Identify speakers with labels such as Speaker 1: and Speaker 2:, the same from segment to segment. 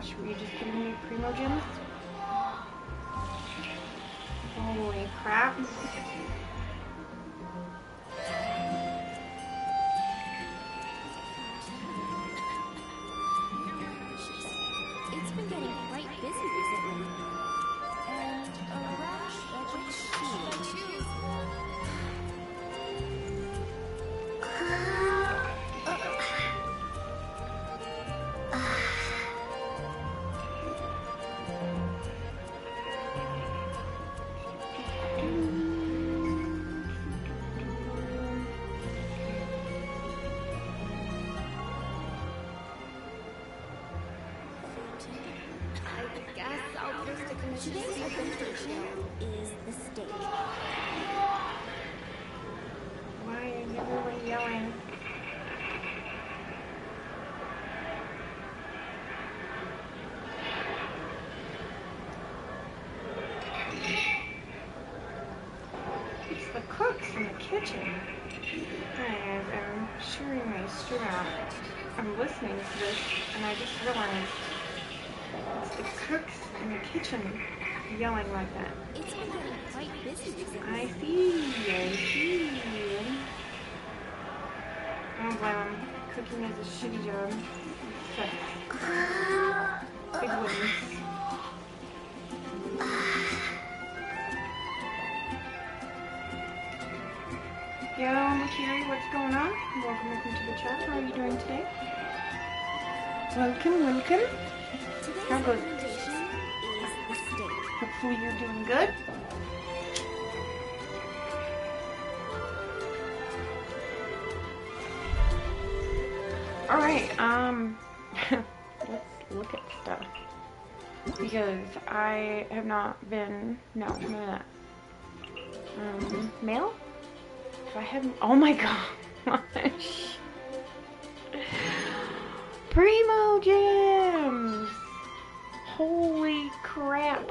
Speaker 1: gosh, were you just giving me primo gems? Holy crap.
Speaker 2: It's been getting quite busy recently. And a rush, which should I choose? Today's adventure show is the stage.
Speaker 1: Why is everyone yelling? It's the cooks in the kitchen. Guys, I'm sharing my stream out. I'm listening to this and I just realized it's the cooks in the kitchen yelling like that.
Speaker 2: It's been getting quite busy recently.
Speaker 1: I see. I don't blame him. Cooking is a shitty job. Sucks. Big wins. Yo, Makiri, what's going on? Welcome to the chat. How are you doing today? Welcome.
Speaker 2: Today's
Speaker 1: How goes?
Speaker 2: recommendation is the stage.
Speaker 1: Hopefully you're doing good. Alright, let's look at stuff. Because I have not been, no, none of that. Mail? If I haven't, oh my gosh. Primo gems! Holy crap.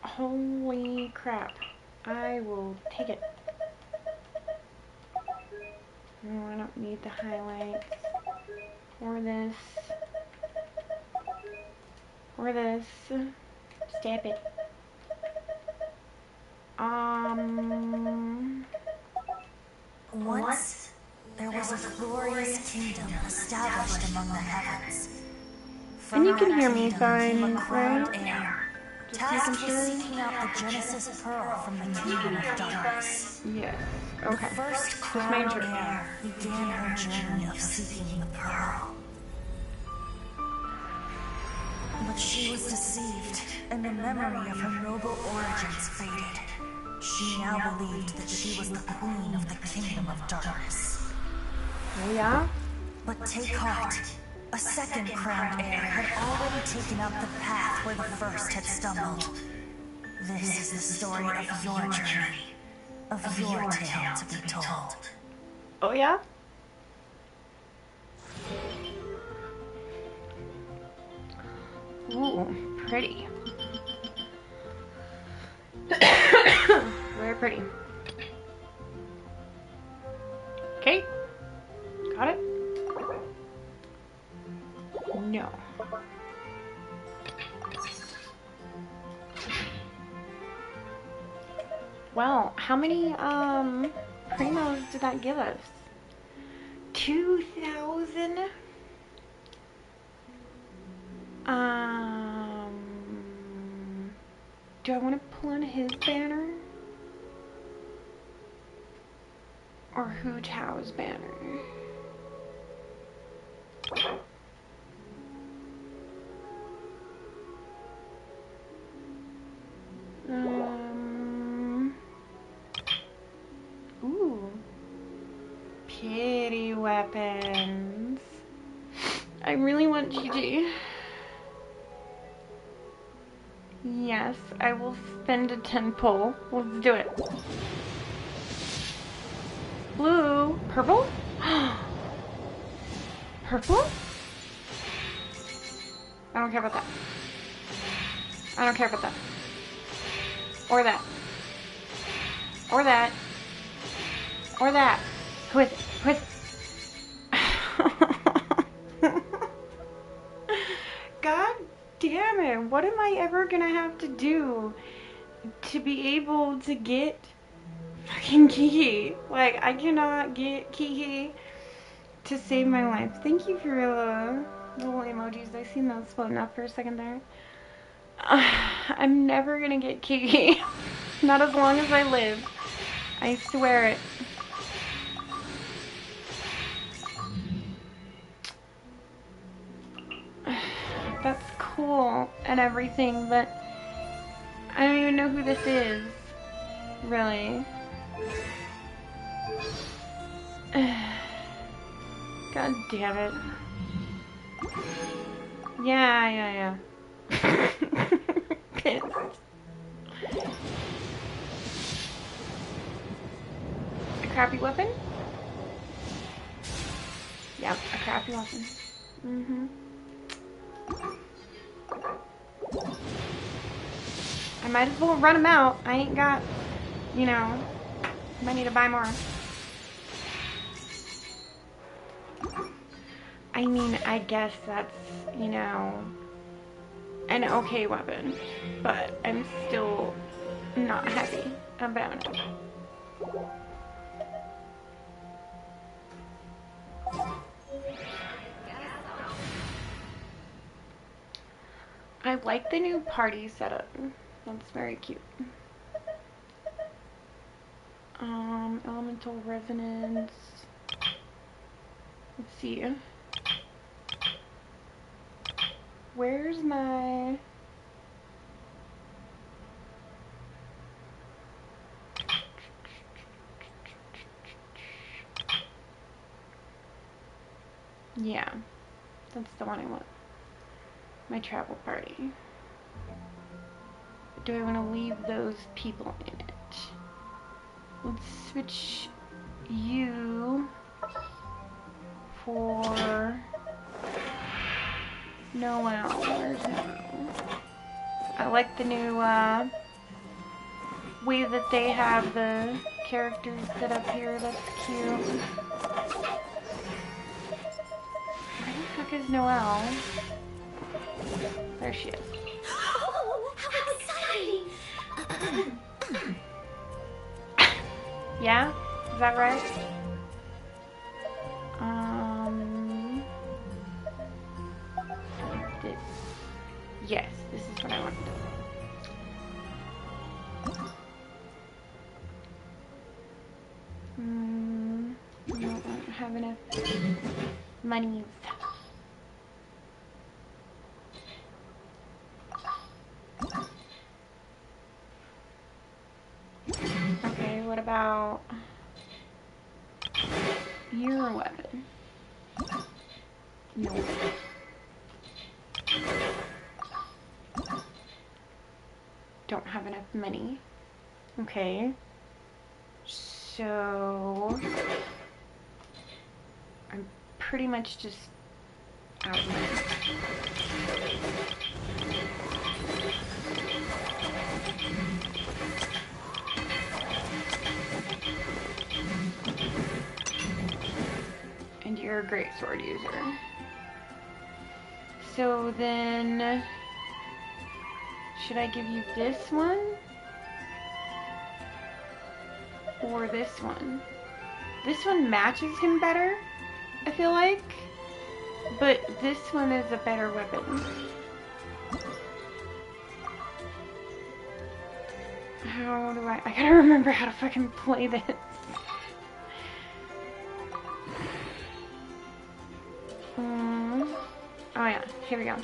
Speaker 1: Holy crap. I will take it. No, I don't need the highlights. Or this. Or this. Stab it.
Speaker 3: Once, there was a glorious kingdom established among the heavens.
Speaker 1: And you can hear me fine,
Speaker 3: a crowned
Speaker 1: right?
Speaker 3: heir,
Speaker 1: Just
Speaker 3: tasked
Speaker 1: making
Speaker 3: with
Speaker 1: sure.
Speaker 3: seeking out the Genesis Pearl from the kingdom of darkness.
Speaker 1: Yes.
Speaker 3: The
Speaker 1: Okay.
Speaker 3: first
Speaker 1: Just
Speaker 3: crowned
Speaker 1: making sure.
Speaker 3: heir began her journey of seeking the pearl. But she was deceived, and the memory of her noble origins faded. She now believed that she was the queen of the kingdom of darkness.
Speaker 1: Oh yeah?
Speaker 3: But take heart. A second crowned heir had already taken up the path where the first had stumbled. This is the story of your journey, of your tale to be told.
Speaker 1: Oh yeah? Ooh, pretty. Very pretty. Okay. Got it? No. Well, how many primos did that give us? 2,000? Do I want to pull on his banner? Or Hu Tao's banner? Ooh. Pity weapons. I really want GG. Yes, I will spend a 10 pull. Let's do it. Blue. Purple? Purple? I don't care about that. I don't care about that. Or that. Or that. Or that. Who is it? Who is it? god, what am I ever gonna have to do to be able to get fucking Kiki? Like, I cannot get Kiki to save my life. Thank you for your little emojis. I seen those floating up for a second there. I'm never gonna get Kiki. Not as long as I live. I swear it. That's cool and everything, but I don't even know who this is. Really. God damn it. Yeah. Pissed. A crappy weapon? Yep, a crappy weapon. I might as well run them out. I ain't got, you know, might need to buy more. I mean, I guess that's, you know, an okay weapon, but I'm still not happy about it. I like the new party setup. That's very cute. Elemental resonance. Let's see. Where's my... Yeah, that's the one I want. My travel party. Do I want to leave those people in it? Let's switch you for Noel. Where's Noel? I like the new way that they have the characters set up here. That's cute. Where the fuck is Noel? There she is.
Speaker 2: Oh, how exciting!
Speaker 1: Yeah? Is that right? This. Yes, this is what I want to do. I don't have enough monies. Okay, what about your weapon? No. Don't have enough money. Okay. So I'm pretty much just out of money. And you're a great sword user. So then, should I give you this one? Or this one? This one matches him better, I feel like. But this one is a better weapon. How do I gotta remember how to fucking play this. Oh yeah, here we go.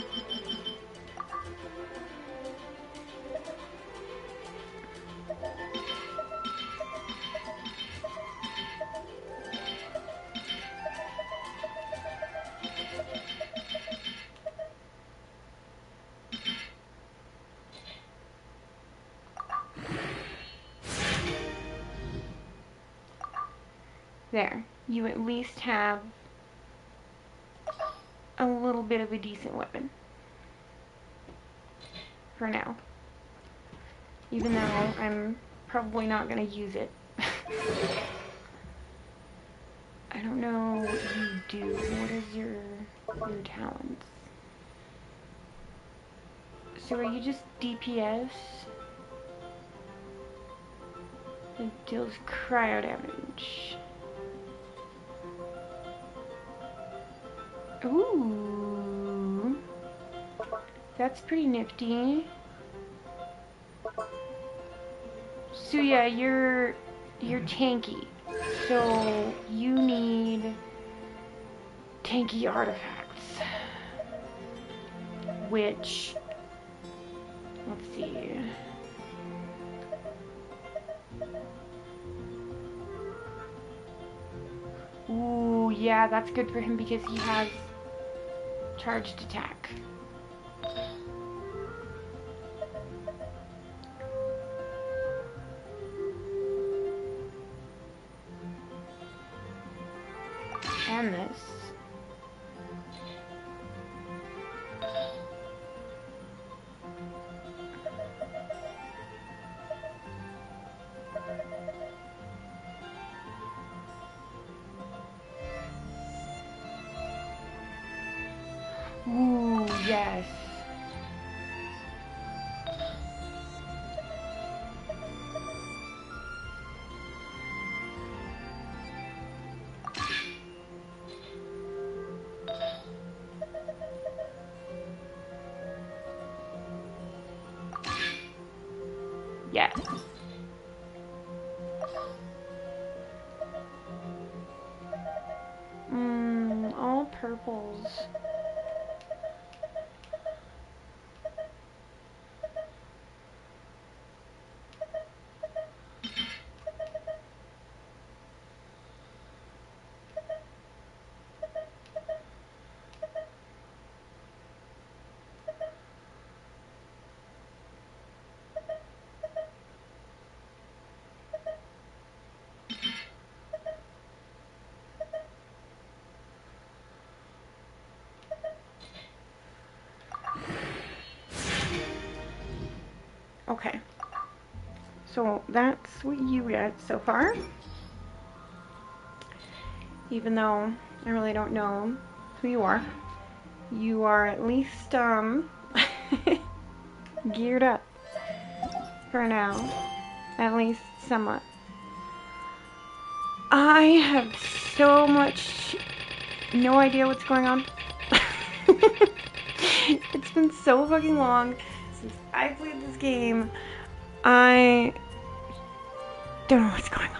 Speaker 1: There, you at least have a little bit of a decent weapon. For now. Even though I'm probably not going to use it. I don't know what you do. What is your talents? So are you just DPS? It deals cryo damage. Ooh. That's pretty nifty. So yeah, you're tanky. So you need tanky artifacts. Which, let's see. Ooh, yeah, that's good for him because he has charged attack. And this. Ooh, yes. Yes. All purples. Okay. So that's what you get so far. Even though I really don't know who you are. You are at least geared up for now. At least somewhat. I have so much no idea what's going on. It's been so fucking long since I played this game. I don't know what's going on.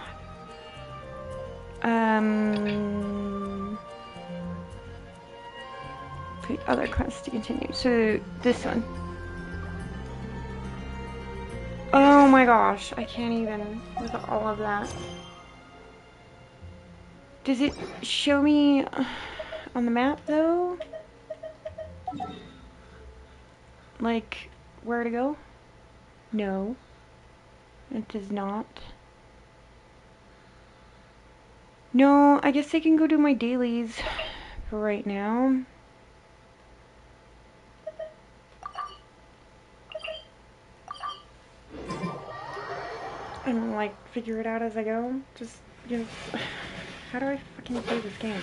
Speaker 1: The other quest to continue. So this one. Oh my gosh, I can't even with all of that. Does it show me on the map though? Like where to go? No, it does not. No, I guess I can go do my dailies for right now. And like figure it out as I go. Just, you know, how do I fucking play this game?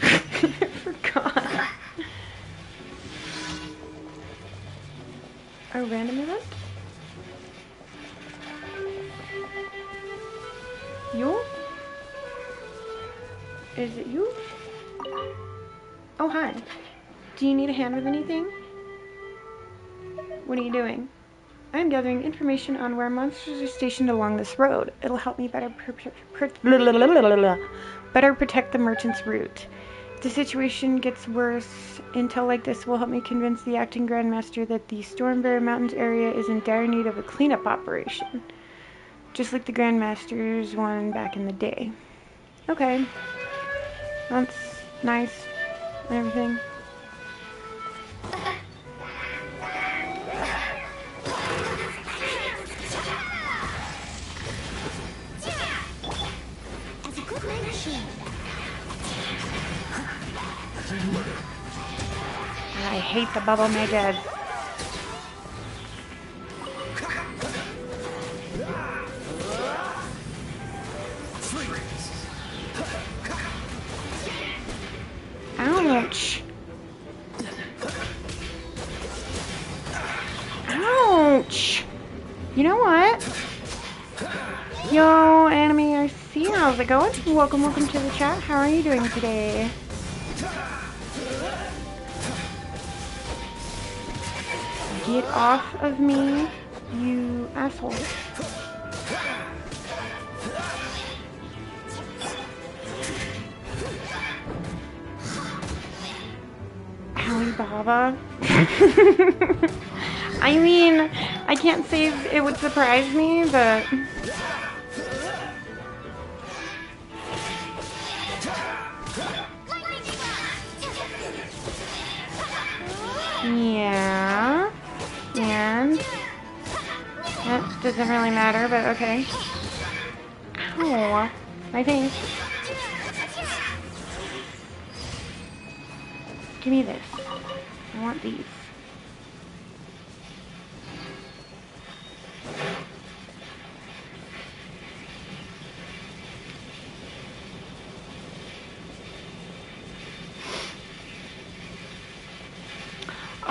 Speaker 1: I forgot. A random event? You? Is it you? Oh, hi. Do you need a hand with anything? What are you doing? I'm gathering information on where monsters are stationed along this road. It'll help me better protect the merchant's route. If the situation gets worse, intel like this will help me convince the acting Grandmaster that the Stormbear Mountains area is in dire need of a cleanup operation. Just like the Grandmaster's one back in the day. Okay. That's nice and everything. I hate the bubble megas. Ouch. Yo, Anime, I see. How's it going? Welcome to the chat. How are you doing today? Get off of me, you asshole. Alibaba. I mean, I can't say it would surprise me, but... Yeah. And... that doesn't really matter, but okay. Ow. My face. Give me this. I want these.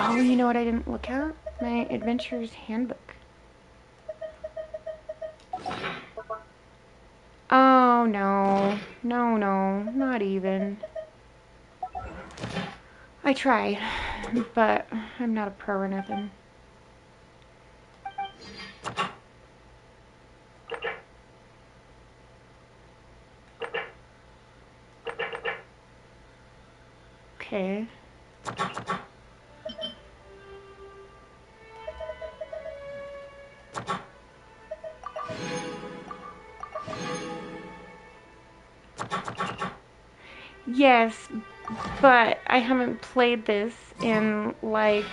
Speaker 1: Oh, you know what I didn't look at? My adventurer's handbook. Oh, no. No, not even. I try, but I'm not a pro or nothing. Okay. Yes, but I haven't played this in, like,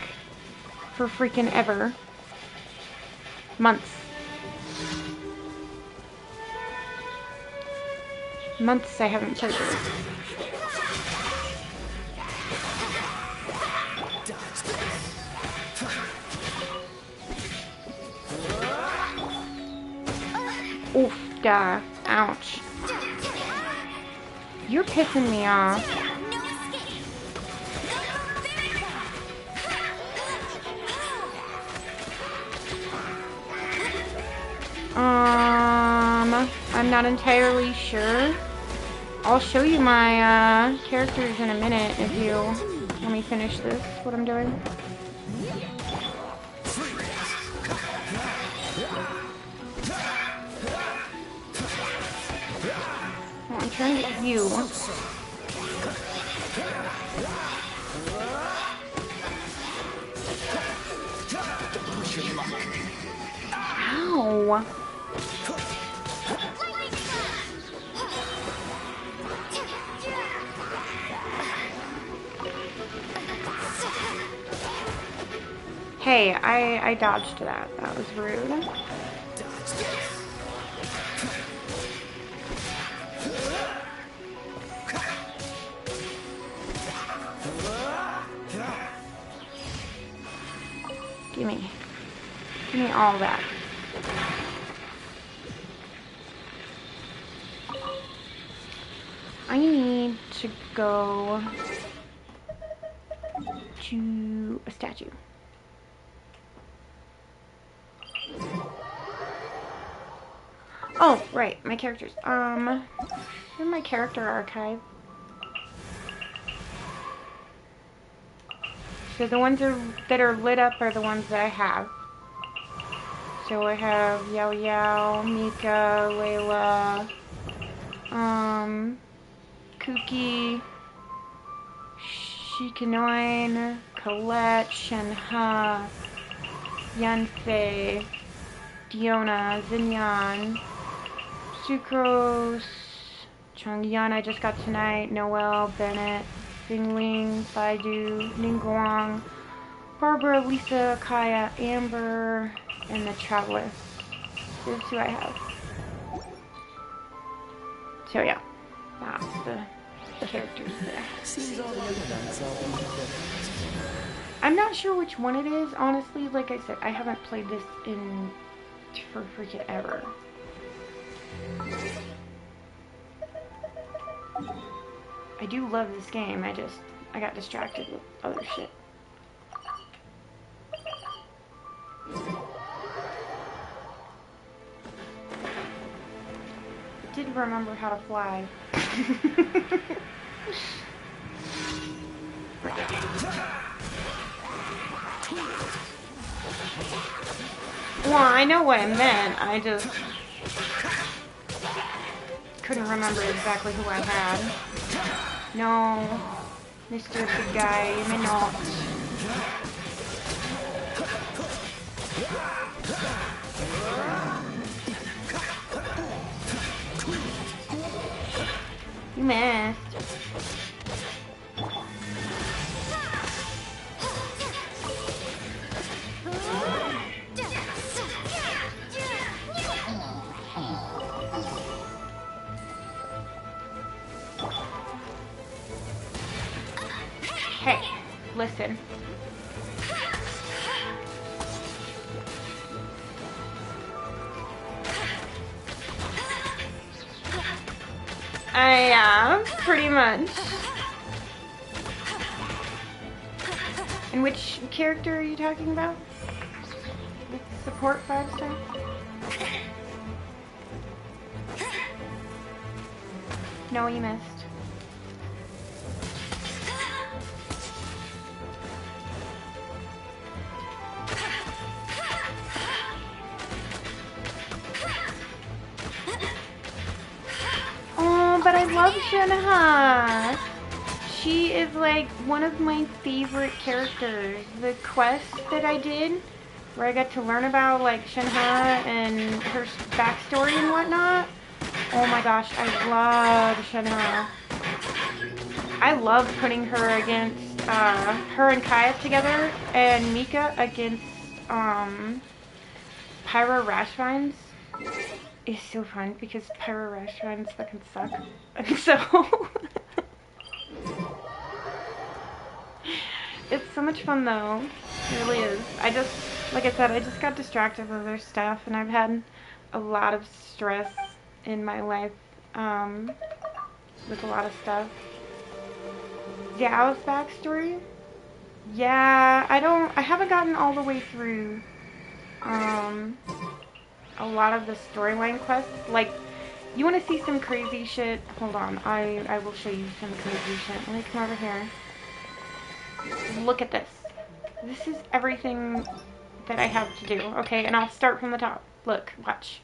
Speaker 1: for freaking ever. Months. Months I haven't played this. Oof, duh. Ouch. You're pissing me off. I'm not entirely sure. I'll show you my characters in a minute if you let me finish this, what I'm doing. Oh, I'm trying to get you. Ow. Hey, I dodged that. That was rude. Give me all that. I need to go to a statue. Oh, right, my characters. In my character archive. So the ones that are lit up are the ones that I have. So I have Yao Yao, Mika, Layla, Kuki, Shikanoin, Colette, Shenhe, Yanfei, Diona, Zinyan, Sucrose, Changyan I just got tonight, Noelle, Bennett, Bingling, Baidu, Ningguang, Barbara, Lisa, Kaya, Amber, and the Traveler. This is who I have. So yeah, that's the characters there. I'm not sure which one it is, honestly. Like I said, I haven't played this for freaking ever. I do love this game, I got distracted with other shit. did remember how to fly. Well, I know what I meant. I just couldn't remember exactly who I had. No, Mr. Big Guy, you may not. You missed. Hey, listen. I am, pretty much. And which character are you talking about? With support 5-star? No, you missed. Oh, but I love Shinha. She is like one of my favorite characters. The quest that I did, where I got to learn about like Shinha and her backstory and whatnot. Oh my gosh, I love Shinha. I love putting her against her and Kaya together, and Mika against Pyra Rashvines is so fun because Pyra Rashvines fucking suck. And so it's so much fun though. It really is. Like I said, I just got distracted with other stuff, and I've had a lot of stress in my life with a lot of stuff. Xiao's backstory? Yeah, I haven't gotten all the way through a lot of the storyline quests. Like, you want to see some crazy shit? Hold on, I will show you some crazy shit. Let me come over here. Look at this. This is everything that I have to do, okay? And I'll start from the top. Look, watch.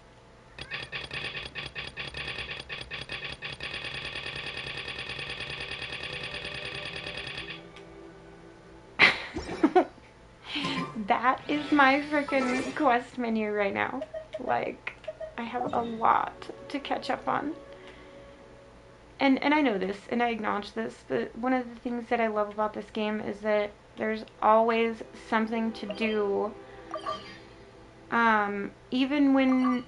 Speaker 1: That is my freaking quest menu right now. Like, I have a lot to catch up on. And I know this, and I acknowledge this, but one of the things that I love about this game is that there's always something to do. Even when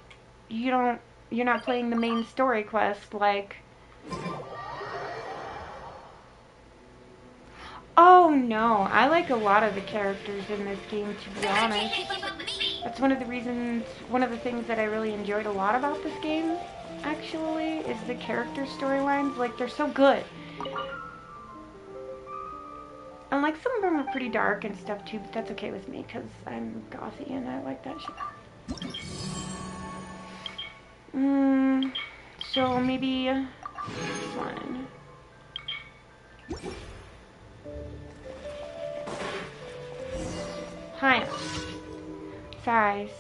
Speaker 1: you're not playing the main story quest, like... Oh no, I like a lot of the characters in this game, to be honest. That's one of the things that I really enjoyed a lot about this game, actually, is the character storylines. Like, they're so good. And like, some of them are pretty dark and stuff too, but that's okay with me, because I'm gothy and I like that shit. So maybe this one. Hi. Sorry.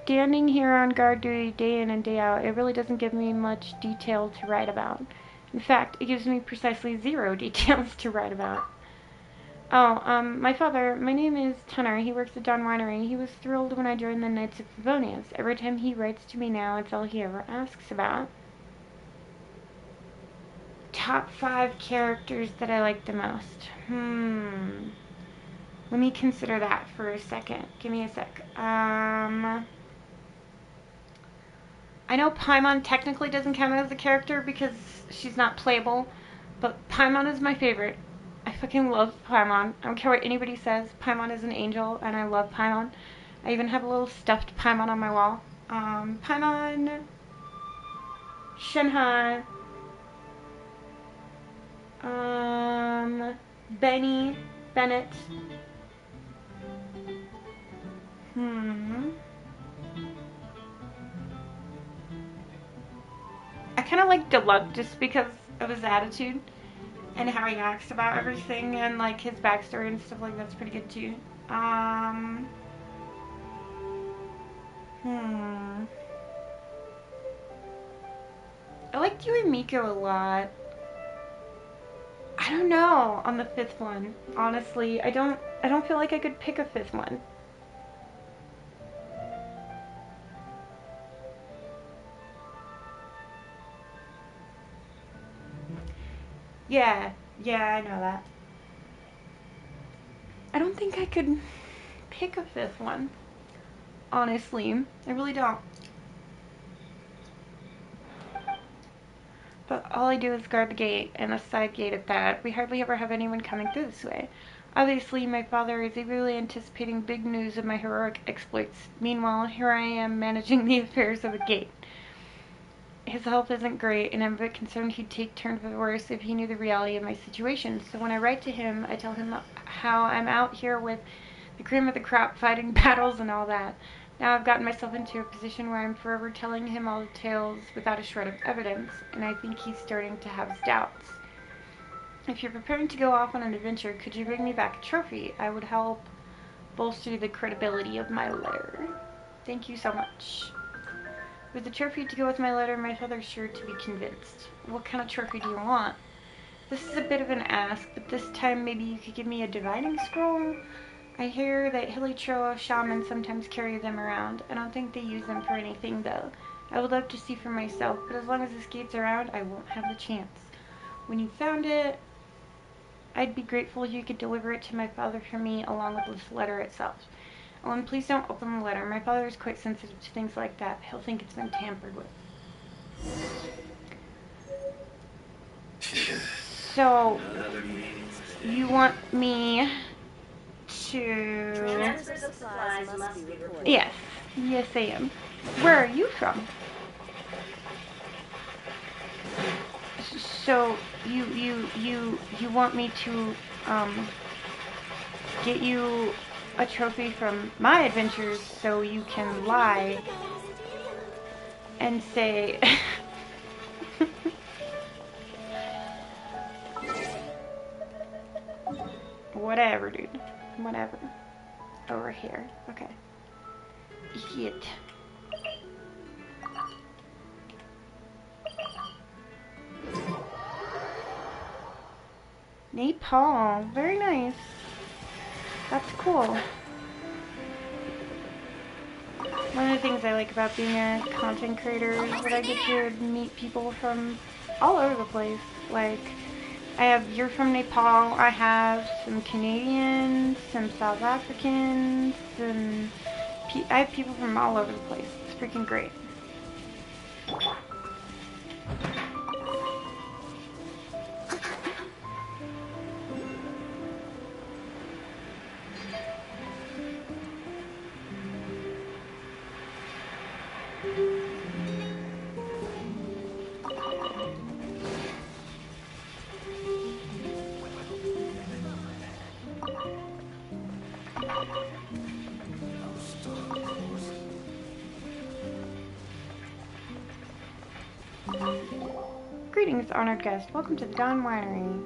Speaker 1: Standing here on guard duty day in and day out, it really doesn't give me much detail to write about. In fact, it gives me precisely 0 details to write about. Oh, my father, my name is Tunner. He works at Dawn Winery. He was thrilled when I joined the Knights of Favonius. Every time he writes to me now, it's all he ever asks about. Top 5 characters that I like the most. Let me consider that for a second. Give me a sec. I know Paimon technically doesn't count as a character because she's not playable, but Paimon is my favorite. I fucking love Paimon. I don't care what anybody says. Paimon is an angel, and I love Paimon. I even have a little stuffed Paimon on my wall. Paimon, Shinha, Benny, Bennett. I kind of like Deluxe just because of his attitude and how he acts about everything, and like his backstory and stuff like that's pretty good too. I liked you and Miko a lot. I don't know on the fifth one. Honestly, I don't feel like I could pick a fifth one. Yeah, I know that. I don't think I could pick a fifth one. Honestly, I really don't. But all I do is guard the gate, and a side gate at that. We hardly ever have anyone coming through this way. Obviously, my father is eagerly anticipating big news of my heroic exploits. Meanwhile, here I am managing the affairs of a gate. His health isn't great, and I'm a bit concerned he'd take turn for the worse if he knew the reality of my situation. So when I write to him, I tell him how I'm out here with the cream of the crop fighting battles and all that. Now I've gotten myself into a position where I'm forever telling him all the tales without a shred of evidence, and I think he's starting to have his doubts. If you're preparing to go off on an adventure, could you bring me back a trophy? I would help bolster the credibility of my letter. Thank you so much. With the trophy to go with my letter, my father's sure to be convinced. What kind of trophy do you want? This is a bit of an ask, but this time maybe you could give me a divining scroll? I hear that Hilichurl shamans sometimes carry them around. I don't think they use them for anything, though. I would love to see for myself, but as long as this gate's around, I won't have the chance. When you found it, I'd be grateful if you could deliver it to my father for me, along with this letter itself. Oh, and please don't open the letter. My father is quite sensitive to things like that. He'll think it's been tampered with. So, you want me to...
Speaker 2: Transfer supplies must be reported.
Speaker 1: Yes, I am. Where are you from? So, you want me to, get you a trophy from my adventures so you can lie and say... Whatever, dude. Whatever. Over here. Okay. Shit. Nepal. Very nice. That's cool. One of the things I like about being a content creator is that I get to meet people from all over the place. Like, you're from Nepal, I have some Canadians, some South Africans, and I have people from all over the place. It's freaking great. Greetings, honored guest. Welcome to the Dawn Winery.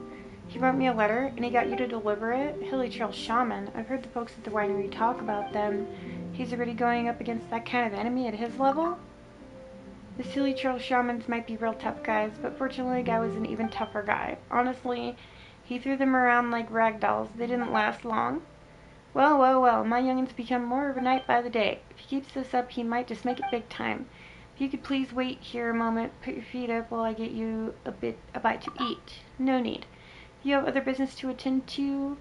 Speaker 1: He wrote me a letter, and he got you to deliver it? Hilichurl Shaman. I've heard the folks at the winery talk about them. He's already going up against that kind of enemy at his level? The Hilichurl Shamans might be real tough guys, but fortunately the guy was an even tougher guy. Honestly, he threw them around like rag dolls. They didn't last long. Well, my youngin's become more of a knight by the day. If he keeps this up, he might just make it big time. If you could please wait here a moment, put your feet up while I get you a bite to eat. No need. If you have other business to attend to,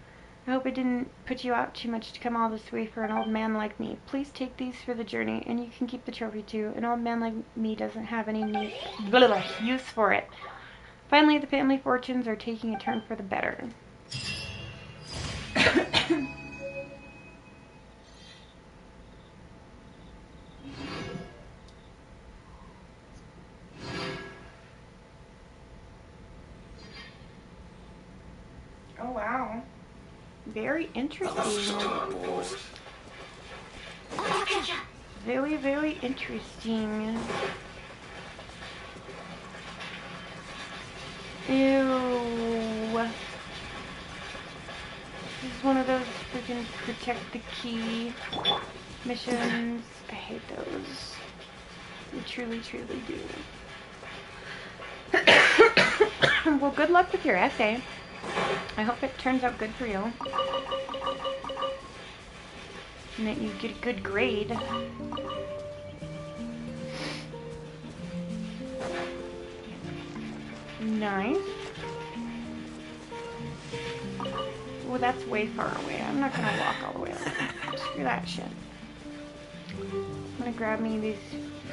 Speaker 1: I hope it didn't put you out too much to come all this way for an old man like me. Please take these for the journey, and you can keep the trophy too. An old man like me doesn't have any use for it. Finally, the family fortunes are taking a turn for the better. Oh, wow. Very interesting. Very, very interesting. protect the key missions. I hate those. I truly, truly do. Well, good luck with your essay. I hope it turns out good for you. And that you get a good grade. Nice. Well, that's way far away. I'm not gonna walk all the way up. Screw that shit. I'm gonna grab me these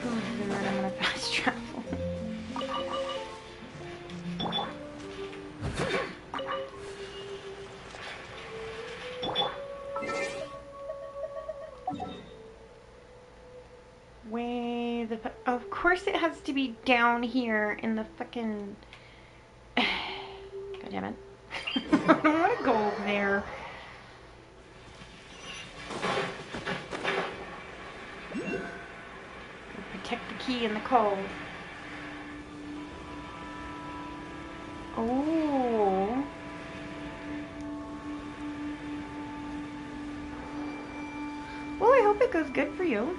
Speaker 1: foods and then I'm gonna fast travel. Way the of course it has to be down here in the fucking. God damn it. I don't want to go over there. Protect the key in the cold. Oh. Well, I hope it goes good for you.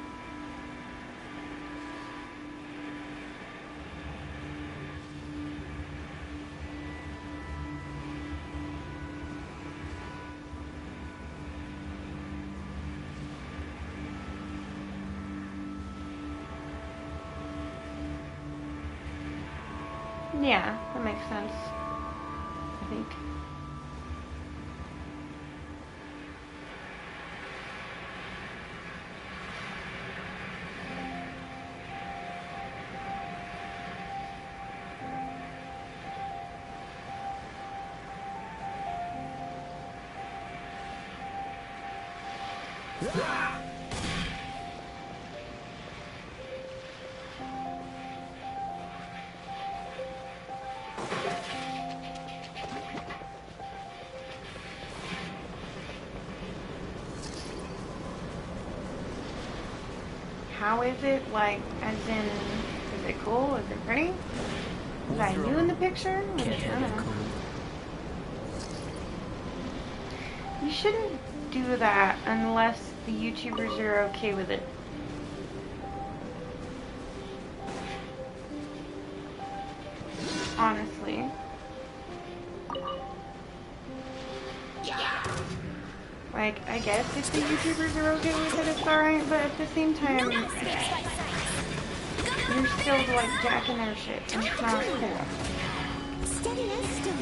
Speaker 1: Yeah, that makes sense, I think. How is it, like, as in, is it cool? Is it pretty? Is that you in the picture? I don't know. You shouldn't do that unless the YouTubers are okay with it. Honestly. Like, I guess if the YouTubers are okay with it, it's alright, but at the same time, you're still, like, jacking their shit, and it's not cool.
Speaker 2: Steady and still.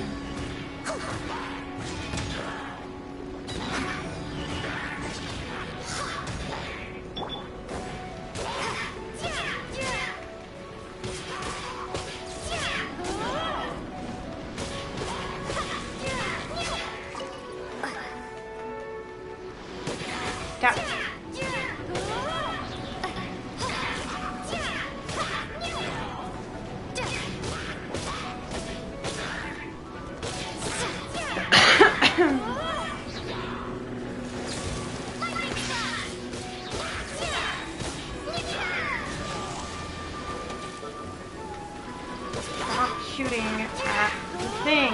Speaker 1: Stop. Stop shooting at the thing.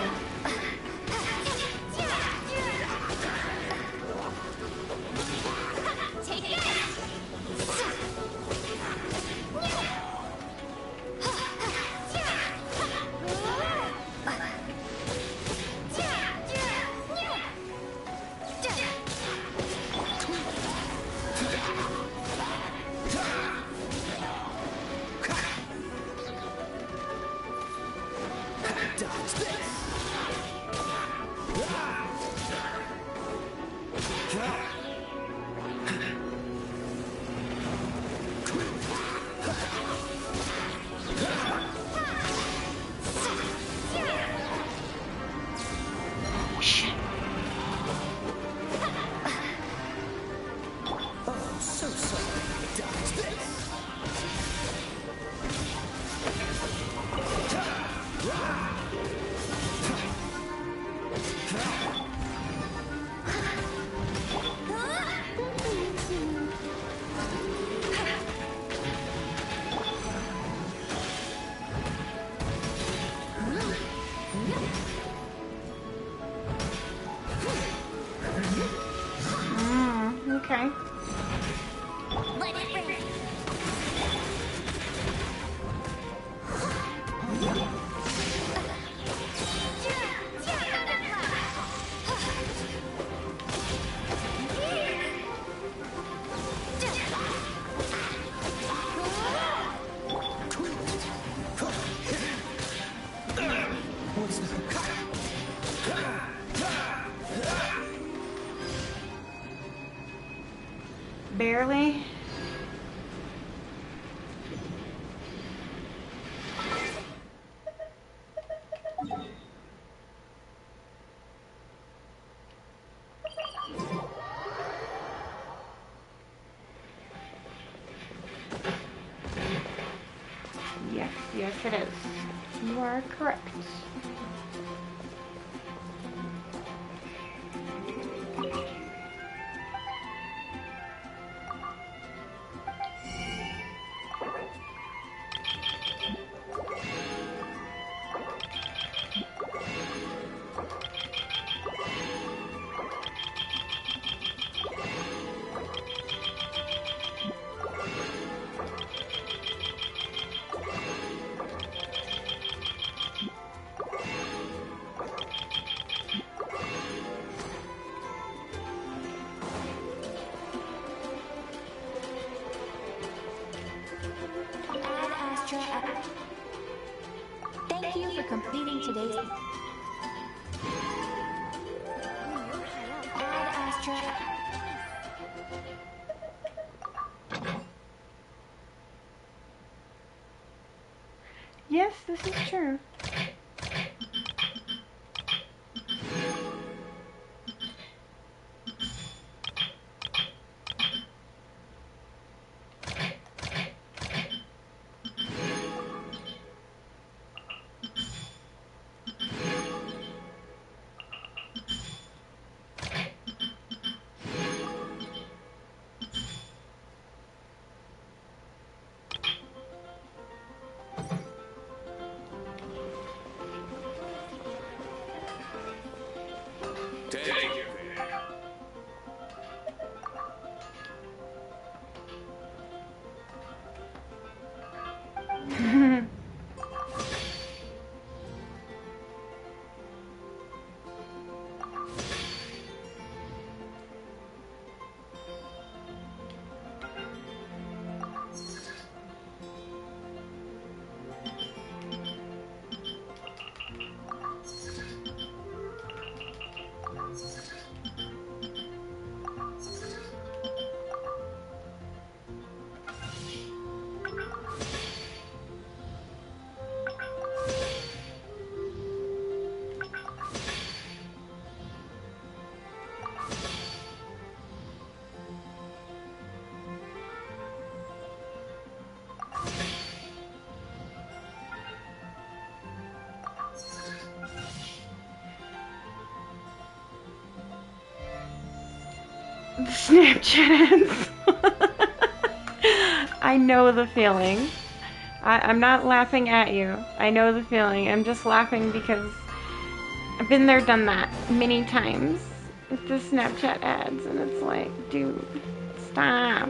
Speaker 1: Barely. Yes, yes it is. You are correct.
Speaker 2: Ad Astra. Thank you for completing today's. Ad Astra.
Speaker 1: Yes, this is true.
Speaker 4: Take it. The Snapchat ads. I know the feeling. I'm not laughing at you. I know the feeling. I'm just laughing because I've been there, done that many times with the Snapchat ads, and it's like, dude, stop.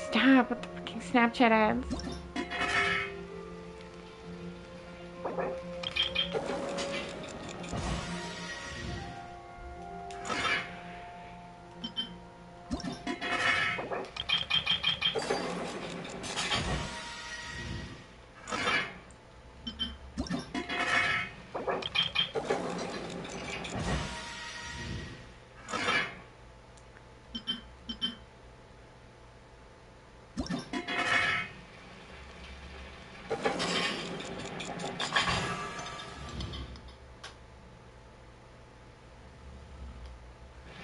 Speaker 4: Stop with the fucking Snapchat ads.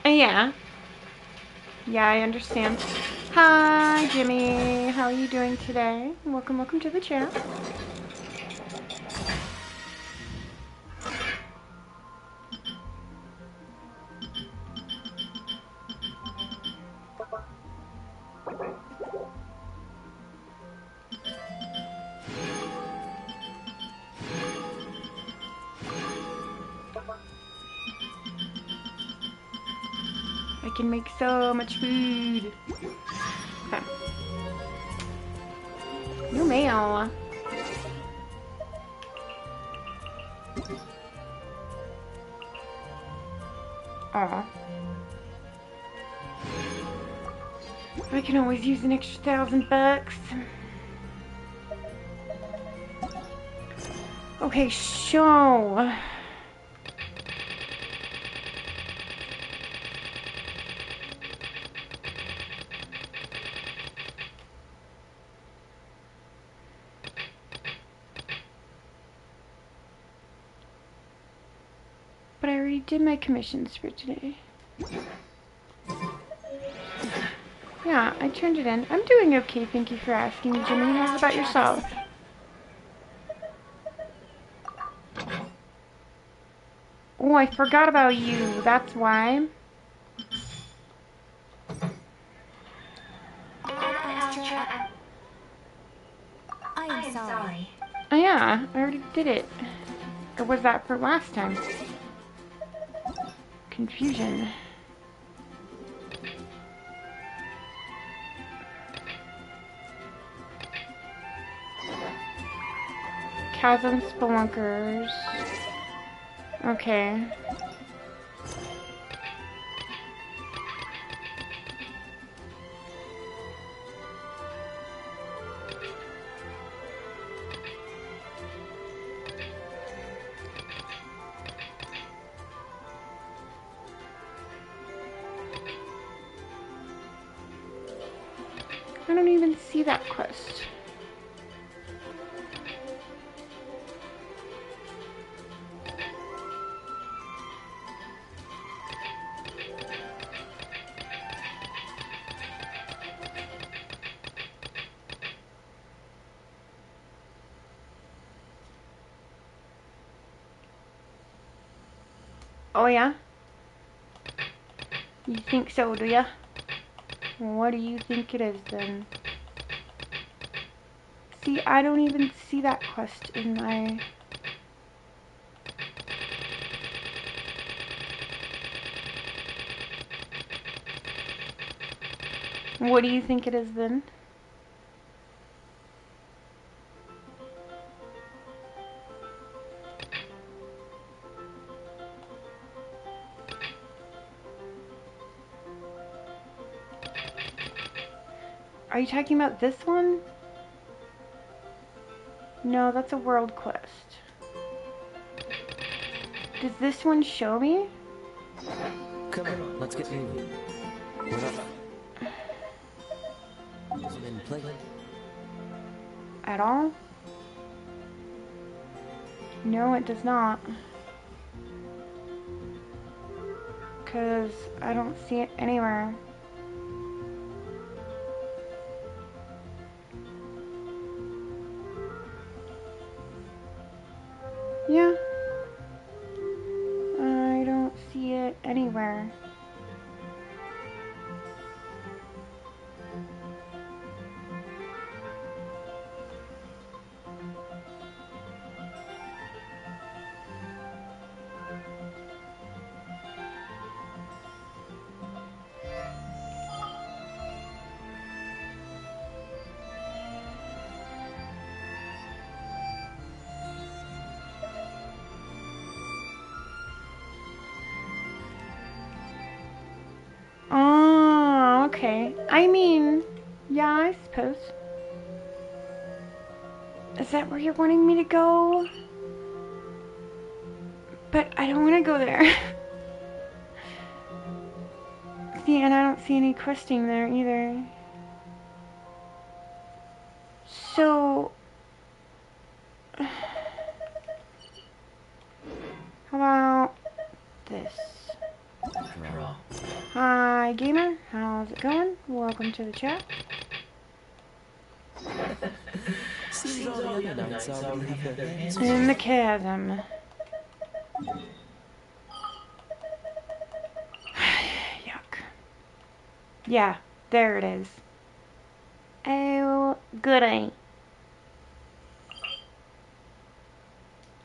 Speaker 4: Yeah. Yeah, I understand. Hi, Jimmy. How are you doing today? Welcome, welcome to the chat. I can make so much food. Okay. New mail. Aw. I can always use an extra $1,000. Okay, show. But I already did my commissions for today. Yeah, I turned it in. I'm doing okay, thank you for asking, Jimmy. How's about yourself? Oh, I forgot about you. That's why.
Speaker 2: I am sorry.
Speaker 4: Oh yeah, I already did it. Or was that for last time? Confusion. Chasm Spelunkers. Okay. I don't even see that quest. Oh yeah? You think so, do ya? What do you think it is then? See, I don't even see that quest in my... What do you think it is then? Are you talking about this one? No, that's a world quest. Does this one show me?
Speaker 5: Come on, let's get moving. We're not... Been playing.
Speaker 4: At all? No, it does not. Because I don't see it anywhere. Yeah. I don't see it anywhere. Oh, okay. I mean, yeah, I suppose. Is that where you're wanting me to go? But I don't want to go there. See, and I don't see any questing there either. So... How about this?
Speaker 5: Draw.
Speaker 4: Hi, gamer. How's it going? Welcome to the chat.
Speaker 5: Seems all the other knights already have their hands
Speaker 4: In the chasm. Yuck. Yeah, there it is. Oh, goody.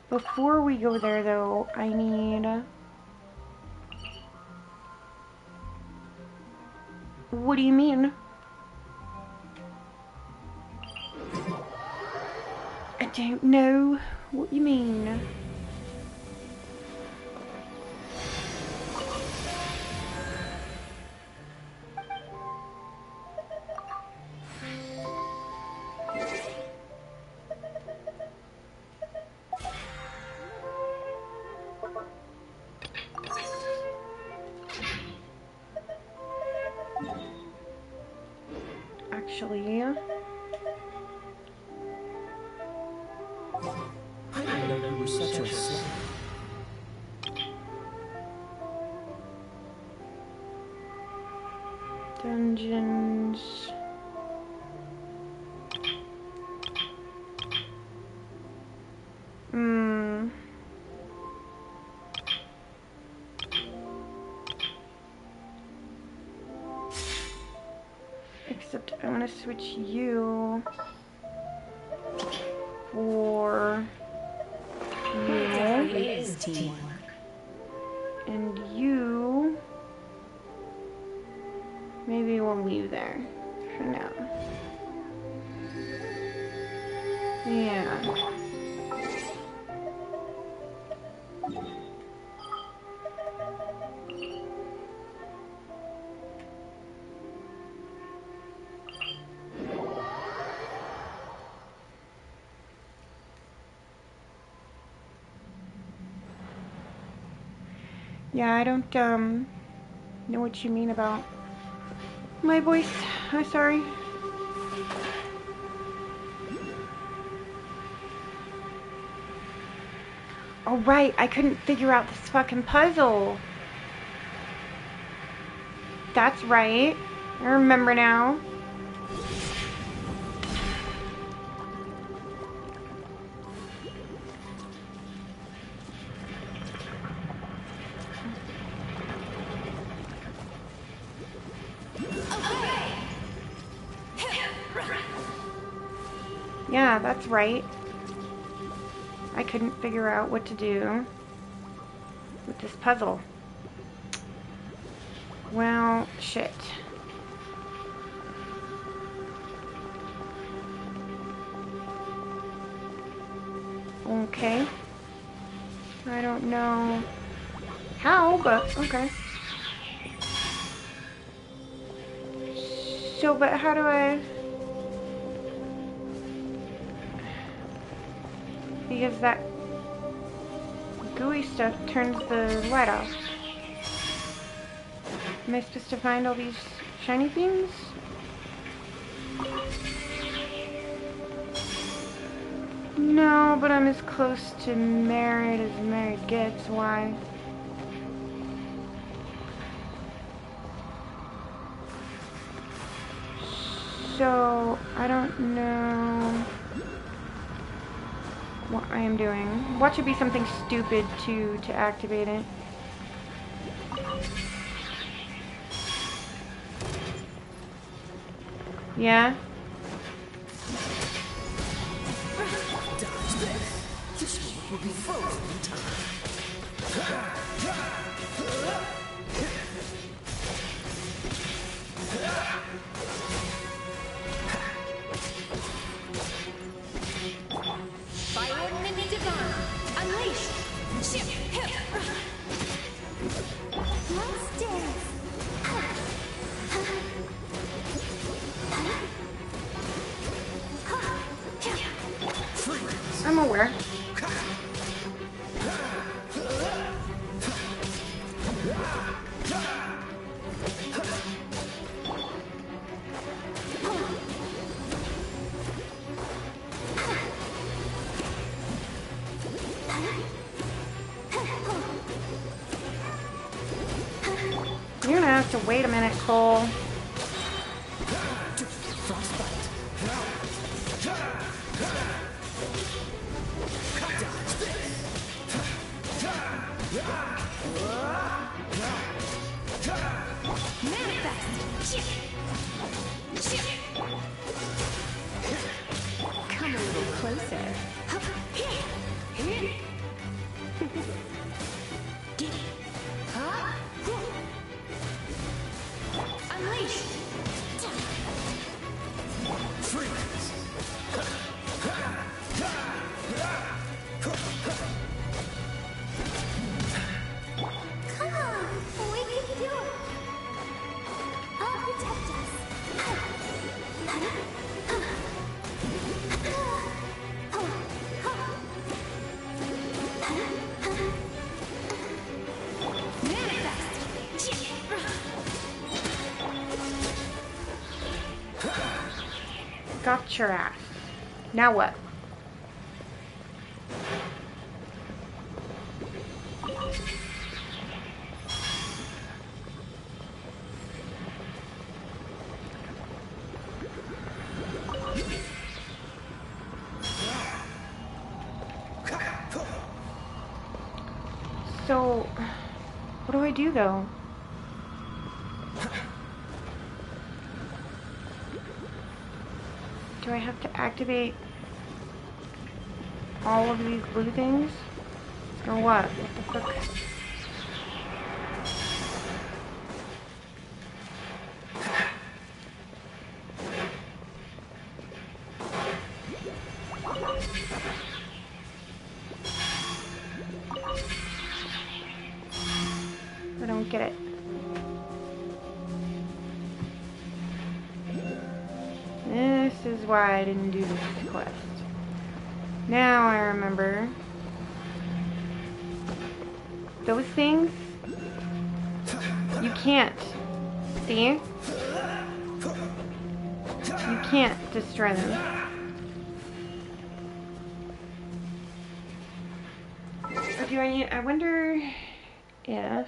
Speaker 4: Before we go there, though, I need... What do you mean? I don't know what you mean. Actually,
Speaker 5: I didn't know you were such a slut.
Speaker 4: Dungeons. Except I want to switch you for you.
Speaker 3: Is teamwork.
Speaker 4: And you, maybe we'll leave there for now. Yeah. Yeah, I don't, know what you mean about my voice. I'm sorry. Oh, right, I couldn't figure out this fucking puzzle. That's right. I remember now. Yeah, that's right. I couldn't figure out what to do with this puzzle. Well, shit. Okay. I don't know how, but okay. So, but how do I... Because that gooey stuff turns the light off. Am I supposed to find all these shiny things? No, but I'm as close to married as married gets. Why? So, I don't know what I am doing. Watch it be something stupid to activate it. Yeah?
Speaker 5: This one will be frozen in time.
Speaker 2: Fire Ninja Divine! Unleash! Ship! Hip! Let's dance!
Speaker 4: I'm aware. You're gonna have to wait a minute, Cole.
Speaker 2: Come a little closer. Unleash! Come on, we can do it. I'll protect us.
Speaker 4: Got your ass. Now what? do though? Do I have to activate all of these blue things? Or what? What the fuck? I don't get it. This is why I didn't do this quest. Now I remember. Those things, you can't. See? You can't destroy them. Or do I need, I wonder if...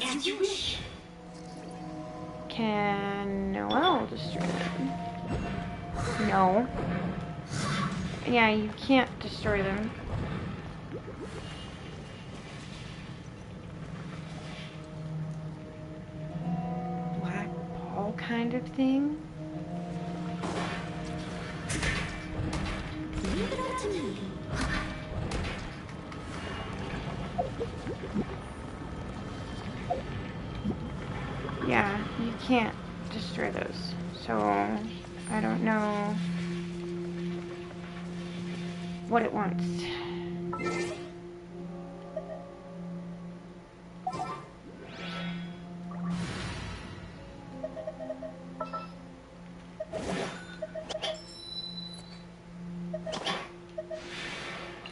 Speaker 3: As you wish.
Speaker 4: Can Noelle destroy them? No. Yeah, you can't destroy them. Black ball kind of thing?
Speaker 2: Leave it up to me.
Speaker 4: Yeah, you can't destroy those. So, I don't know what it wants.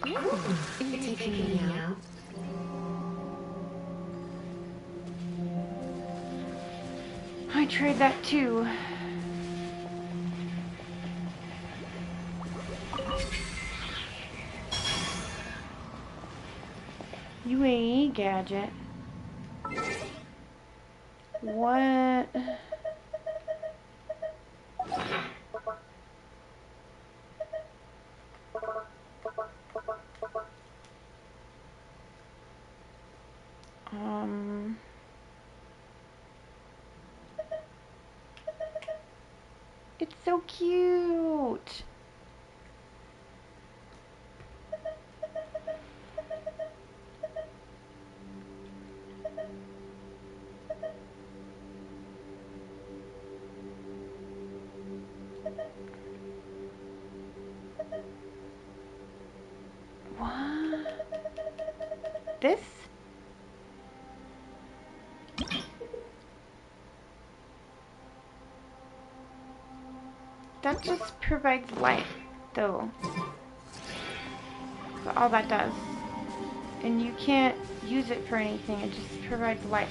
Speaker 2: Are you taking me out?
Speaker 4: I tried that too. UAE gadget. What? It's so cute. What? This? That just provides light, though. That's all that does. And you can't use it for anything, it just provides light.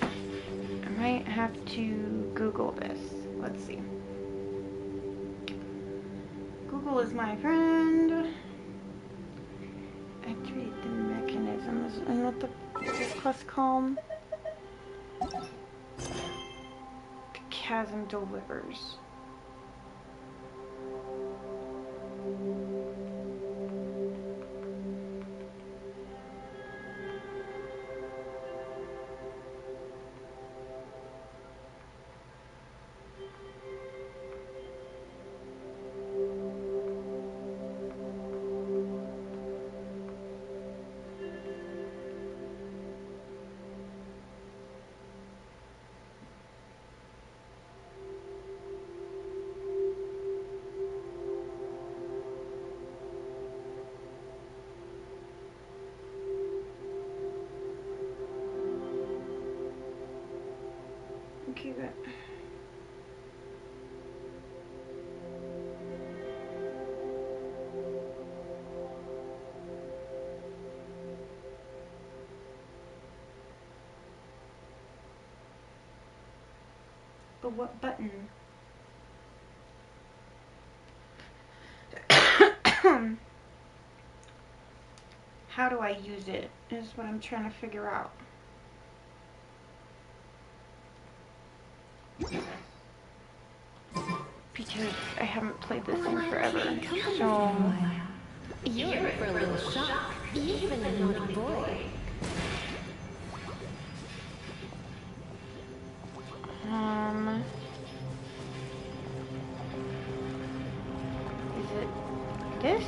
Speaker 4: I might have to Google this. Let's see. Google is my friend. Activate the mechanisms. And what this quest called? The chasm delivers. Okay, good. But what button? How do I use it is what I'm trying to figure out. because I haven't played this in forever.
Speaker 2: Company
Speaker 4: So,
Speaker 2: for a while. You're in for a little shock. You've been a naughty boy.
Speaker 4: is it this?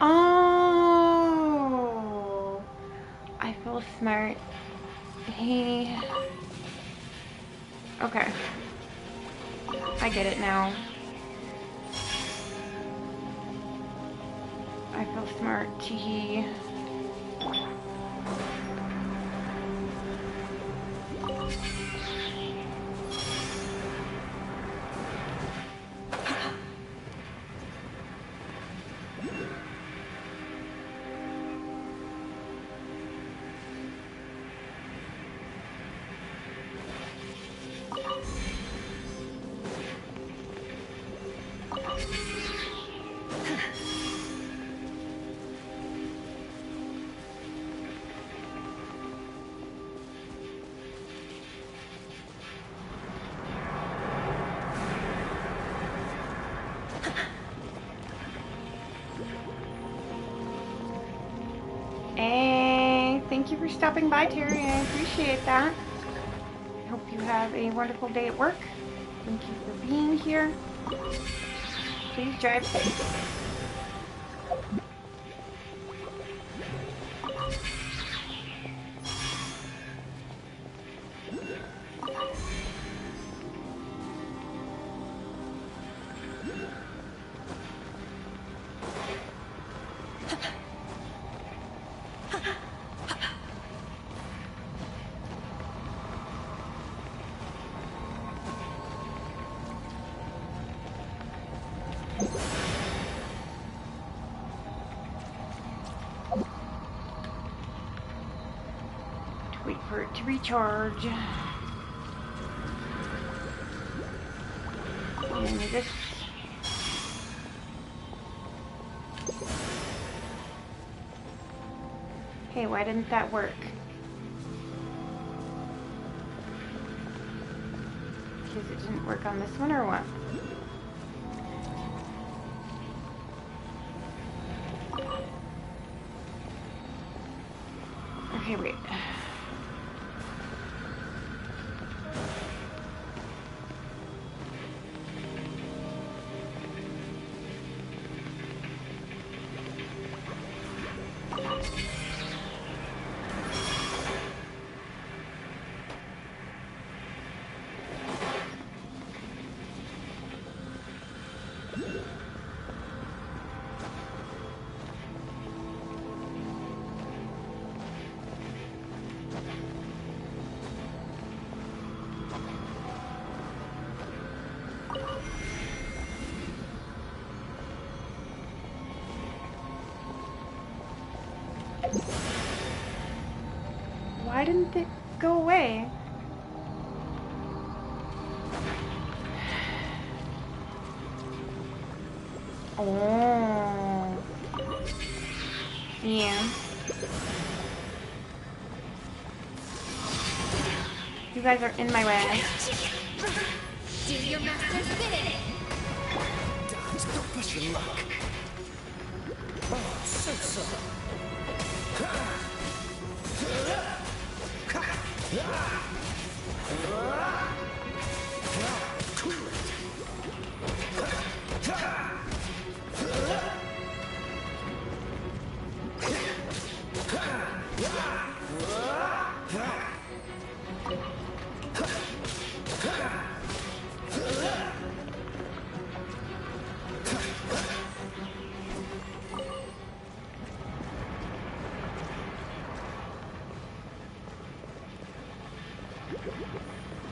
Speaker 4: Oh, I feel smart. Hey. Okay. I get it now. I feel smart. Teehee. Hey, thank you for stopping by, Terry. I appreciate that. I hope you have a wonderful day at work. Thank you for being here. Please drive safe. Wait for it to recharge. And this. Hey, why didn't that work? Because it didn't work on this one or what? Okay, wait. Why didn't it go away? Oh. Yeah. You guys are in my way.
Speaker 2: Do your master's bidding.
Speaker 5: Don't push your luck. Oh, so.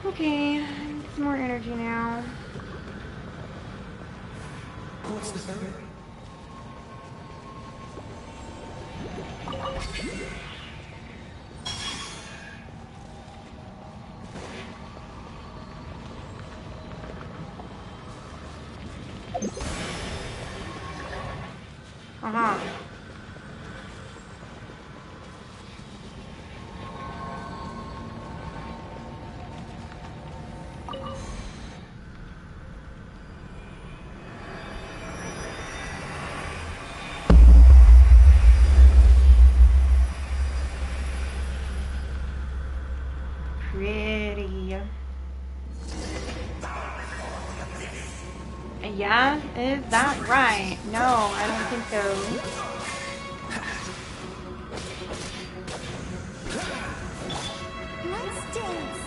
Speaker 4: Okay, I need some more energy now.
Speaker 5: What's the hurry?
Speaker 4: Uh-huh. Yeah, is that right? No, I don't think so.
Speaker 2: Let's dance.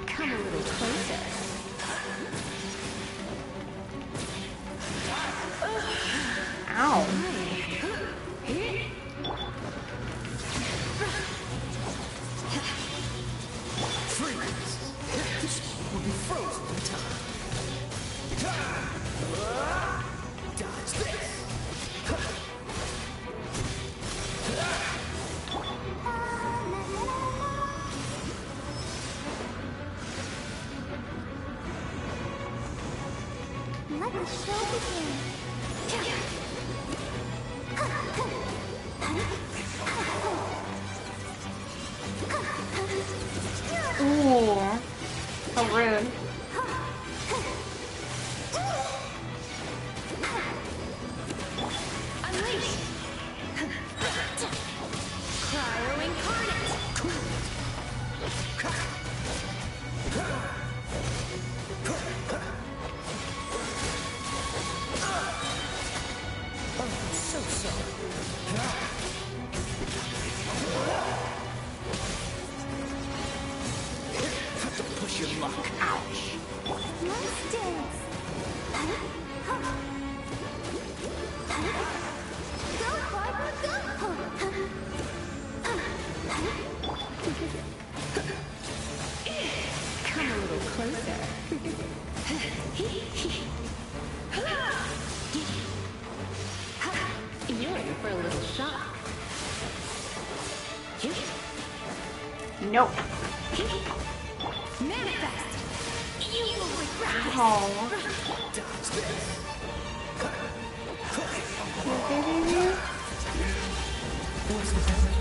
Speaker 2: Come a little closer.
Speaker 4: Ow.
Speaker 5: We'll be frozen in time. Dodge this.
Speaker 2: Let the show begin.
Speaker 4: Ooh. How rude.
Speaker 2: Unleash. Cryo incarnate.
Speaker 5: Oh, so sorry. Have to push your luck. Ouch.
Speaker 2: Let's dance. Go, Barbara, go! Come a little closer. You're in for a little shock.
Speaker 4: Nope.
Speaker 2: Manifest! You will regret this!
Speaker 4: Oh.
Speaker 5: Dodge this. What's the matter?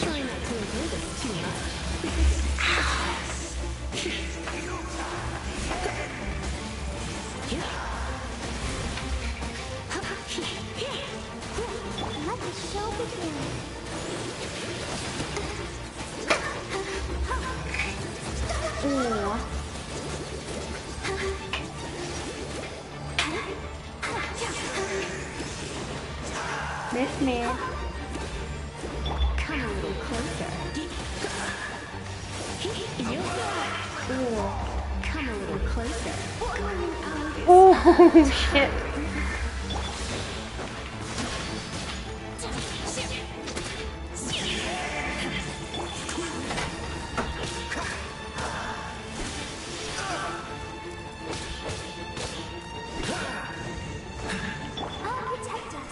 Speaker 2: Try not to enjoy this too much. Let the show begin.
Speaker 4: Ooh. Miss me.
Speaker 2: Come a little closer.
Speaker 4: Ooh.
Speaker 2: Come a little closer. Coming out.
Speaker 4: Oh, shit.
Speaker 2: I'll protect us.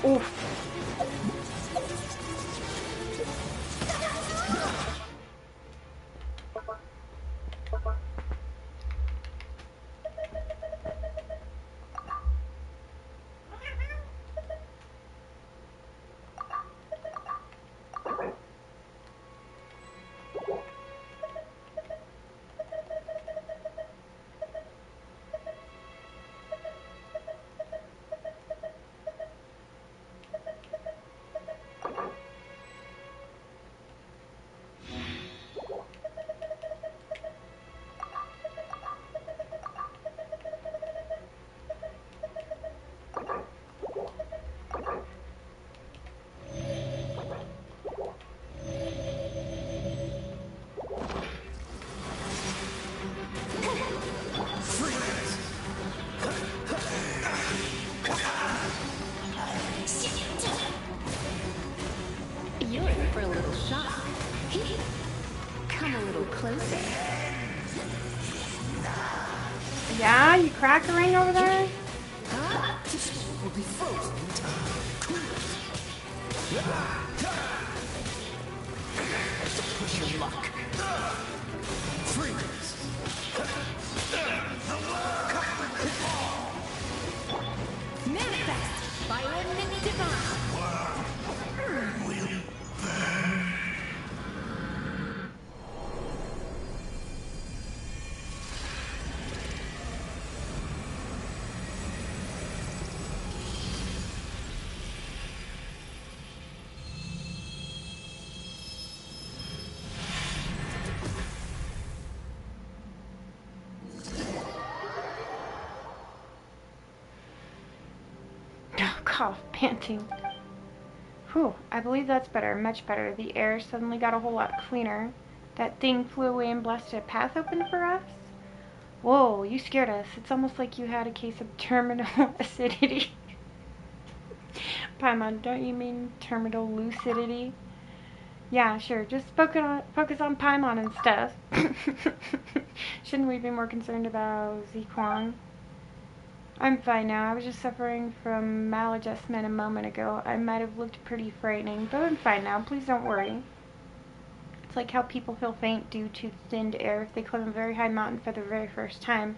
Speaker 4: Oof. Yeah, you crackering over there?
Speaker 5: This will be frozen in time. To push your luck. Freeze.
Speaker 2: Manifest by ordinance divine.
Speaker 4: Cough, panting. Whew, I believe that's better, much better. The air suddenly got a whole lot cleaner. That thing flew away and blasted a path open for us? Whoa, you scared us. It's almost like you had a case of terminal acidity. Paimon, don't you mean terminal lucidity? Yeah, sure. Just focus on Paimon and stuff. Shouldn't we be more concerned about Ziquan? I'm fine now. I was just suffering from maladjustment a moment ago. I might have looked pretty frightening, but I'm fine now. Please don't worry. It's like how people feel faint due to thinned air if they climb a very high mountain for the very first time,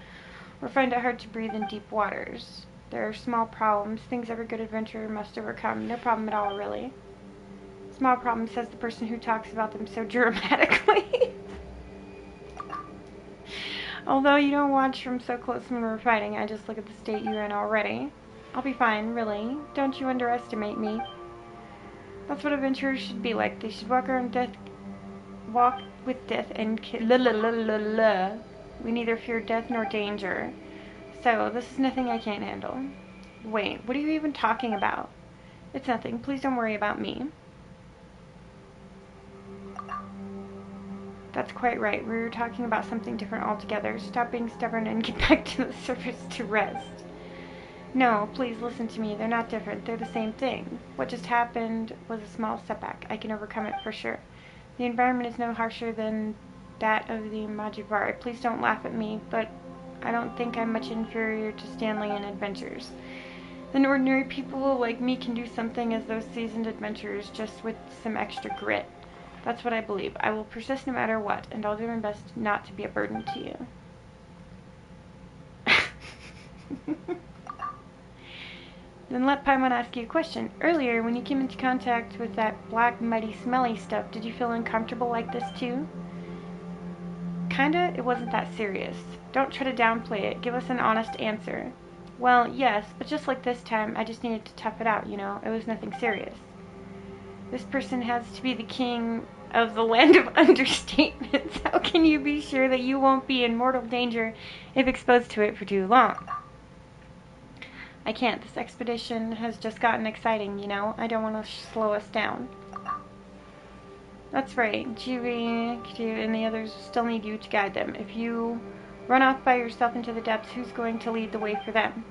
Speaker 4: or find it hard to breathe in deep waters. There are small problems, things every good adventurer must overcome. No problem at all, really. Small problem, says the person who talks about them so dramatically. Although you don't watch from so close when we're fighting, I just look at the state you're in already. I'll be fine, really. Don't you underestimate me. That's what adventurers should be like. They should walk with death and we neither fear death nor danger. So, this is nothing I can't handle. Wait, what are you even talking about? It's nothing. Please don't worry about me. That's quite right. We were talking about something different altogether. Stop being stubborn and get back to the surface to rest. No, please listen to me. They're not different. They're the same thing. What just happened was a small setback. I can overcome it for sure. The environment is no harsher than that of the Majivari. Please don't laugh at me, but I don't think I'm much inferior to Stanley in adventures. Then ordinary people like me can do something as those seasoned adventurers, just with some extra grit. That's what I believe. I will persist no matter what, and I'll do my best not to be a burden to you. Then let Paimon ask you a question. Earlier, when you came into contact with that black, muddy, smelly stuff, did you feel uncomfortable like this too? Kinda. It wasn't that serious. Don't try to downplay it. Give us an honest answer. Well, yes, but just like this time, I just needed to tough it out, you know. It was nothing serious. This person has to be the king of the land of understatements. How can you be sure that you won't be in mortal danger if exposed to it for too long? I can't. This expedition has just gotten exciting, you know. I don't want to slow us down. That's right. Jivi, Kitu, and the others still need you to guide them. If you run off by yourself into the depths, who's going to lead the way for them?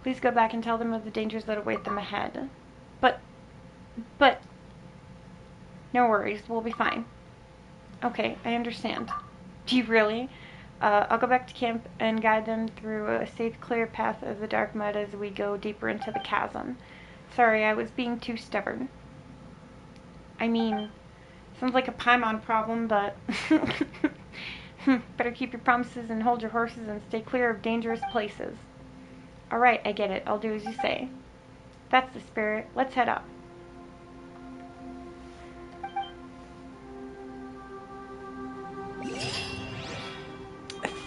Speaker 4: Please go back and tell them of the dangers that await them ahead. But, no worries, we'll be fine. Okay, I understand. Do you really? I'll go back to camp and guide them through a safe, clear path of the dark mud as we go deeper into the chasm. Sorry, I was being too stubborn. I mean, sounds like a Paimon problem, but better keep your promises and hold your horses and stay clear of dangerous places. Alright, I get it. I'll do as you say. That's the spirit. Let's head up.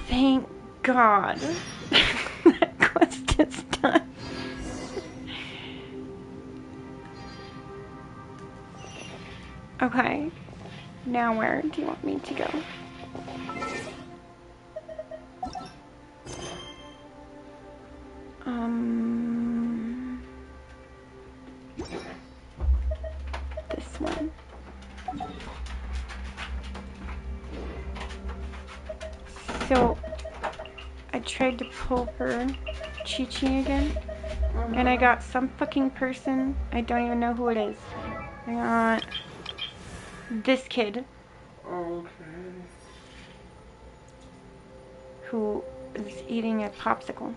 Speaker 4: Thank God. That quest is done. Okay. Now where do you want me to go? This one. So, I tried to pull her Chi-Chi again, and I got some fucking person, I don't even know who it is. I got this kid.
Speaker 1: Okay.
Speaker 4: who is eating a popsicle.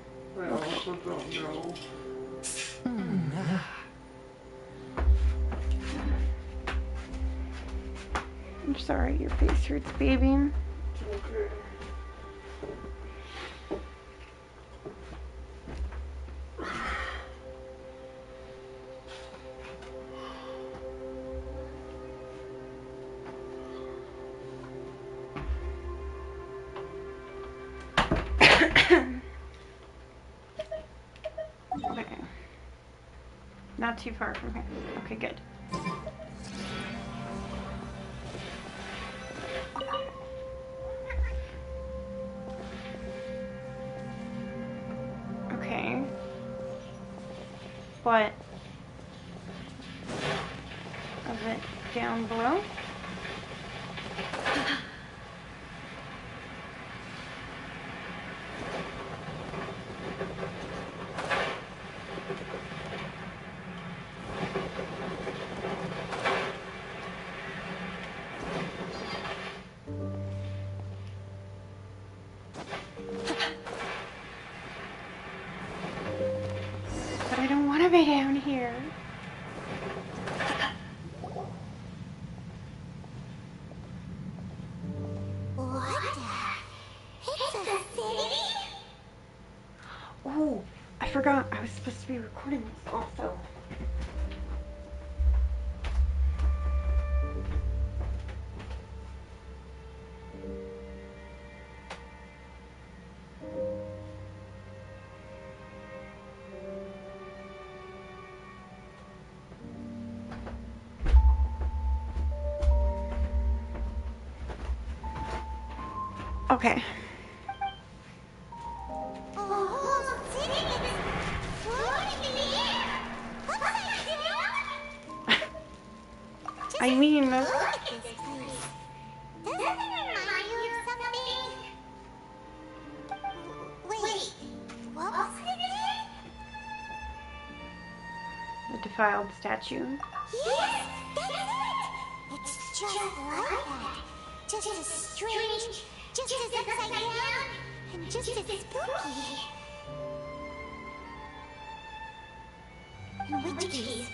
Speaker 4: I'm sorry, your face hurts, baby. Okay. Not too far from here. Okay, good. Okay. What of it down below? But I don't want to be down here. Oh, I forgot. I was supposed to be recording this also. Okay. I mean,
Speaker 2: Doesn't it remind you of something? Wait, what was it again?
Speaker 4: the defiled statue.
Speaker 2: Yes, that's it! It's just like that. Just as strange, just as upside down, and just as spooky. In which case,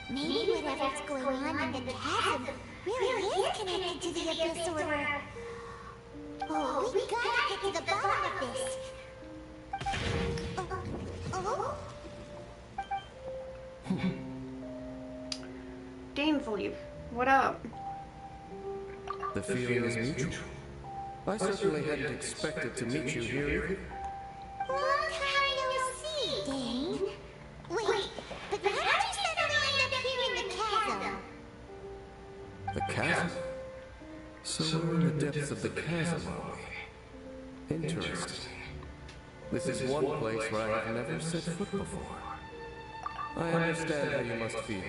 Speaker 2: maybe whatever's going on in the chasm really is connected to the Abyss Order. Oh, we gotta get to the bottom of this.
Speaker 4: Dainsleif, what up?
Speaker 5: The feeling is mutual. I certainly hadn't expected to meet you here either.
Speaker 2: Long time no see, Dane. Wait, but how did you suddenly end up here in the chasm?
Speaker 5: The chasm? So we're in the depths of the chasm, are we? Interesting. This is one place where I have never set foot before. I understand how you must feel.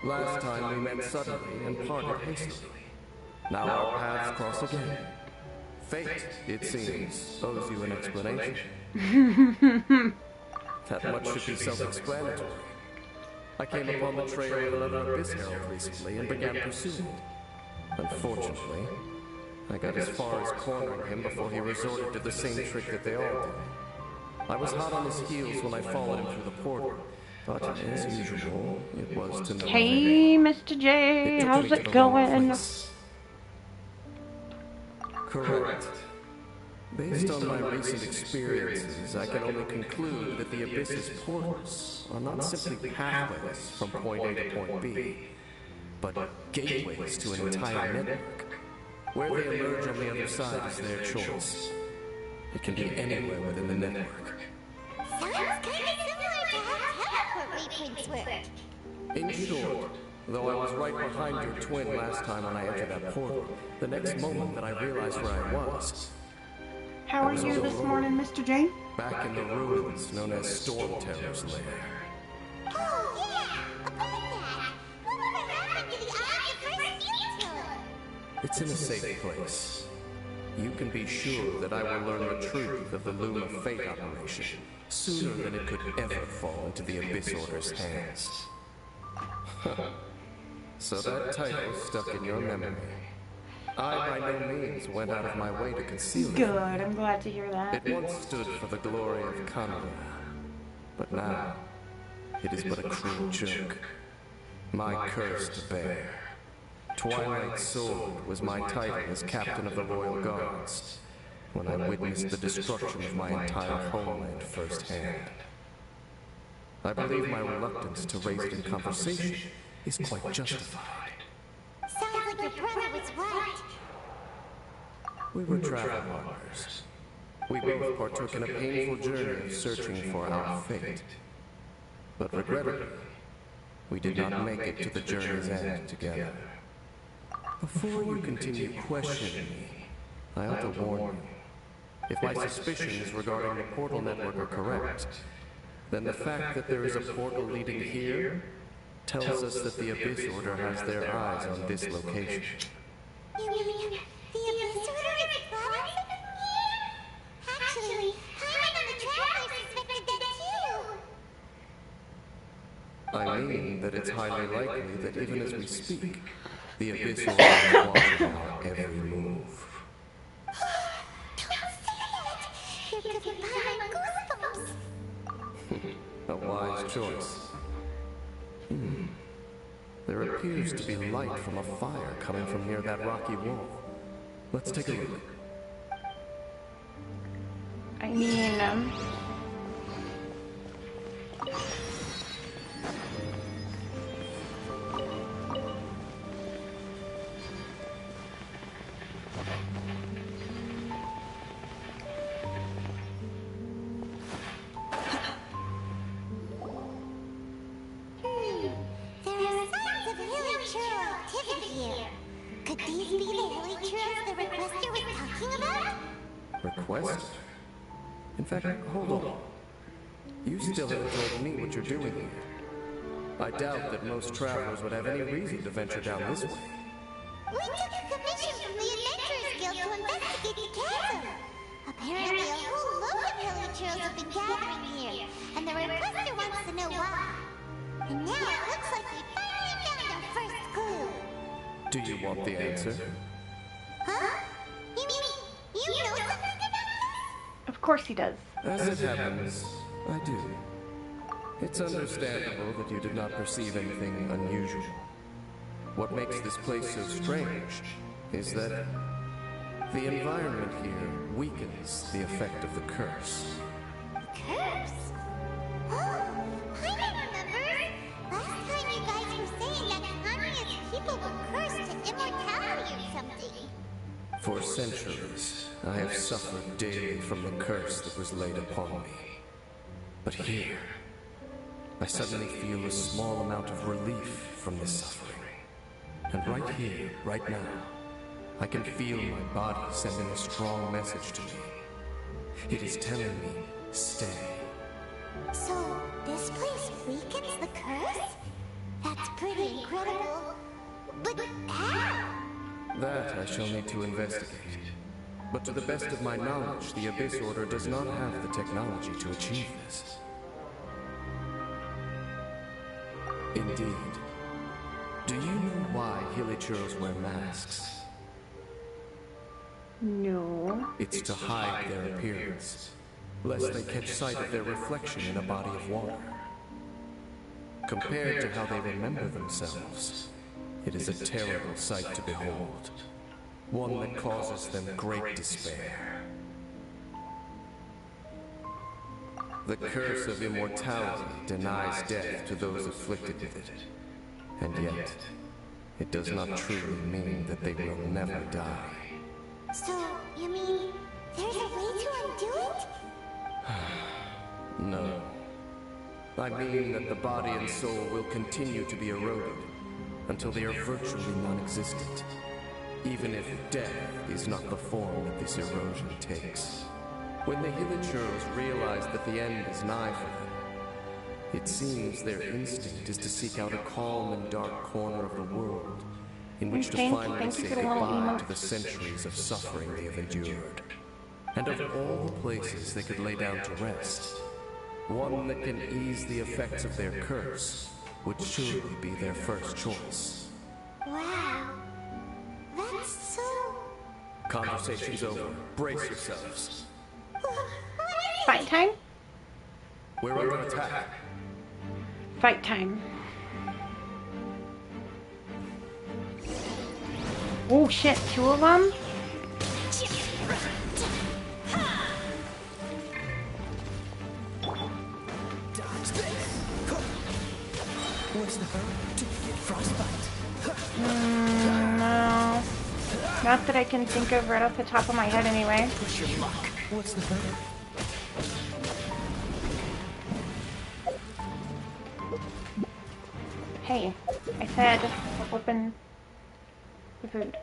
Speaker 5: Last time we met suddenly and parted hastily. Now our paths cross again. Fate, it seems, owes you an explanation. That much should be self-explanatory. I came upon the trail of another Abyss Herald recently and began pursuing it. Unfortunately, I got as far as cornering him before he resorted to the same trick that they all did. I was hot on his heels when I followed him through the portal, but as usual, it was to no
Speaker 4: Hey,
Speaker 5: avail.
Speaker 4: Mr. J,
Speaker 5: It took
Speaker 4: how's
Speaker 5: me to
Speaker 4: it
Speaker 5: the wrong
Speaker 4: going?
Speaker 5: place. Correct. Based on my recent experiences, I can only conclude that the Abyss's portals are not simply pathways from point A to point B, but gateways to an entire network. Where they emerge on the other side is their choice. It can be anywhere within the network.
Speaker 2: Sounds kind of similar to how teleport reprints work.
Speaker 5: In short, though I was right behind your twin last time when I entered that portal, the next moment that I realized where I was,
Speaker 4: How are you this morning, Mr. J?
Speaker 5: back in the ruins known as Storm Terror's lair.
Speaker 2: Oh, yeah! About that! Whatever happened to the Eye of Rasputin?
Speaker 5: It's in a safe place. You can be sure that I will learn the truth of the Loom of Fate operation sooner than it could ever fall into the Abyss Order's hands. So that title stuck in your memory. I by no means went out of my way to conceal it.
Speaker 4: Good, I'm glad to hear that.
Speaker 5: It once stood for the glory of Kanra, but now it is but a cruel joke. My curse to bear. Twilight Sword was my title as captain of the Royal Guards when I witnessed the destruction of my entire homeland firsthand. I believe my reluctance to raise it in conversation is quite justified.
Speaker 2: Sounds like your brother was right.
Speaker 5: We were travel partners. We both partook in a painful journey of searching for our fate. But regrettably, we did not make it to the journey's end together. Before you continue questioning me, I ought to warn you. If my suspicions regarding the portal network are correct, then the fact that there is a portal leading here tells us that the Abyss Order has their eyes on this location.
Speaker 2: You mean the Abyss Order is plotting something here? Actually, Hyman and the Travelers suspected that too.
Speaker 5: I mean that it's highly likely that even as we speak, the Abyss Order is watching our every move.
Speaker 2: Don't say that! You're giving Hyman goosebumps.
Speaker 5: A wise choice. There appears to be light from a fire coming from near that rocky wall. Let's take a look.
Speaker 4: I mean,
Speaker 2: There are signs of Hilichurl activity here. Could these be the Hilichurls the requester was talking about?
Speaker 5: Request? In fact, hold on. You still haven't told me what you're doing here. I doubt that most travelers would have any reason to venture down this way.
Speaker 2: We took a commission from the Adventurers Guild to investigate the chasm. Apparently, a whole load of Hilichurls have been gathering here, and the requester wants to know why. And now it looks like we finally found our first clue.
Speaker 5: Do you want the answer?
Speaker 2: Huh? You mean you know something about this?
Speaker 4: of course he does.
Speaker 5: As it happens, I do. It's understandable that you did not perceive anything unusual. What makes this place so strange is that the environment here weakens the effect of the curse.
Speaker 2: Curse? Oh, I remember. Last time you guys were saying that Kanria's people were cursed to immortality or something.
Speaker 5: For centuries, I have suffered daily from the curse that was laid upon me. But here, I suddenly feel a small amount of relief from this suffering. And right here, right now, I can feel my body sending a strong message to me. It is telling me, stay.
Speaker 2: So, this place weakens the curse? That's pretty incredible. But how?
Speaker 5: That I shall need to investigate. But to the best of my knowledge, the Abyss Order does not have the technology to achieve this. Indeed. Do you know why Hilichurls wear masks?
Speaker 4: No.
Speaker 5: It's to hide their appearance, lest they catch sight of their reflection in a body of water. Compared to how they remember themselves, it is a terrible sight to behold. One that causes them great despair. The curse of immortality denies death to those afflicted with it. And yet, it does not truly mean that they will never die.
Speaker 2: So, you mean there's a way to undo it?
Speaker 5: No. I mean that the body and soul will continue to be eroded until they are virtually non-existent, even if death is not the form that this erosion takes. When the Hilichurls realize that the end is nigh for them, it seems their instinct is to seek out a calm and dark corner of the world in which to finally
Speaker 4: thank you
Speaker 5: say
Speaker 4: for the little
Speaker 5: goodbye
Speaker 4: emote.
Speaker 5: to the centuries of suffering they have endured. And of all the places they could lay down to rest, one that can ease the effects of their curse would surely be their first choice.
Speaker 2: Wow. That's so
Speaker 5: Conversation's over. Brace yourselves.
Speaker 4: Fight time?
Speaker 5: We're under attack.
Speaker 4: Fight time. Oh shit, two of them?
Speaker 6: What's the hurry? To get frostbite.
Speaker 4: No. Not that I can think of right off the top of my head anyway.
Speaker 6: Push your luck. What's the hurry?
Speaker 4: Hey, I said open the food.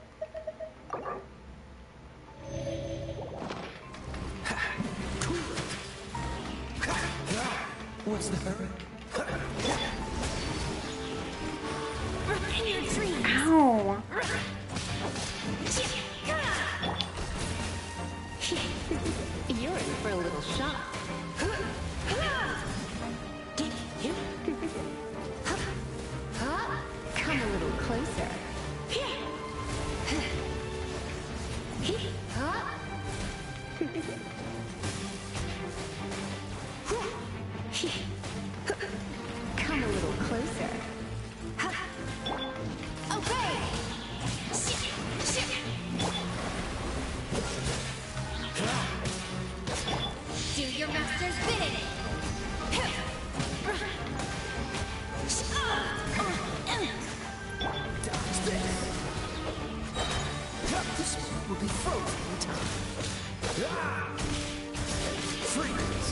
Speaker 6: What's the hurry?
Speaker 4: Ow!
Speaker 7: You're in for a little shock. Come a little closer. Come a little closer. Obey! Do your master's bidding!
Speaker 6: This one will be frozen in time. Freeze!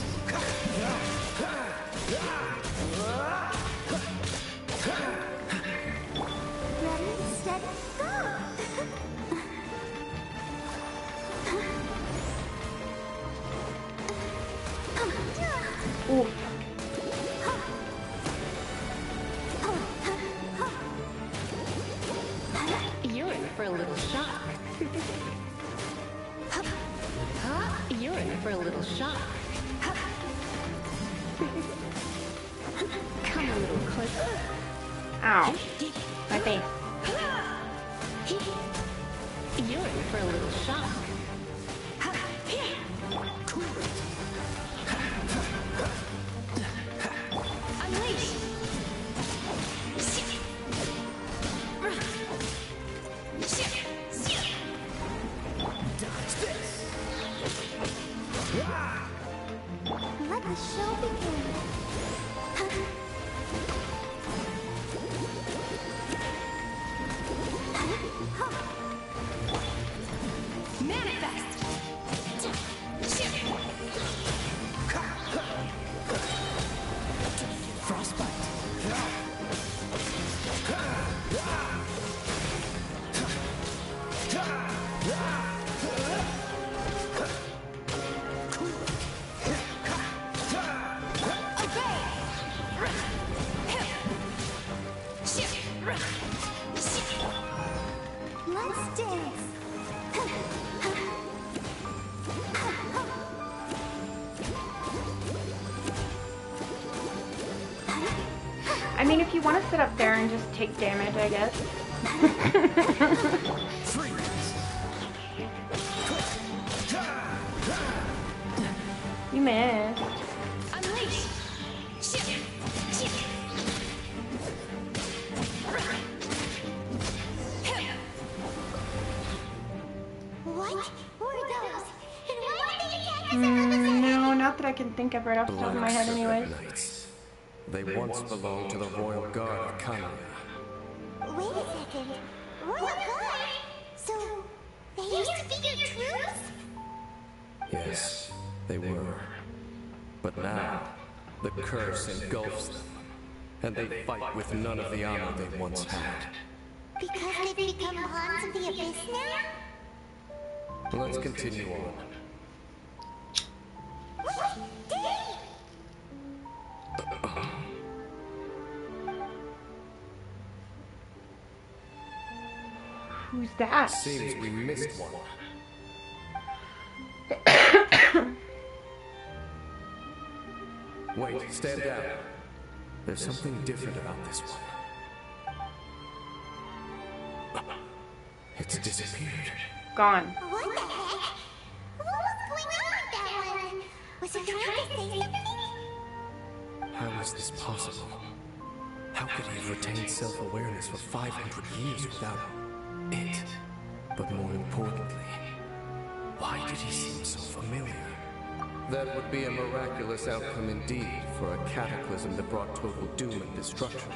Speaker 2: Ready, steady, go!
Speaker 4: Ooh.
Speaker 7: You're in for a little shock. You're in for a little shock. Come a little closer.
Speaker 4: Ow. My face.
Speaker 7: You're in for a little shock. Unleash!
Speaker 2: Let the show begin.
Speaker 7: Manifest!
Speaker 6: Frostbite.
Speaker 2: Let's dance.
Speaker 4: I mean, if you want to sit up there and just take damage, I guess. You missed.
Speaker 7: Unleash!
Speaker 2: What were those? And why did they attack us all of a sudden?
Speaker 4: No, not that I can think of right off the top of my head anyway.
Speaker 5: Knights. They once belonged to the royal guard of Kanya.
Speaker 2: Wait a second. Royal Guard? So, they used to be your troops?
Speaker 5: Yes, they were. But now, the curse engulfs them, and they fight with none of the honor they once had.
Speaker 2: Because they've become pawns of the Abyss now?
Speaker 5: Let's continue on.
Speaker 2: What? Dang!
Speaker 4: Who's that?
Speaker 5: Seems we missed one. Wait, stand down. There's something different about this one. It's disappeared.
Speaker 4: Gone.
Speaker 2: What the heck? What was going on with that one? Was he trying to say something?
Speaker 5: How is this possible? How could he have retained self-awareness for 500 years without it? But more importantly, why did he seem so familiar? That would be a miraculous outcome indeed for a cataclysm that brought total doom and destruction.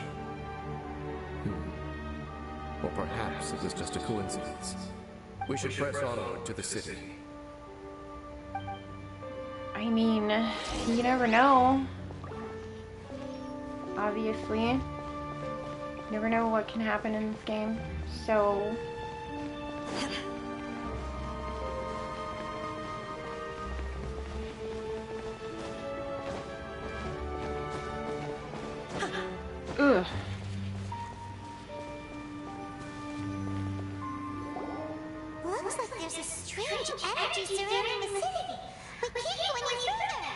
Speaker 5: Or perhaps it was just a coincidence. We should press onward to the city.
Speaker 4: I mean, you never know. Obviously. You never know what can happen in this game. So... Ugh.
Speaker 2: Looks like there's a strange energy surrounding the city. We can't go any further.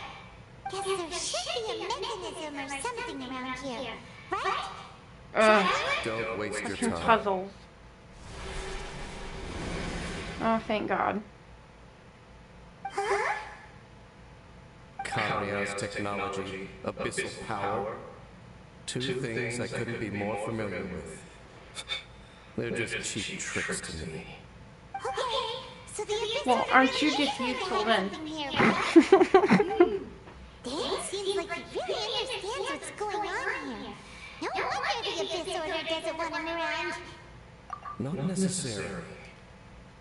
Speaker 2: Guess there should be a mechanism or something around here, right?
Speaker 5: Don't waste your
Speaker 4: Some
Speaker 5: time.
Speaker 4: puzzles. Oh, thank God.
Speaker 5: Kamiya's technology, abyssal power. Two things I couldn't be more familiar with. They're just cheap tricks to me.
Speaker 2: Okay, so the abyss
Speaker 4: Well, aren't you just useful then?
Speaker 2: here, right? Dan seems like he really understands what's going on here. No wonder the Abyss Order doesn't want him around.
Speaker 5: Not necessarily.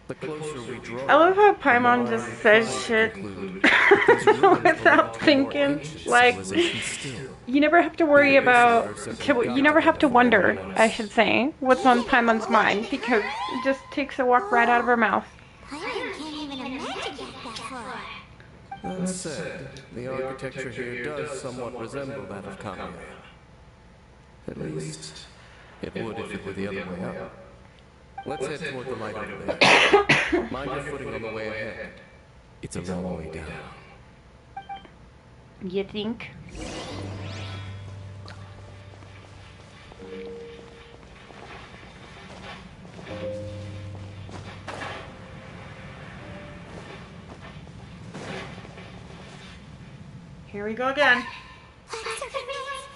Speaker 5: The closer we draw,
Speaker 4: I love how
Speaker 5: the
Speaker 4: Paimon
Speaker 5: more
Speaker 4: just
Speaker 5: I
Speaker 4: says shit
Speaker 5: conclude these ruins
Speaker 4: without
Speaker 5: belong to a more
Speaker 4: thinking.
Speaker 5: ancient
Speaker 4: Like,
Speaker 5: civilization still.
Speaker 4: you never have to worry about, you never have to wonder, I should say, what's on Paimon's mind, because it just takes a walk right out of her mouth.
Speaker 2: Paimon can't even imagine that far.
Speaker 5: That said, the architecture here does somewhat resemble that of Kamiya. At least, it would if it were the other way up. Let's head toward the light over there. Mind your footing on the way ahead. It's a long way down.
Speaker 4: You think? Here we go again.
Speaker 2: That's so nice.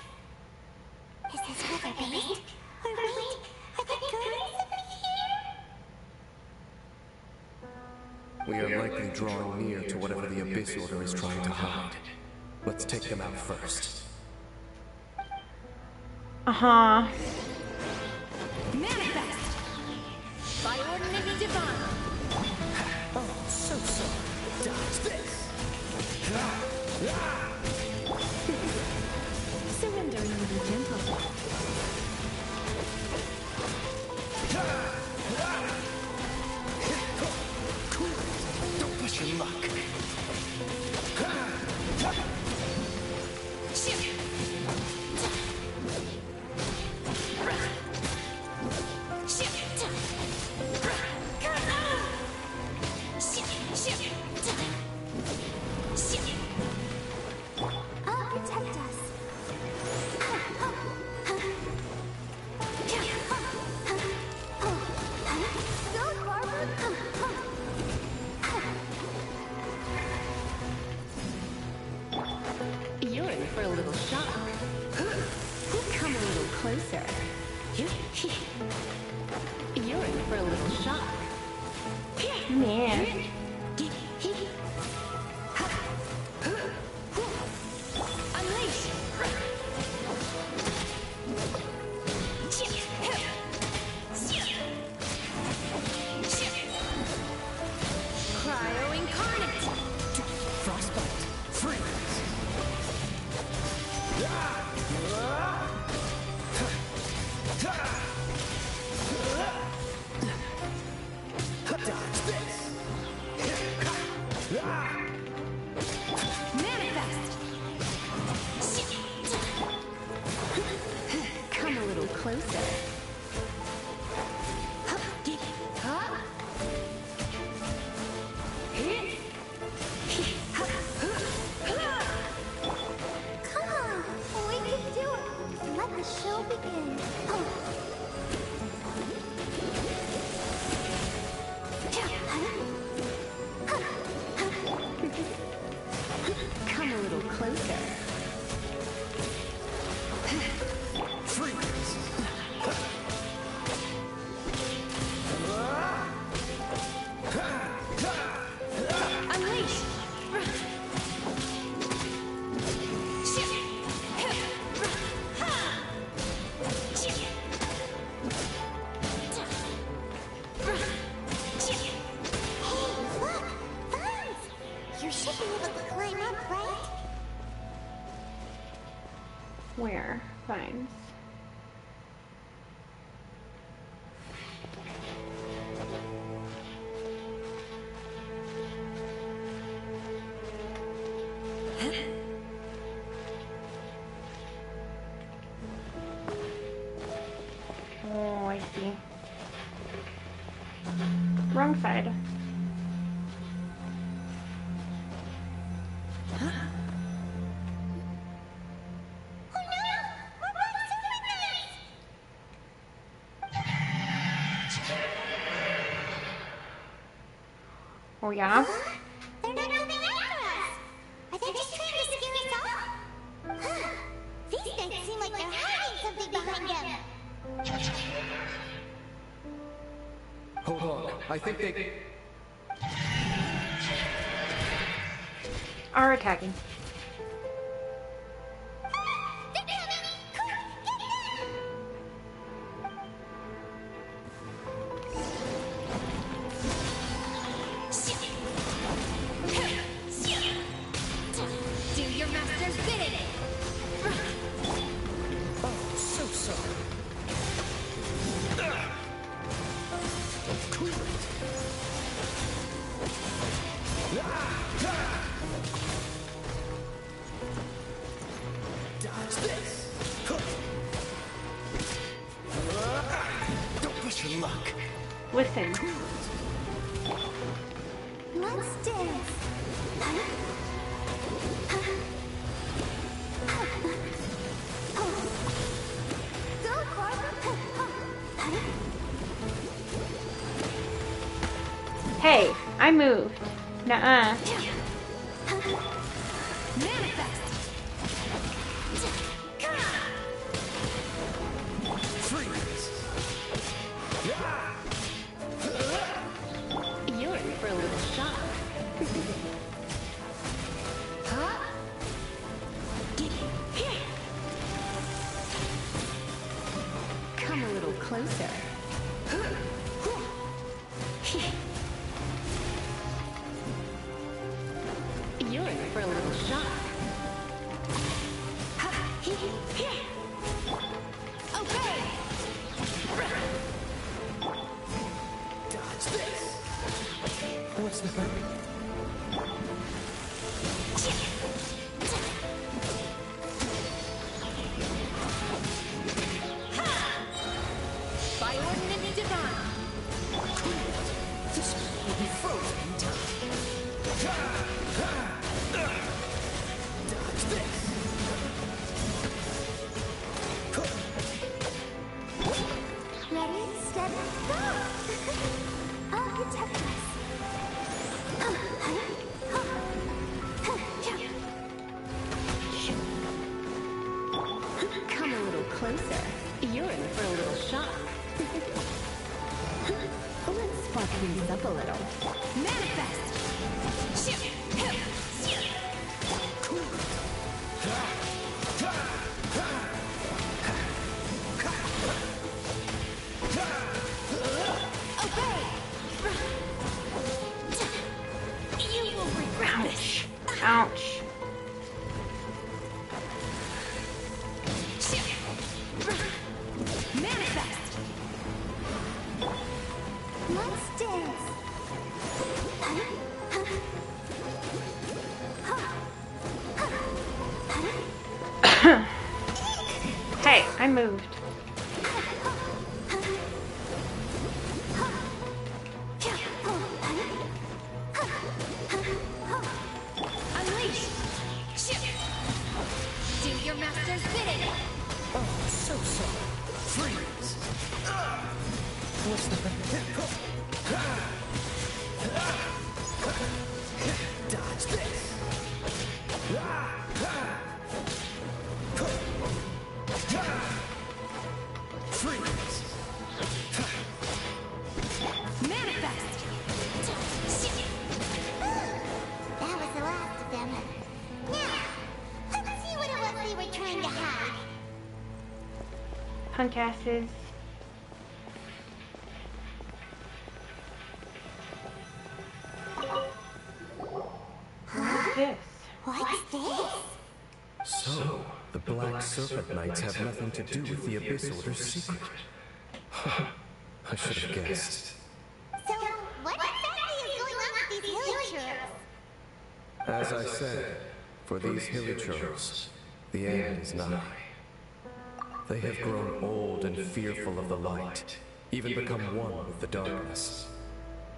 Speaker 2: Is this where they're based? Or wait, are they going somebody here?
Speaker 5: We are likely drawing near to whatever the Abyss Order is trying to hide. Let's take them out first.
Speaker 4: Uh-huh.
Speaker 7: Manifest! By ordinance divine!
Speaker 6: Oh, so sorry. Dodge this.
Speaker 7: Surrender and be gentle.
Speaker 6: Cool. Don't push your luck.
Speaker 2: I'll protect us. Go, Barbara.
Speaker 7: You're in for a little shock. Come a little closer. You're in for a little shock.
Speaker 4: Man.
Speaker 7: Unleash! Cryo incarnate!
Speaker 6: Frostbite. Freeze. Dodge this.
Speaker 7: Manifest! Come a little closer.
Speaker 4: Where? Vines. Oh, I see. Wrong side. Oh yeah?
Speaker 2: They're not coming after us! Are they just trying to scare us off? Huh. These things seem like they're hiding something behind them.
Speaker 5: Hold on. I think they...
Speaker 4: Are attacking.
Speaker 2: They're coming! Quick, get them!
Speaker 7: Do your master's bidding!
Speaker 6: Oh, so sorry. Cool it. Dodge this. Don't push your luck.
Speaker 4: Listen.
Speaker 2: Let's dance. Go, Corbin.
Speaker 4: Hey, I moved. Nuh-uh.
Speaker 7: Manifest!
Speaker 6: Freeze.
Speaker 7: You're in for a little shock. Huh? Come a little closer. You're in for a little shock. Obey!
Speaker 6: Dodge this. What's the hurry?
Speaker 7: By ordinance divine!
Speaker 6: This will be frozen in time. Dodge this.
Speaker 2: Ready, step, go! I'll protect us.
Speaker 7: Come a little closer. You're in for a little shock. Let's spark things up a little. Manifest! Obey! You will regret this.
Speaker 4: Ouch.
Speaker 7: Manifest!
Speaker 2: Let's dance.
Speaker 4: Hey, I moved.
Speaker 7: Unleash! Do your master's bidding!
Speaker 6: Oh, so sorry. Freeze. What's the Dodge this. Freeze.
Speaker 7: Manifest!
Speaker 2: That was the last of them. Now, let's see what it was they were trying to hide.
Speaker 4: Punk asses. What's this?
Speaker 2: What's this?
Speaker 5: So, The Black Serpent Knights have nothing to do with the Abyss Order's secret. I should have guessed.
Speaker 2: So, what exactly is going on with these villagers?
Speaker 5: As I said, for these hilly-trolls, the end is nigh. They have grown old and fearful of the light, even become one with the darkness.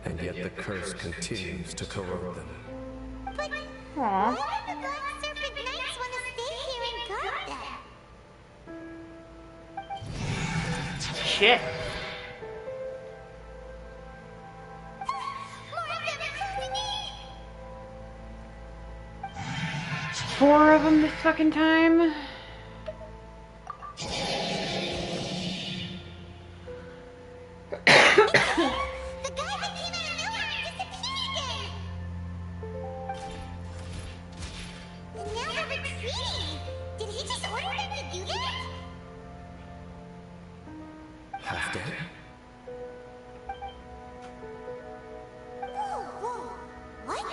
Speaker 5: And yet the curse continues to corrode them.
Speaker 2: But
Speaker 4: Aw.
Speaker 2: why do the Black Serpent Knights want to stay here and guard them?
Speaker 4: Shit.
Speaker 2: More of them are closing in!
Speaker 4: 4 of them this fucking time.
Speaker 2: The guy that came out of nowhere disappeared again! And now they're retreating! Did he just order them to do that?
Speaker 5: Half dead?
Speaker 2: Whoa! What?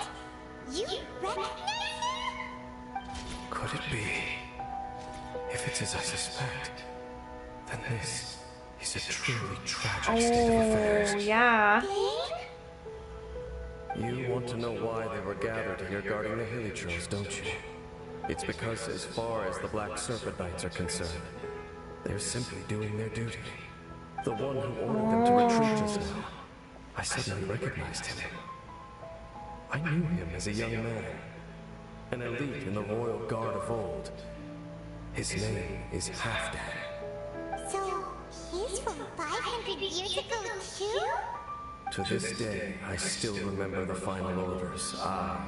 Speaker 2: You recognize him?
Speaker 5: Could it be? If it's as I suspect, then this is a truly tragic state of affairs.
Speaker 4: Oh, yeah.
Speaker 5: You want to know why they were gathered here guarding the hilly-trolls, don't you? It's because as far as the Black Serpent Knights are concerned, they're simply doing their duty. The one who ordered them to retreat just now, I suddenly recognized him. I knew him as a young man, an elite in the royal guard of old. His name is Halfdan.
Speaker 2: So, he's from 500 years ago too?
Speaker 5: To this day, I still remember the final orders I,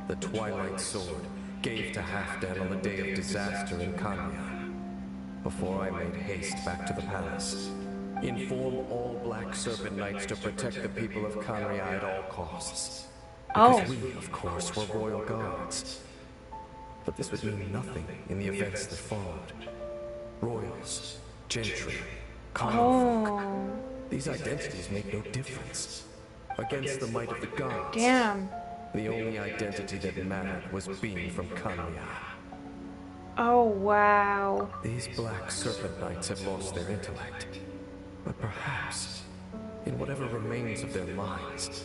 Speaker 5: the Twilight Sword, gave to Halfdan on the day of disaster in Kanya. Before I made haste back to the palace, inform all Black Serpent Knights to protect the people of Kanya at all costs. Because we, of course, were royal guards. But this would mean nothing in the events that followed. Royals, gentry, common folk. These identities make no difference. Against the might of the gods,
Speaker 4: Damn.
Speaker 5: the only identity that mattered was being from Kanya.
Speaker 4: Oh, wow.
Speaker 5: These Black Serpent Knights have lost their intellect. But perhaps, in whatever remains of their minds,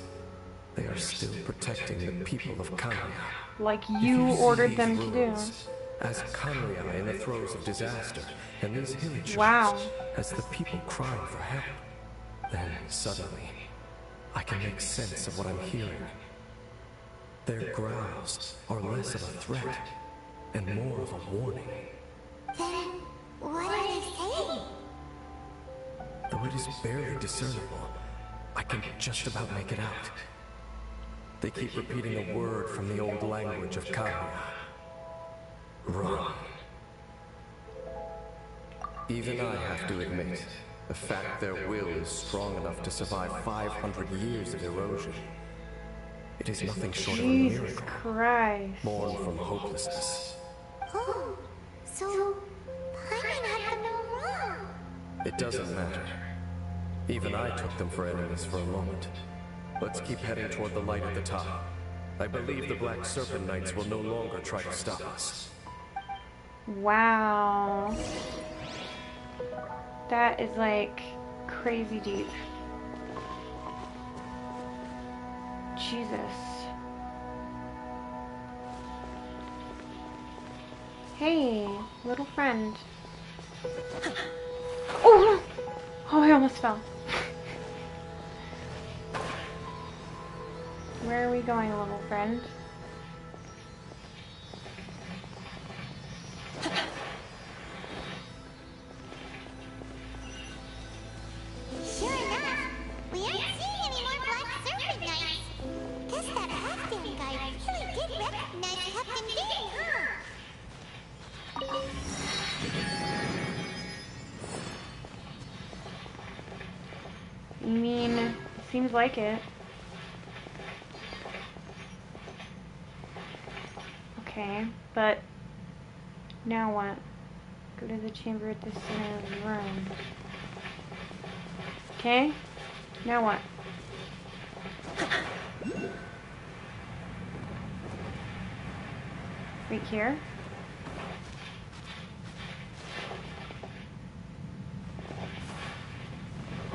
Speaker 5: they are still protecting the people of Kanya.
Speaker 4: Like
Speaker 5: If
Speaker 4: you
Speaker 5: see
Speaker 4: ordered
Speaker 5: these
Speaker 4: them to do.
Speaker 5: ruins As Kanya in the throes of disaster, and these hilly tribes
Speaker 4: Wow.
Speaker 5: as the people crying for help, then suddenly, I can make sense of what I'm hearing. Their growls are less of a threat and more of a warning.
Speaker 2: Then, what are they saying?
Speaker 5: Though it is barely discernible, I can just about make it out. They keep repeating a word from the old language of Kanya. Run. Even I have to admit, the fact their will is strong enough to survive 500 years of erosion. It is nothing short of a
Speaker 4: Jesus
Speaker 5: miracle,
Speaker 4: Christ.
Speaker 5: born from hopelessness.
Speaker 2: Oh, so Paimon had them all wrong.
Speaker 5: It doesn't matter. Even I took them for enemies for a moment. Let's keep heading toward the light at the top. I believe the Black Serpent Knights will no longer try to stop us.
Speaker 4: Wow. That is like crazy deep. Jesus. Hey, little friend. Oh! Oh, I almost fell. Where are we going, little friend?
Speaker 2: Sure enough, we aren't seeing any more Black Serpent Knights. Guess that Halfdan guy really did recognize Captain Ding, huh?
Speaker 4: You mean, it seems like it. Okay, but now what? Go to the chamber at the center of the room. Okay, now what? Right here.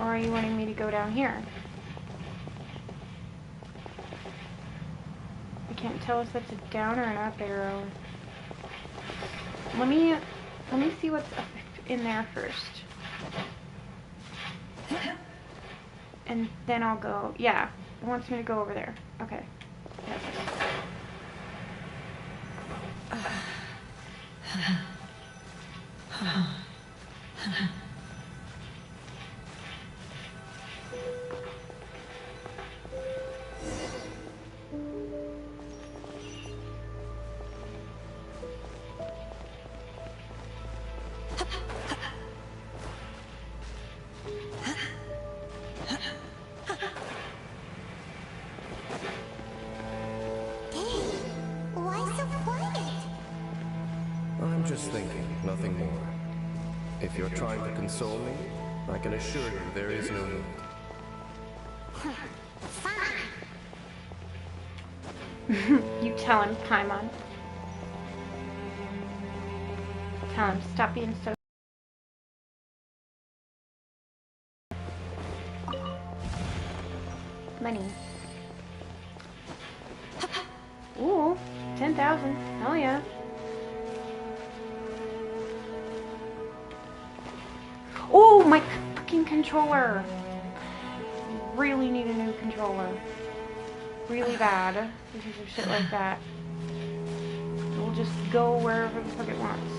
Speaker 4: Or are you wanting me to go down here? I can't tell if that's a down or an up arrow. Let me see what's up in there first. And then I'll go. Yeah, it wants me to go over there. Okay. Yes.
Speaker 5: I'm just thinking, nothing more. If you're trying to console me, I can assure you there is no need.
Speaker 4: You tell him, Paimon. Tell him, stop being so... Money. Ooh, 10,000. Hell yeah. Oh, my fucking controller. Really need a new controller. Really bad. Because of shit like that. It will just go wherever the fuck it wants.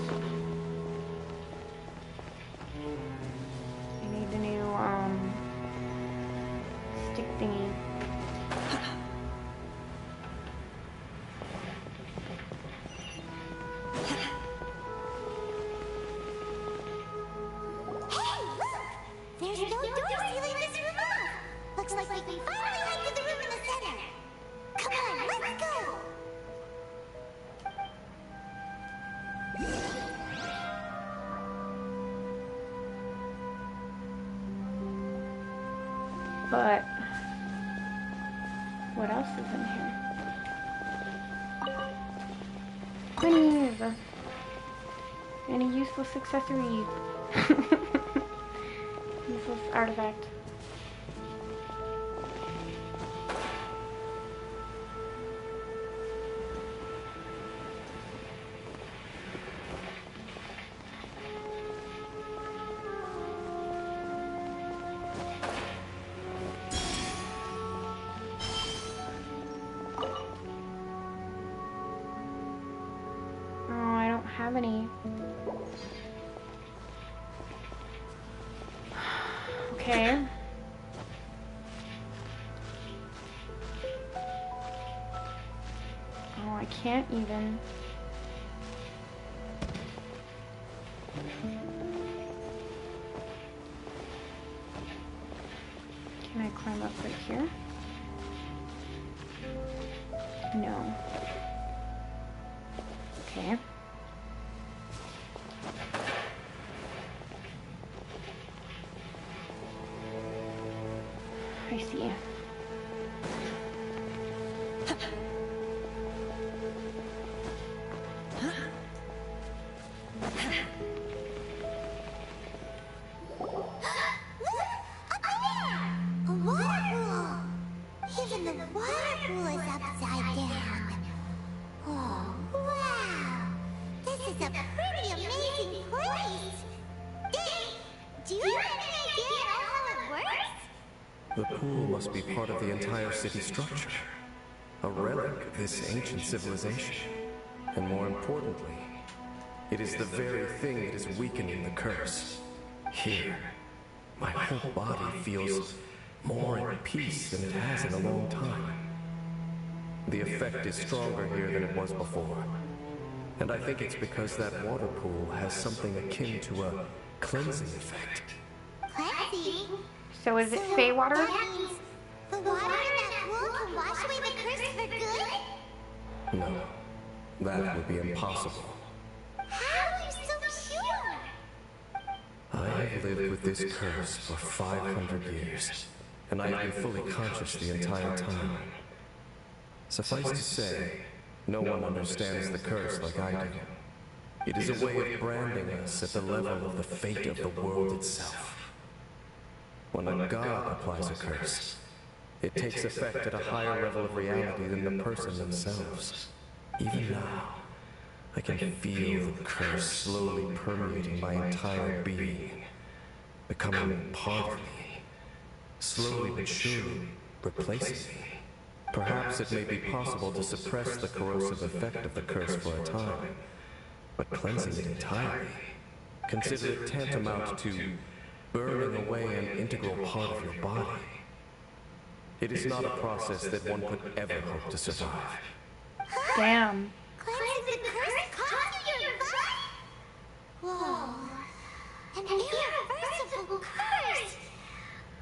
Speaker 4: I need the new, stick thingy.
Speaker 2: There's no door sealing this room off. Looks like we can finally head to the room in the center. Come on, let's go.
Speaker 4: But what else is in here? Please. Any useless accessories? Useless artifact. Oh, I don't have any. Okay. Oh, I can't even. Can I climb up right here? No. Okay. I see.
Speaker 2: A water pool! Even the water pool is upside down. Oh, wow! This is a pretty amazing place! Dave, do you have any idea at all how it works?
Speaker 5: The pool must be part of the entire city structure. A relic of this ancient civilization. And more importantly, it is the very thing that is weakening the curse. Here, my whole body feels more at peace than it has in a long time. The effect is stronger here than it was before. And I think it's because that water pool has something akin to a cleansing effect.
Speaker 2: Cleansing?
Speaker 4: So is it Fey water?
Speaker 2: That means the water in that pool can wash away the curse for good?
Speaker 5: No, that would be impossible.
Speaker 2: How are you so sure?
Speaker 5: I have lived with this curse for 500 years, and I have been fully conscious the entire time. Suffice to say, no one understands the curse like I do. It is a way of branding us at the level of the fate of the world itself. When a god applies a curse, it takes effect at a higher level of reality than the person themselves. Even now, I can feel the curse slowly permeating my entire being, becoming part of me, slowly but surely replacing me. Perhaps it may be possible to suppress the corrosive effect of the curse for a time, but cleansing it entirely, consider it tantamount to burning away an integral part of your body. It is not a process that one could ever hope to survive.
Speaker 4: Damn.
Speaker 2: Cleansing the curse cost you your life? Whoa. An irreversible curse.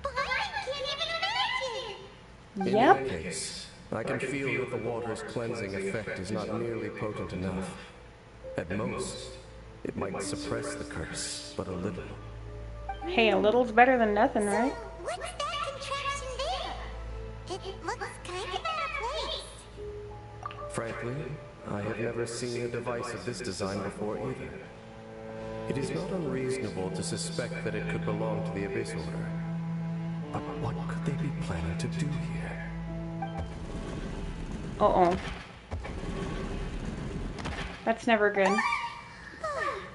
Speaker 2: But I can't even imagine.
Speaker 5: In
Speaker 4: Yep.
Speaker 5: any case, I can feel that the water's cleansing effect is not nearly potent enough. At most, it might suppress the curse, but a little.
Speaker 4: Hey, a little's better than nothing, right?
Speaker 2: So, what's that contraption there? It looks kind of out of place.
Speaker 5: Frankly, I have never seen a device of this design before either. It is not unreasonable to suspect that it could belong to the Abyss Order. But what could they be planning to do here?
Speaker 4: Uh-oh. That's never good.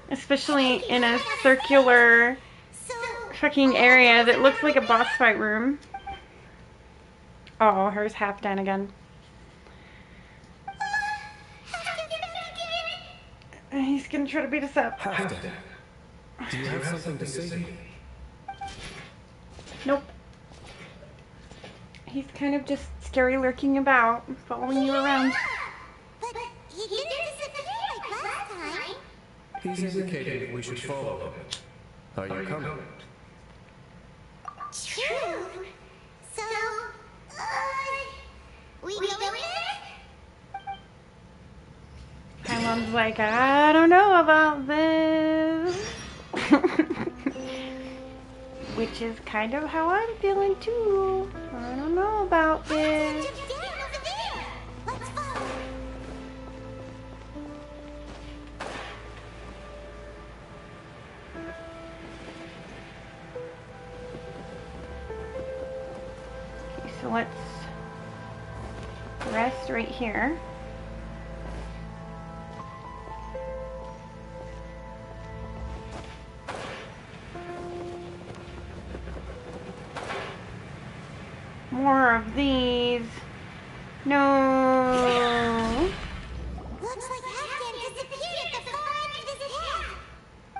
Speaker 4: Especially in a circular
Speaker 2: So,
Speaker 4: fucking area that looks like a boss fight room. Oh, hers half done again. He's gonna try to beat us up.
Speaker 5: Halfdan, do you have something to say to me?
Speaker 4: Nope. He's kind of just scary lurking about, following you around.
Speaker 2: but he didn't disappear like last time.
Speaker 5: He's indicating we should follow him. Are you coming?
Speaker 2: True. So, we going there?
Speaker 4: Paimon's like, I don't know about this. Which is kind of how I'm feeling too. I don't know about this.
Speaker 2: Just down over there. Let's follow.
Speaker 4: Okay, so let's rest right here. More of these. No.
Speaker 2: Looks like Halfdan disappeared at the far end of this path.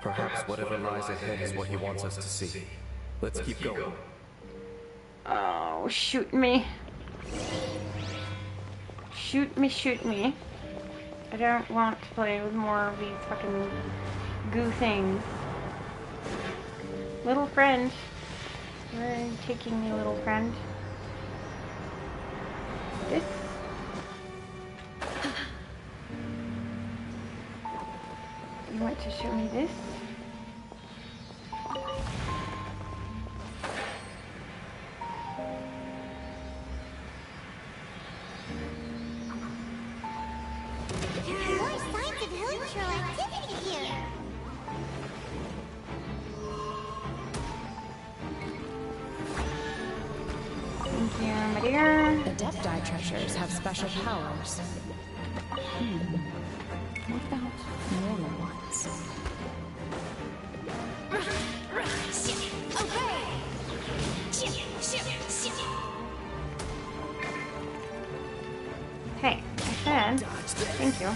Speaker 5: Perhaps whatever lies ahead is what he wants us to see. Let's keep going.
Speaker 4: Oh, shoot me. Shoot me, shoot me. I don't want to play with more of these fucking goo things. Little friend. Where are you taking me, little friend? This? You want to show me this?
Speaker 2: There are more signs of hilichurl activity here.
Speaker 4: Thank you, my dear.
Speaker 7: Adepti treasures have special powers. What about normal ones?
Speaker 4: Hey, I said, thank you.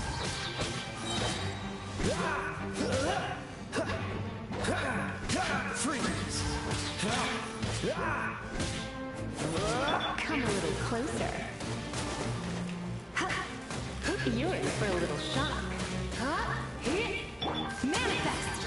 Speaker 7: Come a little closer. You're in for a little shock. Manifest!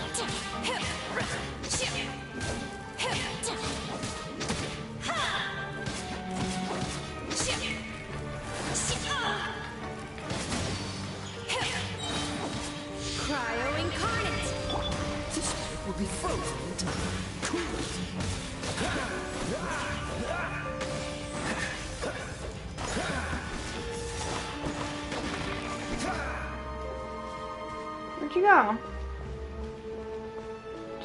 Speaker 7: Cryo incarnate!
Speaker 6: This ship will be frozen in time. Cool.
Speaker 4: Where'd you go?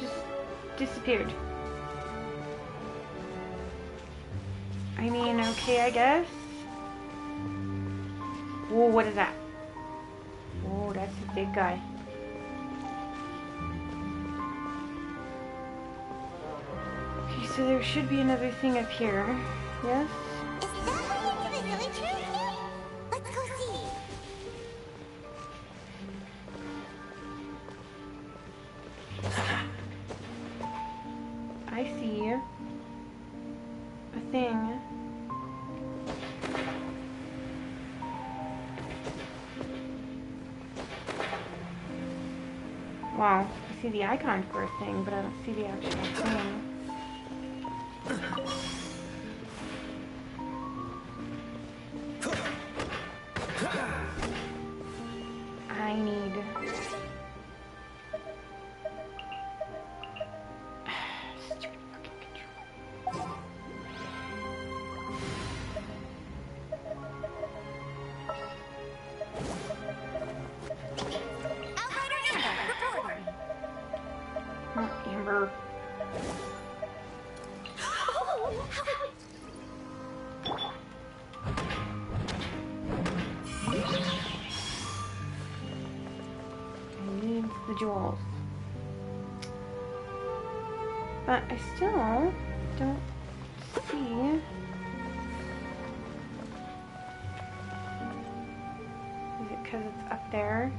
Speaker 4: Just disappeared. I mean, okay, I guess. Whoa, what is that? Oh, that's a big guy. Okay, so there should be another thing up here. Yes?
Speaker 2: Is that way into the villagers here? Let's go see.
Speaker 4: I see a thing. Wow, I see the icon for a thing, but I don't see the actual thing. I need... Stupid fucking control.
Speaker 2: Outrider Embark, reporting.
Speaker 4: Oh, Amber.
Speaker 2: Oh,
Speaker 4: I need the jewels. But I still don't see... Is it because it's up there?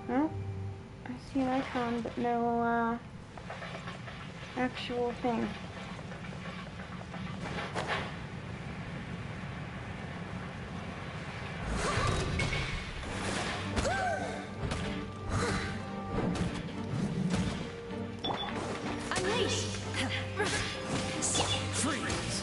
Speaker 4: No. I see an icon, but no actual thing.
Speaker 7: Unleash!
Speaker 6: Freeze!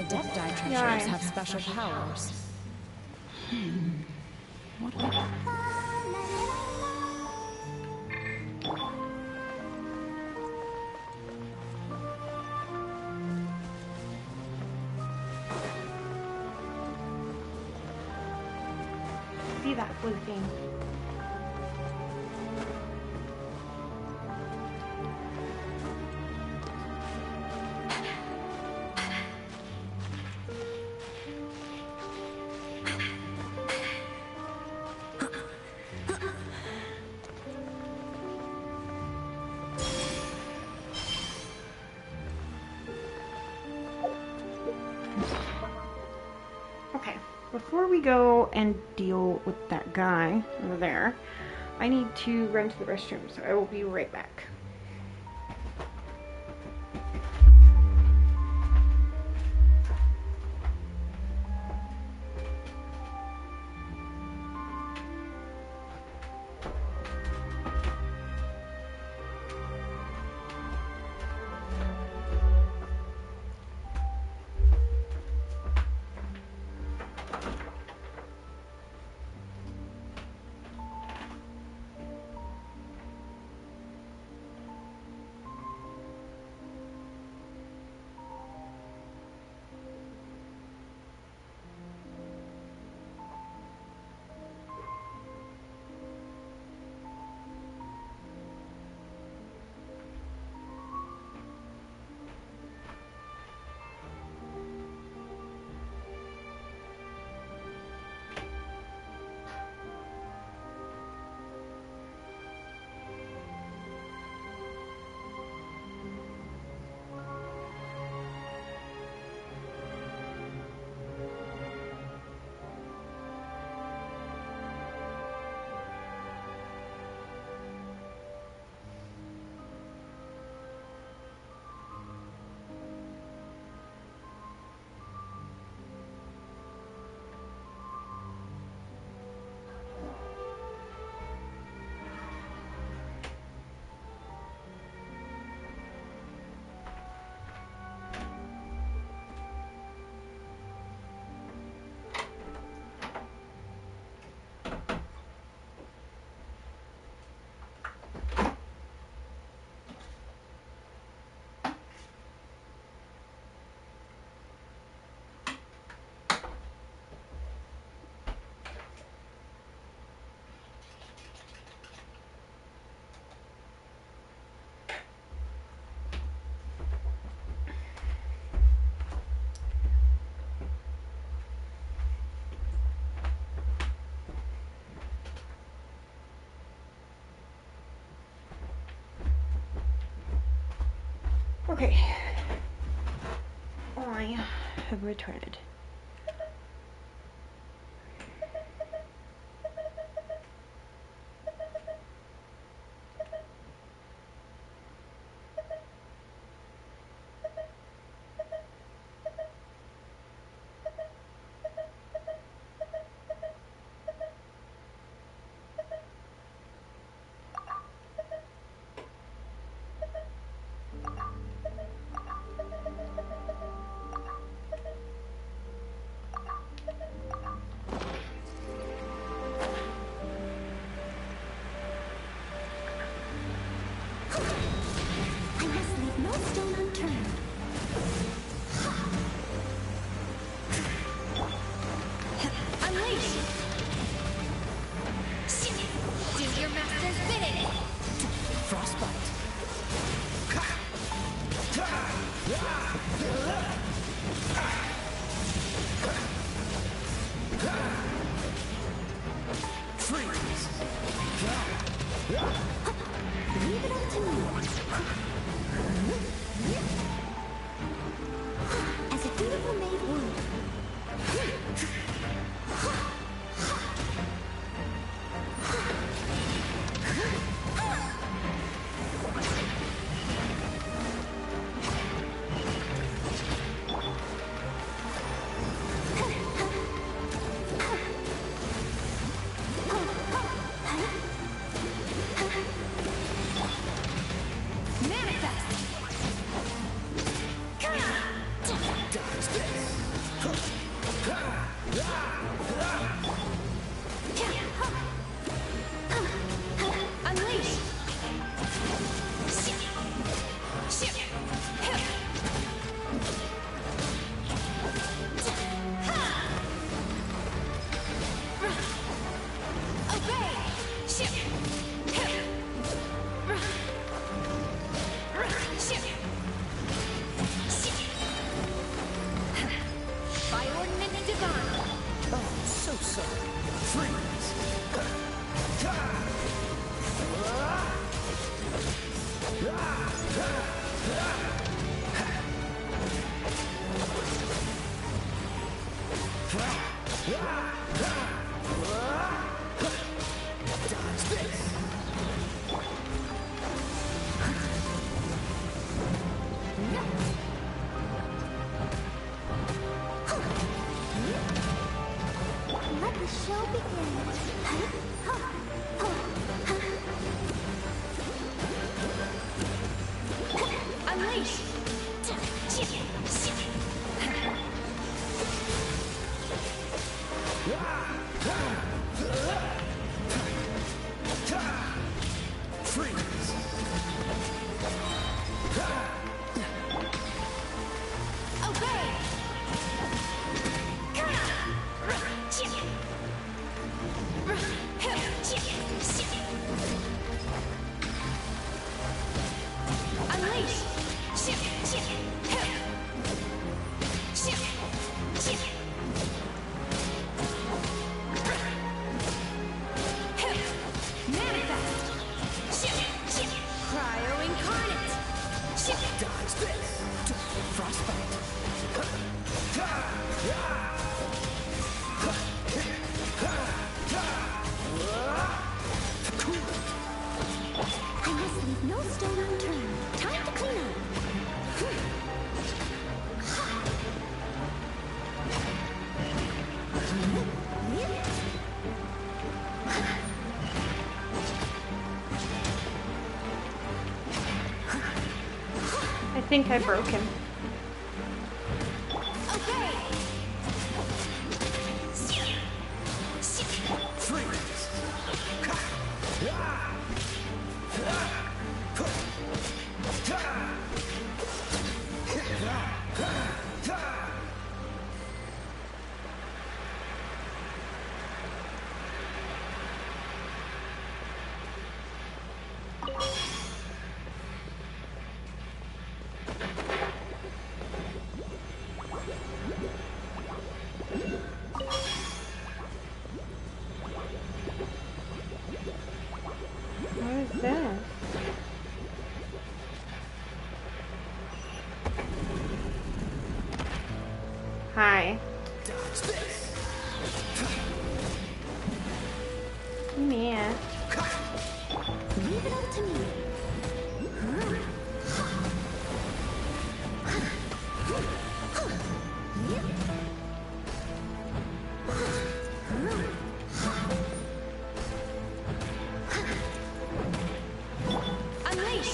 Speaker 7: Adepti treasures
Speaker 4: Yeah,
Speaker 7: have special powers.
Speaker 4: See that blue thing. Okay, before we go and deal with that guy over there, I need to run to the restroom, so I will be right back. Okay. I have returned.
Speaker 2: I must leave no stone unturned.
Speaker 7: Unleash! Do your master's bidding!
Speaker 6: Frostbite. Freeze.
Speaker 2: Leave it up to me. As a dutiful maid would. Let the show begin.
Speaker 7: Unleash!
Speaker 2: I must leave no stone unturned. Time to clean up.
Speaker 4: I think I broke him. me.
Speaker 7: Leave it up to me. Unleash.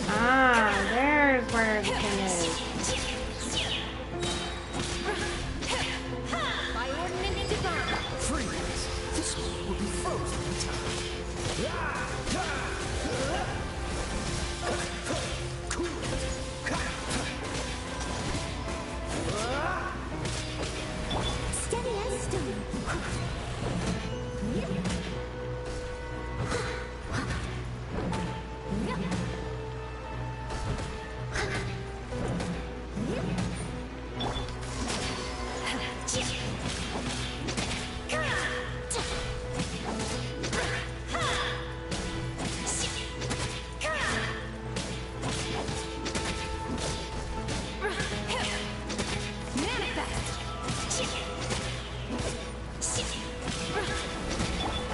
Speaker 4: Ah, there's where the thing is.
Speaker 7: By ordinance divine.
Speaker 6: Freeze! This one will be frozen in time. Cool it.
Speaker 2: Steady as stone.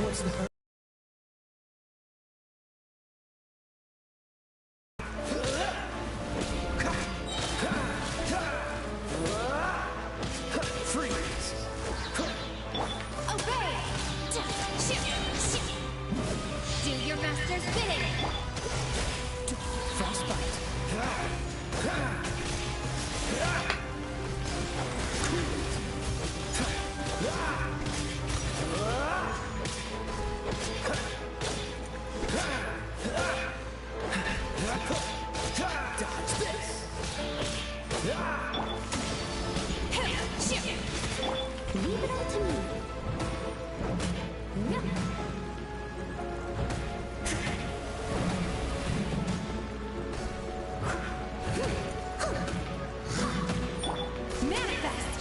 Speaker 6: What's the hurry? Freeze!
Speaker 7: Obey! Do your master's bidding!
Speaker 6: Frostbite! Dodge this!
Speaker 7: Leave it up to me. Manifest!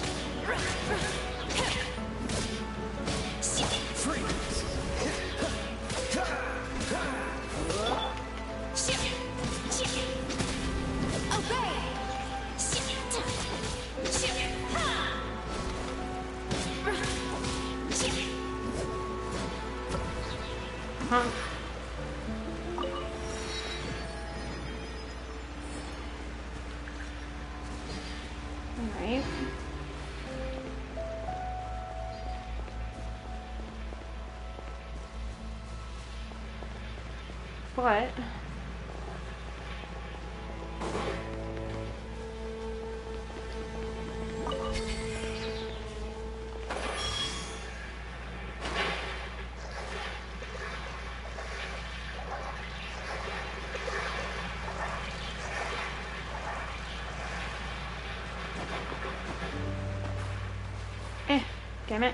Speaker 6: Freeze!
Speaker 7: Obey!
Speaker 4: Huh. Alright. But damn it.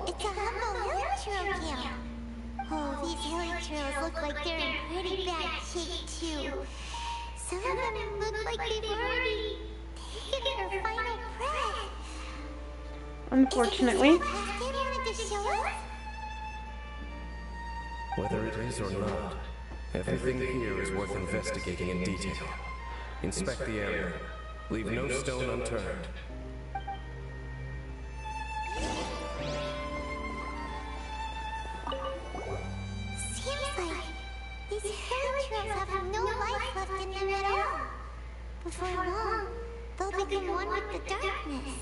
Speaker 2: It's a humble hilichurl camp. Oh, these hilichurls look like they're in pretty bad shape too. Some of them look like they've already taken their final breath.
Speaker 4: Unfortunately.
Speaker 2: Is it this past they wanted to show us?
Speaker 5: Whether it is or not, everything here is worth investigating in detail. Inspect the area. Leave no stone unturned.
Speaker 2: Seems like these hilichurls have no life left in them at all. Before long, they'll become one with the darkness.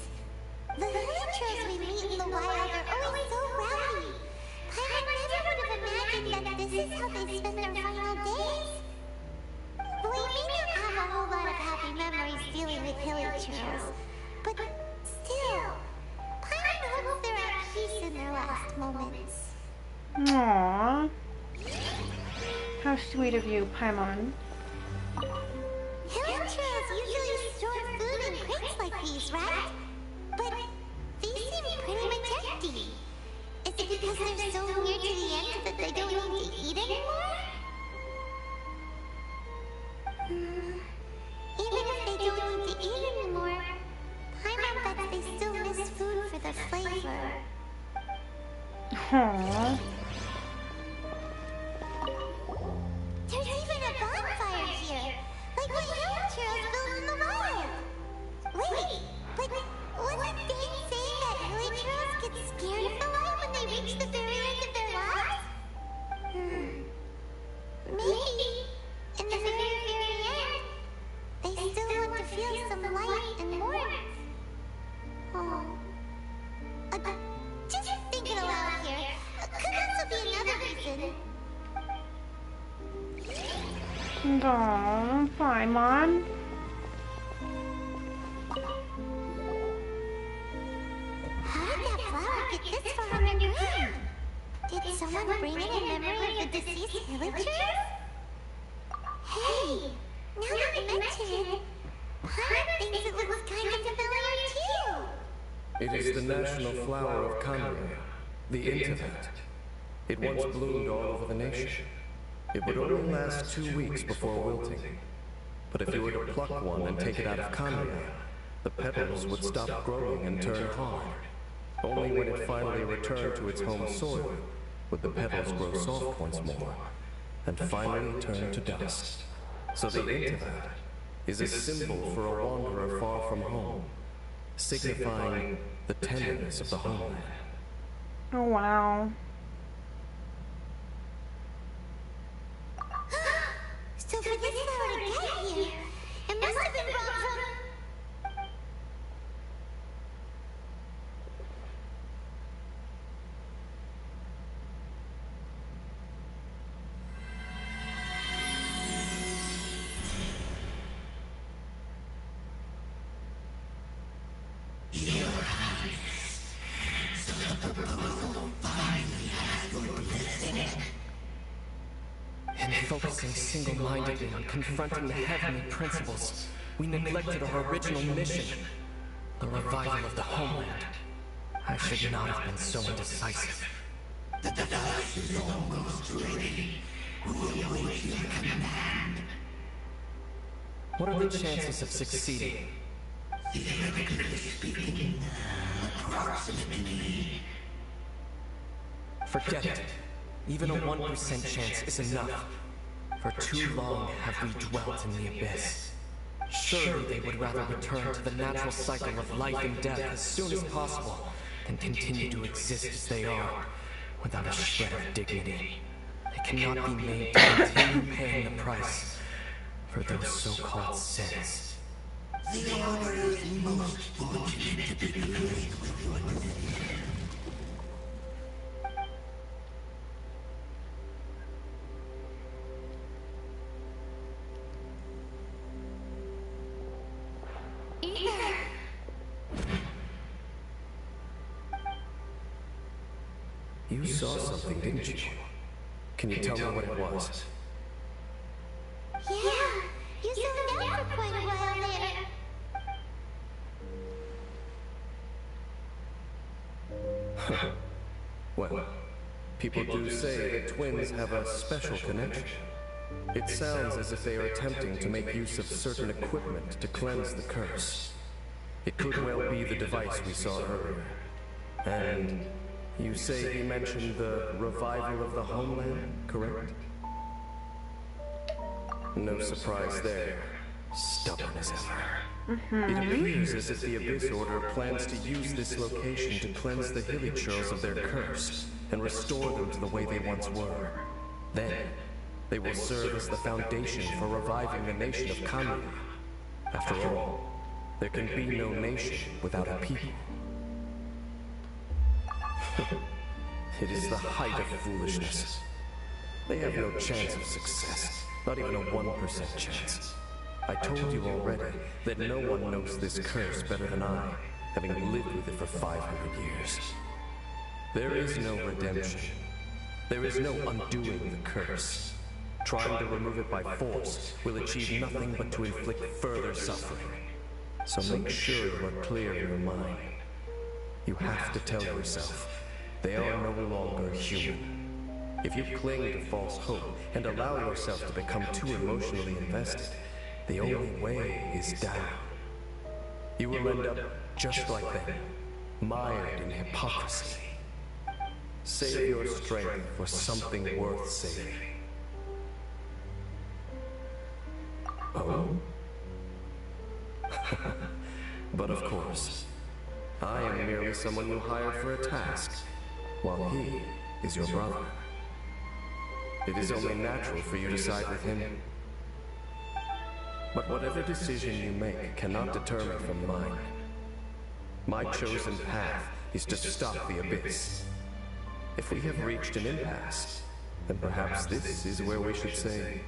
Speaker 2: The hilichurls we meet in the wild are always so rowdy. I never would have imagined that this is how they spend their final days. We may not have a whole lot of happy memories dealing with hilichurls, but still, Paimon hopes they're at peace in their last moments.
Speaker 4: Aww. How sweet of you, Paimon.
Speaker 2: Hilichurls usually store food in crates like these, right? But for the flavor.
Speaker 4: Aww.
Speaker 2: There's even a bonfire here, like what Hilly built in the wild. Wait, but wasn't Dane saying that Hilly get scared of the light when they reach the very end of their lives? Maybe, in the very, very end, they still want to feel some light and warmth. Oh. Just thinking aloud here, could also be another reason.
Speaker 4: Aww, Paimon.
Speaker 2: How did that flower get this far underground? Did someone bring it in memory of the deceased villagers? Hey, now that you mention it, Paimon thinks it looks kind of familiar too.
Speaker 5: It is the national flower of Kanya, the tevyat. It once bloomed all over the nation. It would only last 2 weeks before wilting. But if you were to pluck one and take it out of Kanya, the petals would stop growing and turn hard. Only when it finally returned to its home soil would the petals grow soft once more, and finally turn to dust. So the tevyat is a symbol for a wanderer far from home, signifying the tenderness of the homeland.
Speaker 4: Oh, wow.
Speaker 2: So for this flower to get here, it must have been brought from...
Speaker 8: In focusing single-mindedly on confronting the heavenly principles, we neglected our original mission, the revival of the homeland. I should not have been so indecisive.
Speaker 9: The dust is almost ready. We await your command.
Speaker 8: What are the chances of succeeding?
Speaker 9: Theoretically speaking, approximately.
Speaker 8: Forget it. Even a 1% chance is enough. For too long have we dwelt in the abyss. Surely they would rather return to the natural cycle of life and death as soon as possible than continue to exist as they are, without a shred of dignity. They cannot be made to continue paying the price for those so-called sins.
Speaker 9: The Order is most fortunate to be placed with your decision.
Speaker 5: You saw something, didn't you? Can you tell me what it was?
Speaker 2: Yeah, you zoned out for quite a while there.
Speaker 5: Well, people do say that twins have a special connection. It sounds as if they are attempting to make use of certain equipment to cleanse the curse. It could well be the device we saw earlier. And you say he mentioned the revival of the homeland, correct? No surprise there. Stubborn as ever. It appears as if the Abyss Order plans to use this location to cleanse the Hilly Churls of their curse and restore them to the way they once were. Then, they will serve as the foundation for reviving the nation of Kanya. After all, there can be no nation without a people. It is the height of foolishness. They have no chance of success, not even a 1% chance. I told you already that no one knows this curse better than I, having lived with it for 500 years. There is no redemption. There is no undoing the curse. Trying to remove it by force will achieve nothing but to inflict further suffering. So make sure you are clear in your mind. You have to tell yourself, they are no longer human. If you cling to false hope and allow yourself to become too emotionally invested, the only way is down. You will end up just like them, mired in hypocrisy. Save your strength for something worth saving. Oh? But of course, I am merely someone you hired for a task, while he is your brother. It is only natural for you to side with him. But whatever decision you make cannot deter me from mine. My chosen path is to stop the Abyss. If we have reached an impasse, then perhaps this is where we should say...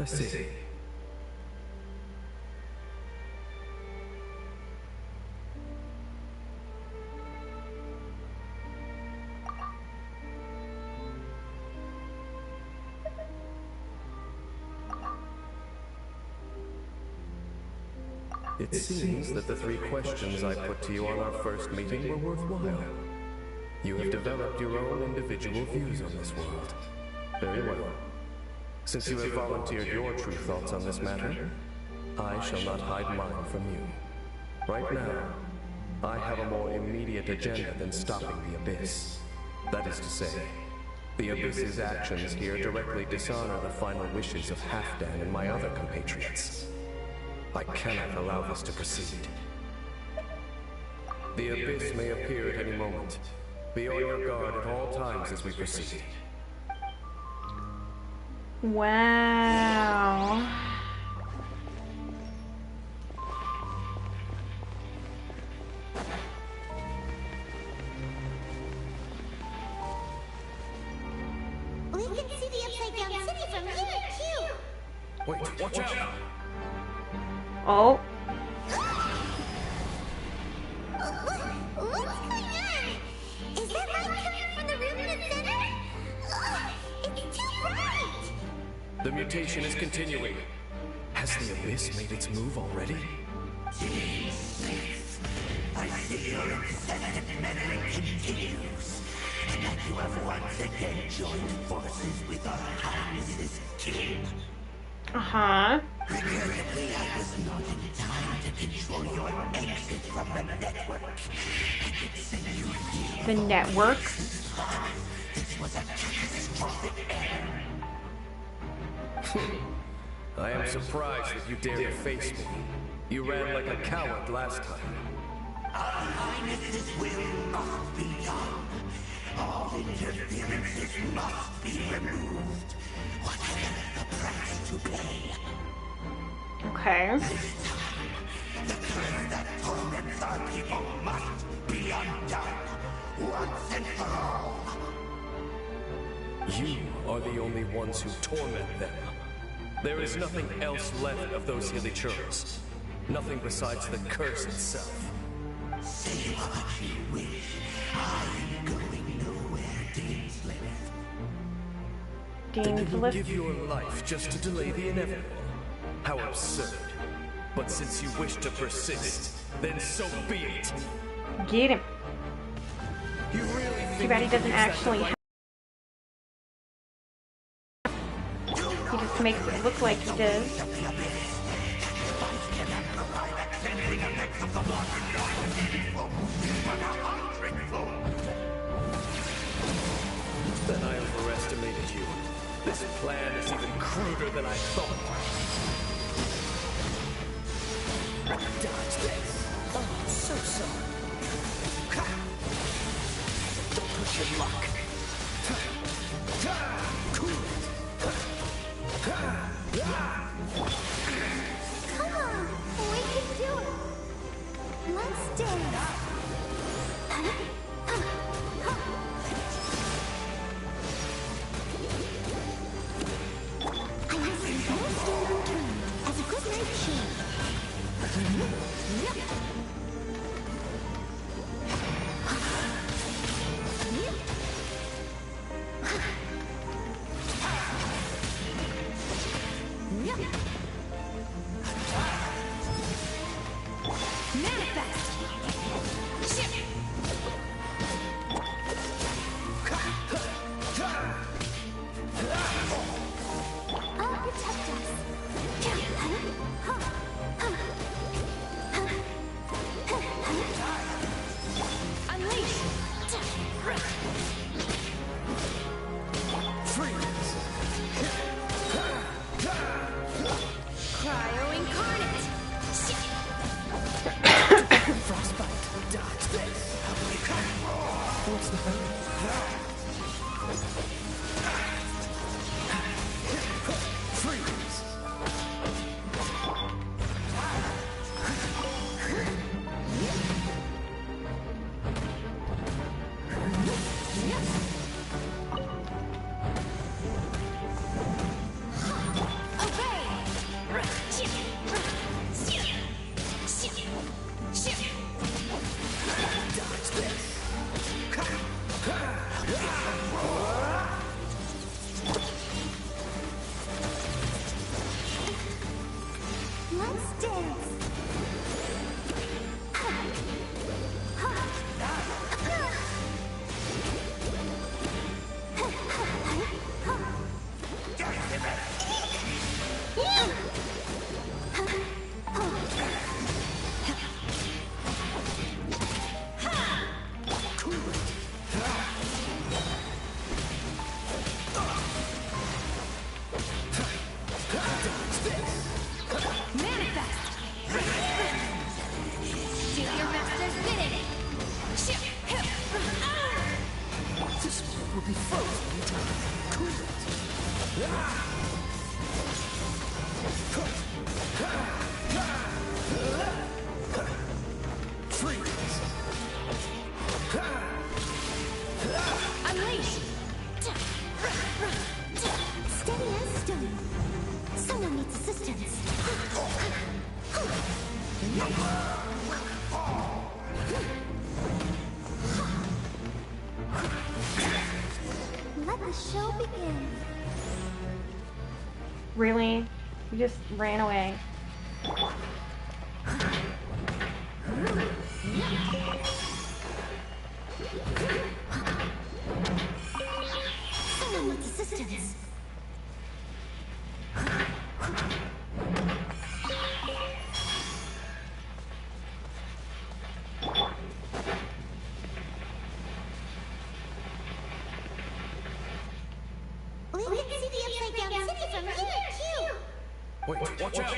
Speaker 5: I see. It seems that the 3 questions I put to you on our first meeting were worthwhile. You have developed your own individual views on this world. Very well. Since you have volunteered your true thoughts on this matter, I shall not hide mine from you. Right now, I have a more immediate agenda than stopping the Abyss. That is to say, the Abyss's actions here directly dishonor the final wishes of Halfdan and my other compatriots. I cannot allow this to proceed. The Abyss may appear at any moment. Be on your guard at all times as we proceed.
Speaker 4: Wow.
Speaker 2: We can see the Upside Down City from here, too.
Speaker 5: Wait, watch out!
Speaker 4: Oh.
Speaker 2: What's going on? Is that light coming from the room in the center? It's too bright!
Speaker 5: The mutation is continuing. Has the Abyss made its move already?
Speaker 9: I see your incessant meddling continues, and that you have once again joined forces with our Highness's king.
Speaker 4: Uh-huh.
Speaker 9: Regrettably, I was not in time to control your exit from the network. And it sent you here.
Speaker 4: The network?
Speaker 9: This was a catastrophic error.
Speaker 5: I am surprised that you dare to face me. You ran like a coward last time.
Speaker 9: Our Highness's will must be done. All interferences must be removed. Whatever the price to pay.
Speaker 4: Okay.
Speaker 9: The curse that torments our people must be undone. Once and for all.
Speaker 5: You are the only ones who torment them. There is nothing else left of those hilly churls. Nothing besides the curse itself.
Speaker 9: Say what you wish. I'm going nowhere, Deanslip.
Speaker 5: Then you will
Speaker 4: Deanslip?
Speaker 5: give your life just to delay the inevitable. How absurd. But since you wish to persist, then so be it.
Speaker 4: Get him.
Speaker 5: You really think
Speaker 4: Too bad he
Speaker 5: you can
Speaker 4: doesn't
Speaker 5: use that
Speaker 4: actually
Speaker 5: device?
Speaker 4: He just makes it look like he does.
Speaker 5: Then I overestimated you. This plan is even cruder than I thought.
Speaker 6: Dodge this. Oh, so sorry. Don't push your luck. Cool it.
Speaker 2: Come on, we can do it. Let's dance. I listen very stand on turn as a good night cheer. Yep. Manifest!
Speaker 6: It will be frozen in time. Cool it. Freeze.
Speaker 2: Unleash! Steady as stone. Someone needs assistance. Let the show begin.
Speaker 4: Really? You just ran away.
Speaker 2: Someone needs assistance. We can see the upside down city from here, too.
Speaker 5: Wait, watch out!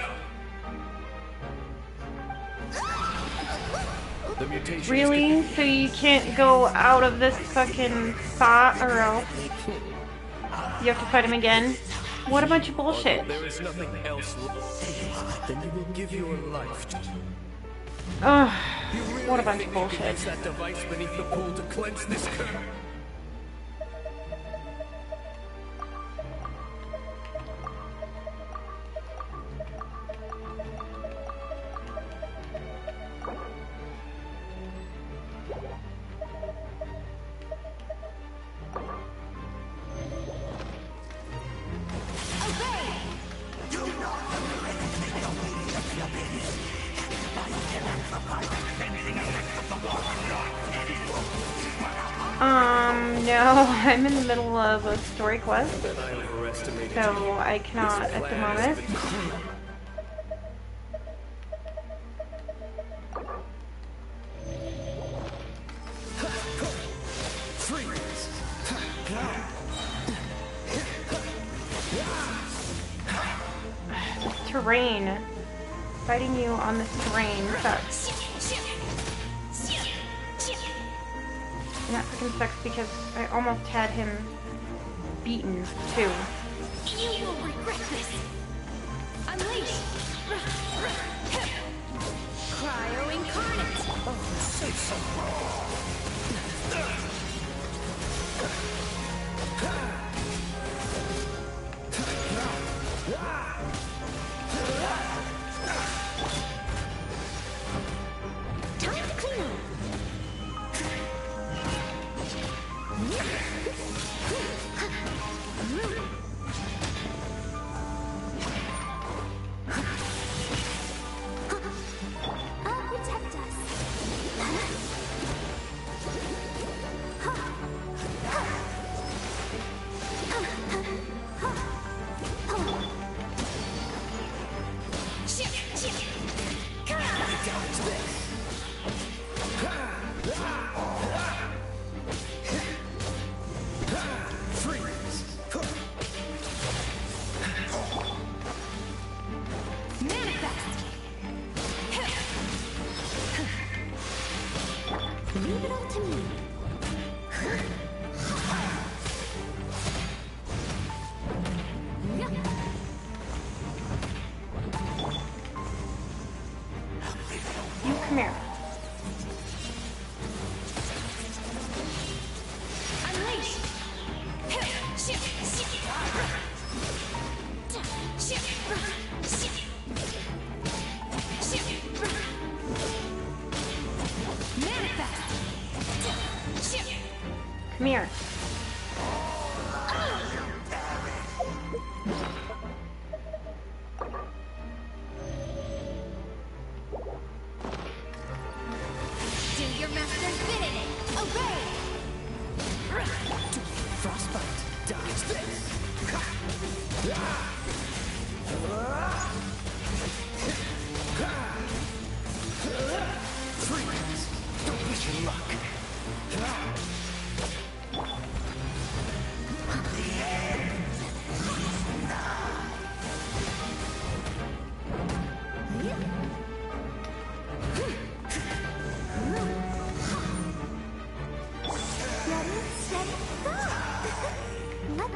Speaker 5: The mutation
Speaker 4: Really? So you can't go out of this fucking spot or else you have to fight him again? What a bunch of bullshit.
Speaker 5: There is nothing else left. Then you will give your life to
Speaker 4: Ugh,
Speaker 5: You really
Speaker 4: what a bunch
Speaker 5: think
Speaker 4: of
Speaker 5: you
Speaker 4: bullshit.
Speaker 5: can use that device beneath the pool to cleanse this curse?
Speaker 4: No, I'm in the middle of a story quest,
Speaker 5: Then I overestimated you.
Speaker 4: so I cannot at the moment. Terrain. Fighting you on this terrain sucks. And that fucking sucks because I almost had him beaten too.
Speaker 2: You will regret this. Unleash! Cryo incarnate! Time to clean up. I'll protect us.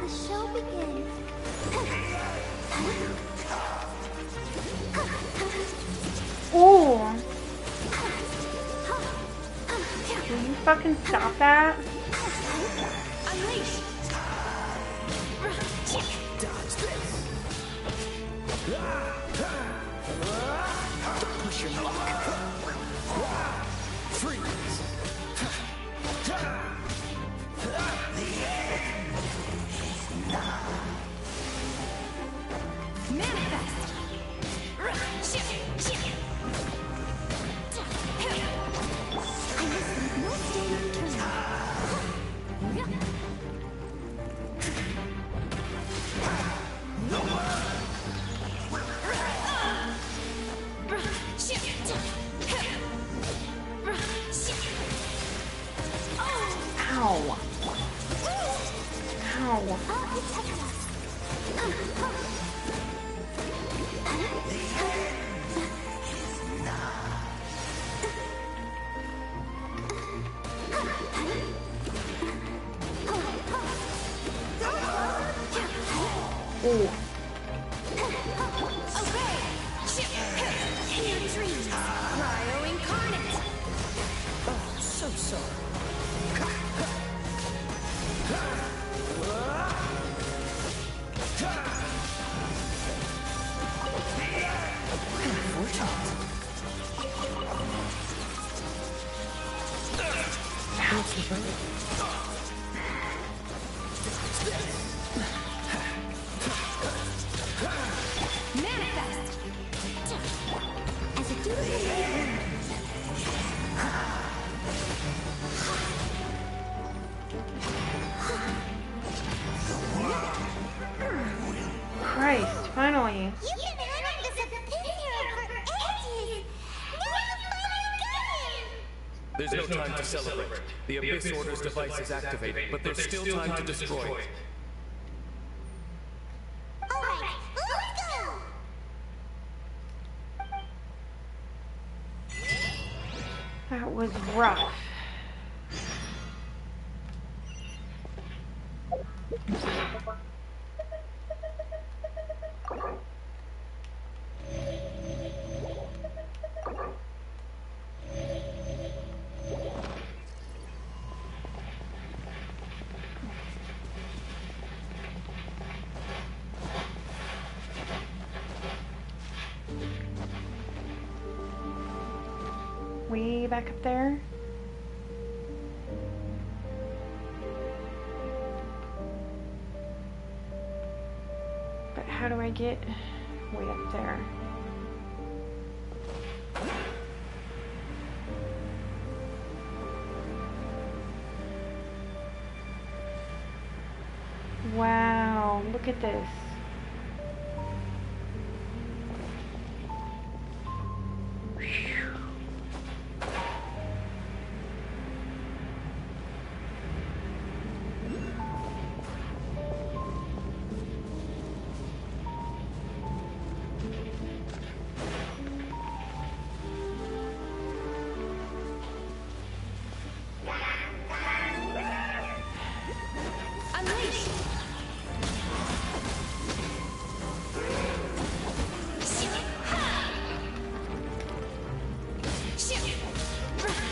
Speaker 2: the show begins.
Speaker 4: Ooh. Will you fucking stop that?
Speaker 7: Unleash!
Speaker 6: Dodge this. Push your luck. Freeze.
Speaker 7: Manifest!
Speaker 2: No standing turn.
Speaker 4: Ow. Ow. Ooh.
Speaker 7: Cryo incarnate!
Speaker 6: Oh, so sorry.
Speaker 7: Manifest!
Speaker 2: As a duty.
Speaker 4: Christ, finally.
Speaker 2: You've been having this opinion for ages. Now you finally got him.
Speaker 8: There's no time to celebrate. The Abyss Order's device is activated, but there's still time to destroy it.
Speaker 2: All right, let's go.
Speaker 4: That was rough. Way back up there. But how do I get way up there? Wow, look at this.
Speaker 7: Unleash!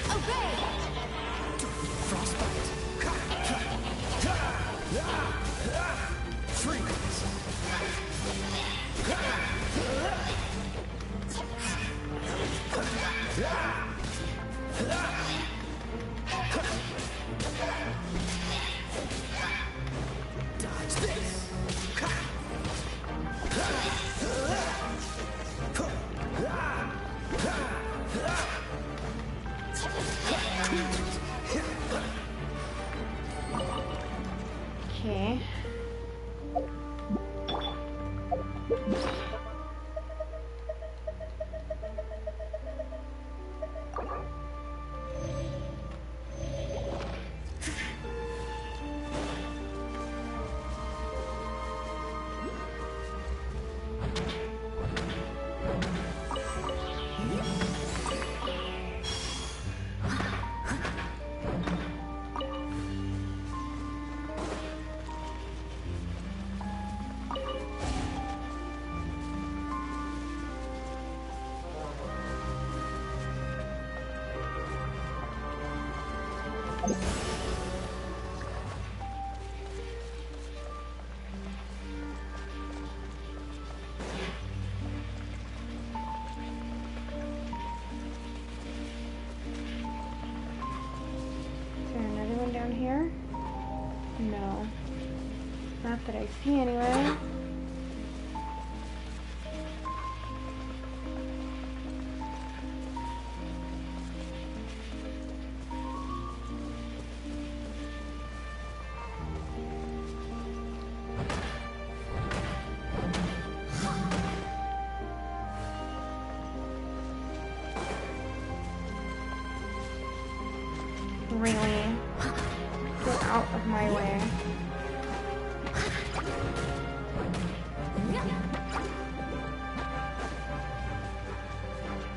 Speaker 7: Obey!
Speaker 6: Frostbite. Freeze. Dodge this.
Speaker 4: Okay. No. Not that I see anyway. Really? Get out of my way.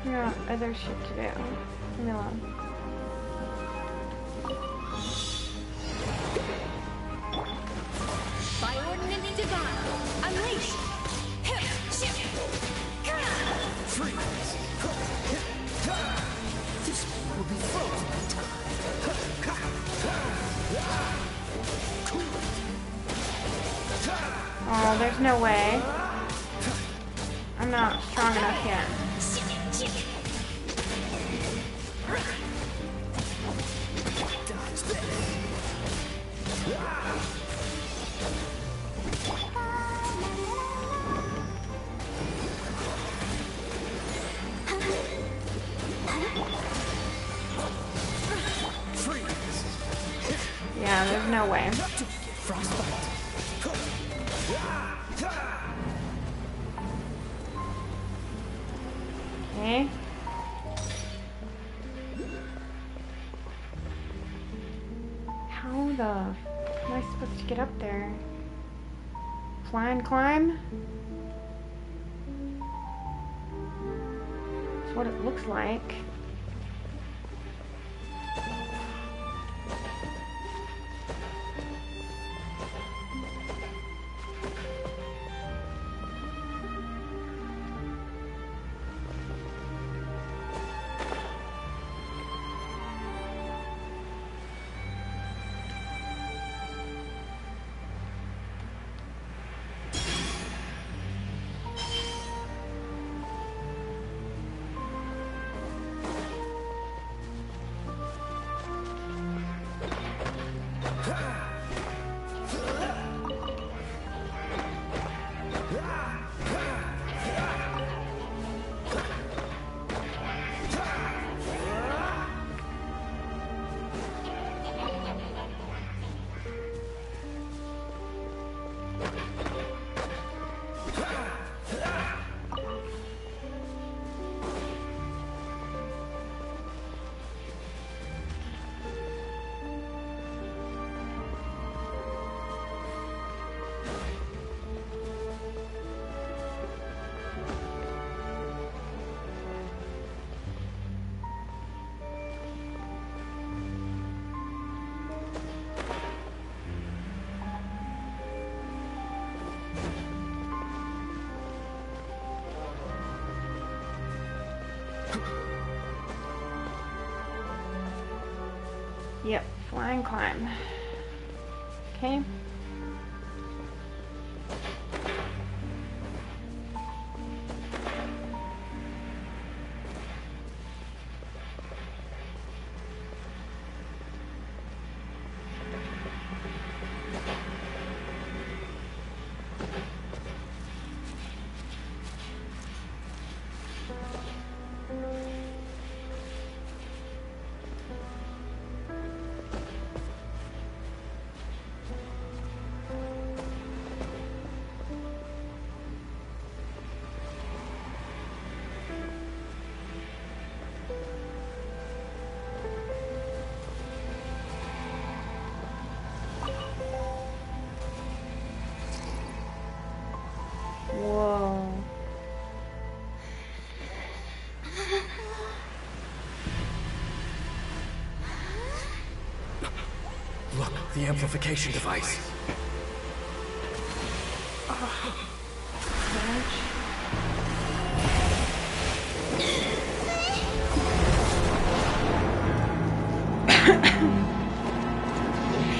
Speaker 4: I got other shit to do. Leave me alone.
Speaker 7: By ordinance divine, unleash!
Speaker 6: Freeze! This will be frozen in time.
Speaker 4: Oh, there's no way. I'm not strong enough yet. Yeah, there's no way. Okay. How the am I supposed to get up there? Fly and climb? That's what it looks like. Yep, fly and climb. Okay. Whoa.
Speaker 8: Look, the amplification device.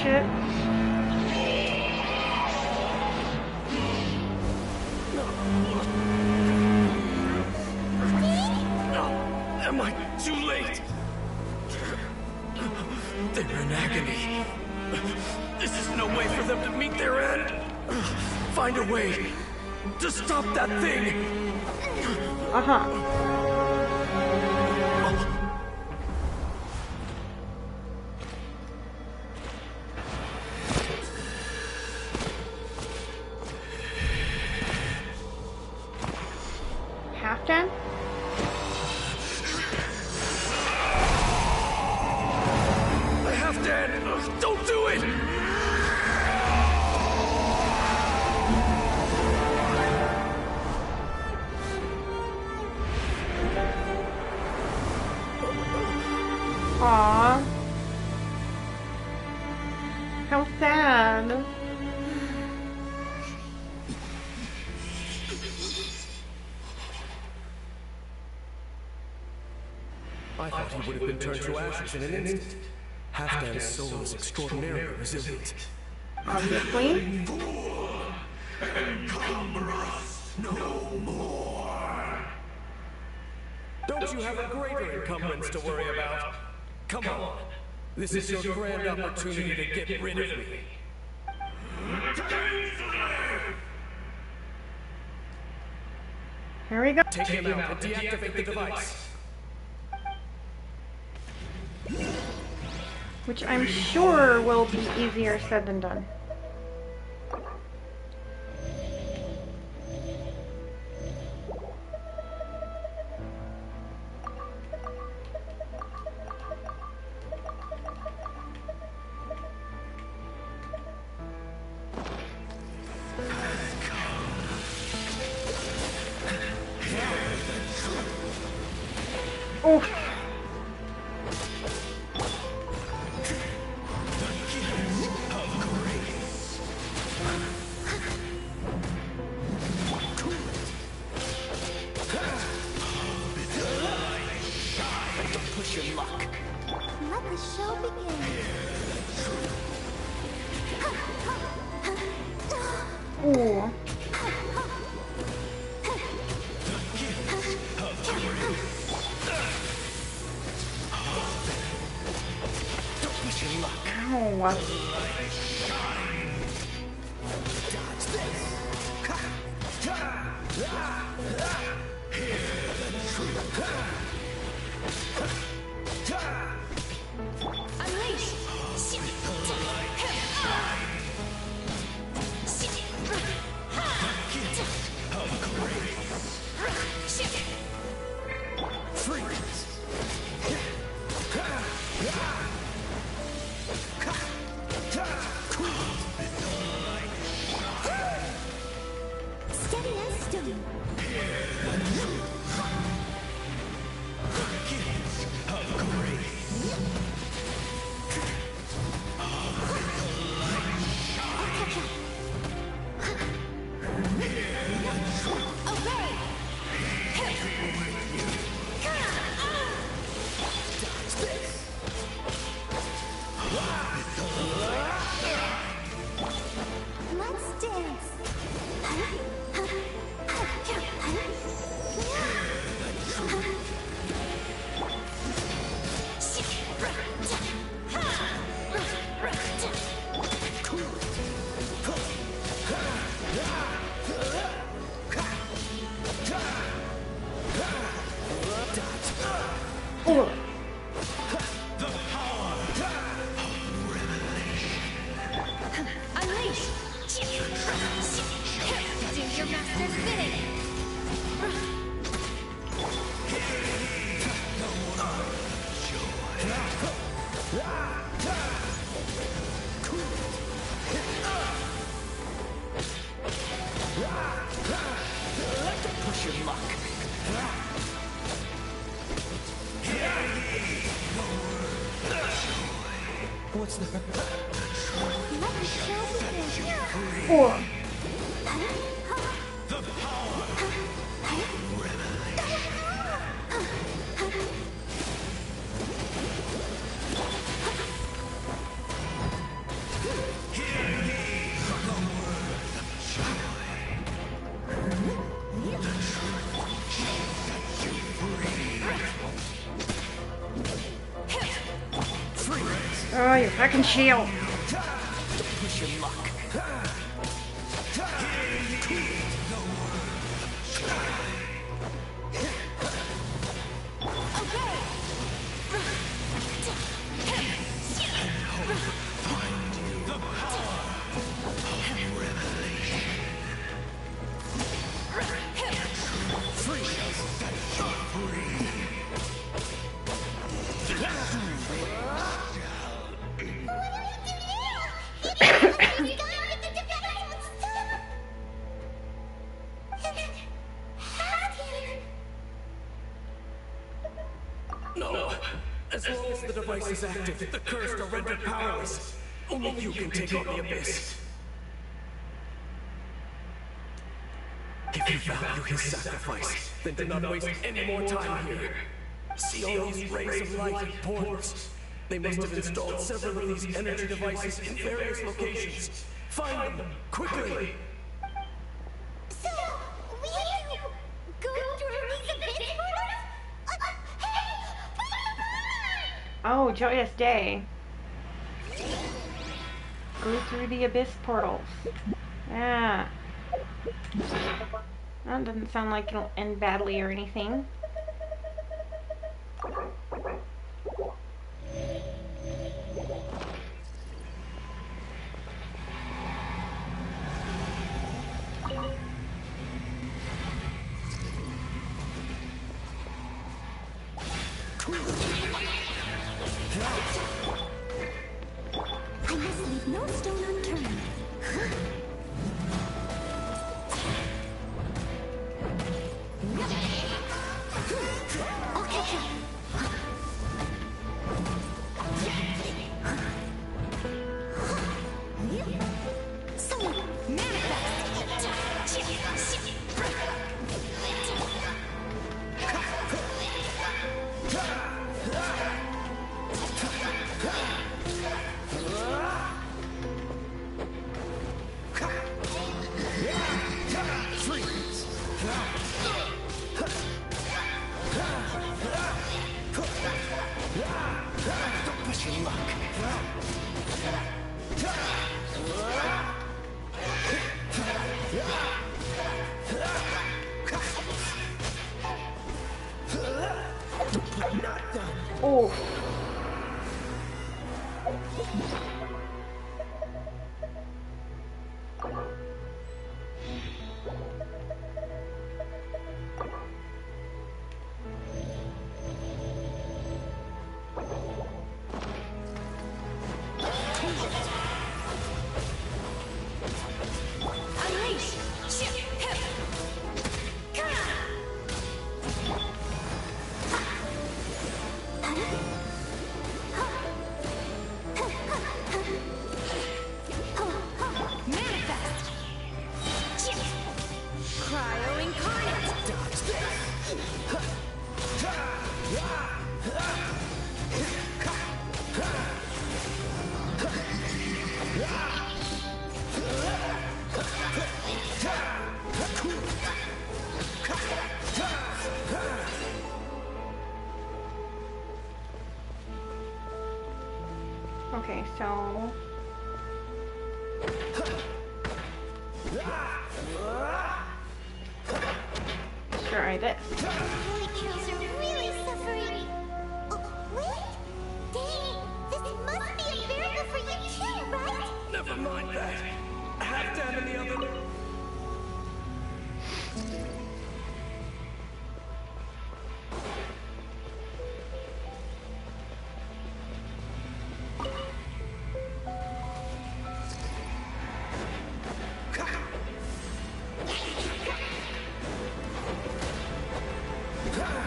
Speaker 4: Shit.
Speaker 8: Am I too late? They're in agony. This is no way way for them to meet their end. Find a way to stop that thing.
Speaker 4: Half done?
Speaker 8: Half dead. Don't do it.
Speaker 4: Aww. How sad.
Speaker 8: I thought he would have been turned to ashes in an instant. Halfdan's soul is extraordinarily resilient.
Speaker 4: Obviously.
Speaker 9: Encumber us no more.
Speaker 8: Don't you have a greater encumbrance to worry about? Come on. This is your grand opportunity to get rid of me.
Speaker 4: Here we go.
Speaker 8: Take him out and deactivate the device.
Speaker 4: Which I'm sure will be easier said than done. Oof.
Speaker 2: Let the show begin.
Speaker 4: Ooh. Ow.
Speaker 2: Steady as stone. Let's dance.
Speaker 4: Ooh.
Speaker 2: Unleash. Do your master's bidding.
Speaker 8: Push your luck. What's the...
Speaker 2: Let the show begin.
Speaker 4: Ooh. Oh, your fucking shield.
Speaker 8: Push your luck. No! As long as the device is active, the cursed are rendered powerless. Only you can take on the abyss. If you value his sacrifice, then do not waste any more time here. See all these rays of light and portals? They must have installed several of these energy devices in various locations. Find them, quickly!
Speaker 2: So, we have to go through these abyss portals? Hey!
Speaker 4: Oh, joyous day. Go through the abyss portals. Yeah. That doesn't sound like it'll end badly or anything.
Speaker 2: I must leave no stone unturned. I'll catch up. So,
Speaker 4: Oh. Okay, so let's try this.
Speaker 2: Villagers are really suffering. Oh, wait! Dang, this must be unbearable for you too, right?
Speaker 8: Never mind that. Have Dan in the oven.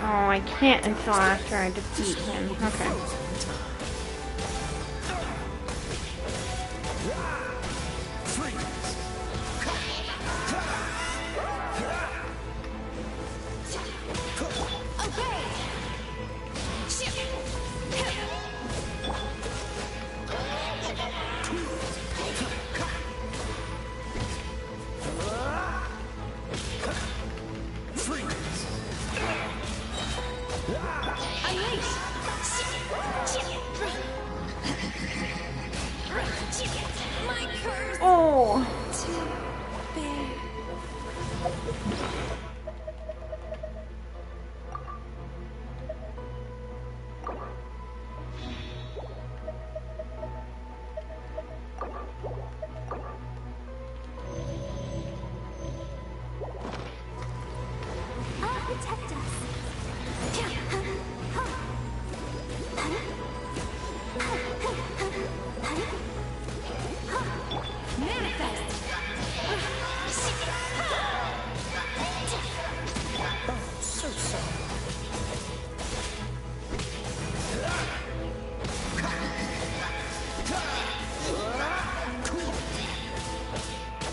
Speaker 4: Oh, I can't until after I defeat him. Okay.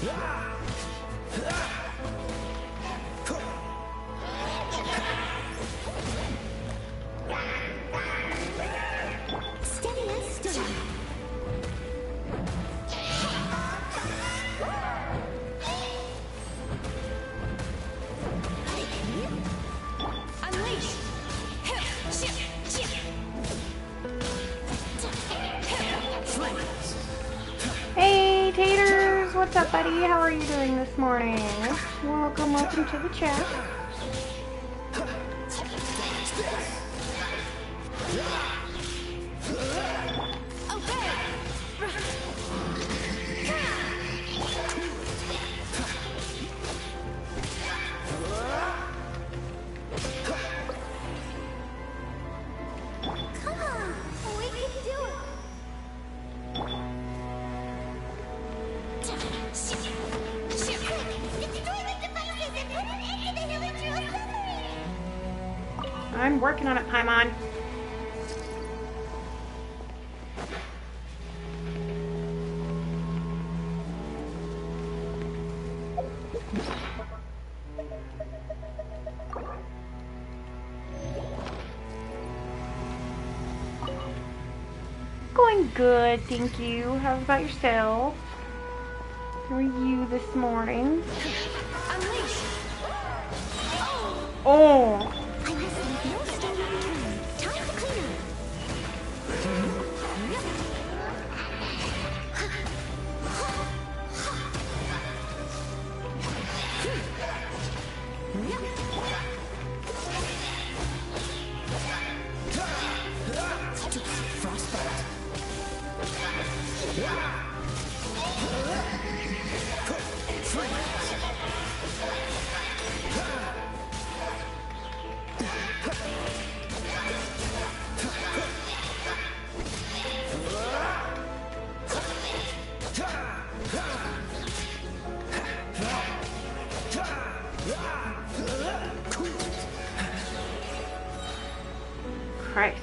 Speaker 2: Steady as stone.
Speaker 7: Unleash!
Speaker 4: Hey, Taters! What's up, buddy? How are you doing this morning? Welcome to the chat.
Speaker 2: Come on, we can do it. Quick, destroy the devices and put an end to the Hilichurl's suffering.
Speaker 4: I'm working on it, Paimon. Going good, thank you. How about yourself? How are you this morning?
Speaker 7: Unleash!
Speaker 4: Oh!
Speaker 2: I must leave no stone unturned. Time to clean up.
Speaker 6: Frostbite.
Speaker 4: Christ.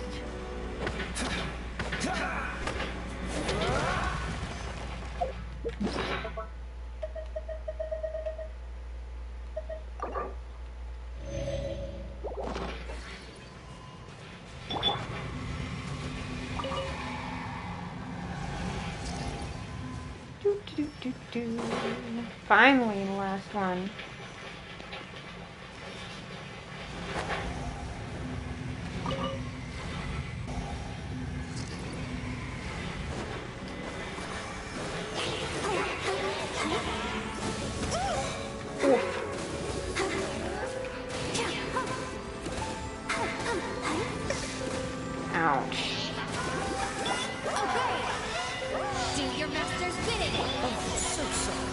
Speaker 4: Do. Finally, the last one. Ouch.
Speaker 7: Do your master's bidding!
Speaker 6: Oh, so sorry.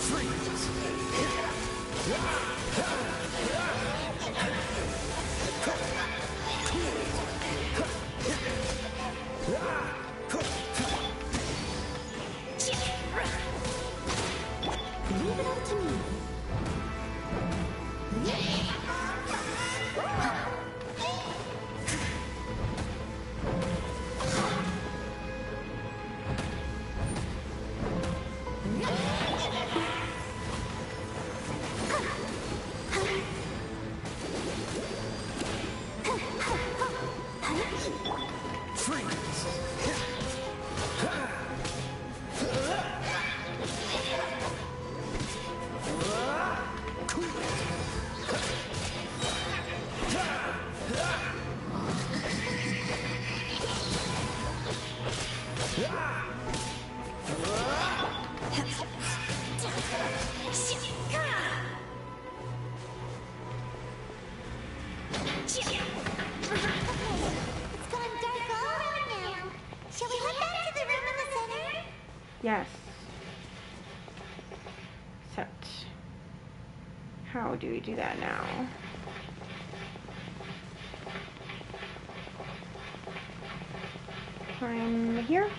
Speaker 6: Freeze.
Speaker 2: Leave it up to me. It's gone dark all around now. Shall we head back to the room in the center?
Speaker 4: Yes. Set. How do we do that now? I'm here.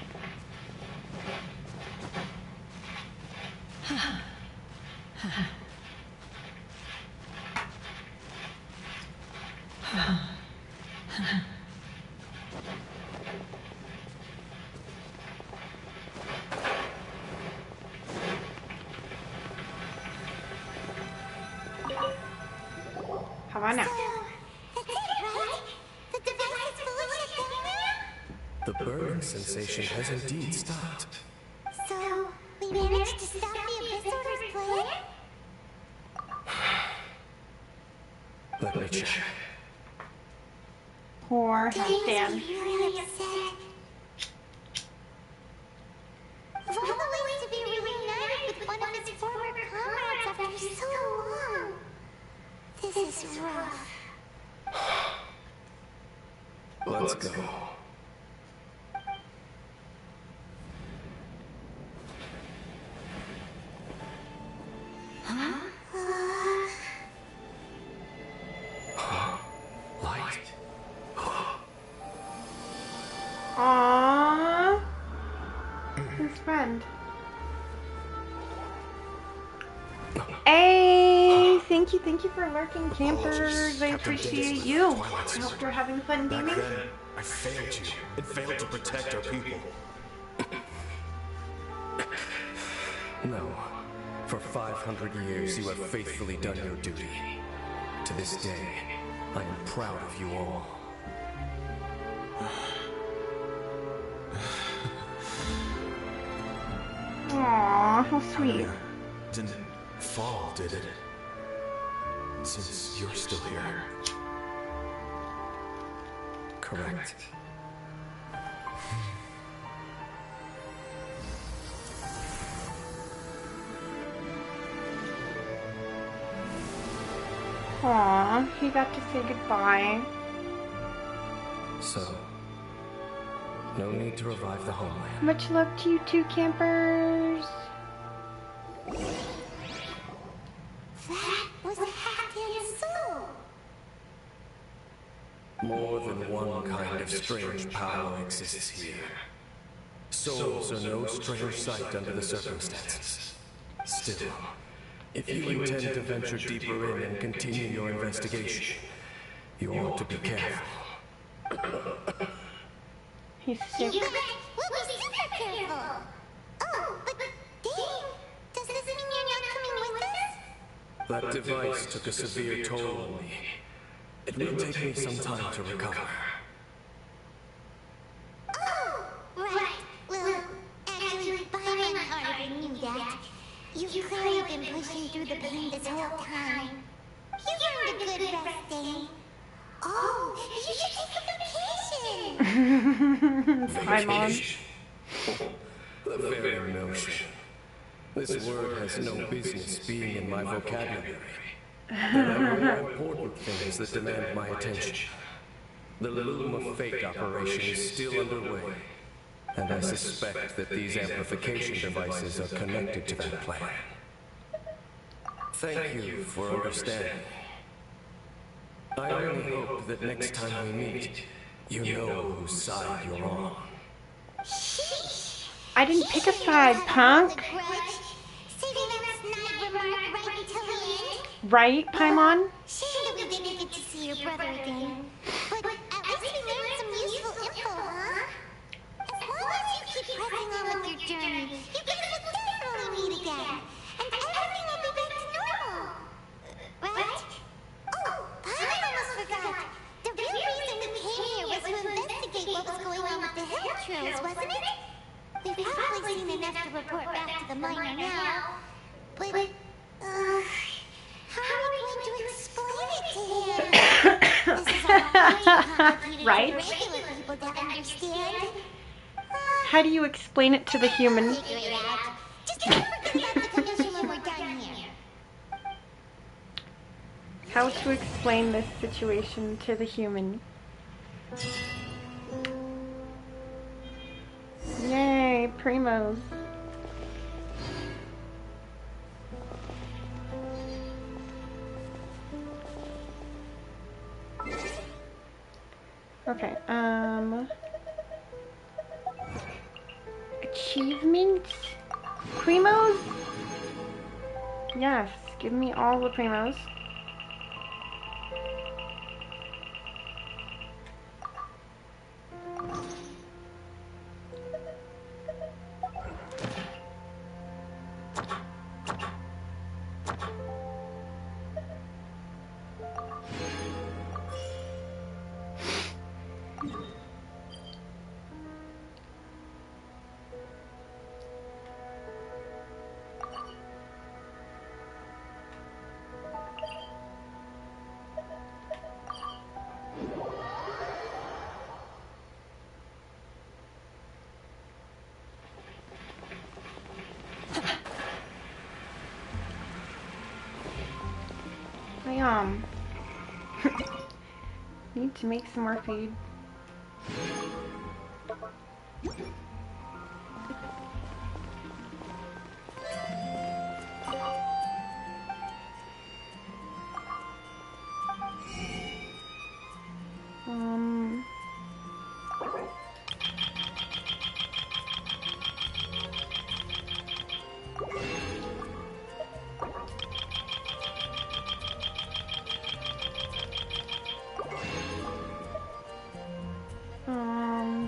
Speaker 4: on now.
Speaker 2: So, that's it, right? The device is fully shut down now?
Speaker 5: The burning sensation has indeed stopped.
Speaker 2: So, we managed to stop the Abyss Order's plan?
Speaker 5: Let me check.
Speaker 4: Poor
Speaker 2: Danny's
Speaker 4: Stan.
Speaker 2: really upset. Of all the ways to be reunited with one of his former comrades after so long, this is rough.
Speaker 5: Let's go. Light.
Speaker 4: Aww. His friend. Hey, thank you for lurking, campers. I appreciate you. I hope you're having fun
Speaker 5: Back
Speaker 4: gaming.
Speaker 5: then, I failed you. It failed to protect our people. No. For 500 years, you have faithfully done your duty. To this day, I am proud of you all.
Speaker 4: Aww, how sweet.
Speaker 5: Didn't fall, did it? Since you're still here. Correct.
Speaker 4: Aww, he got to say goodbye.
Speaker 5: So, no need to revive the homeland.
Speaker 4: Much love to you two, campers.
Speaker 2: That was a half-dead soul.
Speaker 5: More than one kind of strange power exists here. Souls are no strange sight under the circumstances. Still, if you intend to venture deeper in and continue your investigation, you ought to be careful.
Speaker 4: He's sick.
Speaker 2: You bet. We'll be super careful. Oh, but Dave, does this mean you're not coming with us?
Speaker 5: That device took a severe toll on me. It will take me some time to recover.
Speaker 2: Oh, right. Well, actually, Byron already knew that. You've clearly been pushing through the pain this whole time. You've earned a good rest day. Oh, you should take a vacation.
Speaker 4: Hi, Mom.
Speaker 5: The very notion. This word has no business being in my vocabulary. There are more important things that demand my attention. The Loom of Fate operation is still underway, and I suspect that these amplification devices are connected to that plan. Thank you for understanding. I only hope that next time we meet, you know whose side you're on.
Speaker 4: I didn't pick a side, punk.
Speaker 2: Saving that snide remark right until the end.
Speaker 4: Right, Paimon?
Speaker 2: Shame that we didn't get to see your brother again. But at least we learned some useful info, huh? As long as you keep pressing on with your journey, you guys will definitely meet again. And everything will be back to normal. Right? Oh, I almost forgot. The real reason we came here was to investigate what was going on with the hill trails, wasn't it? We've probably seen enough to report back to the miner now. But, how are we going to explain it to him? This is all very complicated
Speaker 4: Right?
Speaker 2: for regular people to understand.
Speaker 4: How do you explain it to the human?
Speaker 2: Figure it out. Just don't forget about the condition when we're done here.
Speaker 4: How to explain this situation to the human? Yay, Primos. Okay, achievements? Primos? Yes, give me all the Primos. Need to make some more food.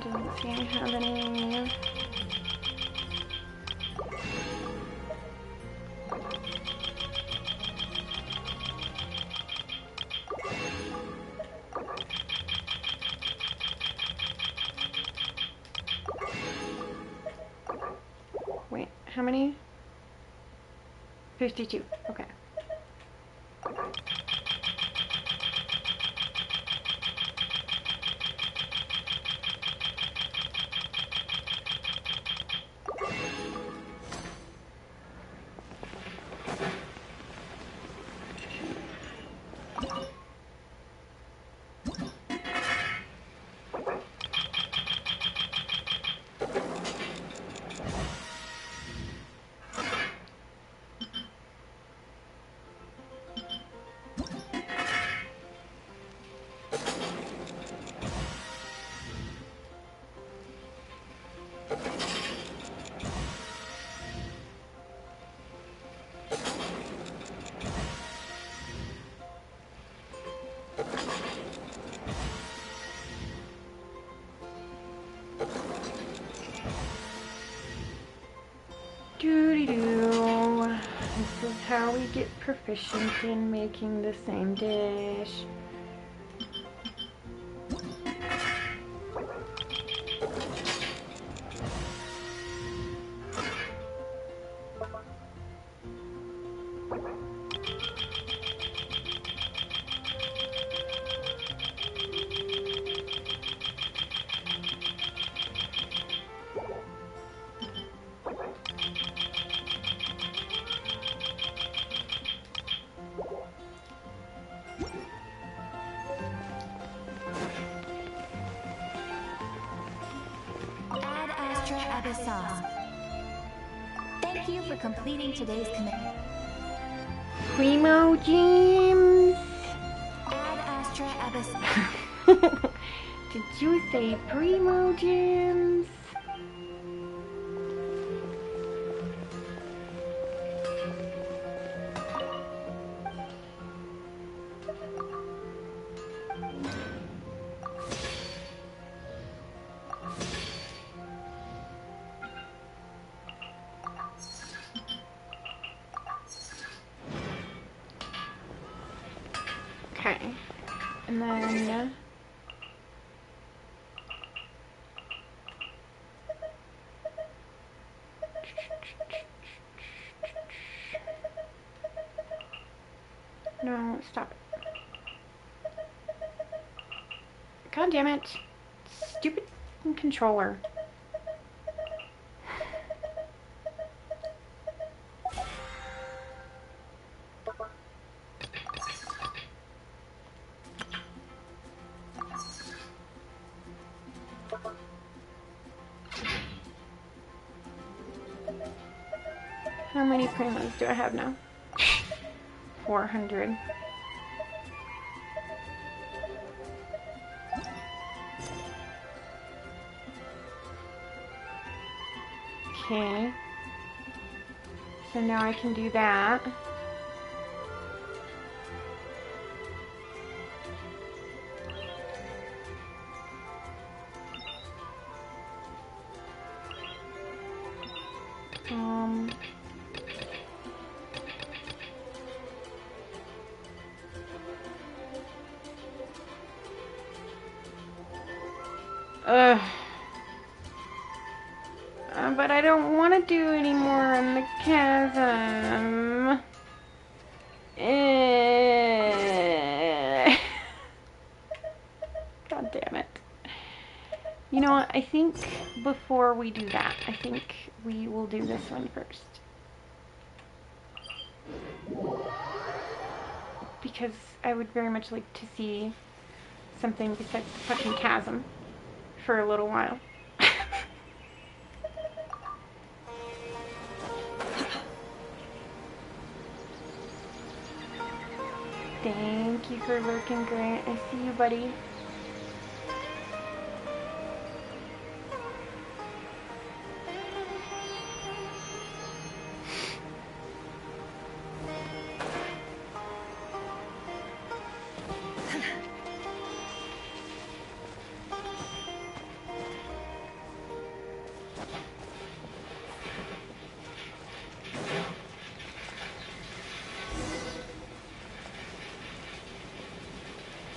Speaker 4: Don't see I have any. Wait, how many? 52. Okay. Doo-dee-doo. This is how we get proficient in making the same dish.
Speaker 3: Thank you for completing today's commitment.
Speaker 4: Primo James.
Speaker 3: Ad Astra Abyss.
Speaker 4: Did you say Primo James? Okay, and then no, stop it. God damn it. Stupid controller. How many primos do I have now? 400. Okay. So now I can do that. But I don't want to do any more in the chasm. God damn it. You know what? I think before we do that, I think we will do this one first. because I would very much like to see something besides the fucking chasm for a little while. Thank you for lurking, Grant. I see you, buddy.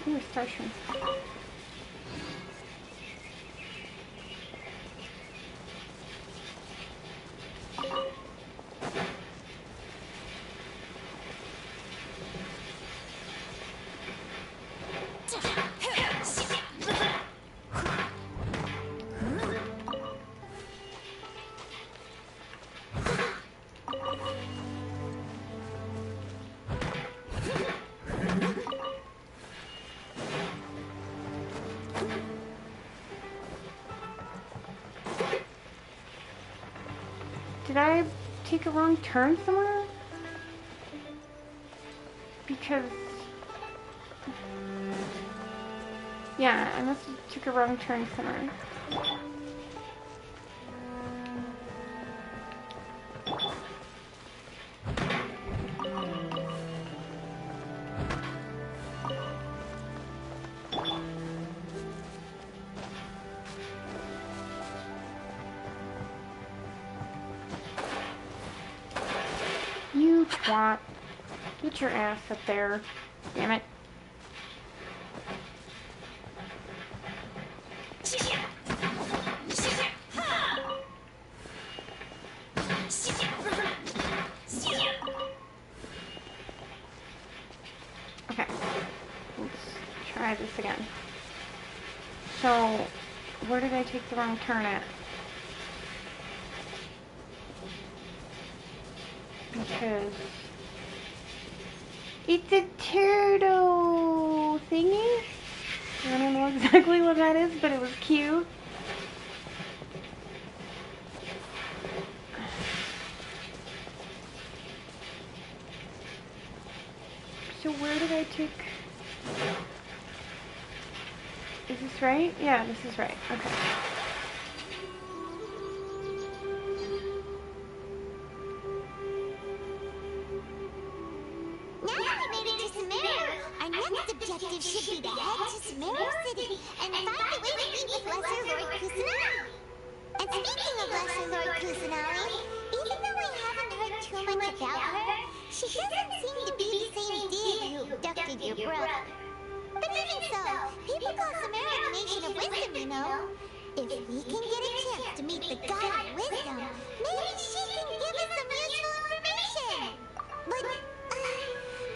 Speaker 4: Ooh, star shrimp. Did I take a wrong turn somewhere? Because... yeah, I must have took a wrong turn somewhere. You twat. Get your ass up there. Damn it. Okay. Let's try this again. So, where did I take the wrong turn at? Because it's a turtle thingy. I don't know exactly what that is, but it was cute. So where did I take... is this right? Yeah, this is right. Okay.
Speaker 2: Objective should be to head to Sumeru City and find a way to meet with Lesser Lord Kusanagi. And speaking of Lesser Lord Kusanagi, even though I haven't heard too much about her, she doesn't seem to be the same deity who abducted your brother. But even so, people call Sumeru the Nation of Wisdom, you know. If we can get a chance to meet the God of Wisdom, maybe she can give us some useful information. But,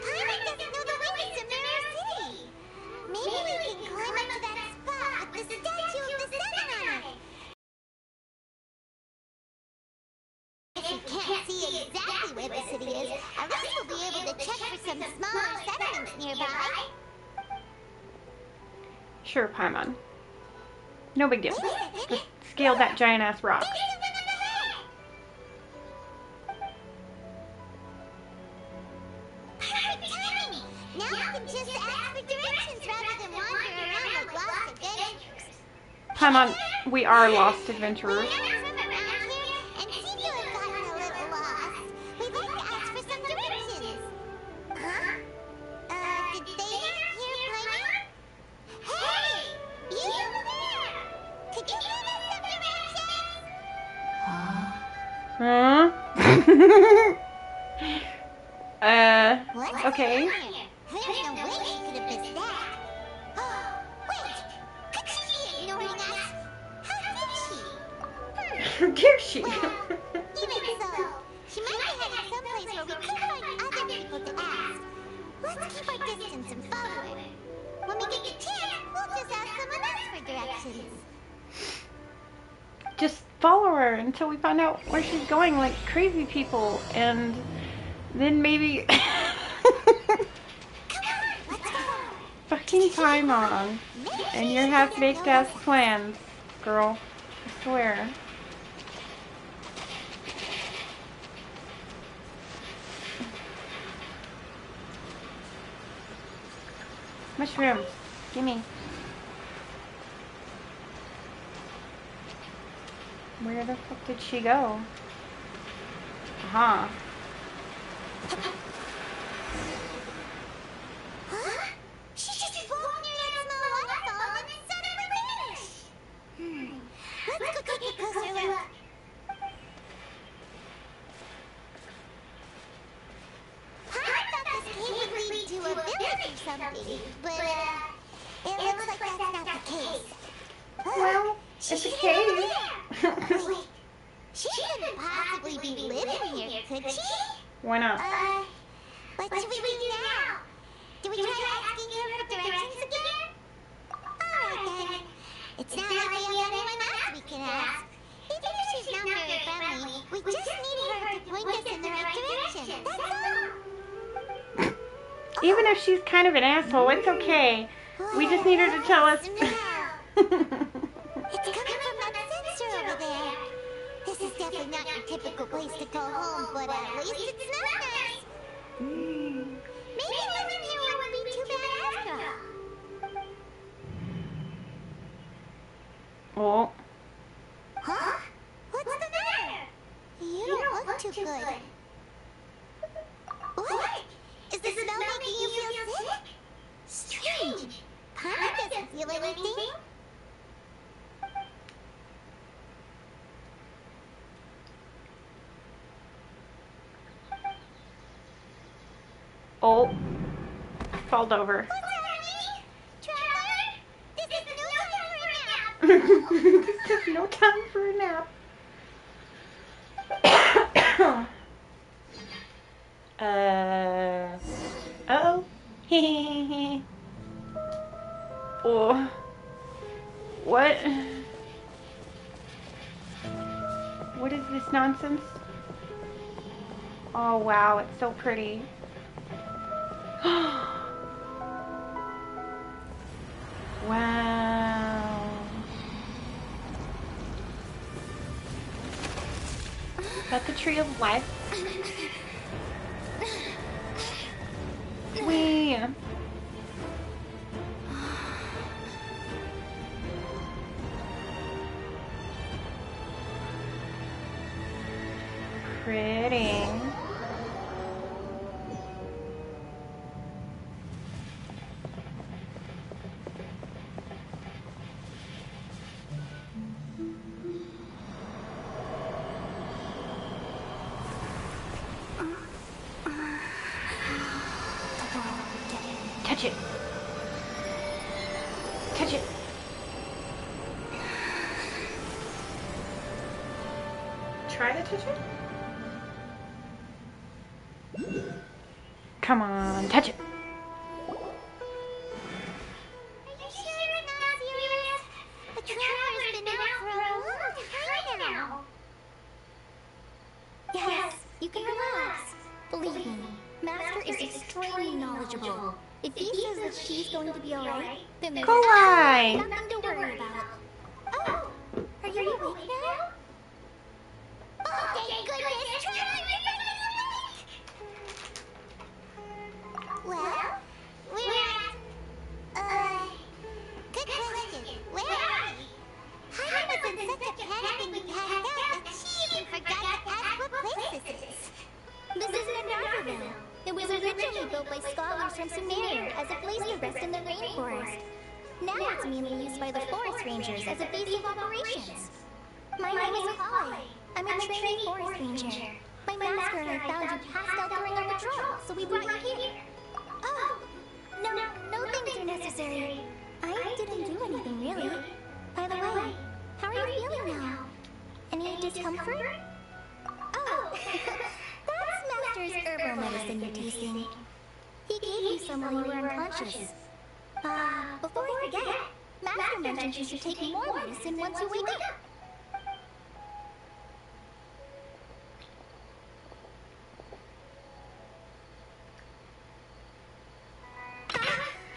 Speaker 2: Paimon doesn't know the way to Sumeru City. Maybe we can climb up to that spot with the statue of the sun on it. If we can't see exactly where the city is, at least we'll be able to check for some smaller settlements nearby.
Speaker 4: Sure, Paimon. No big deal. Just scale that giant-ass rock.
Speaker 2: Perfect timing! Now we can just ask for directions rather than wander around like lost adventurers.
Speaker 4: Paimon, we are lost adventurers.
Speaker 2: We're from around here and seem to have gotten a little lost. We'd like to ask for some directions. Huh? Did they not hear Paimon? Hey! You over there! Could you give us some directions?
Speaker 4: Huh?
Speaker 2: What's
Speaker 4: okay.
Speaker 2: going on here? There's no way she could have missed that. Wait! Could she be ignoring us? How did she?
Speaker 4: Did she?
Speaker 2: Well, even so, she might be headed someplace where we could find other people to ask. Let's keep our distance and follow her. When we get the chance, we'll just ask someone else for directions.
Speaker 4: Just follow her until we find out where she's going like crazy people, and then maybe...
Speaker 2: Come
Speaker 4: wasting time on. And your half-baked ass plans, girl. I swear. Mushrooms. Gimme. Where the fuck did she go? Huh.
Speaker 2: Huh? She just walked near that small waterfall and suddenly vanished. Let's go take a closer look. I thought this cave would lead to a village or something, but it looks like that's not the case.
Speaker 4: Well, it's a cave.
Speaker 2: Wait, she couldn't possibly be living here, could she?
Speaker 4: Why not?
Speaker 2: What should we do now? Do we try asking her for directions again? Alright then. It's not like we have anyone else we can ask. Even if she's not very friendly, we just need her to point us in the right direction. That's all.
Speaker 4: Even if she's kind of an asshole, it's okay. We just need her to tell us.
Speaker 2: It's coming from that sensor over there. This is definitely not your typical place to go home, but at least it smells nice. Maybe living here wouldn't be too bad after all.
Speaker 4: Oh.
Speaker 2: Huh? What's the matter? You don't look too good. What? Is the smell making you feel sick? Strange. Karma doesn't feel anything.
Speaker 4: Oh. Falled over.
Speaker 2: What's happening? Traveler? This is no time for a nap.
Speaker 4: This is no time for a nap. Uh-oh. Oh. What? What is this nonsense? Oh wow, it's so pretty. Wow. Is that the tree of life? Wee. Pretty. Touch it. Touch it. Try to touch it? Come on, touch it.
Speaker 2: Are you sure it's not serious? The traveler's been out for a long time now.
Speaker 10: Yes, you can relax. Believe me, Master is extremely knowledgeable. If he says that she's going to be alright, then there's
Speaker 4: Kawaii.
Speaker 10: nothing to worry about. Oh, are you awake now?
Speaker 2: Oh, thank goodness! Traveler, you're finally awake! Well, we're at... good question. Where are we? Heidi was in such a panic when we passed out that she even forgot to ask what place this is.
Speaker 10: This is an unravel. It was originally built by scholars from Sumeria as a place to rest in the rainforest. Now it's mainly used by the forest rangers as a base of operations. My name is Mihoyo. I'm a trainee forest ranger. My master and I found you passed out during our patrol, so we brought you here. Oh, no things are necessary. I didn't do anything really. By the way, how are you feeling now? Any discomfort? Oh, that's Master's herbal medicine you're tasting. He gave you some while you were unconscious. Before I forget, Master mentioned you should take more medicine once you wake up.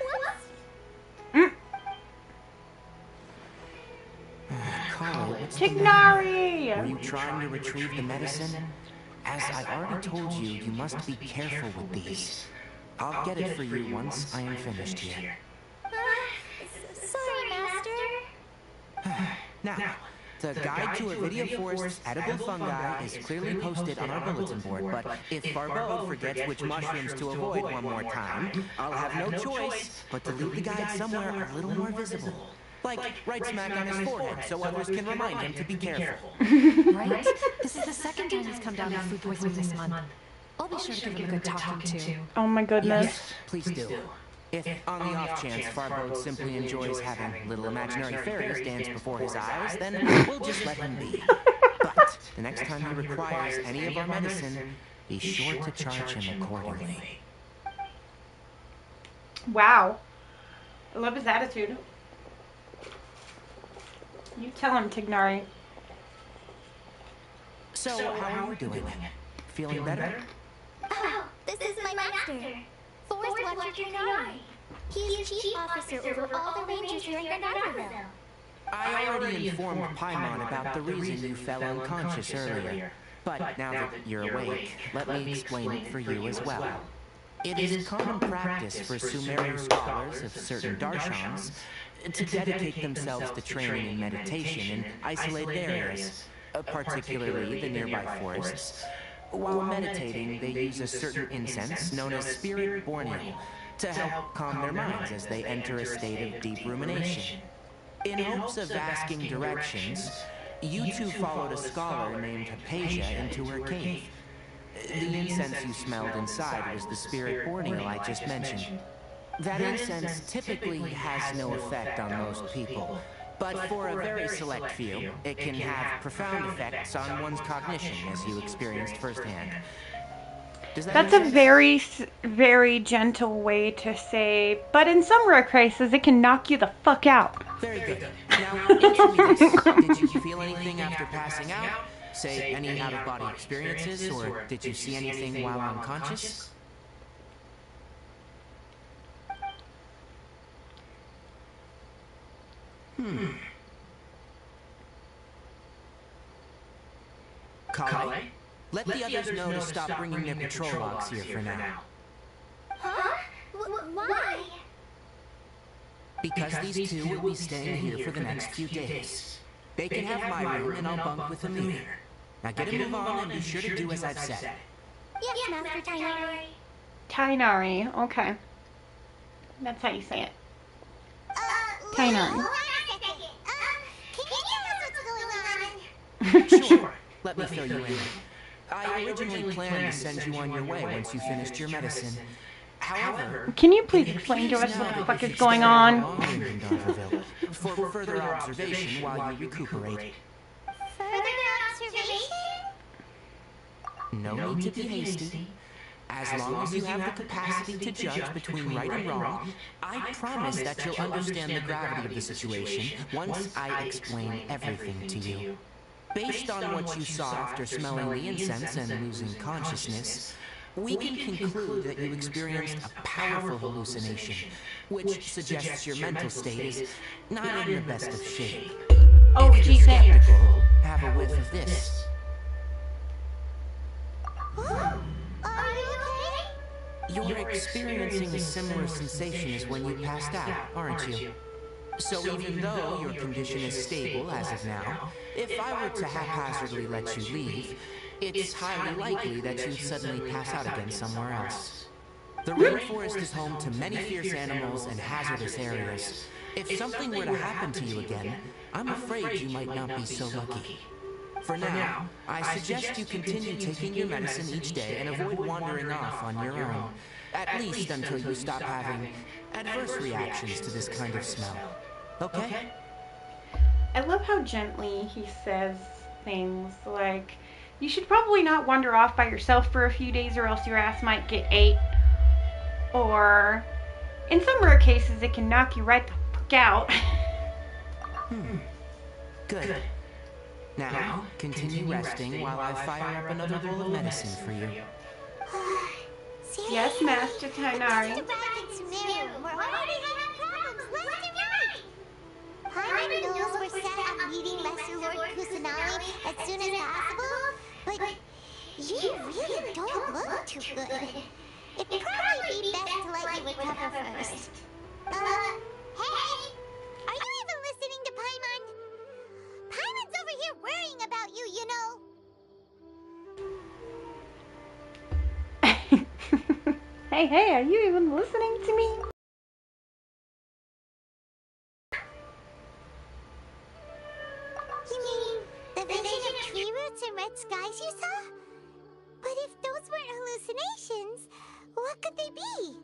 Speaker 10: Whoops!
Speaker 4: Tignari!
Speaker 11: Were you trying to retrieve the medicine? As I've already told you, you must be careful with these. I'll get it for you once I am finished here.
Speaker 10: Sorry, Master.
Speaker 11: Now, the guide to Avidia Forest's edible fungi is clearly posted on our bulletin board, but if Barbeau forgets which mushrooms to avoid one more time, I'll have no choice but to leave the guide somewhere a little more visible. Like right smack on his forehead, so others can remind him to be careful.
Speaker 7: Right? This is the second time he's come down with food poisoning this month. I'll be sure to give him a good talking to.
Speaker 4: Oh my goodness.
Speaker 11: Yes, please do. If, on the off chance, Farbode simply enjoys having little imaginary fairies dance before his eyes, then we'll just let him be. But the next time he requires any of our medicine, be sure to charge him accordingly.
Speaker 4: Wow. I love his attitude. You tell him, Tignari.
Speaker 11: So, how are you doing? Feeling better?
Speaker 10: Oh, this is my master. Forest Watcher Tignari. He is chief officer over all the rangers here in Unravel.
Speaker 11: I already informed Paimon about the reason you fell unconscious earlier. But now that you're awake, let me explain it for you as well. It is common practice for Sumeru scholars of certain darshans to dedicate themselves to training in meditation in isolated areas, particularly the nearby forests. While meditating, they use a certain incense known as spirit borneo to help calm their minds as they enter a state of deep rumination. In hopes of asking directions, you two followed a scholar named Hypatia into her cave. The incense you smelled inside was the spirit borneo I just mentioned. That incense typically has no effect on most people, but for a very select few, it can have profound effects on one's cognition, as you experienced firsthand.
Speaker 4: That's a very, very gentle way to say, but in some rare cases, it can knock you the fuck out.
Speaker 11: Very good. Now, answer me this. Did you feel anything after passing out? Say, any out-of-body experiences, or did you see anything while unconscious? Kale, let the others know to stop bringing their patrol logs here for now.
Speaker 10: Huh? Why?
Speaker 11: Because these two will be staying here for the next few days. They can have my room and I'll bunk with Amir. Now get a move on and be sure to do as I've said.
Speaker 10: Yes, Master Tignari.
Speaker 4: Tainari, okay. That's how you say it. Tainari.
Speaker 2: Hold on a second. Can you tell us what's going on?
Speaker 11: Sure, let me fill you in. I originally planned to send you on your way once you finished your medicine. However,
Speaker 4: Can you please explain to us what the fuck is going on?
Speaker 11: For further observation while you recuperate.
Speaker 2: Further observation?
Speaker 11: No need to be hasty. As long as you have the capacity to judge between right and wrong, I promise that you'll understand the gravity of the situation once I explain everything to you. Based on what you saw after smelling the incense and losing consciousness, we can conclude that you experienced a powerful hallucination, which suggests your mental state is not in the best of shape.
Speaker 4: Oh,
Speaker 11: If you're
Speaker 4: geez,
Speaker 11: skeptical, have a whiff of this.
Speaker 2: Are you okay?
Speaker 11: You're experiencing a similar sensation as when you passed out, aren't you? So even though your condition is stable as of now, if I were to haphazardly let you leave, it's highly likely that you'd suddenly pass out again somewhere else. The rainforest is home to many fierce animals and hazardous areas. If something were to happen to you again, I'm afraid you might not be so lucky. For now, I suggest you continue taking your medicine each day and avoid wandering off on your own, at least until you stop having adverse reactions to this kind of smell. Okay?
Speaker 4: I love how gently he says things like, you should probably not wander off by yourself for a few days or else your ass might get ate. Or, in some rare cases, it can knock you right the fuck out.
Speaker 11: Good. Now, continue resting while I fire up another bowl of medicine for you.
Speaker 4: Yes, Master Tainari.
Speaker 2: We're already having problems left and right. Paimon knows we're set on meeting Lesser Lord Kusanagi as soon as possible, but you really don't look too good. It'd probably be best to let you recover first. Hey! Are you even listening to Paimon? Paimon's over here worrying about you, you know.
Speaker 4: Hey, are you even listening to me?
Speaker 2: You mean the vision of tree roots and red skies you saw? But if those weren't hallucinations, what could they be?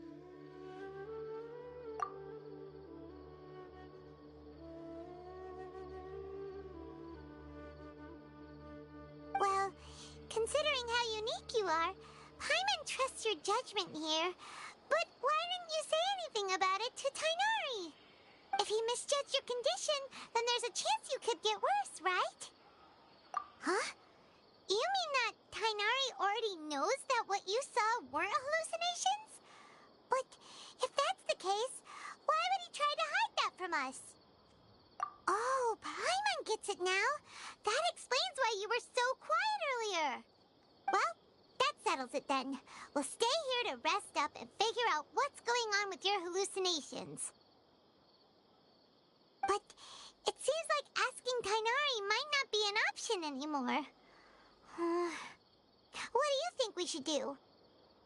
Speaker 2: Well, considering how unique you are, Paimon trusts your judgment here. But why didn't you say anything about it to Tighnari? If he misjudged your condition, then there's a chance you could get worse, right? Huh? You mean that Tighnari already knows that what you saw weren't hallucinations? But if that's the case, why would he try to hide that from us? Oh, Paimon gets it now. That explains why you were so quiet earlier. Well, that settles it then. We'll stay here to rest up and figure out what's going on with your hallucinations. But it seems like asking Tighnari might not be an option anymore. What do you think we should do?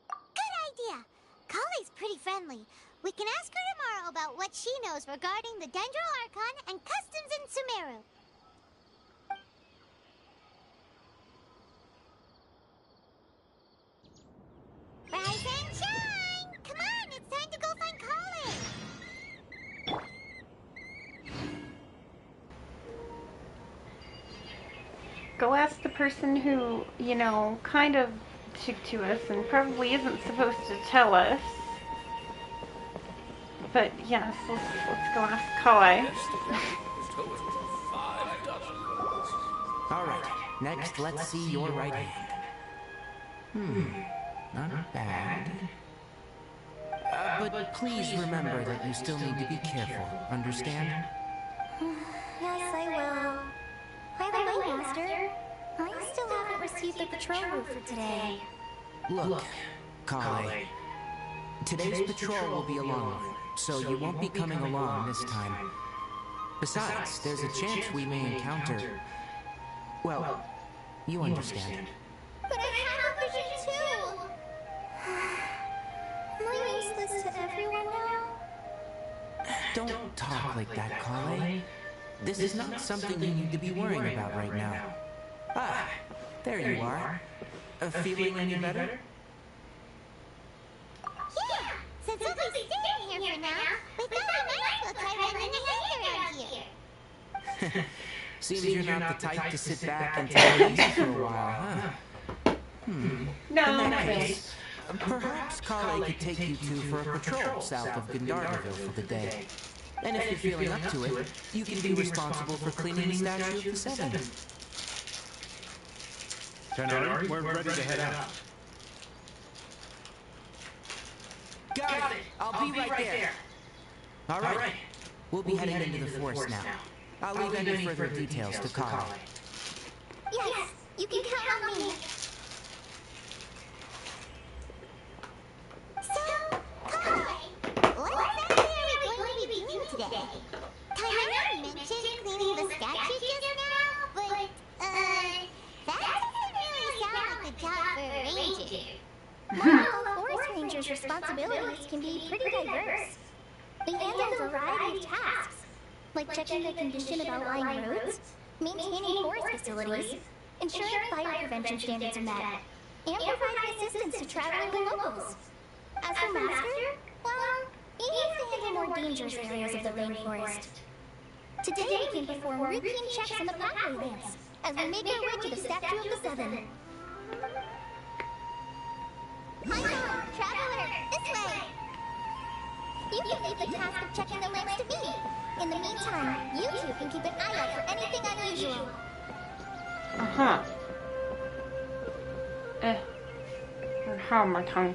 Speaker 2: Good idea. Kale's pretty friendly. We can ask her tomorrow about what she knows regarding the Dendro Archon and customs in Sumeru. Rise and shine! Come on, it's time to go find Kale!
Speaker 4: Go ask the person who, you know, kind of took to us and probably isn't supposed to tell us. But yes, let's go ask Kale.
Speaker 11: Alright, next let's see your right hand. Not bad. But please remember that you still need to be careful, understand?
Speaker 10: Yes, I will. By the way, Master, I still haven't received the patrol route for today.
Speaker 11: Look, Kale. Today's patrol will be a long one, so you won't be coming along this time. Besides, there's a chance we may encounter... Well, you understand.
Speaker 10: But I have a vision too! Am I useless to everyone now?
Speaker 11: Don't talk like that, Kale. This is not something you need to be worrying about right now. Ah, there you are. Feeling any better?
Speaker 2: Yeah! Since we'll be staying here for now, we thought we might as well try running a hand around here.
Speaker 11: Seems you're not the type to sit back and take it easy for a while, huh?
Speaker 4: No,
Speaker 11: In that case, perhaps Kale could take you two for a patrol south of Gandharville for the day. And if you're feeling up to it, you can be responsible for cleaning the statue of the Seven.
Speaker 12: Tighnari, we're ready to head out.
Speaker 11: Got it! I'll be right there. All right. We'll be heading into the forest now. I'll leave any further details to Kale.
Speaker 10: Yes, you can count on me.
Speaker 2: So, Kale, what exactly are we going to be doing today? Tighnari mentioned cleaning the statue just now, but, that doesn't really sound like a job for a ranger.
Speaker 10: While forest rangers' responsibilities can be pretty diverse, they handle a variety of tasks, like checking the condition of outlying roads, maintaining forest facilities, ensuring fire prevention standards are met, and providing assistance to traveling locals. As for Master, well, he needs to handle more dangerous areas of the rainforest. Today we can perform routine checks on the pathway lamps as we make our way to the Statue of the Seven. Hi, Traveler, this way! You can leave the task of checking the lamps to me. In the meantime, you two can keep an eye out for anything unusual.
Speaker 4: Uh-huh. How my tongue.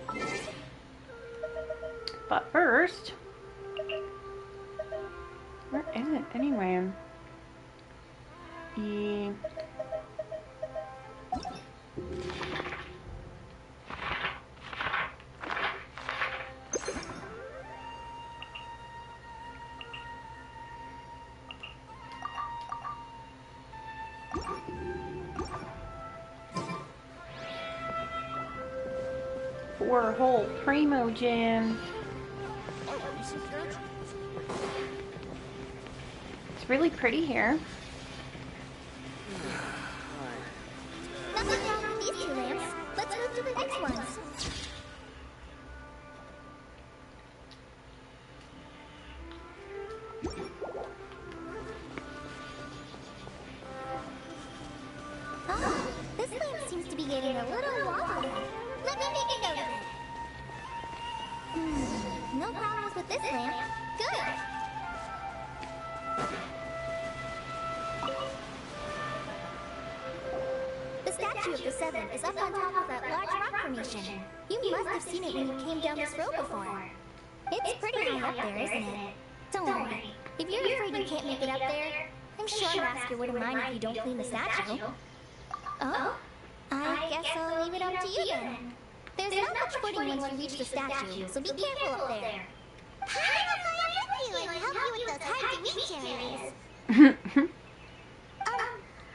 Speaker 4: But first... Where is it anyway? E. For a whole Primogen. It's really pretty here.
Speaker 10: Nothing wrong with these two lamps. Let's move to the next ones. Oh, this lamp seems to be getting a little wobbly. Let me make a note of it. No problems with this lamp. Good. The statue of the Seven is up on top of that large rock formation. You must have seen it when you came down this road before. It's pretty high up there, isn't it? Don't worry. If you're afraid you can't make it up there, I'm sure Master wouldn't mind if you don't clean the statue. Oh? I guess I'll leave it up to you then. There's not much footing once you reach the statue, so be careful up there.
Speaker 2: Hi, I'm with you and help you with those hard-to-reach areas.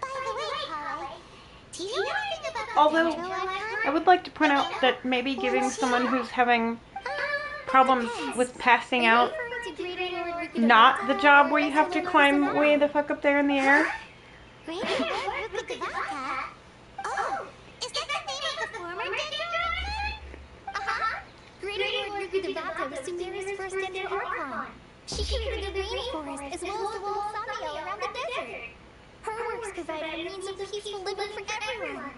Speaker 2: By the way, Polly, do you know anything about the
Speaker 4: Although,
Speaker 2: Dendro Archon?
Speaker 4: I would like to point out that maybe giving someone who's having problems with passing out not the job where you have to climb way the fuck up there in the air.
Speaker 2: Great Lord Rukadevata. Oh, is that the name of the former Dendro Archon?
Speaker 10: Greater Lord Rukadevata was Sumeria's first Dendro Archon. She created the rainforest as well as the wall of Samiel around the desert. Her works provided a means of peaceful living for everyone.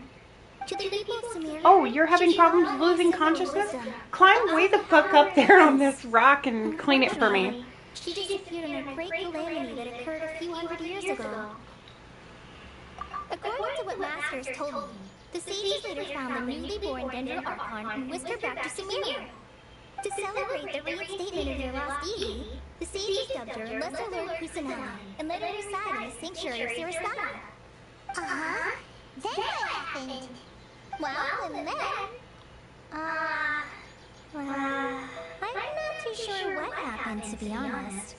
Speaker 10: To the people of Sumeria,
Speaker 4: Oh, you're having problems losing consciousness? Climb way the fuck up there on this rock and clean it for me.
Speaker 10: she disappeared in a great calamity that occurred a few hundred years ago. According to what Masters told me, the sages later found the newly born Dendro Archon and whisked her back to Sumeria. To celebrate the reinstatement of their lost deity, the sages dubbed her Lesser Lord Kusanagi and let her reside in the sanctuary of Sarasana.
Speaker 2: Uh-huh. Then what happened?
Speaker 10: Well, and then... I'm not too sure what happened, to be honest.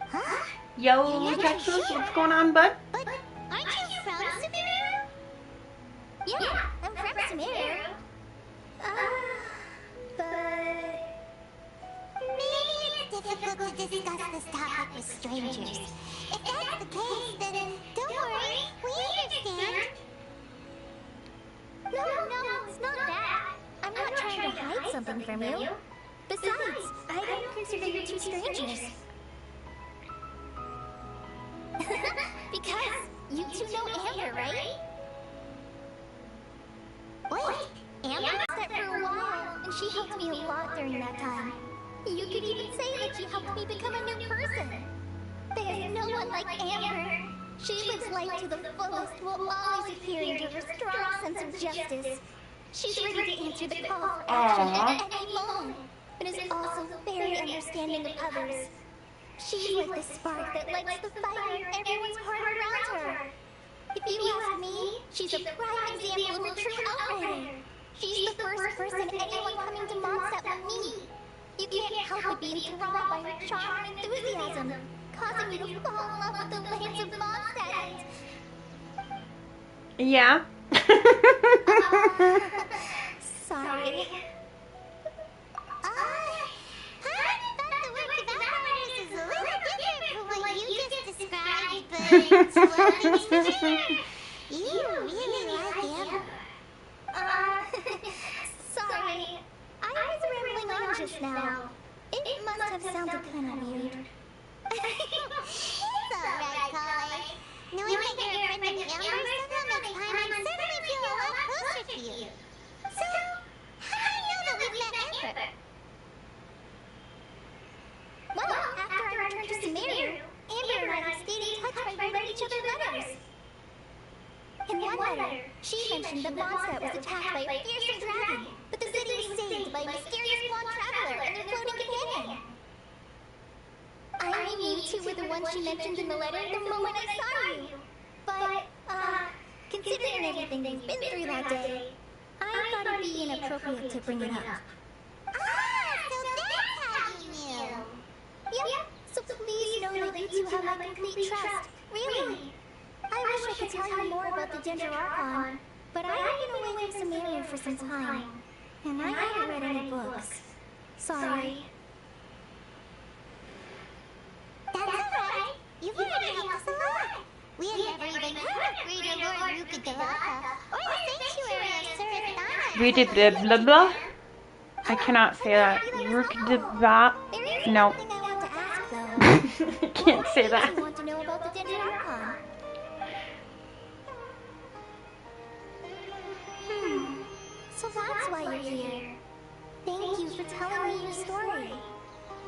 Speaker 2: Huh?
Speaker 4: Yo, Texas, what's going on, bud?
Speaker 2: But aren't you from Sumeria?
Speaker 10: Yeah, I'm from Sumeria. But...
Speaker 2: Maybe it's difficult to discuss this topic with strangers. If that's the case, then don't worry, we understand.
Speaker 10: No, it's not that. I'm not trying to hide something from you. Besides, I don't consider you two strangers. Because you two know Amber, right?
Speaker 2: Wait, Amber?
Speaker 10: That for a while, and she helped me a lot during that time. You could even say that she helped me become a new person. There's no one like Amber. She lives life to the fullest while always adhering to her strong sense of justice. She's ready to answer the call for action at any moment, but is also very understanding of others. She's like the spark that lights the fire in everyone's heart around her. If you ask me, she's a prime example of a true outrider. She's the first person anyone coming to Mondstadt will meet. You can't help but be enthralled by her charm and enthusiasm, causing you to fall in love with the lands of Mondstadt.
Speaker 4: Yeah.
Speaker 10: Sorry.
Speaker 2: I thought the work of outriders is a little different from what you just described, but well, things for sure. You really like Amber.
Speaker 10: Sorry. I was rambling on just now. It must have sounded kind of weird.
Speaker 2: It's alright, Collie. Knowing that you're a friend of Amber somehow makes Paimon suddenly feel a lot closer to you. So, how do you know that we've met Amber?
Speaker 10: Well, after I returned to Sumeria, Amber and I have stayed in touch by writing each other letters. In one letter, she mentioned that Mondstadt was attacked by a fearsome dragon, but the city was saved by a mysterious blonde traveler and their floating companion. I knew you two were the ones she mentioned in the letter the moment I saw you. But considering everything they've been through that day, I thought it'd be inappropriate to bring it up.
Speaker 2: Ah, so that's how you knew.
Speaker 10: Yep, so please know that you two have my complete trust. Really. I wish I could tell you more about the Ginger Archon, but I've been away from Samaria for some time, and I haven't read any books. Sorry.
Speaker 2: That's alright. You've already helped us a lot. We had never even heard of Greater Lord Rukadevata or the Sanctuary of Surathana.
Speaker 4: We did the blah blah. I cannot say that. Rukadeva. No.
Speaker 10: Something I want to ask, though.
Speaker 4: I can't say
Speaker 10: What
Speaker 4: that.
Speaker 10: do you want to know about the Ginger Archon? So that's why you're here. Thank you for telling me your story.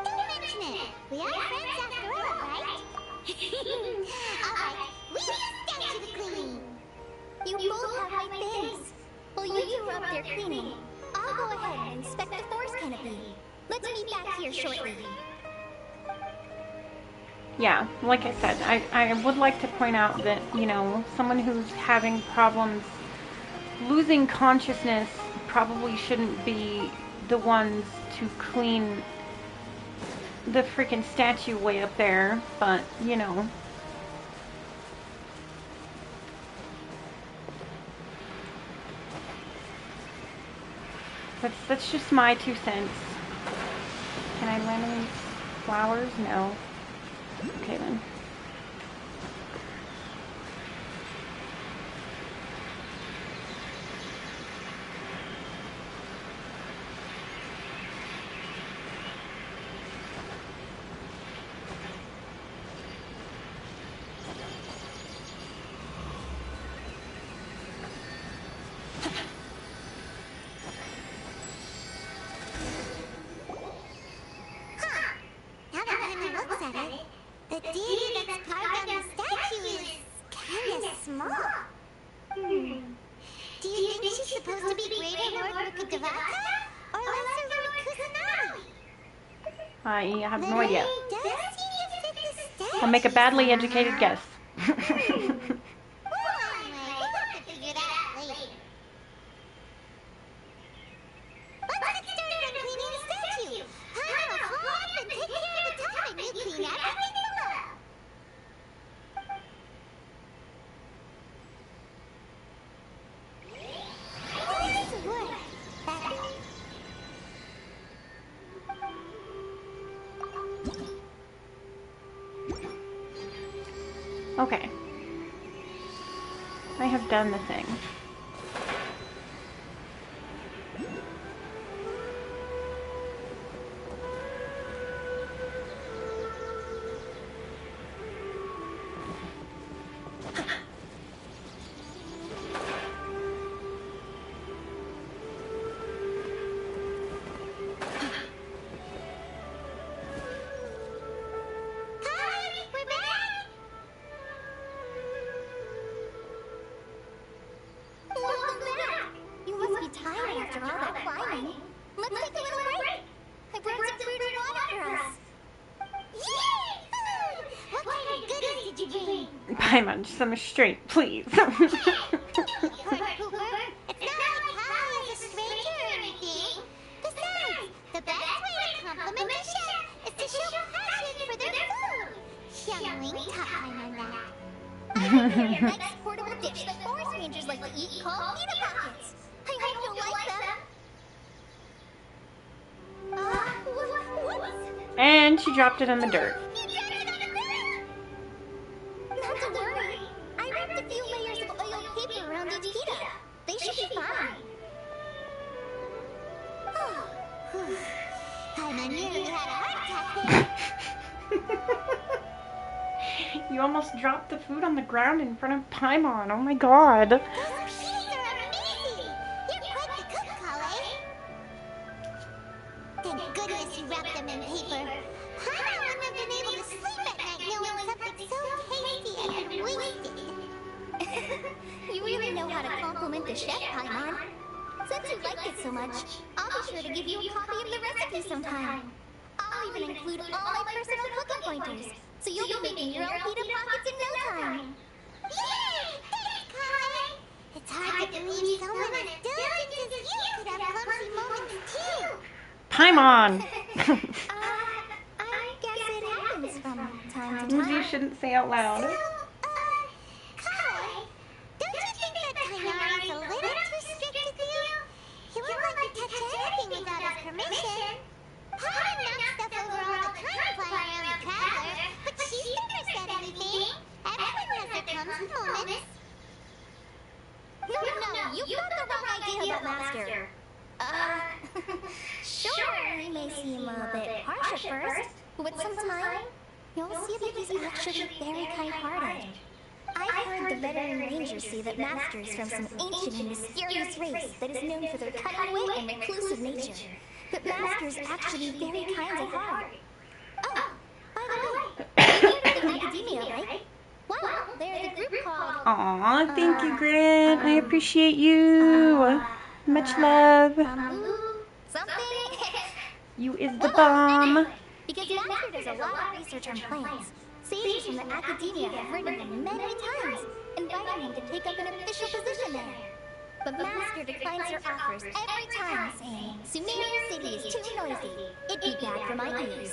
Speaker 2: Don't mention it. We are friends after all, right? Alright, we stand to the cleaning.
Speaker 10: You both have my things. While you two are up there cleaning, I'll go ahead and inspect the forest canopy. Let's meet back here shortly.
Speaker 4: Yeah, like I said, I would like to point out that, you know, someone who's having problems losing consciousness probably shouldn't be the ones to clean the freaking statue way up there, but, you know. That's just my 2 cents. Can I land any flowers? No. Okay then.
Speaker 2: Now that Paimon looks at it, the deity that's carved on the statue is kinda small. Do you think she's supposed to be Greater Lord Rukadevata or Lesser Lord Kusanagi?
Speaker 4: I have no idea.
Speaker 2: Does seem to fit the statue.
Speaker 4: I'll make a badly educated guess.
Speaker 2: Well, anyway, we'll have to figure that out later. Let's get started on cleaning the statue. Paimon will fly up and take care of the top, and you clean everything below. Nice work.
Speaker 4: Okay. I have done the thing.
Speaker 2: We're back!
Speaker 10: Welcome back! You must be tired after all that climbing. Let's take a little break. I brought some food and water for us.
Speaker 2: Yay! Food! What kind of goodies did you bring?
Speaker 4: Paimon, just let me straight, please.
Speaker 2: Poor Cooper. It's not like Holly is a stranger or anything. Besides, the best way to compliment a chef is to show passion for their food. Xiangling taught Paimon that.
Speaker 10: I prepared a nice portable dish that forest rangers like to eat called pita pockets. I hope you'll like them. Whoops.
Speaker 4: And she dropped it in the dirt.
Speaker 10: You dropped it on the ground. Not to worry. I wrapped a few layers of oiled paper around each pita. They should be fine.
Speaker 2: Paimon nearly had a heart attack there.
Speaker 4: You almost dropped the food on the ground in front of Paimon. Oh my god.
Speaker 2: Those peas are amazing! You're quite the cook, Kale. Thank goodness you wrapped them in paper. Paimon wouldn't have been able to sleep at night knowing something so tasty had been wasted.
Speaker 10: You really know how to compliment the chef, Paimon. Since you liked it so much, I'll be sure to give you a copy of the recipe sometime. I'll even include all my personal cooking pointers, so you'll be making your own pita pockets in no time.
Speaker 2: Yay! Thanks, Kale. It's It's hard to believe someone as diligent as you could have clumsy moments too.
Speaker 4: Paimon!
Speaker 10: I guess it happens from time to
Speaker 4: Things
Speaker 10: time.
Speaker 4: you shouldn't say out loud.
Speaker 2: Kai, don't you think that Tainari's a little too strict with you? He won't let you touch anything without his permission. Paimon knocks stuff over all the time flying around the traveler, but she's never said anything. Everyone has their clumsy moments.
Speaker 10: No, you've got the wrong idea about Master. Sure, he may seem a bit harsh at first, but with some time, you'll see that he's actually very kind-hearted. I've heard the veteran rangers say that Master is from some ancient and mysterious race that is known for their cunning wit and reclusive nature. But Master is actually very kind at heart. Oh, by the way, you're new to the academia, right? Well, there's a group called...
Speaker 4: Aw, thank you, Grit. I appreciate you. Much love.
Speaker 10: Something?
Speaker 4: You is the bomb.
Speaker 10: Because Master does a lot of research on plants. Sages from the academia have written him many times, inviting him to take up an official position there. But Master declines their offers every time, saying, Sumeria City is too noisy. It'd be bad for my ears.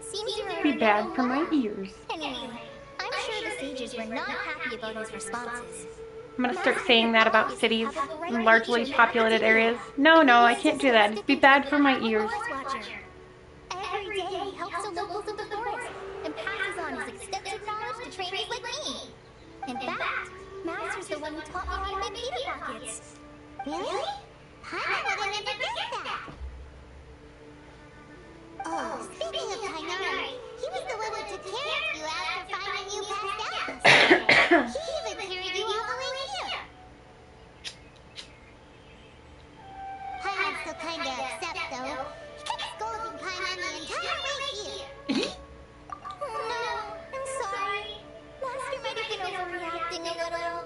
Speaker 10: Seems you
Speaker 4: Be bad for my ears.
Speaker 10: Anyway, I'm sure the sages were not happy about his responses.
Speaker 4: I'm gonna start saying that about cities in largely populated areas. No, I can't do that. It'd be bad for my ears.
Speaker 10: Every day he helps the locals of the forest and passes on his extensive knowledge to trainers like me. In fact, Master's the one who taught me how to make pita pockets.
Speaker 2: Really? Paimon would have never guessed that. Oh, speaking of Tainari, he was the one who took care of you after finding you passed out. He even carried you all the way here. Paimon's still kinda upset though. He kept scolding Paimon the entire way here.
Speaker 10: No, I'm sorry. Master might have been overreacting a little.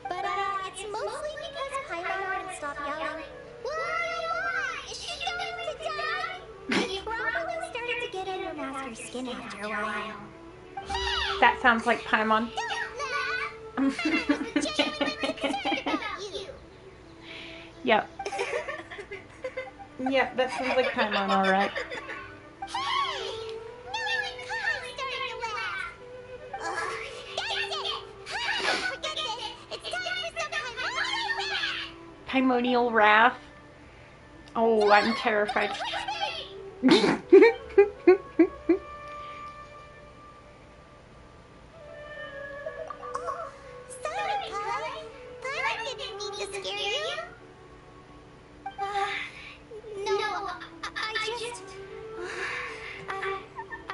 Speaker 10: But it's mostly because Paimon wouldn't stop yelling, Why? Is she going to die? He probably started to get under Master's skin after a while.
Speaker 4: That sounds like Paimon. Yep. Yep, that sounds like Paimon, alright. Paimonial wrath. Oh, I'm terrified.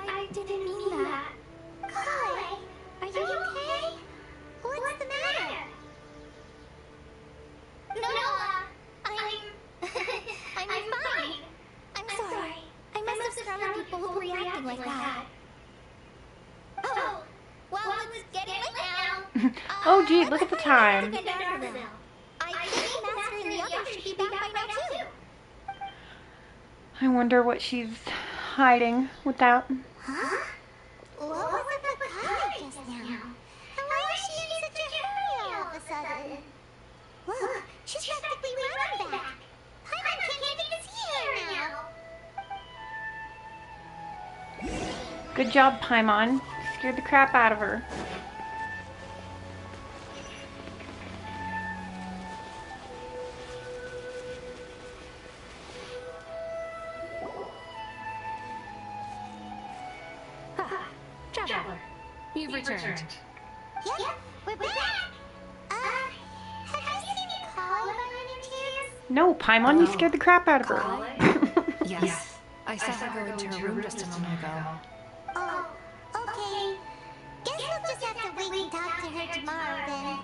Speaker 10: I didn't mean that.
Speaker 2: Kai, are you okay? What's the matter?
Speaker 10: No, I'm fine. I'm sorry. I must have startled people who were reacting like that. Oh, well, it's getting late now.
Speaker 4: Oh, gee, look at the time.
Speaker 10: I think Master and the others should be back by now, too.
Speaker 4: I wonder what she's hiding with that.
Speaker 2: Huh? What was it with Kai just now? And why is she in such a hurry all of a sudden? Look, she's practically running back. Paimon can't even see her now.
Speaker 4: Good job, Paimon. Scared the crap out of her.
Speaker 7: Traveler, you've returned.
Speaker 2: Yep, we're back. Have you seen Kai by any chance?
Speaker 4: No, Paimon, you scared the crap out of her.
Speaker 7: Yes. I saw her go into her room just a moment ago.
Speaker 2: Oh, okay. Guess we'll just have to wait and talk to her tomorrow then.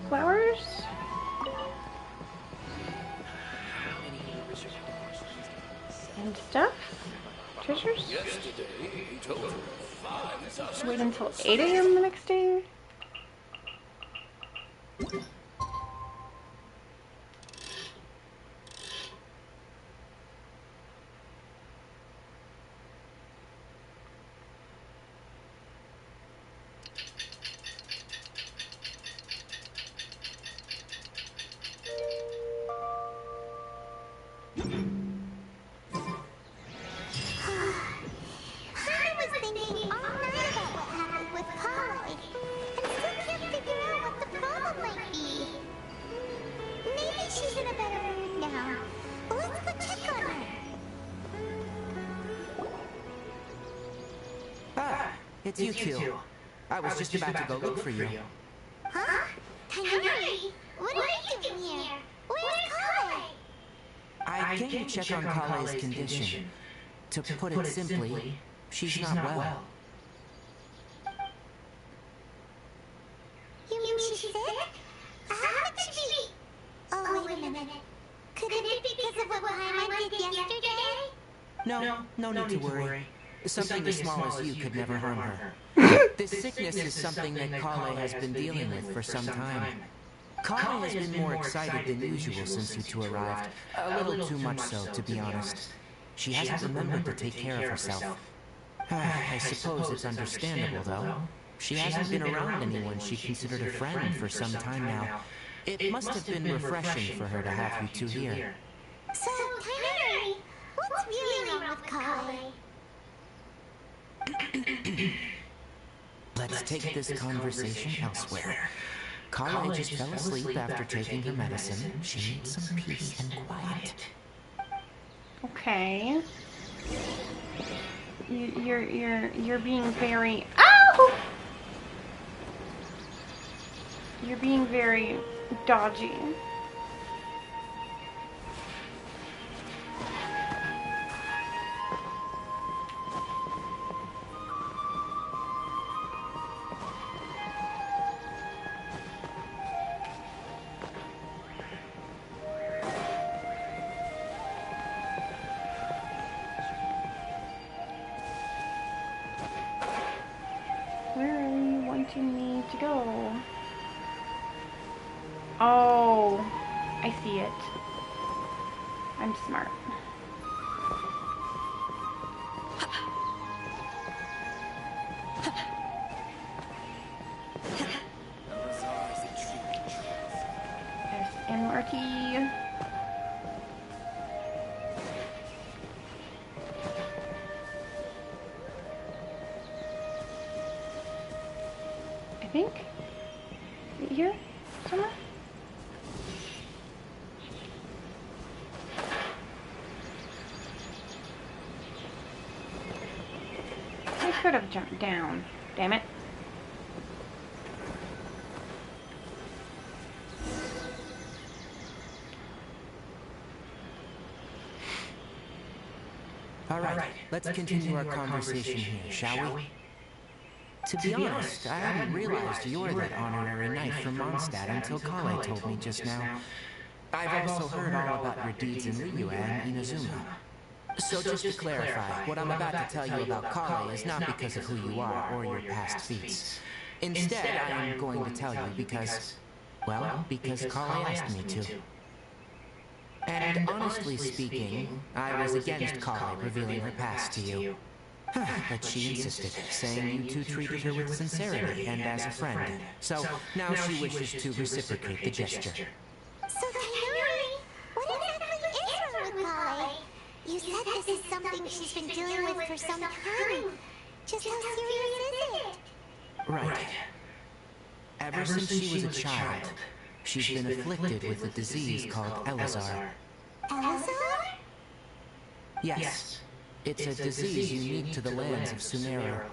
Speaker 4: Flowers? And stuff? Treasures? Wait until 8 a.m. the next day?
Speaker 11: it's you two. I was just about to go look for you.
Speaker 2: Huh? Tainari, what are you doing here? Where's Kale?
Speaker 11: I came to check on Kale's condition. To put it simply, she's not well.
Speaker 2: You mean she's sick? How could she be? Oh, wait a minute. Could it be because of what Paimon did yesterday?
Speaker 11: No need to worry. Something as small as you could never harm her. This sickness is something that Kale has been dealing with for some time. Kale has been more excited than usual since you two arrived. A little too much so, to be honest. She hasn't remembered to take care of herself. I suppose it's understandable, though. She hasn't been around anyone she considered a friend for some time now. It must have been refreshing for her to have you two here.
Speaker 2: So, Tainari, what's really wrong with Kale?
Speaker 11: Let's take this conversation elsewhere. Kale just fell asleep after taking her medicine. She needs some peace and quiet.
Speaker 4: Okay. You're being very... Ow! You're being very dodgy. Where are you wanting me to go? Oh, I see it. I'm smart. There's MRT. I think. Right here? Somewhere? I could have jumped down. Damn it.
Speaker 11: All right, let's continue our conversation here, shall we? To be honest, I hadn't realized you're that honorary knight from Mondstadt until Kale told me just now. I've also heard all about your deeds in Ryua and Inazuma. So just to clarify, what I'm about to tell you about Kale is not because of who you are or your past feats. Instead, I am going to tell you because, well, because Kale asked me to. And honestly speaking, I was against Kale revealing her past to you. But she insisted, saying you two treated her with sincerity and as a friend. So now she wishes to reciprocate the gesture.
Speaker 2: So, Tainari, what exactly is wrong with Kale? You said this is something she's been dealing with for some time. Just how serious is it?
Speaker 11: Right. Ever since she was a child, she's been afflicted with a disease called Elazar.
Speaker 2: Elazar?
Speaker 11: Yes. It's a disease unique to the lands of Sumeru.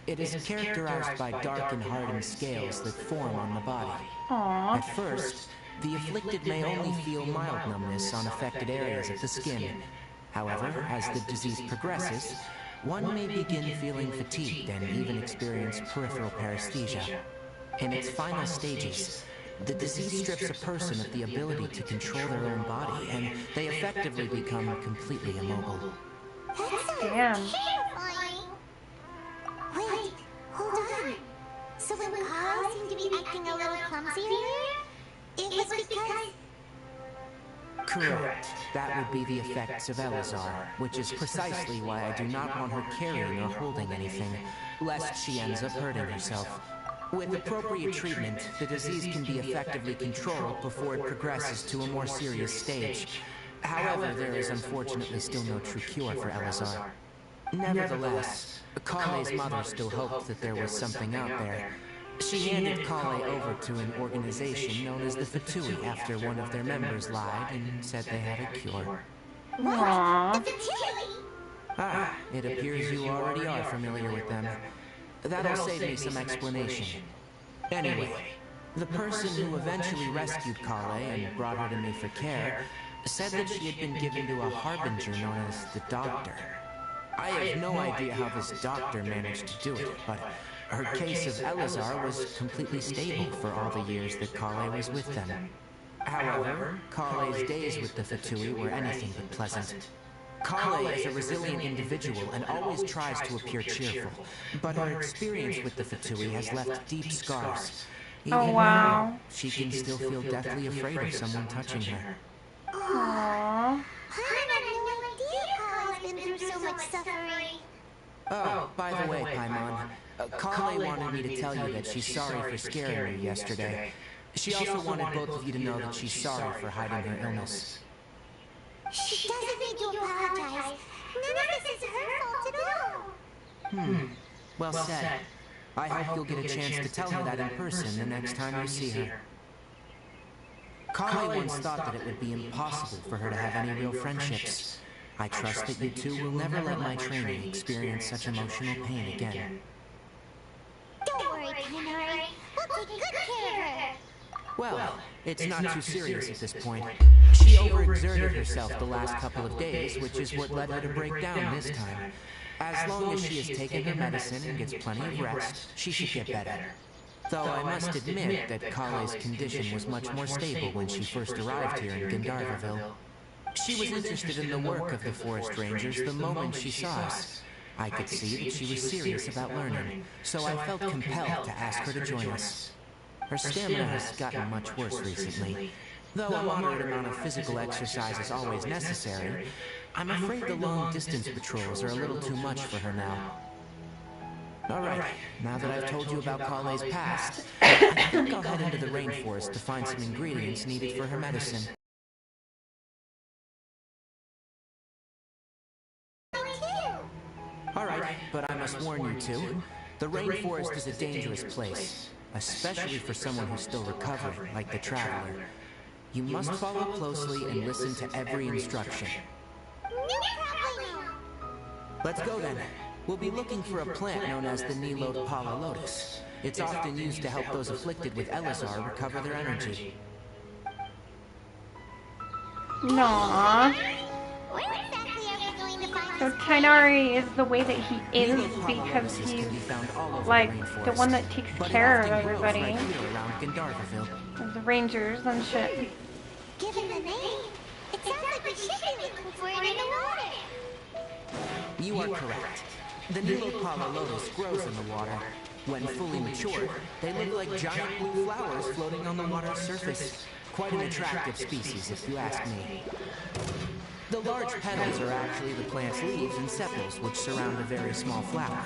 Speaker 11: It is characterized by dark and hardened scales that form on the body.
Speaker 4: Aww.
Speaker 11: At first, the afflicted may only feel mild numbness on affected areas of the skin. However, as the disease progresses, one may begin feeling fatigued and even experience peripheral paresthesia. In its final stages, the disease strips a person of the ability to control their own body, and they effectively become completely immobile.
Speaker 4: Damn.
Speaker 2: Terrifying. Wait, hold on. So when Kale seemed to be acting a little clumsy earlier, it was because...
Speaker 11: Correct. That would be the effects of Elazar, which is precisely why I do not want her carrying or holding anything, lest she ends up hurting herself. With appropriate treatment, the disease can be effectively controlled before it progresses to a more serious stage. However, there is unfortunately still no true cure for Elazar. Nevertheless, Kale's mother still hoped that there was something out there. She handed Kale over to an organization known as the Fatui after one of their members lied and said they had a cure.
Speaker 4: Aww.
Speaker 11: Ah, it appears you already are familiar with them. That'll save me some explanation. Anyway, the person who eventually rescued Kale and brought her to me for care said that she had been given to a harbinger known as the Doctor. I have no idea how this doctor managed to do it, but her case of Elazar was completely stable for all the years that Kale was with them. However, Kale's days with the Fatui were anything but pleasant. Kale is a resilient individual and always tries to appear cheerful, but her experience with the Fatui has left deep scars. Even now, she can still feel deathly afraid of someone touching her.
Speaker 4: Aww.
Speaker 2: I had no idea Kale's been through so much suffering.
Speaker 11: Oh, by the way, Paimon, Kale wanted me to tell you that she's sorry for scaring you yesterday. She also wanted both of you to know that she's sorry for hiding her illness.
Speaker 2: She doesn't need to apologize. None of this is her fault at all.
Speaker 11: Well said. I hope you'll get a chance to tell her that in person the next time you see her. Kale once thought that it would be impossible for her to have any real friendships. I trust that you two will never let my trainee experience such emotional pain again.
Speaker 2: Don't worry, Kainari. We'll take good care of her.
Speaker 11: Well, it's not too serious at this point. She overexerted herself the last couple of days, which is what led her to break down this time. As long as she has taken her medicine and gets plenty of rest, she should get better. Though I must admit that Kale's condition was much more stable when she first arrived here in Gandharvaville. She was interested in the work of the Forest Rangers the moment she saw us. I could see that she was serious about learning, so I felt compelled to ask her to join us. Her stamina has gotten much worse recently. Though a moderate amount of physical exercise is always necessary, I'm afraid the long-distance patrols are a little too much for her now. Alright, now that I've told you about Kale's past, I think I'll head into the rainforest to find some ingredients needed for her medicine. Alright, but I must warn you two, the rainforest is a dangerous place, especially for someone who's still recovering, like the Traveler. You must follow closely and listen to every instruction.
Speaker 2: No problemo.
Speaker 11: Let's go then. We'll be looking for a plant known as the Nilode Pala Lotus. It's often used to help those afflicted with Elazar recover their energy.
Speaker 4: Aww.
Speaker 2: Where exactly are we going to find
Speaker 4: So
Speaker 2: this
Speaker 4: Kainari is the way that he is because he's like the one that takes care of everybody. Of the rangers and shit.
Speaker 2: Given the name, it sounds like we should be looking for it in the water.
Speaker 11: You are correct. The Nilode Pala Lotus grows in the water. When fully matured, they look like giant blue flowers floating on the water's surface. Quite an attractive species, if you ask me. The large petals are actually the plant's leaves and sepals, which surround a very small flower.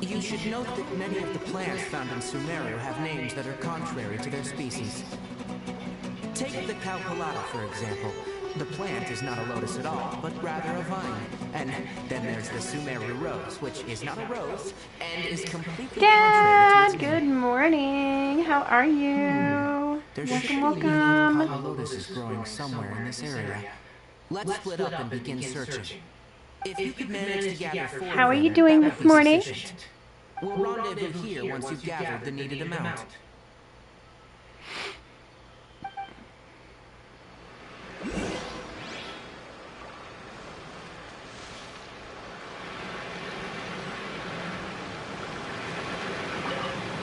Speaker 11: You should note that many of the plants found in Sumeru have names that are contrary to their species. Take the Cowpelata, for example. The plant is not a lotus at all, but rather a vine. And then there's the Sumeru rose, which is not a rose, and is completely
Speaker 4: Dad,
Speaker 11: contrary to its
Speaker 4: good
Speaker 11: name.
Speaker 4: morning. How are you?
Speaker 11: There should
Speaker 4: Welcome,
Speaker 11: be
Speaker 4: welcome.
Speaker 11: Pala lotuses growing somewhere in this area. Let's split up and begin searching. If you could manage to gather 4
Speaker 4: How are
Speaker 11: of
Speaker 4: you
Speaker 11: them,
Speaker 4: doing
Speaker 11: that
Speaker 4: this
Speaker 11: would be
Speaker 4: morning?
Speaker 11: sufficient. We'll rendezvous here once you've gathered the needed amount.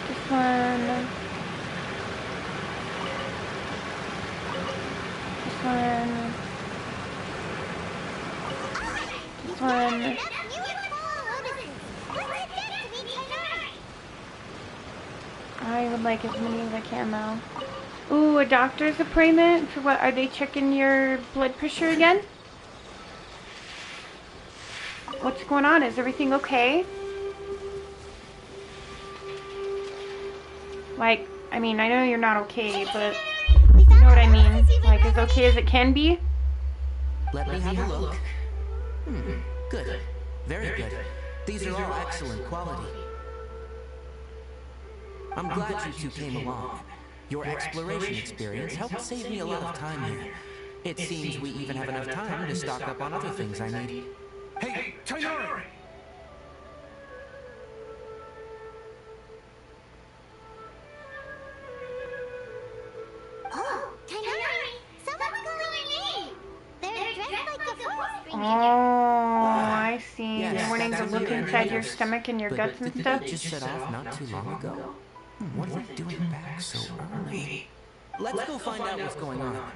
Speaker 4: This one. This one. This one. I would like as many as I can though. Ooh, a doctor's appointment? For what? Are they checking your blood pressure again? What's going on? Is everything okay? Like, I mean, I know you're not okay, but you know what I mean. Like, as okay as it can be?
Speaker 11: Let me have a look. Good. Very good. These are all excellent quality. I'm glad you two came along. Your exploration experience helped save me a lot of time here. It seems we even have enough time to stock up on other things I need.
Speaker 12: Hey, Tainari!
Speaker 4: see.
Speaker 11: Yes,
Speaker 4: You're wanting to
Speaker 11: that's
Speaker 4: look
Speaker 11: you.
Speaker 4: inside your stomach and your
Speaker 11: But
Speaker 4: guts and
Speaker 11: didn't
Speaker 4: stuff?
Speaker 11: they just set off not too long ago? What are they doing back so early? Let's go find out what's going on.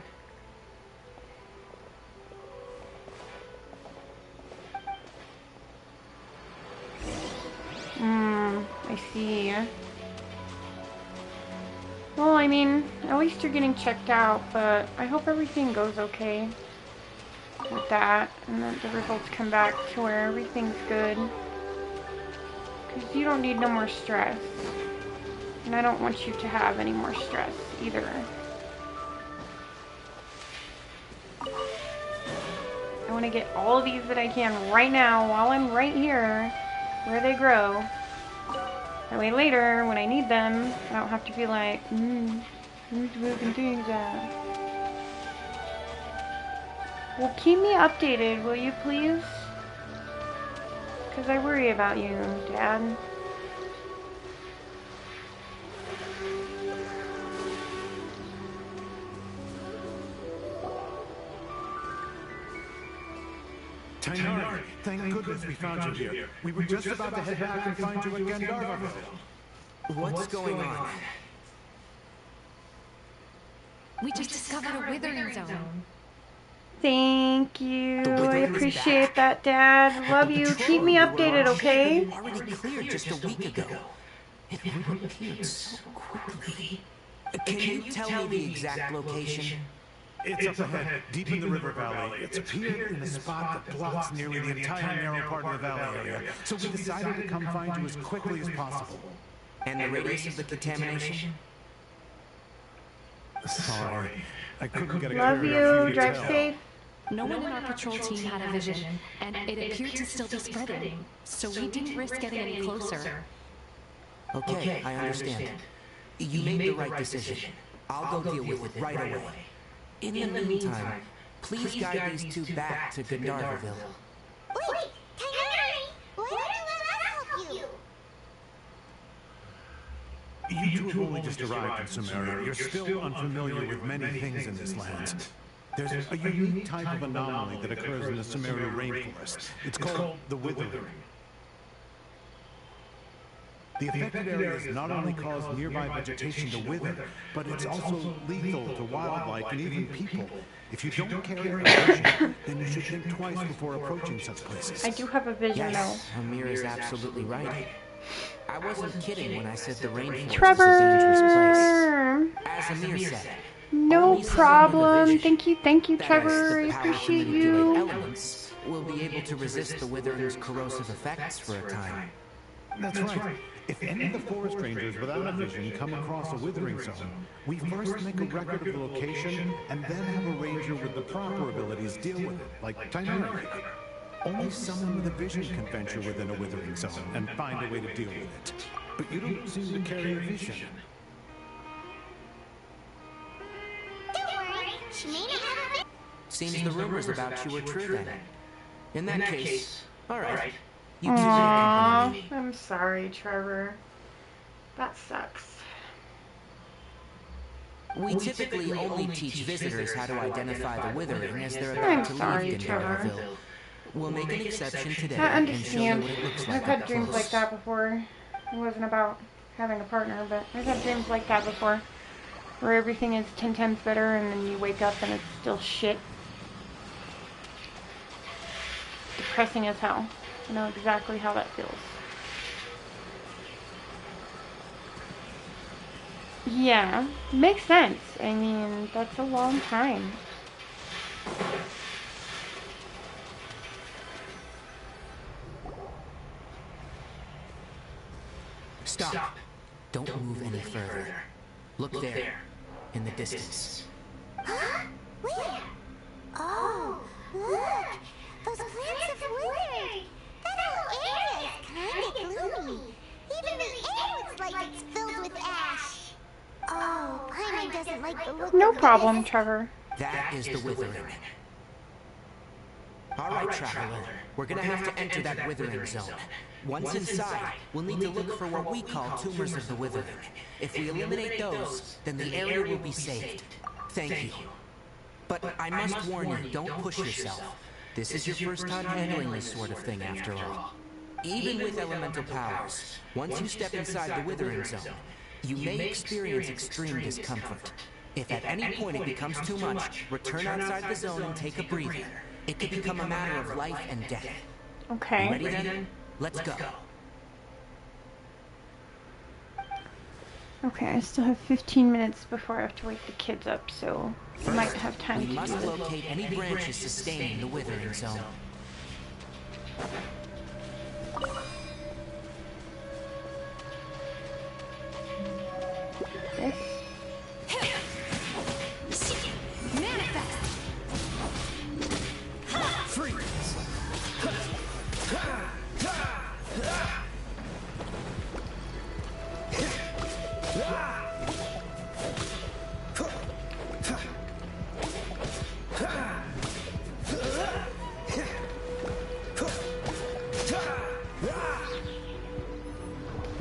Speaker 4: I see. Well, I mean, at least you're getting checked out, but I hope everything goes okay with that, and that the results come back to where everything's good. Because you don't need no more stress. And I don't want you to have any more stress either. I want to get all of these that I can right now while I'm right here where they grow. That way later, when I need them, I don't have to be like, where's the broken things at? Well, keep me updated, will you please? Because I worry about you, Dad.
Speaker 12: Tainari, thank goodness we found you here. We were just about to head back and find you at Gandharva.
Speaker 11: What's going on?
Speaker 7: We just discovered a withering zone.
Speaker 4: Thank you. I appreciate that, Dad. Love you. Keep me updated, okay?
Speaker 11: Already cleared just a week ago. It reappeared so quickly. Can you tell me the exact location?
Speaker 12: It's up ahead, deep in the river valley. It's appeared in a spot that blocks nearly the entire narrow part of the valley area. So we decided to come find you as quickly as possible.
Speaker 11: And the radius of the contamination?
Speaker 12: Sorry, I couldn't get a
Speaker 4: Love
Speaker 12: clear
Speaker 4: you. Drive safe.
Speaker 7: No one in our patrol team had a vision, and it appeared to still be spreading, so we didn't risk getting any closer.
Speaker 11: Okay, I understand. You made the right decision. I'll go deal with it right away. In the meantime, please guide these two back to Gandharville.
Speaker 2: Wait! Tainari! Why don't you let us help you?
Speaker 12: You two have only just arrived in Sumeria. You're still unfamiliar with many things in this land. There's a unique type of anomaly that occurs in the Sumeria rainforest. It's called the withering. The affected areas not only cause nearby vegetation to wither, but it's also lethal to wildlife and even people. If you don't carry a vision, then you should think twice before approaching such places.
Speaker 4: I do have a vision,
Speaker 11: Yes, Amir is absolutely right. I wasn't kidding when I said the rainforest
Speaker 4: Trevor!
Speaker 11: is a dangerous place. As Amir said,
Speaker 4: No
Speaker 11: only someone with a
Speaker 4: problem.
Speaker 11: vision,
Speaker 4: Thank you,
Speaker 11: that
Speaker 4: Trevor.
Speaker 11: has
Speaker 4: I
Speaker 11: the power to
Speaker 4: appreciate
Speaker 11: manipulate
Speaker 4: you.
Speaker 11: elements, will be able to resist the withering's corrosive effects for a time.
Speaker 12: That's right. If any of the forest rangers without a vision come across a withering zone, we first make a record of the location and then have a ranger with the proper abilities deal with it, like Tainari. Only someone with a vision can venture within a withering zone and find a way to deal with it. But you don't seem to carry a vision.
Speaker 2: Don't worry, she may not have a vision.
Speaker 11: Seems the rumors about you were true then. In that case, alright. You two may
Speaker 4: Aww,
Speaker 11: accompany me.
Speaker 4: I'm sorry, Trevor. That sucks.
Speaker 11: We typically only teach visitors how to identify the withering as they're
Speaker 4: I'm
Speaker 11: about to
Speaker 4: sorry,
Speaker 11: leave
Speaker 4: Trevor.
Speaker 11: Gandharville. We'll make an exception today
Speaker 4: I
Speaker 11: and show you
Speaker 4: understand.
Speaker 11: what it looks
Speaker 4: I've
Speaker 11: like
Speaker 4: had
Speaker 11: up
Speaker 4: dreams
Speaker 11: close.
Speaker 4: like that before. It wasn't about having a partner, but I've had dreams like that before. Where everything is 10 times better and then you wake up and it's still shit. Depressing as hell. I know exactly how that feels. Yeah, makes sense. I mean, that's a long time.
Speaker 11: Stop. Don't move any further. Look there, in the distance.
Speaker 2: Huh? Where? Oh, look! Those plants have withered! That whole area is kinda gloomy. Even the air looks like it's filled with ash. Oh, Paimon doesn't like the look
Speaker 4: No
Speaker 2: of
Speaker 4: problem,
Speaker 2: this.
Speaker 4: Trevor.
Speaker 11: That is the withering. Alright, Traveler. We're gonna have to enter that withering zone. Once inside, we'll need to look for what we call tumors of the withering. If we eliminate those, then the area will be saved. Thank you. But I must warn you, don't push yourself. This is your first time handling this sort of thing after all. Even with elemental powers, once you step inside the Withering Zone, you may experience extreme discomfort. If at any point it becomes too much, return outside the zone and take a breather. It could become a matter of life and death.
Speaker 4: Okay.
Speaker 11: You ready then? Let's go.
Speaker 4: Okay, I still have 15 minutes before I have to wake the kids up, so I might have time to do
Speaker 11: must
Speaker 4: this.
Speaker 11: locate any branches sustaining the Withering Zone.
Speaker 4: This.
Speaker 7: Manifest!
Speaker 6: Freeze!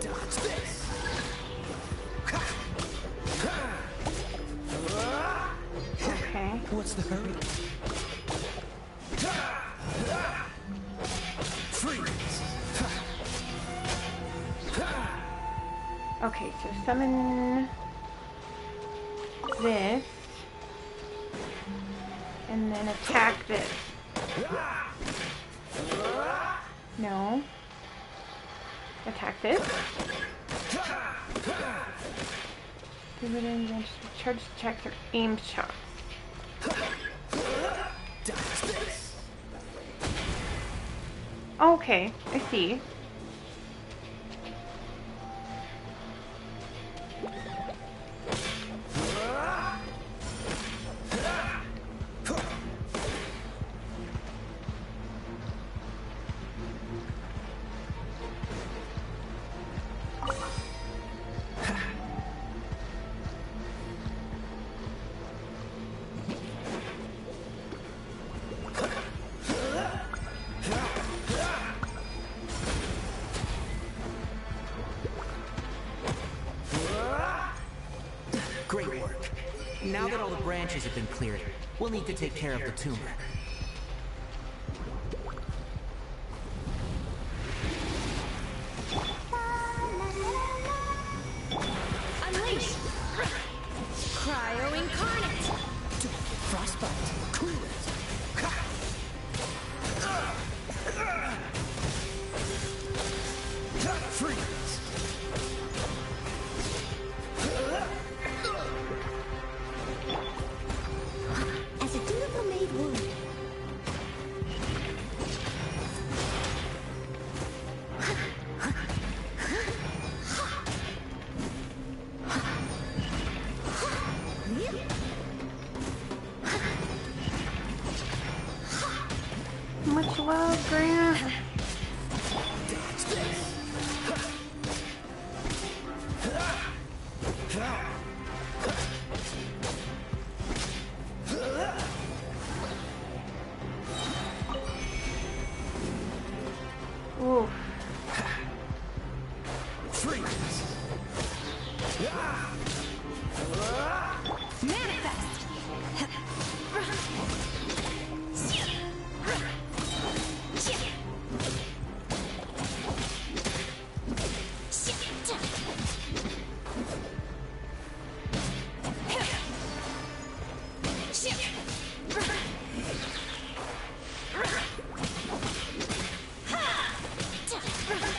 Speaker 6: Dodge this!
Speaker 4: Okay.
Speaker 11: What's the hurry?
Speaker 6: Freeze!
Speaker 4: Okay, so summon this, and then attack this. No. Attack this. Do it in charge attacks or aim shots.
Speaker 6: Dodge this!
Speaker 4: Okay, I see.
Speaker 11: Great work. Now that all the branches have been cleared, we'll need to take care of the tumor.
Speaker 7: Unleash! Cryo incarnate!
Speaker 6: Frostbite! Cool it! Freeze!
Speaker 2: As a dutiful maid would.
Speaker 4: Much love, Grant. Oof.
Speaker 6: Freeze!
Speaker 7: Manifest!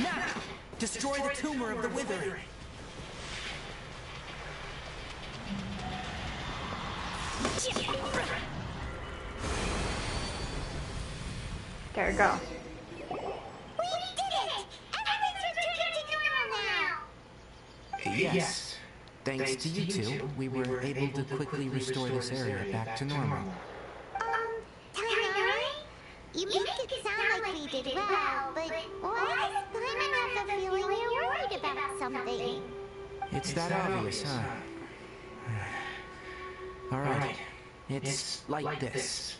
Speaker 11: Now, destroy the tumor of the Withering.
Speaker 4: There we go.
Speaker 2: We did it! Everything's returning to normal now!
Speaker 11: Yes. Thanks to you two, we were able to quickly restore this area back to normal.
Speaker 2: Tainari? You make it sound like we did well, but why does Paimon have the feeling you're worried about something?
Speaker 11: It's that obvious, huh? Alright, it's like this.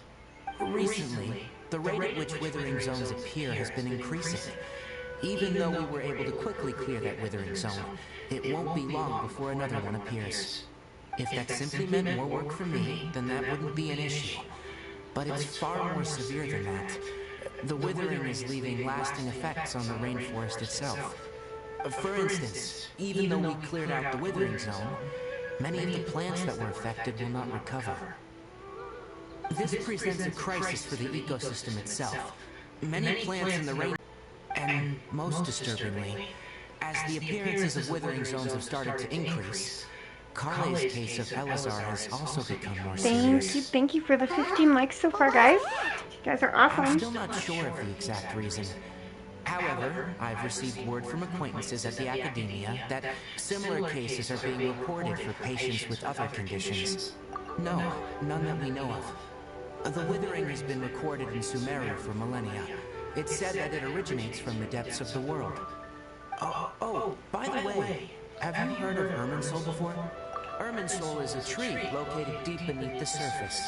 Speaker 11: Recently, the rate at which Withering Zones appear has been increasing. Even though we were able to quickly clear that Withering Zone, it won't be long before another one appears. If that simply meant more work for me, then that wouldn't be an issue. But it's far more severe than that. The withering is leaving lasting effects on the rainforest itself. For instance, even though we cleared out the withering zone, many of the plants that were affected will not recover. This presents a crisis for the ecosystem itself. Many plants in the rain, and most disturbingly, as the appearances of withering zones have started to increase, Kale's case of Elazar has also become more serious.
Speaker 4: Thank you for the 15 likes so far, guys. You guys are awesome.
Speaker 11: I'm still not sure of the exact reason. However, I've received word from acquaintances at the academia that similar cases are being reported for patients with other conditions. No, none that we know of. The withering has been recorded in Sumeru for millennia. It's said that it originates from the depths of the world. Oh, by the way, have you heard of Irminsul before? Irminsul is a tree located deep beneath the surface.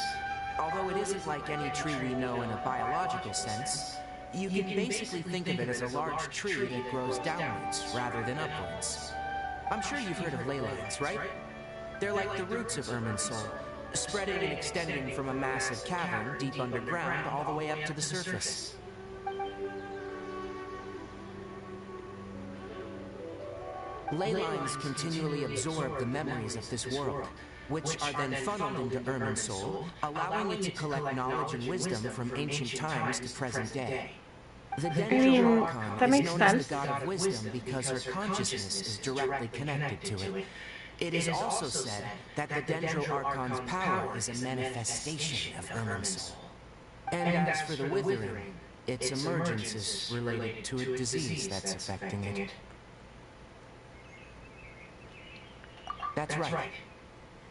Speaker 11: Although it isn't like any tree we know in a biological sense, you can basically think of it as a large tree that grows downwards rather than upwards. I'm sure you've heard of ley lines, right? They're like the roots of Irminsul, spreading and extending from a massive cavern deep underground all the way up to the surface. Ley lines continually absorb the memories of this world, which are then funneled into Irminsul, allowing it to collect knowledge and wisdom from ancient times to present day. The Dendro Archon is known as the god of wisdom because her consciousness is directly connected to it. It is also said that the Dendro Archon's power is a manifestation of Irminsul. And as for the withering, its emergence is related to a disease that's affecting it. That's right.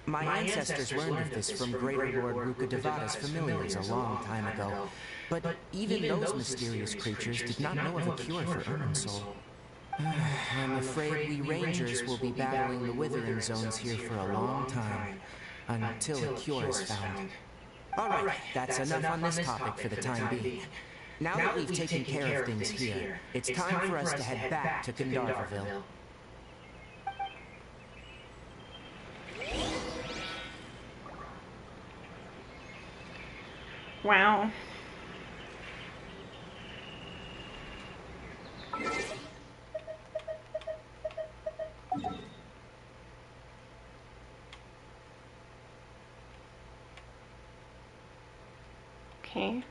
Speaker 11: My ancestors learned of this from Greater Lord Rukkhadevata's familiars a long time ago, but even those mysterious creatures did not know of a cure for Irminsul. I'm afraid we Rangers will be battling the withering zones here for a long time, until a cure is found. Alright, that's enough on this topic for the time being. Now that we've taken care of things here, it's time for us to head back to Gandharvaville.
Speaker 4: Wow. Okay.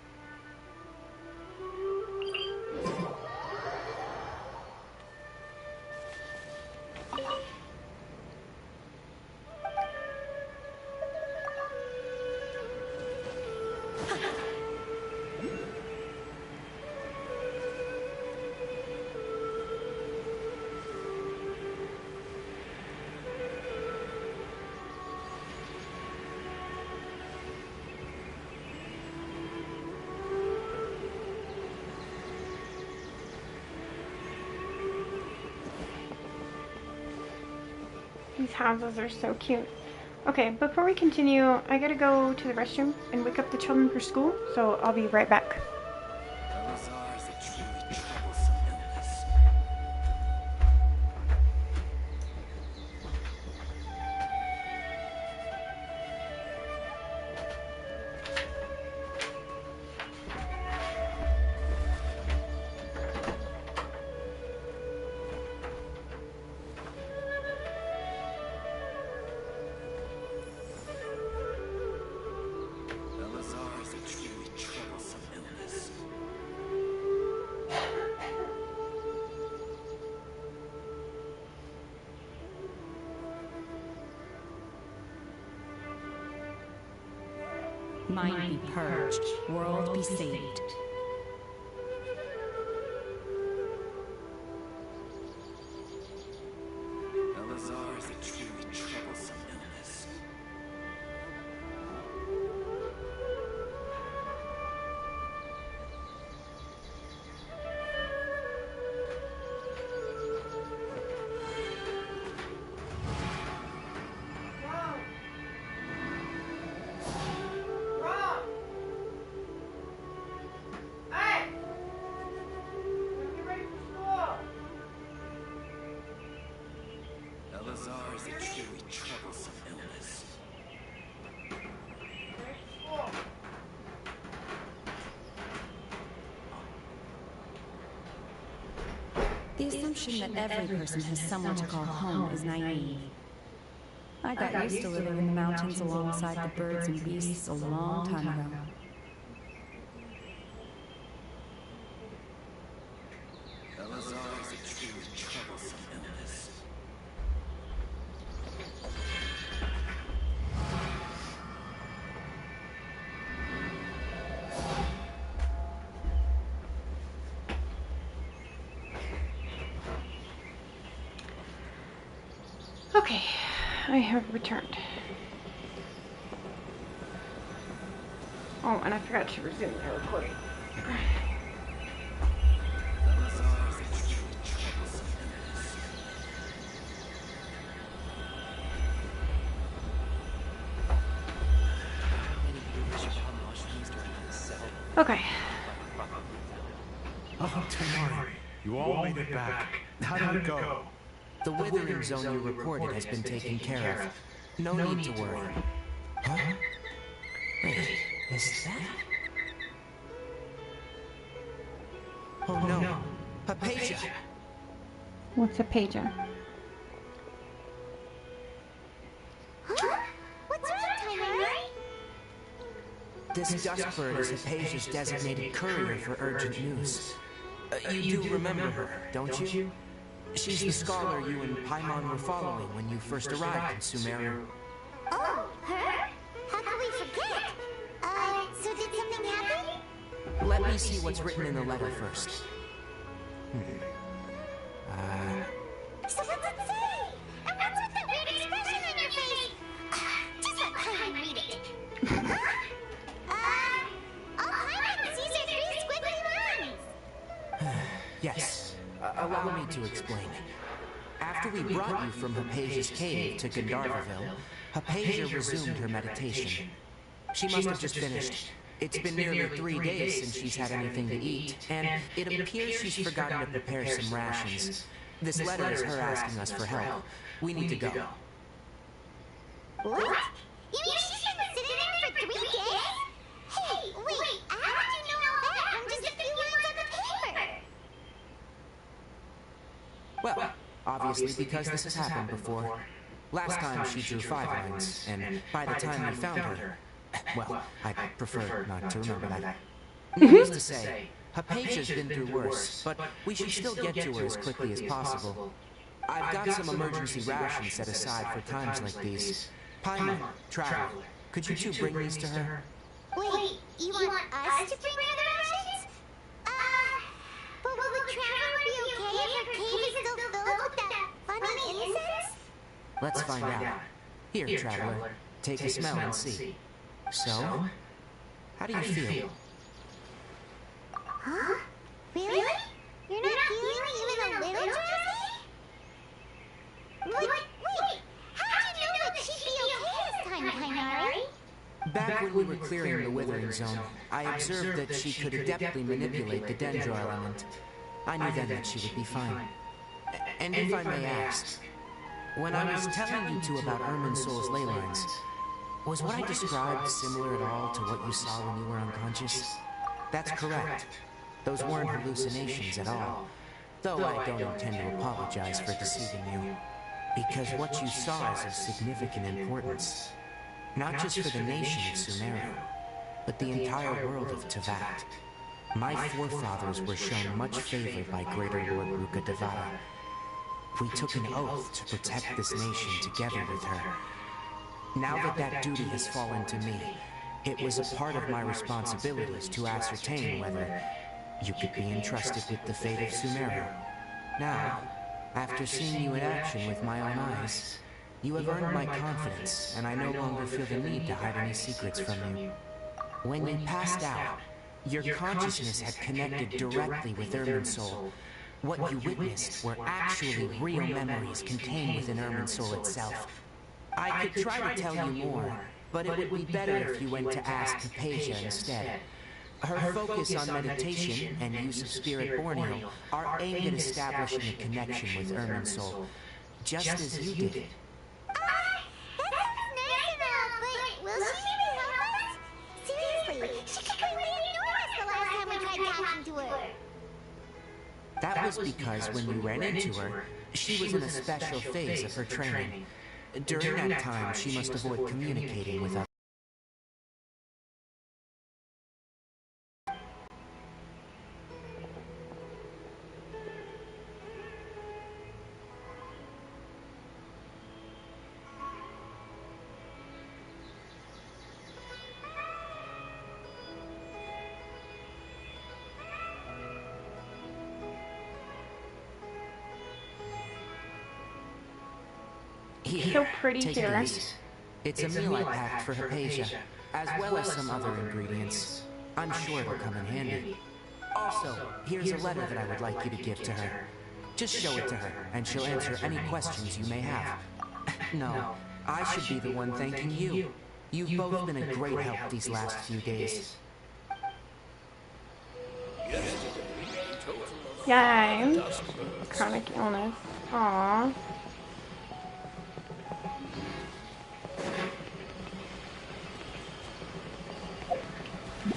Speaker 4: These houses are so cute. Okay, before we continue, I gotta go to the restroom and wake up the children for school, so I'll be right back.
Speaker 13: Mind be purged, world be saved.
Speaker 9: Elazar is a truly troublesome illness.
Speaker 13: The assumption that every person has somewhere to call home is naive. I got used to living in the mountains alongside the birds and beasts a long time ago.
Speaker 9: Elazar is a truly troublesome illness.
Speaker 4: Okay, I have returned. Oh, and I forgot to resume the recording. Okay.
Speaker 12: Oh, Tamari, you all made it back. How did it go?
Speaker 11: The withering zone you reported has been taken care of. No need to worry. Huh? Wait, is that? Oh no, Hypatia!
Speaker 4: What's a pager?
Speaker 2: Huh? What's wrong, Tamari?
Speaker 11: This dustbird is Hypatia's designated courier for urgent news. You do remember her, don't you? She's the scholar you and Paimon were following when you first arrived in Sumeru.
Speaker 2: Oh, her? How could we forget? So did something happen?
Speaker 11: Let me see what's written in the letter first.
Speaker 2: So what's it say? And what's with that weird expression on your face? Just let Paimon read it. All Paimon sees are three squiggly lines.
Speaker 11: Yes. Allow me to explain. After we brought you from Hypatia's cave to Gandharvaville, Hypatia resumed her meditation. She must have just finished. It's been nearly 3 days since she's had anything to eat, and it appears she's forgotten to prepare some rations. This letter is her asking us for help. We need to go.
Speaker 2: What? You mean she's been sitting there for 3 days? Hey, wait, how did you know all that from just a few lines on the paper?
Speaker 11: Well, obviously because this has happened before. Last time she drew 5 lines, and by the time we found her... Well, I prefer not to remember that. Needless to say, Hypatia's been through worse, but we should still get to her as quickly as possible. I've got some emergency rations set aside for times like these. Paimon, Traveler, could you two bring these to her?
Speaker 2: Wait, you want us to bring her the rations? But will the Traveler be okay if her cave is still filled with that funny incense?
Speaker 11: Let's find out. Here, Traveler, take a smell and see. So, how do you feel?
Speaker 2: Huh? Really? You're not feeling even a little drowsy? Wait, how'd you know that she'd be okay this time, Kainari?
Speaker 11: Back when we were clearing the withering zone, I observed that she could adeptly manipulate the dendro element. I knew then that she would be fine. And if I may ask, when I was telling you two about Irminsul's ley lines, was what I described similar at all to what you saw when you were unconscious? That's correct. Those weren't hallucinations at all. Though I don't intend to apologize for deceiving you. Because what you saw is of significant importance. Not just for the nation of Sumeru, but the entire world of Tevyat. My forefathers were shown much favor by Greater Lord Ruka Devata. We took an oath to protect this nation together with her. Now that that duty has fallen to me, it was a part of my responsibilities to ascertain whether you could be entrusted with the fate of Sumeru. Now, after seeing you in action with my own eyes, you have earned my confidence, and I no longer feel the need to hide any secrets from you. When you passed out, your consciousness had connected directly with Irminsul. What you witnessed were actually real memories contained within Irminsul itself. I could try to tell you more, but it would be better if you went to ask Hypatia instead. Her focus on meditation and use of Spirit Borneo are aimed at establishing a connection with Irminsul, just as you did.
Speaker 2: That sounds nice and all, but will she really help us? Seriously, she completely ignored us the last time we tried talking to her.
Speaker 11: That was because when you ran into her, she was in a special phase of her training. During that time, she must avoid communicating with others.
Speaker 4: So pretty
Speaker 11: Take
Speaker 4: here.
Speaker 11: these. It's a meal I packed for Hypatia, as well as some other ingredients. I'm sure it'll come in handy. Also, here's a letter that I would like you to give to her. Just show it to her, and she'll answer any questions you may have. No, I should be the one thanking you. You've both been a great help these last few days.
Speaker 4: Yay. Chronic illness. Aww.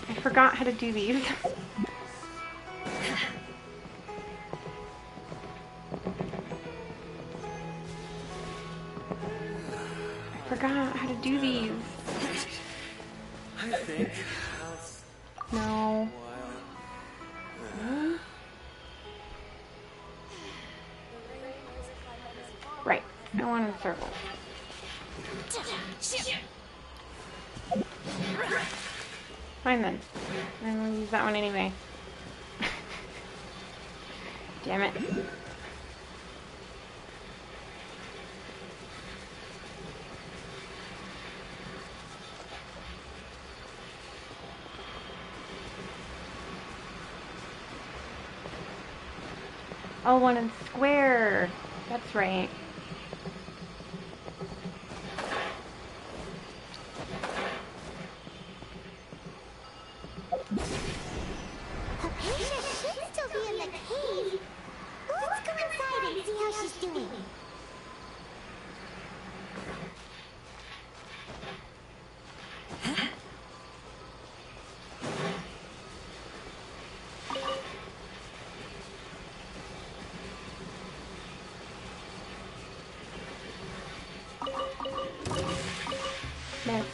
Speaker 4: I forgot how to do these. I forgot how to do these.
Speaker 5: I think
Speaker 4: No. Right. I want a circle. Fine then. I'm gonna use that one anyway. Damn it. Oh, one in square. That's right.
Speaker 2: Hypatia should still be in the cave. Let's go inside and see how she's doing.
Speaker 4: Missed.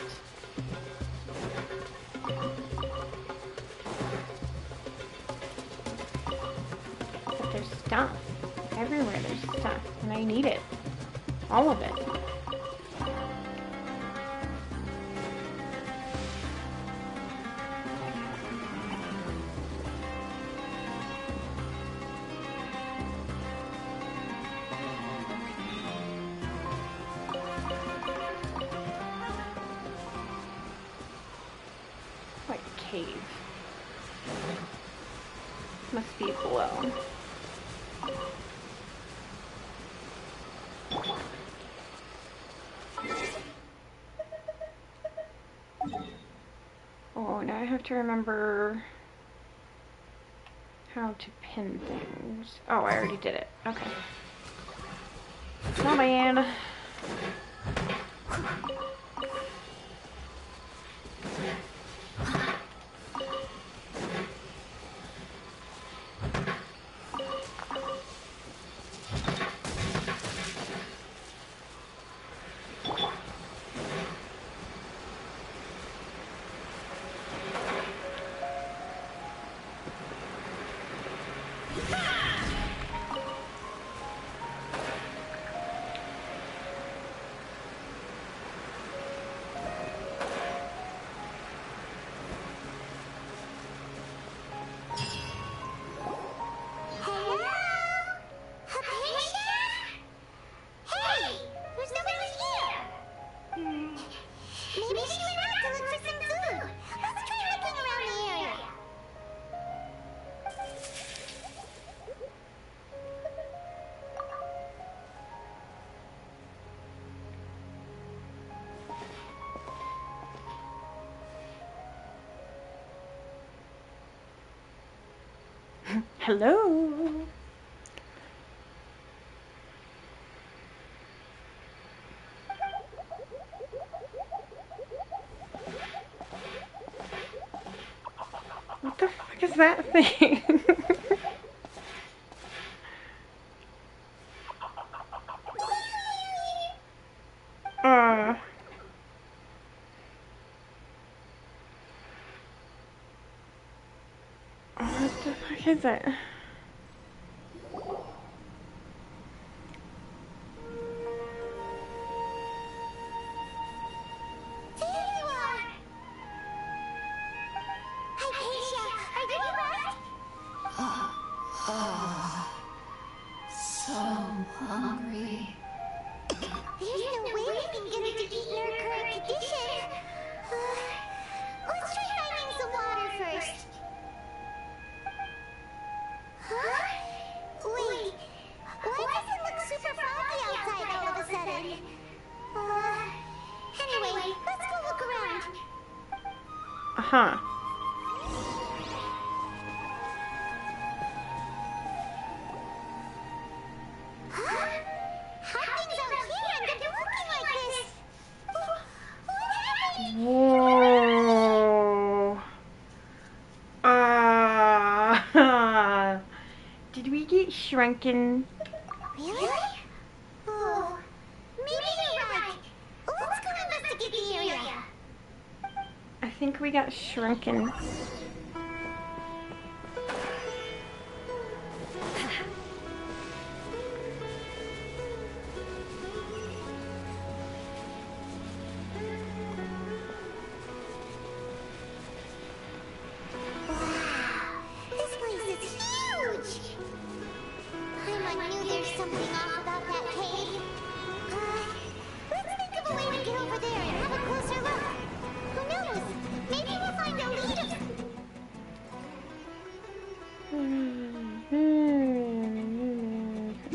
Speaker 4: But there's stuff. Everywhere there's stuff. And I need it. All of it. Like a cave. Must be below. Oh, now I have to remember how to pin things. Oh, I already did it. Okay. Come on, man.
Speaker 2: Hello? Hypatia? Hey! There's nobody here! Maybe she went out to look for some food. Let's try looking around the area.
Speaker 4: Hello. What the fuck is that thing? is it?
Speaker 10: So hungry. There's no way we can get her to eat in her current condition. Let's try finding some water first. Huh? Wait. Why does it look super foggy outside all of a sudden? Anyway, let's go look around.
Speaker 4: Uh-huh. Whoa. Did we get shrunken?
Speaker 10: Really? Oh, maybe you're right. Let's go investigate the area.
Speaker 4: I think we got shrunken.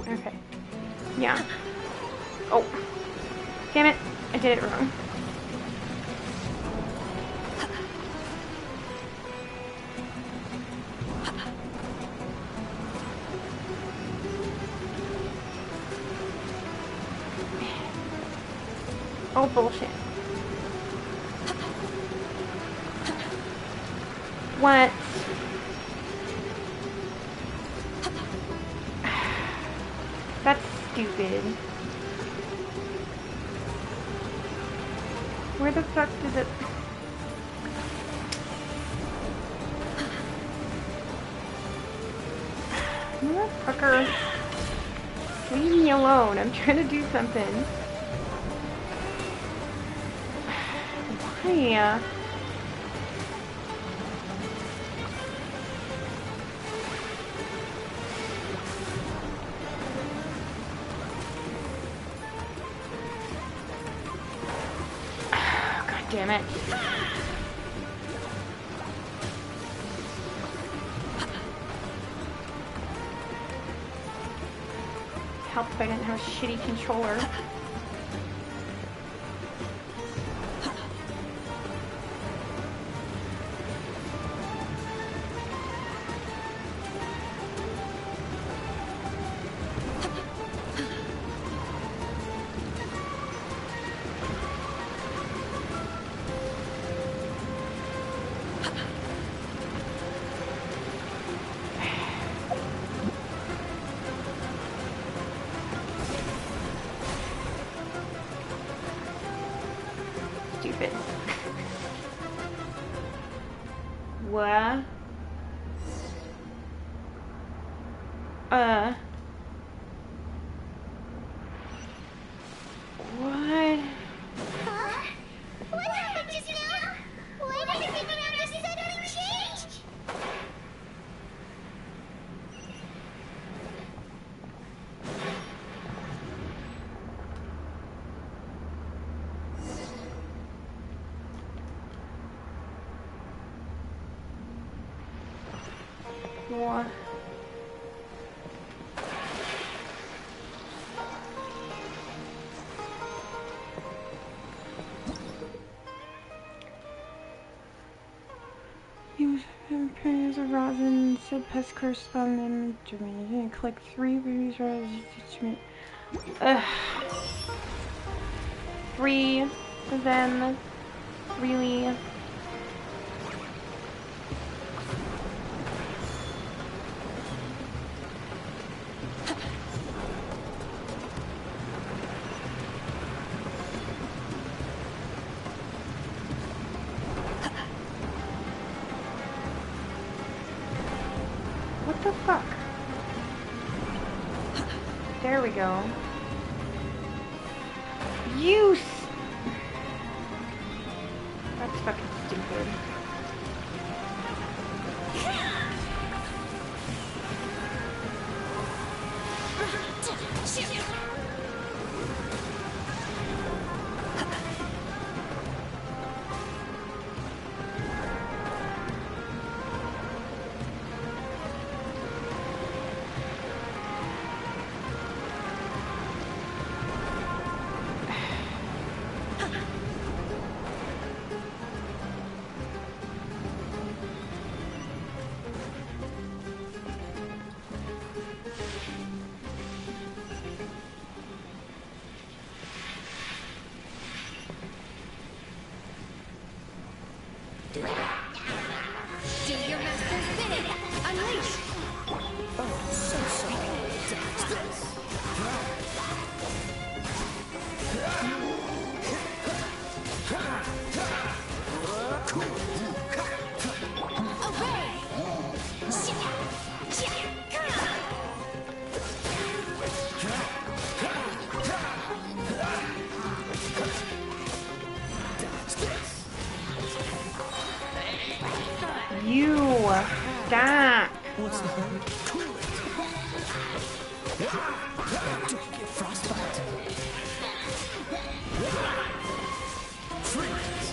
Speaker 4: Okay. Yeah. Oh. Damn it. I did it wrong. Oh, bullshit. What? That's stupid. Where the fuck did it... Motherfucker. Leave me alone. I'm trying to do something. Why? God damn it. Help if I didn't have a shitty controller. Stupid. What? What?
Speaker 10: What happened just now? Why did everything around us suddenly change?
Speaker 4: What? Use prayers of rosin, said pest correspondent Germany. Click 3 reviews rosin. 3 of them. Really? fuck? There we go. Use. That's fucking stupid.
Speaker 10: Do your master's bidding! Unleash!
Speaker 6: Oh, so sorry. Dodge this.
Speaker 4: You stop.
Speaker 6: What's the hurry? Cool it. Don't get frostbite. Freeze.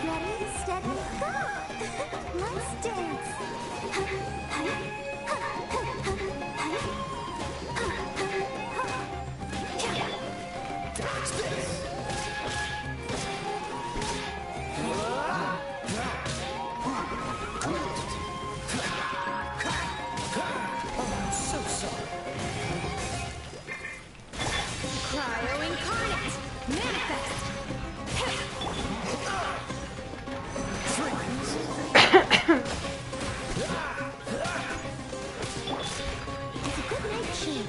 Speaker 2: Ready, steady, go! Let's dance!
Speaker 6: Dodge this. Oh, so sorry.
Speaker 10: Cryo incarnate! Manifest!
Speaker 2: It's a good night cheat.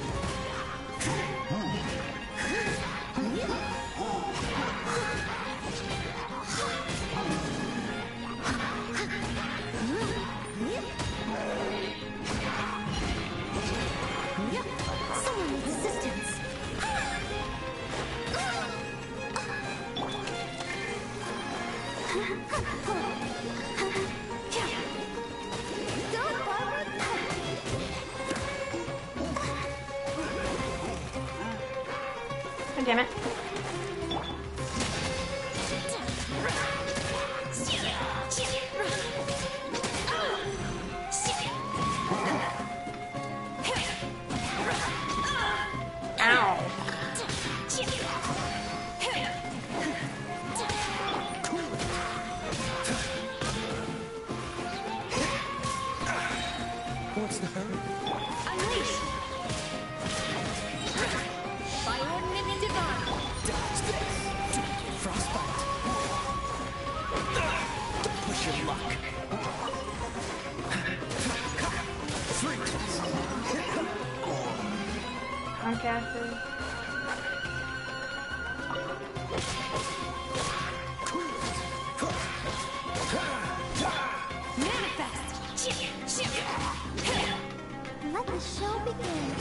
Speaker 2: Someone needs assistance. Go forward.
Speaker 4: God damn it. Ow.
Speaker 6: What's the hurry?
Speaker 10: Unleash! By ordinance divine!
Speaker 6: Dodge this. Don't get frostbite. Don't push your luck. Freeze.
Speaker 4: Punk asses.
Speaker 10: Manifest!
Speaker 2: Let the show begin.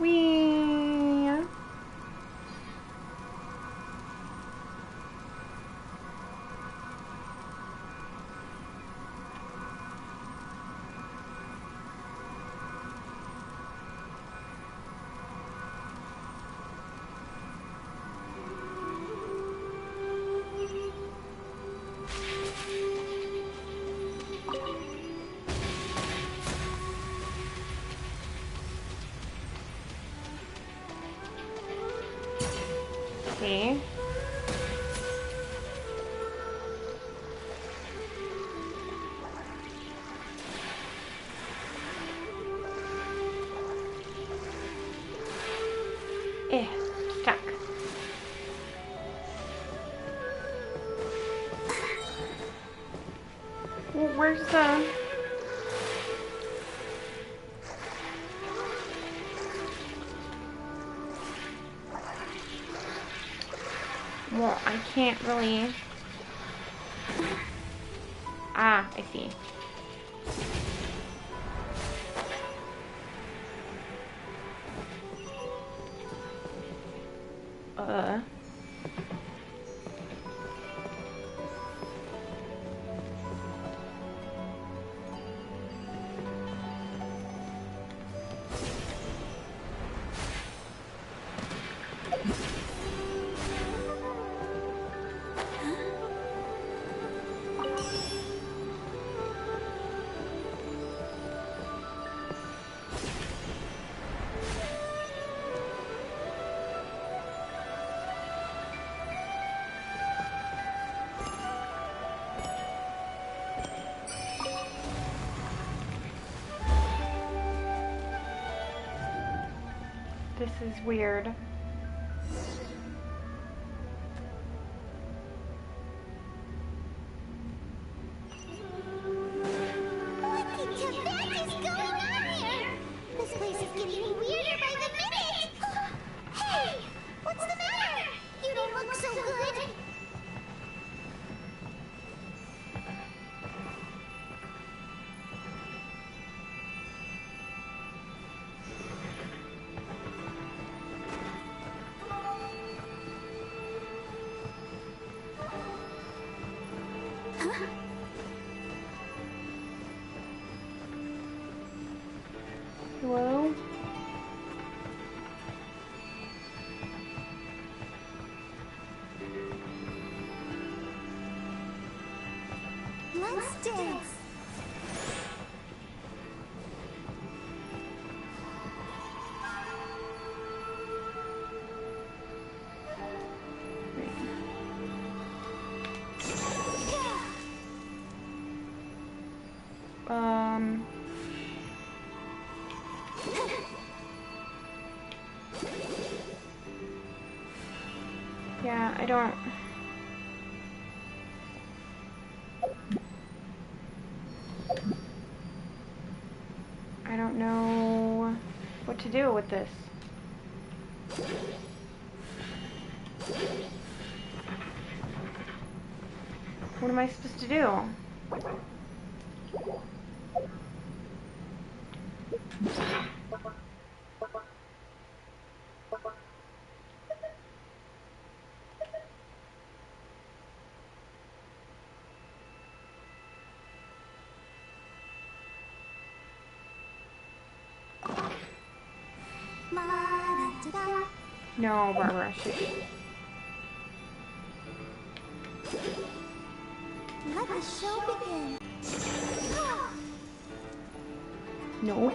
Speaker 4: Wee. Okay. Stuck. Well, Well, I can't really... Ah, I see. This is weird.
Speaker 2: What the tevyat is going on here? This place is getting weirder by the minute! Hey! What's the matter? You don't look so good!
Speaker 4: Hello?
Speaker 2: Let's dance!
Speaker 4: Yeah, I don't... I don't know what to do with this. What am I supposed to do? No, Barbara, shoot.
Speaker 2: Let the show begin.
Speaker 4: Nope.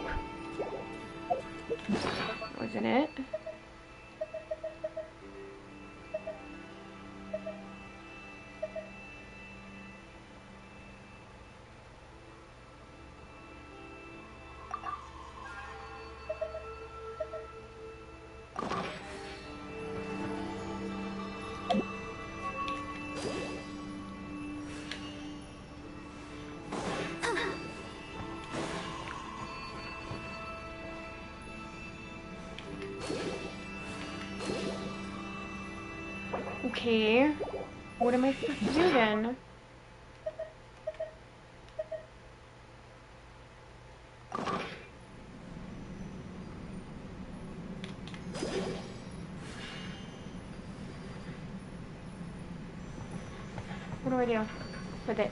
Speaker 4: Wasn't it? Okay, what am I supposed to do then? What do I do with it?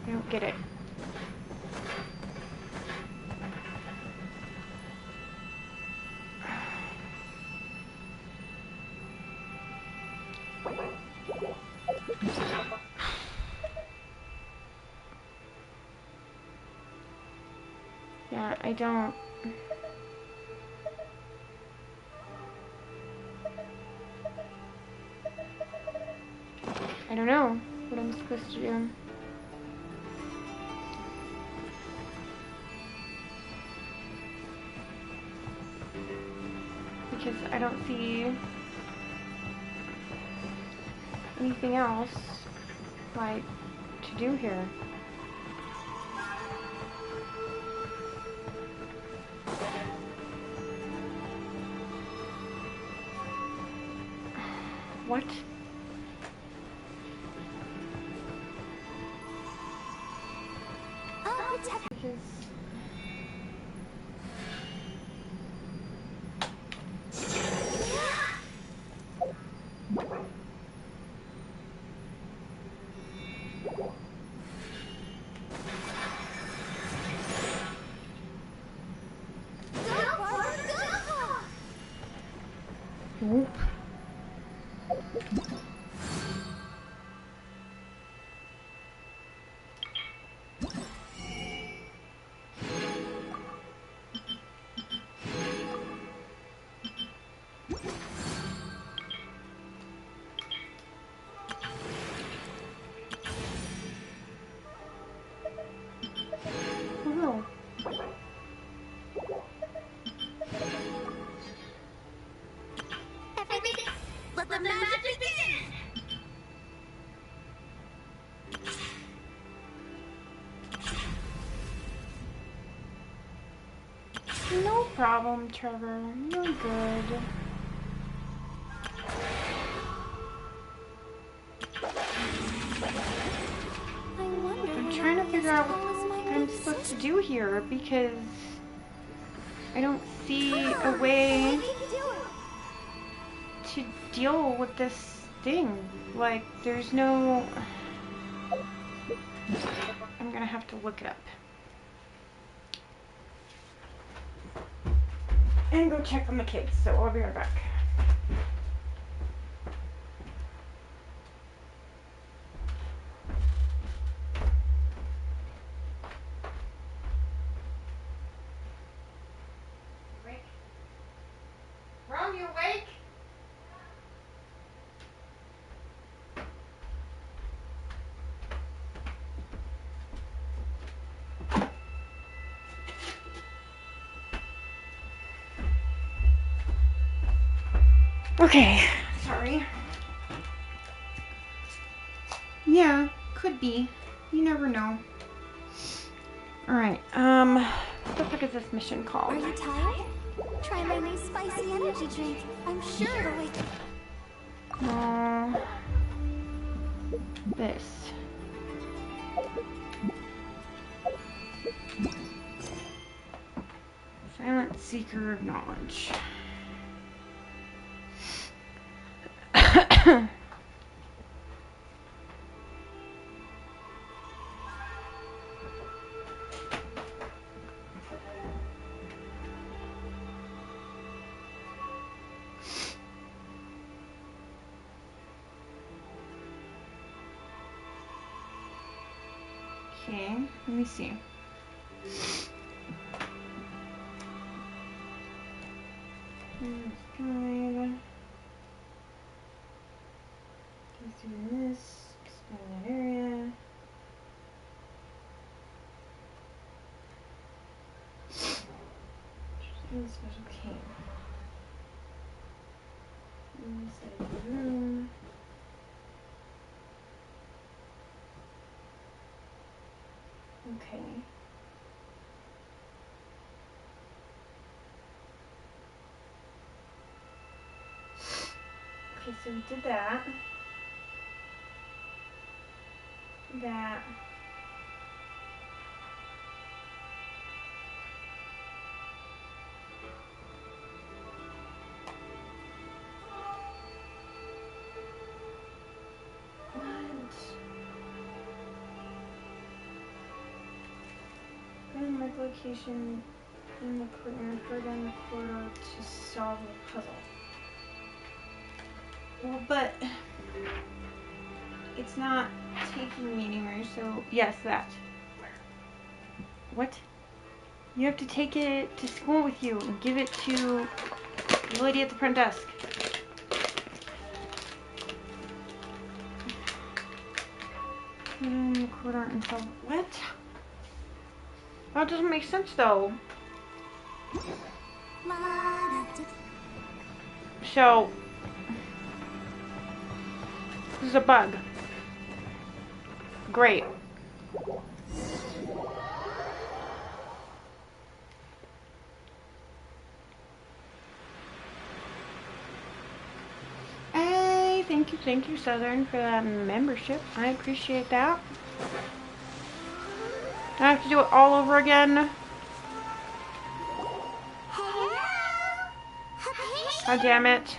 Speaker 4: I don't get it. Yeah, I don't... I don't know what I'm supposed to do. Because I don't see anything else like to do here. What?
Speaker 2: I'll protect.
Speaker 4: Nope. Oh.
Speaker 2: Everything. Let the magic begin.
Speaker 4: No problem, Trevor. You're good. I'm trying to figure out what I'm supposed to do here because I don't see a way to deal with this thing. Like, there's no... I'm gonna have to look it up. And go check on the kids, so I'll be right back. Ron, you awake? Okay, sorry. Yeah, could be. You never know. Alright, what the fuck is this mission called?
Speaker 2: Are you tired? Try my new spicy energy drink. I'm sure it'll wake
Speaker 4: No. This. Silent Seeker of Knowledge. Okay, let me see. Guide. Just doing this. Expand that area. Just doing special cane. Inside the room. Okay. Okay, so we did that. That. Find mark location in the corner, go down the corridor to solve the puzzle. Well, but it's not taking me anywhere, so yes, that. What? You have to take it to school with you and give it to the lady at the front desk. The corridor and solve. What? That doesn't make sense though. So, this is a bug. Great. I thank you, Southern, for that membership. I appreciate that. I have to do it all over again. Oh, damn it.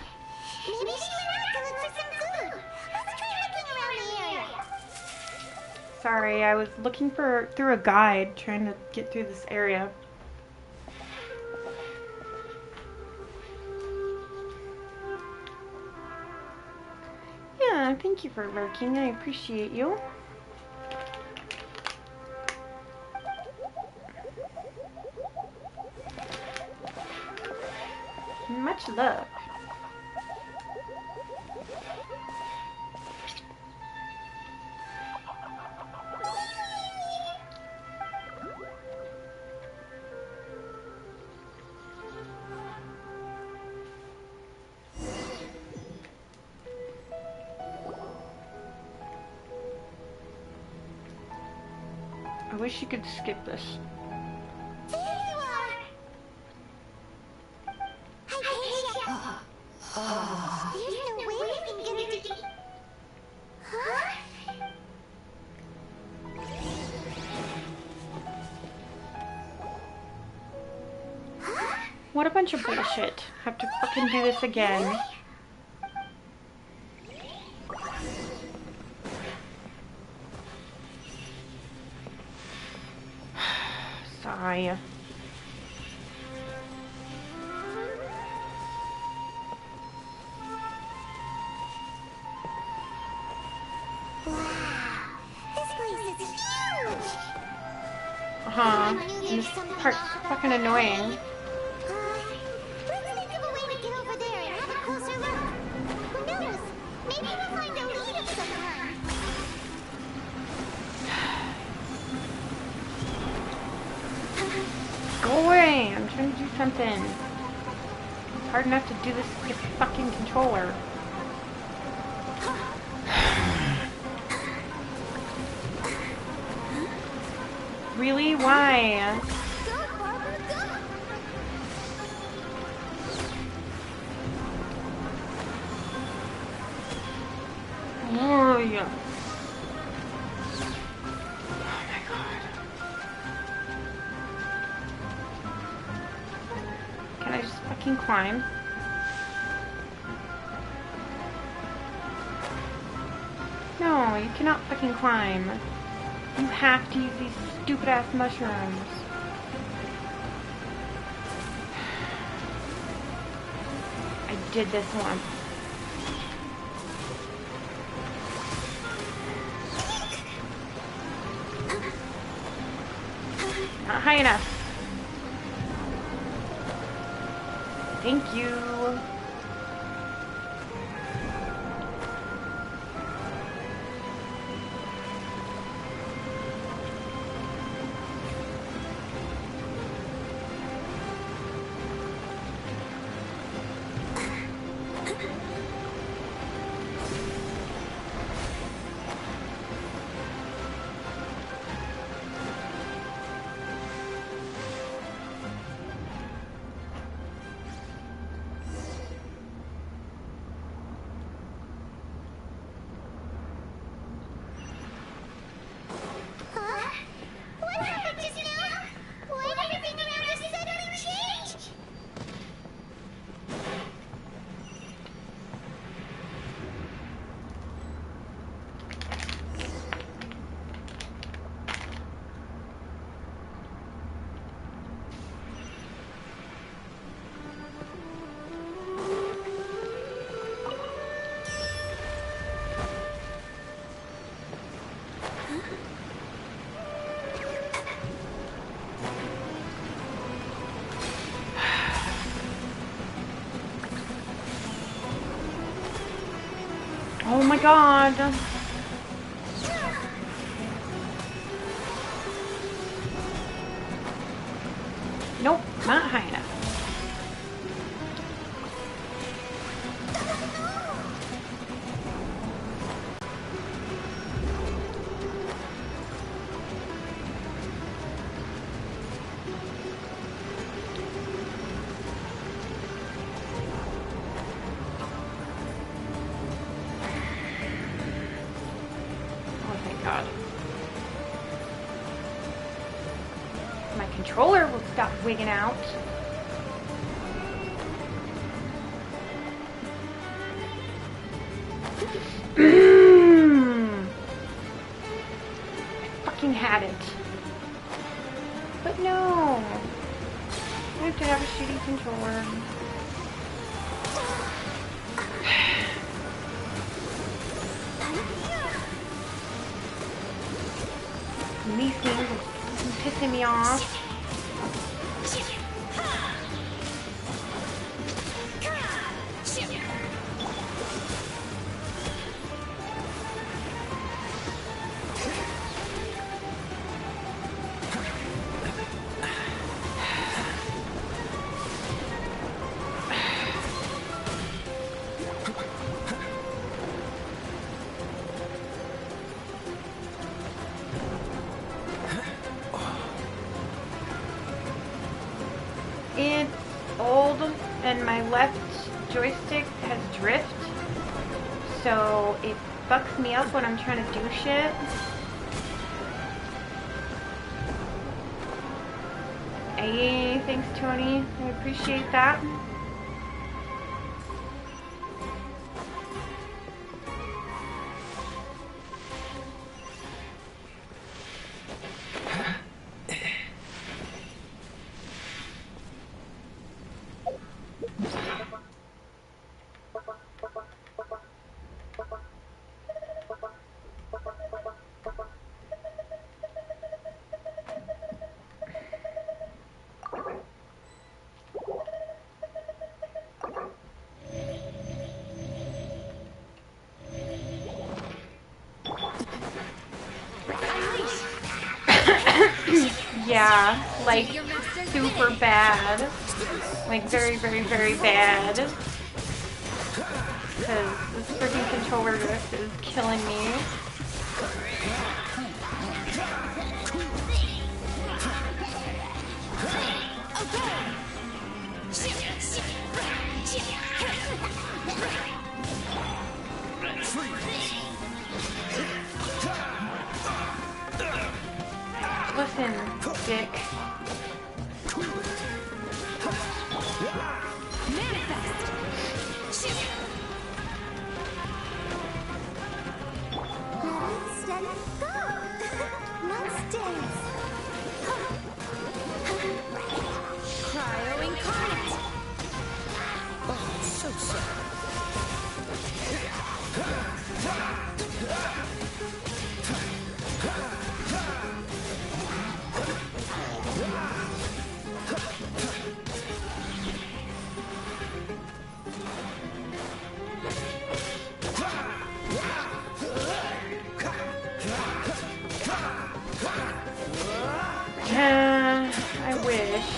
Speaker 2: Maybe she went out to look for some food. Let's try looking around the area.
Speaker 4: Sorry, I was looking through a guide, trying to get through this area. Yeah, thank you for lurking. I appreciate you. Much love. I wish you could skip this.
Speaker 2: There you are. Hi, Catchup. There's no way we can get her to... Huh?
Speaker 4: What a bunch of bullshit. Have to fucking do this again. Sigh. Uh-huh. This part's fucking annoying.
Speaker 2: Let's think of a way to get over there and have a closer look. Who knows? Maybe we'll find a lead of some kind.
Speaker 4: Go away! I'm trying to do something. It's hard enough to do this with the fucking controller. Really? Why? Oh, yeah. Oh my god. Can I just fucking climb? No, you cannot fucking climb. You have to use these stupid ass mushrooms. I did this once. Not high enough. Thank you. Oh my god. Nope, not high enough. Stop wigging out. I fucking had it. But no. I have to have a shitty controller. These things are pissing me off. It's old and my left joystick has drift, so it fucks me up when I'm trying to do shit. Hey, thanks Tony, I appreciate that. Yeah, like super bad. Like very, very, very bad. Because this freaking controller drift is killing me. Listen, dick.
Speaker 2: Steady, go! Let's dance! Cryo incarnate!
Speaker 6: Oh, so sad.
Speaker 4: I wish.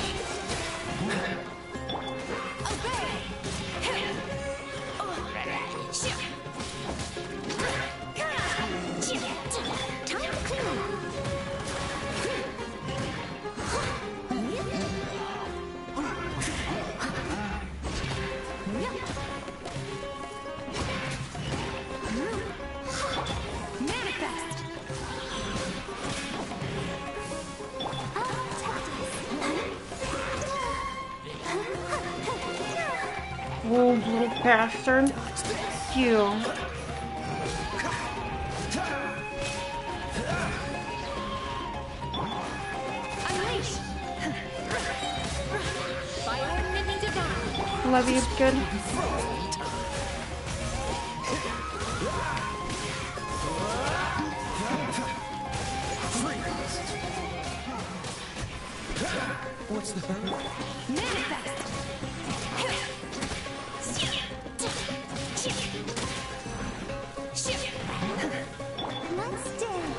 Speaker 4: Oh, little bastard. You. Love you, it's good.
Speaker 6: What's the hurry?
Speaker 2: Let's dance!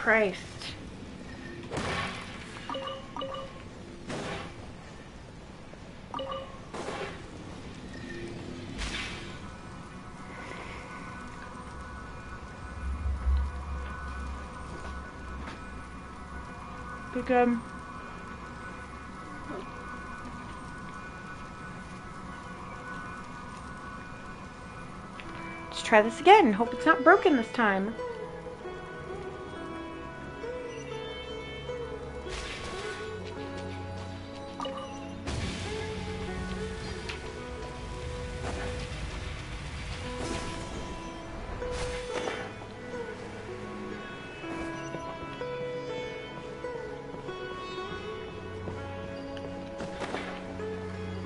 Speaker 4: Christ. Good. Let's try this again. Hope it's not broken this time.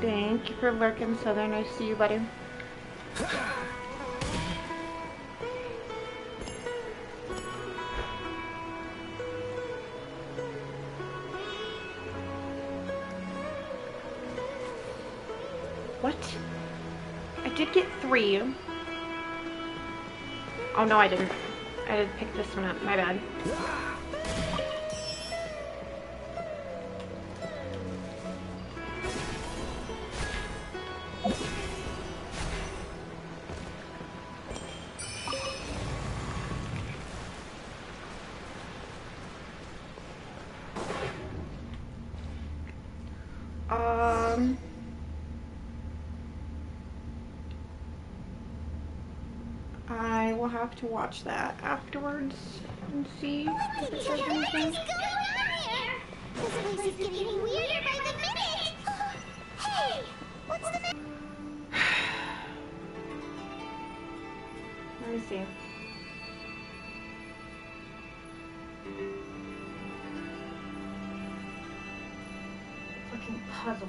Speaker 4: Thank you for lurking, Southern. I see you, buddy. What? I did get 3. Oh no, I didn't. I did pick this one up. My bad. I will have to watch that afterwards and see if it says anything.
Speaker 2: What's going on here? This place is getting weirder by the minute. Hey, what's the matter?
Speaker 4: Let me see. Fucking puzzle.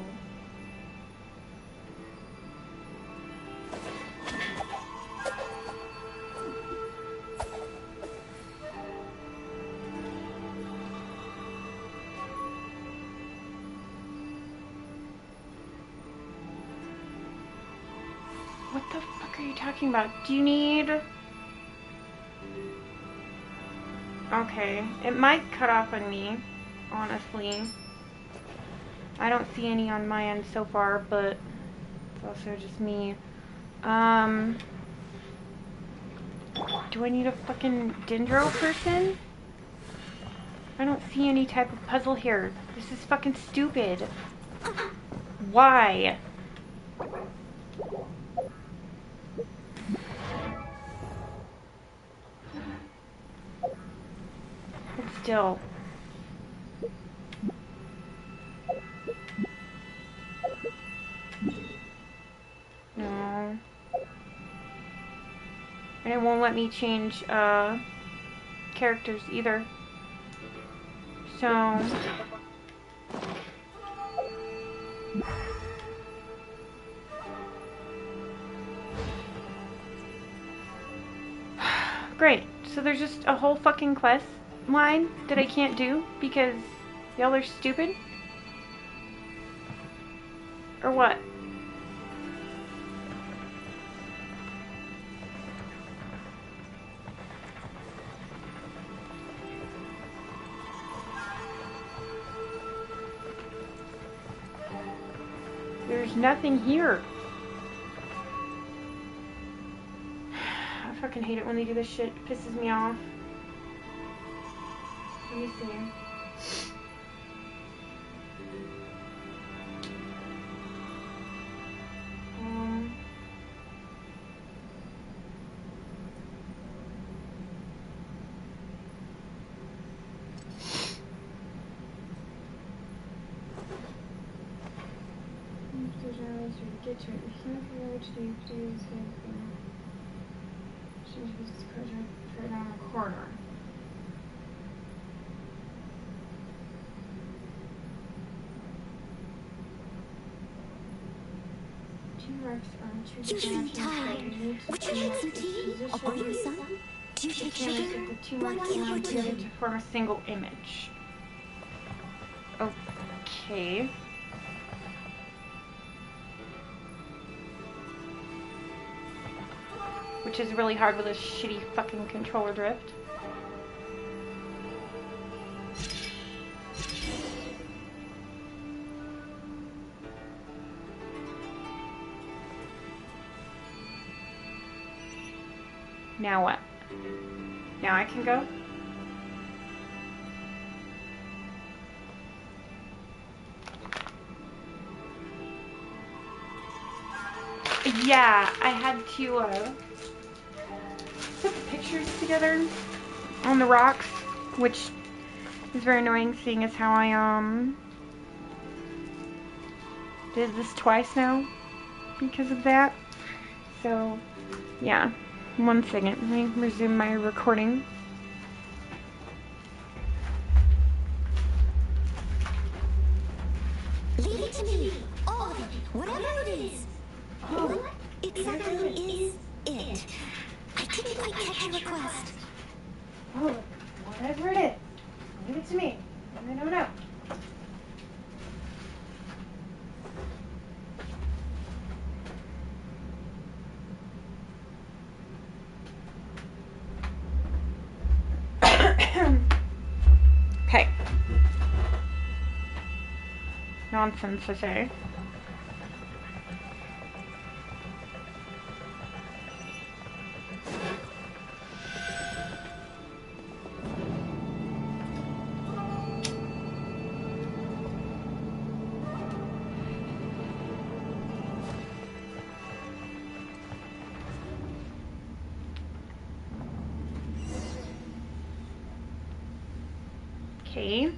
Speaker 4: What the fuck are you talking about? Do you need... Okay, it might cut off on me, honestly. I don't see any on my end so far, but it's also just me. Do I need a fucking Dendro person? I don't see any type of puzzle here. This is fucking stupid. Why? But still. No. And it won't let me change characters either. So great. So there's just a whole fucking quest line that I can't do because y'all are stupid? Or what? There's nothing here. I fucking hate it when they do this shit. It pisses me off. Let me see. Corner.
Speaker 2: You're getting tired. Would you like some tea? I'll pour you some. Do you take sugar? One cube or two?
Speaker 4: To form a single image. Okay. Which is really hard with a shitty fucking controller drift. Now what? Now I can go? Yeah, I had to put the pictures together on the rocks, which is very annoying seeing as how I did this twice now because of that. So yeah, 1 second, let me resume my recording.
Speaker 2: Leave it to me, all of it, whatever it is. What exactly is it? I didn't quite catch your request.
Speaker 4: Oh, whatever it is, leave it to me. I don't know. Okay. Nonsense, I say. Okay.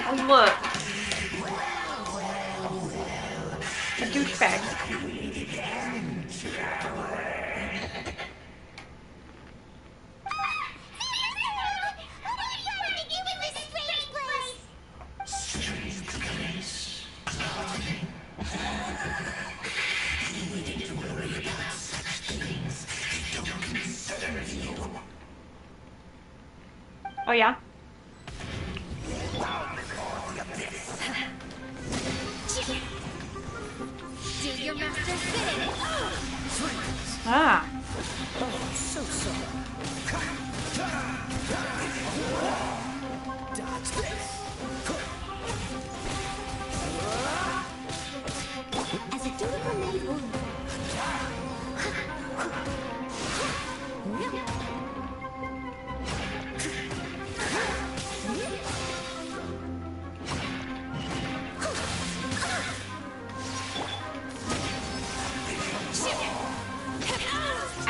Speaker 4: Oh, look. A douchebag. Oh yeah?
Speaker 10: Do your master's bidding.
Speaker 4: Ah.
Speaker 6: Oh, so sorry. Dodge this.
Speaker 2: As a dutiful maid woman.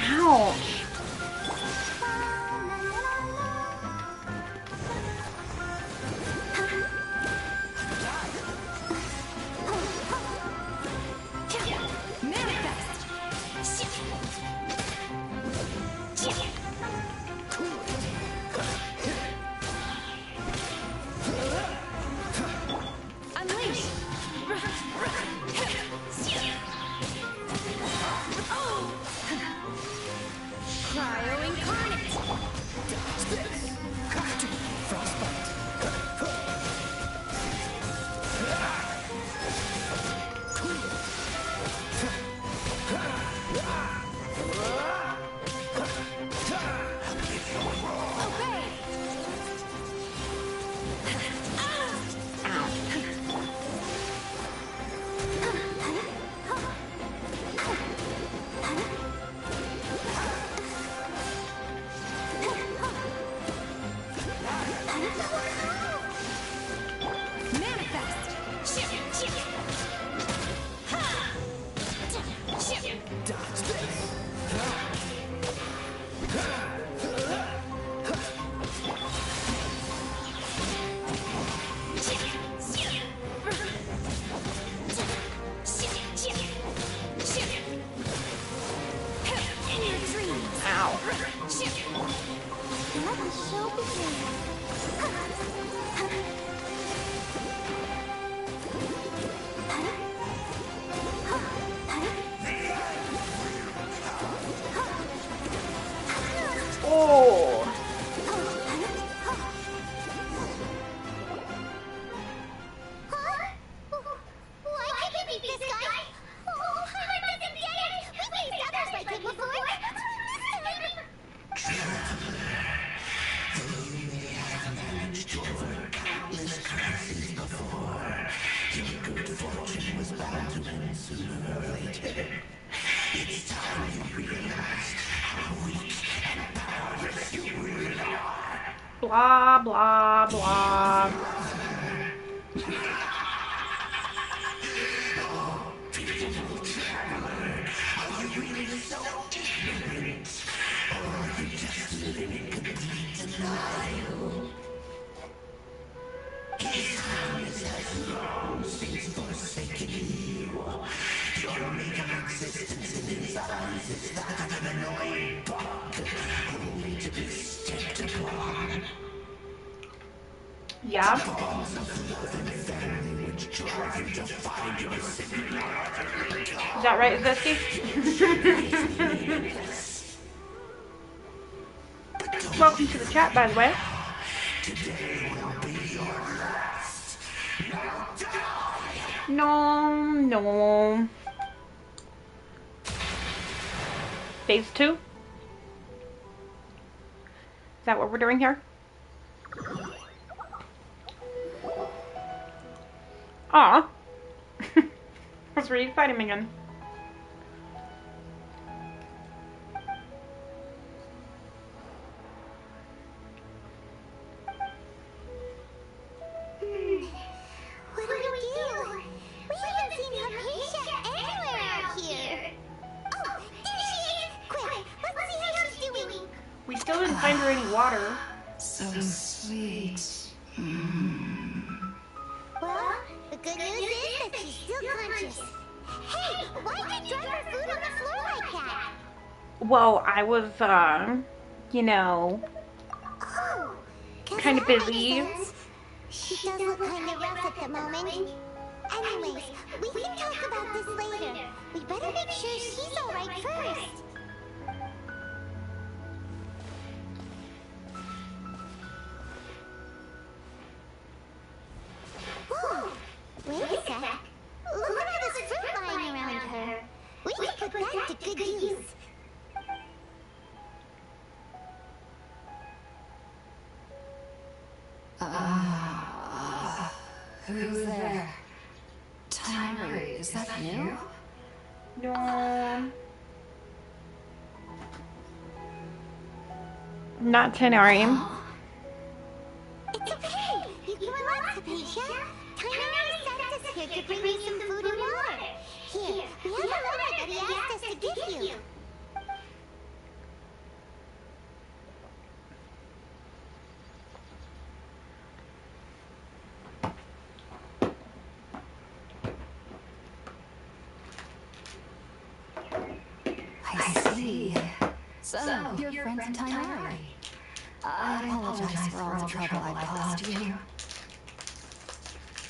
Speaker 4: Ouch. Blah, blah, blah.
Speaker 9: Beautiful traveler, are you really so ignorant? Or are you just living in complete denial? His Highness has long since forsaken you. Your mere existence in his eyes is that of an annoying bug, only to be stepped upon.
Speaker 4: Yeah.
Speaker 9: Bonds of love and family which drive you to find your sibling.
Speaker 4: Is that right, Zesty? Welcome to the chat, by the way.
Speaker 9: Today will be your last. Now die!
Speaker 4: No, no. Phase 2? Is that what we're doing here? Aw. That's where you fight him again.
Speaker 2: What do we do? We haven't seen Hypatia anywhere out here. Oh, there she is! Quick, let's see how she's doing.
Speaker 4: We still didn't find her any water.
Speaker 13: So sweet.
Speaker 2: Well, the good news is that she's still conscious. Hey, why'd you drop her food on the floor like that?
Speaker 4: Well, I was, you know,
Speaker 2: Oh,
Speaker 4: kind of busy.
Speaker 2: She does look kind of rough at the moment. Anyways, we can talk about this later. We better make sure she's alright first. Whoa, wait a sec. Look at all this fruit lying around her. We can put that to good use.
Speaker 13: Who's there? Tyri, is that you?
Speaker 4: No. Not Tenari.
Speaker 2: It's okay. You can relax, Hypatia. Tyri sent us here to bring you some food and water. Here, we have a letter that he asked us to give you.
Speaker 13: I see. So, you're friends with Tyri. I apologize for all the trouble I caused you.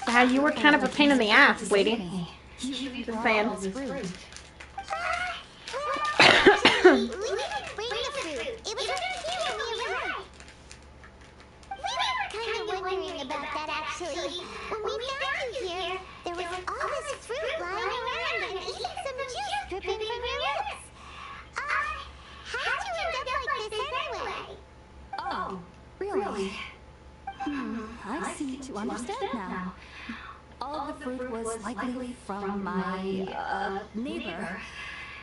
Speaker 4: Yeah, you were kind of a pain in the ass, lady.
Speaker 13: Just
Speaker 4: saying.
Speaker 2: Actually, we didn't bring the fruit. It was right here when we arrived. We were kind of wondering about that, actually. When we found you here, there was all this fruit lying around and even some juice dripping from your lips. How'd you end up like this anyway?
Speaker 13: Oh, really? I seem to understand now. All of the fruit was likely from my, neighbor.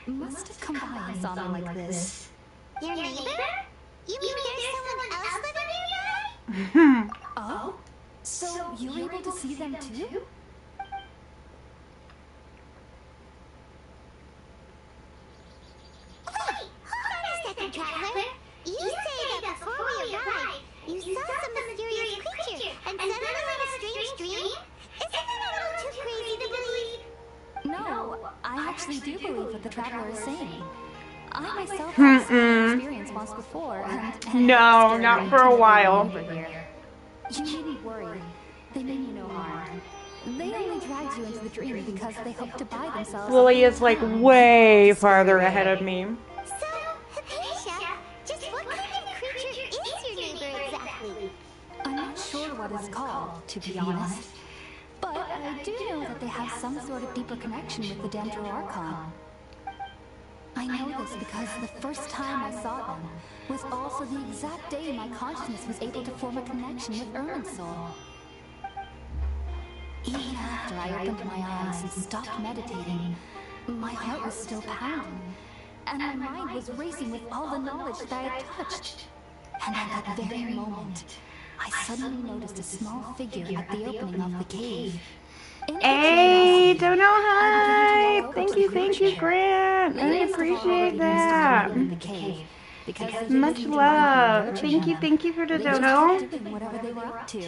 Speaker 13: Must have come by and saw me like this.
Speaker 2: Your neighbor? You mean there's someone else living nearby?
Speaker 13: Oh? So you were able to see them too?
Speaker 2: Wait, hold on a second, traveler. You say that before we arrived, you saw some mysterious creature and suddenly had a strange dream? Isn't that a little too crazy to believe?
Speaker 13: No, I actually do believe what the traveler is saying. I myself had an experience once before, and
Speaker 4: No, not for a while.
Speaker 13: You needn't worry. They mean you no harm. They only dragged you into the dream because they hoped to buy themselves.
Speaker 4: Lily is like way farther ahead of me.
Speaker 2: So, Hypatia, just what kind of creature is your neighbor exactly?
Speaker 13: I'm not sure what it's called, to be honest. But I do know that they have some sort of deeper connection with the Dendro Archon. I know this because the first time I saw them was also the exact day my consciousness was able to form a connection with Irminsul. Even after I opened my eyes and stopped meditating, my heart was still pounding, and my mind was racing with all the knowledge that I had touched. And at that very moment, I suddenly noticed a small figure at the opening of the cave.
Speaker 4: Hey, don't know hype. Thank you, Grant. I appreciate that. Much love. Thank you for the dono.
Speaker 13: Whatever they were up to.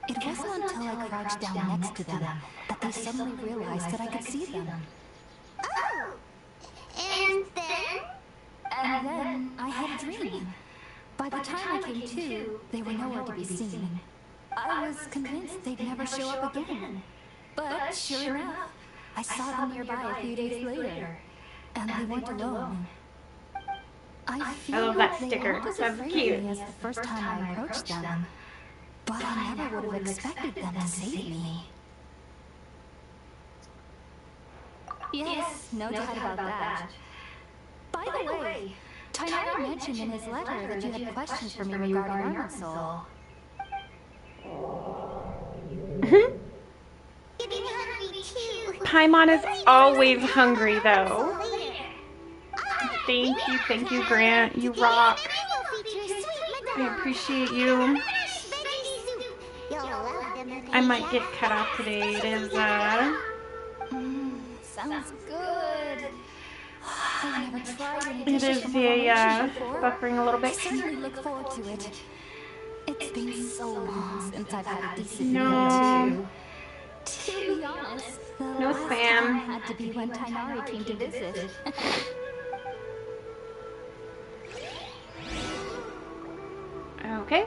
Speaker 13: It wasn't until I crouched down next to them that they suddenly realized that I could see them.
Speaker 2: Oh! And then?
Speaker 13: And then I had a dream. By the time I came to, they were nowhere to be seen. I was convinced they'd never show up again. But sure enough, I saw them nearby a few days later. And they weren't alone. I
Speaker 4: love that sticker. That's cute.
Speaker 13: As the first time I approached them. But I never would have expected them to save me. Yes, no doubt about that. By the way, Tainari mentioned in his letter that you had questions for me regarding Irminsul.
Speaker 4: Paimon is always hungry, though. Thank you, Grant. You rock. I appreciate you. I might get cut off today. It is,
Speaker 13: sounds good. I've never tried any
Speaker 4: it is buffering a little bit.
Speaker 13: I certainly look forward to it. It's been so long since I've had a decent
Speaker 4: No.
Speaker 13: meal, too. To be honest, the
Speaker 4: No
Speaker 13: last
Speaker 4: spam.
Speaker 13: time had to be when Tainari came to visit.
Speaker 4: Okay.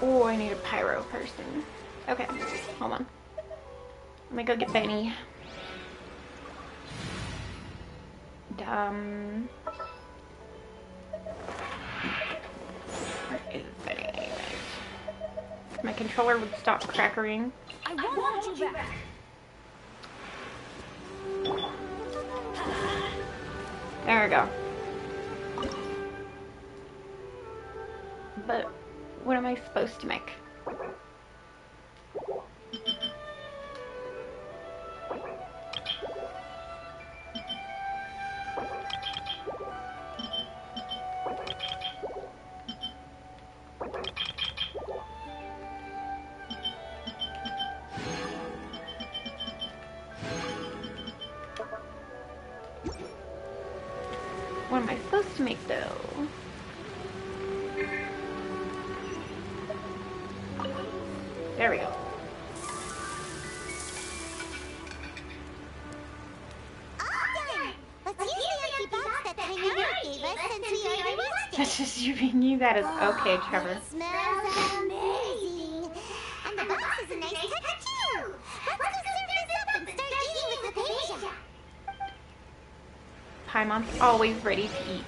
Speaker 4: Oh, I need a pyro person. Okay, hold on. Let me go get Benny. Where is Benny? My controller would stop crackering.
Speaker 13: I won't hold you back.
Speaker 4: There we go. But what am I supposed to make? What am I supposed to make though? There we go.
Speaker 2: Awesome! Let's use the empty box that Tainari gave us since we already watched it.
Speaker 4: That's just you being you. That is okay, Trevor.
Speaker 2: It smells amazing. And the box is a nice touch too. Let's go serve this up and start eating with the Asia.
Speaker 4: Paimon's always ready to eat.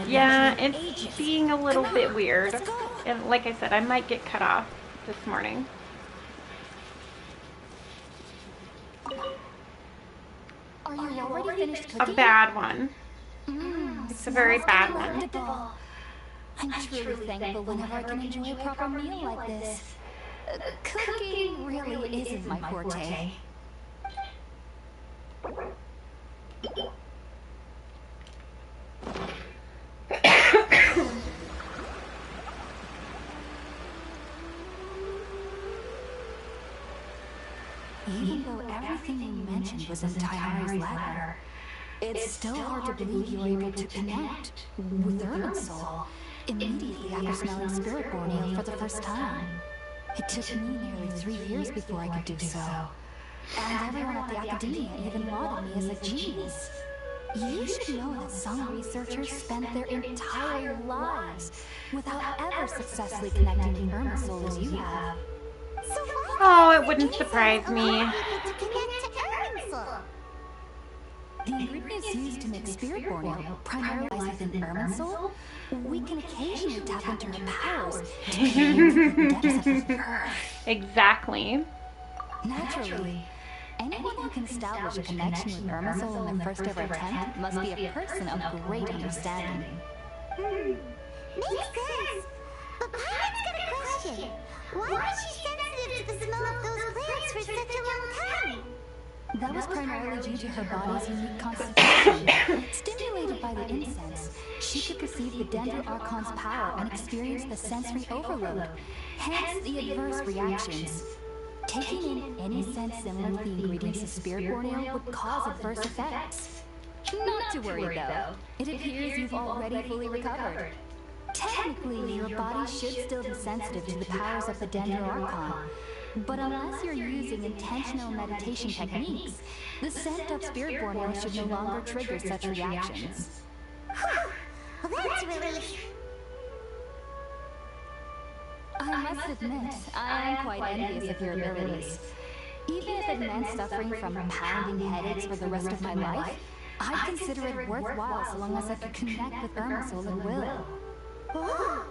Speaker 4: Yeah, it's being a little bit weird. And like I said, I might get cut off this morning.
Speaker 13: Are you already finished
Speaker 4: A
Speaker 13: cooking?
Speaker 4: bad one. It's a very bad one.
Speaker 13: Delectable. I'm truly thankful whenever I can enjoy a proper meal like this. Cooking really isn't my forte. Even though everything you mentioned was in Tainari's letter, it's still hard to believe you were able to connect with Irminsul immediately after smelling Spiritborn ale for the first time. It took me nearly 3 years before I could do so. And everyone at the Academia even lauded me as a genius. You should know that some researchers spent their entire lives without ever successfully connecting with Irminsul as you have.
Speaker 2: So why
Speaker 4: Oh, it wouldn't surprise me.
Speaker 2: to connect to Irminsul?
Speaker 13: The ingredients used to make spirit-born ale primarily lies within Irminsul. We can occasionally tap into her powers to clean the depths of the earth.
Speaker 4: Exactly.
Speaker 13: Naturally, anyone who can establish a connection with Irminsul in their first ever attempt must be a person of great understanding.
Speaker 2: Makes sense. But Pirate's got a question. Why was she sensitive to the smell of those plants for such a long time?
Speaker 13: That was primarily due to her body's unique constitution. Stimulated by the incense, she could perceive the Dendro Archon's power and experience the sensory overload, hence the adverse reactions. Taking in any scent similar to the ingredients of spirit-born ale would cause adverse effects. Not to worry though, it appears you've already fully recovered. Technically, your body should still be sensitive to the powers of the Dendro Archon. But unless you're using intentional meditation techniques, the scent of spirit-born ale should no longer trigger such reactions.
Speaker 2: Well, that's relief.
Speaker 13: I must admit, I am quite envious of your abilities. Even if it meant suffering from pounding headaches for the rest of my life, I'd consider it worthwhile so long as I could connect with Irminsul at will.
Speaker 2: Whoa!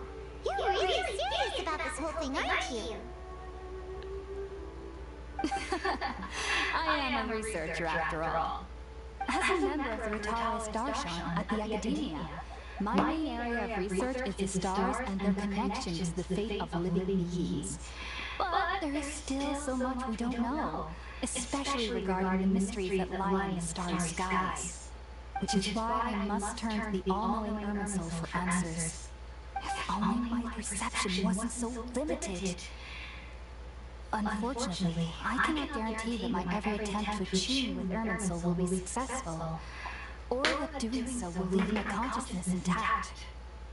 Speaker 2: You're really serious about this whole thing, aren't you?
Speaker 13: I am a researcher after all. As a member of the Ritalis Darshan at the Academia, my main area of research is the stars and their connection to the fate of living beings. But there is still so much we don't know, especially regarding the mysteries that lie in the starry skies. Which is why I must turn to the all-knowing Irminsul for answers. If only my perception wasn't so limited. Unfortunately, I cannot guarantee that my every attempt to attune with Irminsul will be successful, or that doing so will leave my consciousness intact.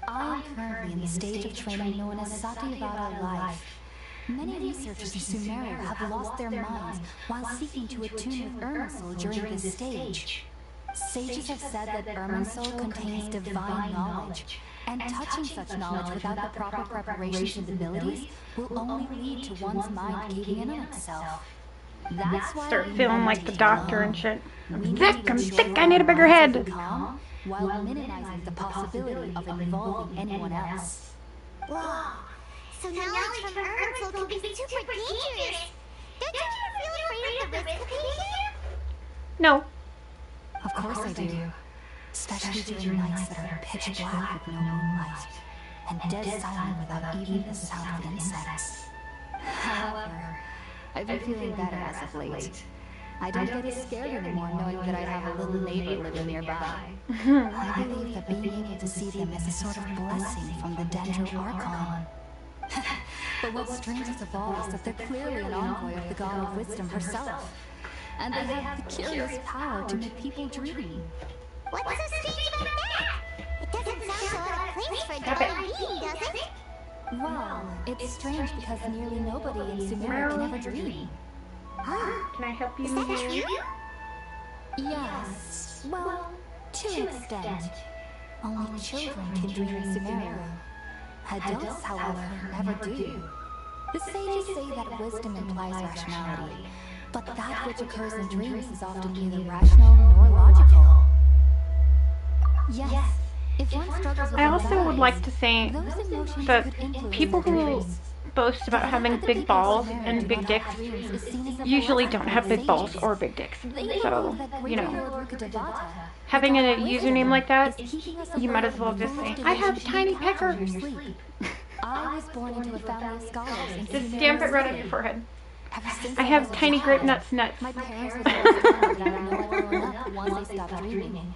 Speaker 13: I am currently in the stage of training known as Satyavada life. Many researchers in Sumeria have lost their minds while seeking to attune with Irminsul during this stage. Sages have said that Irminsul contains divine knowledge, and touching such knowledge without the proper preparations and abilities will only lead to one's mind caving in on itself. That's why
Speaker 4: Start feeling like the doctor and shit. I'm sick, I need a bigger head.
Speaker 13: While minimizing the possibility of involving anyone else.
Speaker 2: Whoa! So knowledge from Irminsul can be super dangerous! Don't you ever feel afraid of the risk of being here?
Speaker 4: No.
Speaker 13: Of course I do. Especially during nights that are pitch black with no moonlight, and dead silent without even the sound of insects. However, I've been feeling better as of late. I don't get as scared anymore knowing that I have a little neighbor living nearby. I believe that being able to see them is a sort of blessing from the Dendro Archon. But what's strangest of all is that they're clearly an envoy of the God of Wisdom herself, and they have the curious power to make people dream.
Speaker 2: What's so strange about that? It doesn't sound so out of place for a divine being, does it?
Speaker 13: Well, it's strange because nearly nobody in Sumeria can ever dream.
Speaker 4: Can I help you?
Speaker 2: Is that true?
Speaker 13: Yes, well, to an extent. Only children can dream in Sumeria. Adults, however, never do. The sages say that wisdom implies rationality, but that which occurs in dreams is often neither rational nor logical. Yes, if one struggles with
Speaker 4: I also
Speaker 13: anxiety,
Speaker 4: would like to say
Speaker 13: those emotions
Speaker 4: that
Speaker 13: could influence
Speaker 4: people
Speaker 13: their
Speaker 4: who
Speaker 13: dreams.
Speaker 4: boast about having big balls and big dicks usually don't have big balls or big dicks. So, you know, having a username like that, you might as well just say, I have tiny pecker.
Speaker 13: I was born into a family of scholars.
Speaker 4: Just stamp it right on your forehead. I have tiny grape nuts.
Speaker 13: My parents would always tell me that I know I grown up once I stopped dreaming.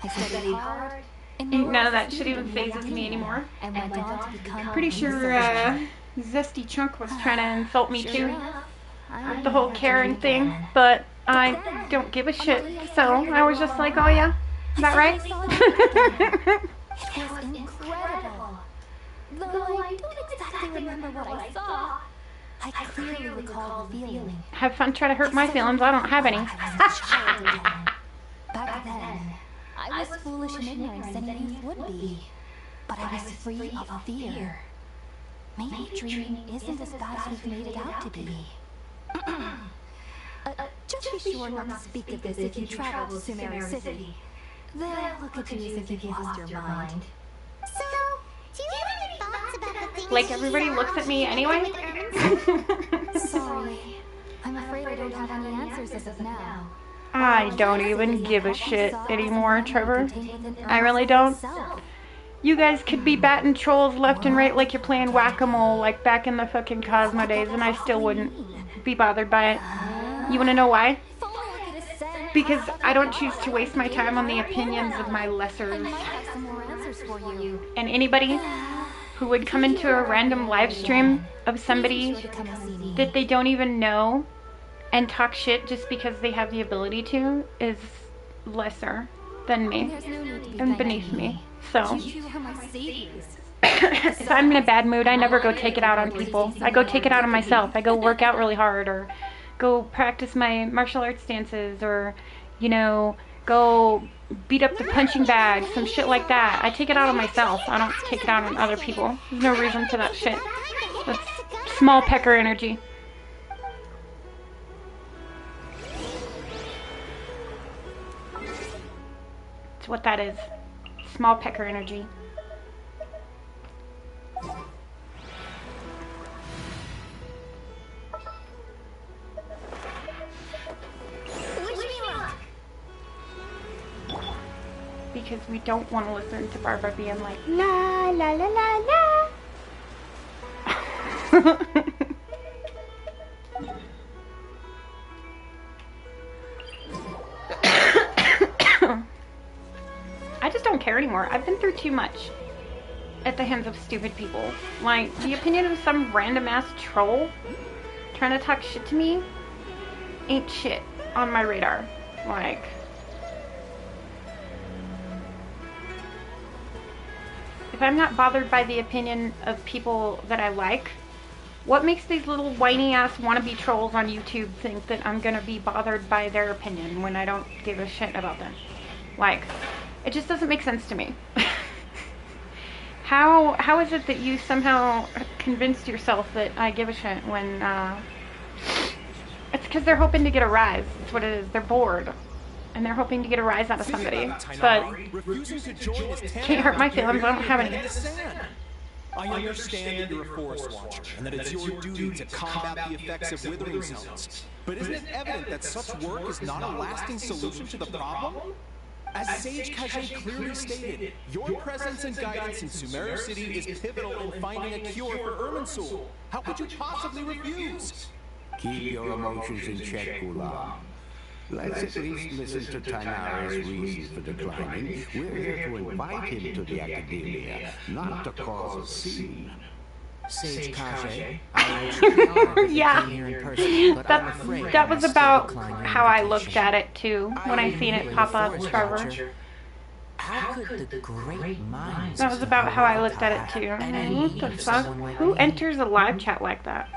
Speaker 13: I studied hard.
Speaker 4: Ain't none of that shit even phases me anymore.
Speaker 13: And went on to become
Speaker 4: Pretty sure Zesty Chunk was trying to insult me too. With the whole caring thing, but I don't give a shit. So I was just like, oh yeah, is that right?
Speaker 13: It was incredible. Though I don't exactly remember what I saw, I clearly recall the feeling.
Speaker 4: Have fun trying to hurt my feelings. I don't have any.
Speaker 13: Back then, I was foolish and ignorant as any youth would be, but I was free of fear. Maybe dreaming isn't as bad as we've made it out to be. Just be sure not to speak of this if you travel to Sumeru City. They'll look at you as if you've lost your mind.
Speaker 2: So, do you have any thoughts about the things
Speaker 4: Like everybody looks at me anyway?
Speaker 13: Sorry. I'm afraid I don't have any answers as of now.
Speaker 4: I don't even give a shit anymore, Trevor. I really don't. You guys could be batting trolls left and right like you're playing whack-a-mole like back in the fucking Cosmo days, and I still wouldn't be bothered by it. You wanna know why? Because I don't choose to waste my time on the opinions of my lessers. And anybody who would come into a random live stream of somebody that they don't even know and talk shit just because they have the ability to is lesser than me and beneath me. So if I'm in a bad mood, I never go take it out on people. I go take it out on myself. I go work out really hard, or go practice my martial arts dances, or, you know, go beat up the punching bag, some shit like that. I take it out on myself. I don't take it out on other people. There's no reason for that shit. That's small pecker energy. That's what that is. Small pecker energy. Because we don't want to listen to Barbara being like, la la la la la. I just don't care anymore. I've been through too much at the hands of stupid people. Like, the opinion of some random ass troll trying to talk shit to me ain't shit on my radar. Like, if I'm not bothered by the opinion of people that I like, what makes these little whiny ass wannabe trolls on YouTube think that I'm gonna be bothered by their opinion when I don't give a shit about them? Like, it just doesn't make sense to me. How is it that you somehow convinced yourself that I give a shit when, it's because they're hoping to get a rise. That's what it is. They're bored. And they're hoping to get a rise out of somebody. But can't hurt my feelings. I don't have any.
Speaker 14: I understand that you're a forest watcher, and that it's your duty to combat the effects of withering zones. But isn't it evident that such work is not a lasting solution to the problem? As Sage Kage clearly stated, your presence and guidance in Sumeru City is pivotal in finding a cure for Irminsul. How could you possibly refuse?
Speaker 9: Keep your emotions in check, Gulam. Let's at least listen to Tainari's reasons for declining. We're here to invite him to the academia, not to cause a scene.
Speaker 11: Sage Kage,
Speaker 4: yeah, that was about how I looked at it too when I seen it pop up, Trevor.
Speaker 11: How could the great minds...
Speaker 4: That was about how I looked at it too. What the fuck? Who enters a live chat like that?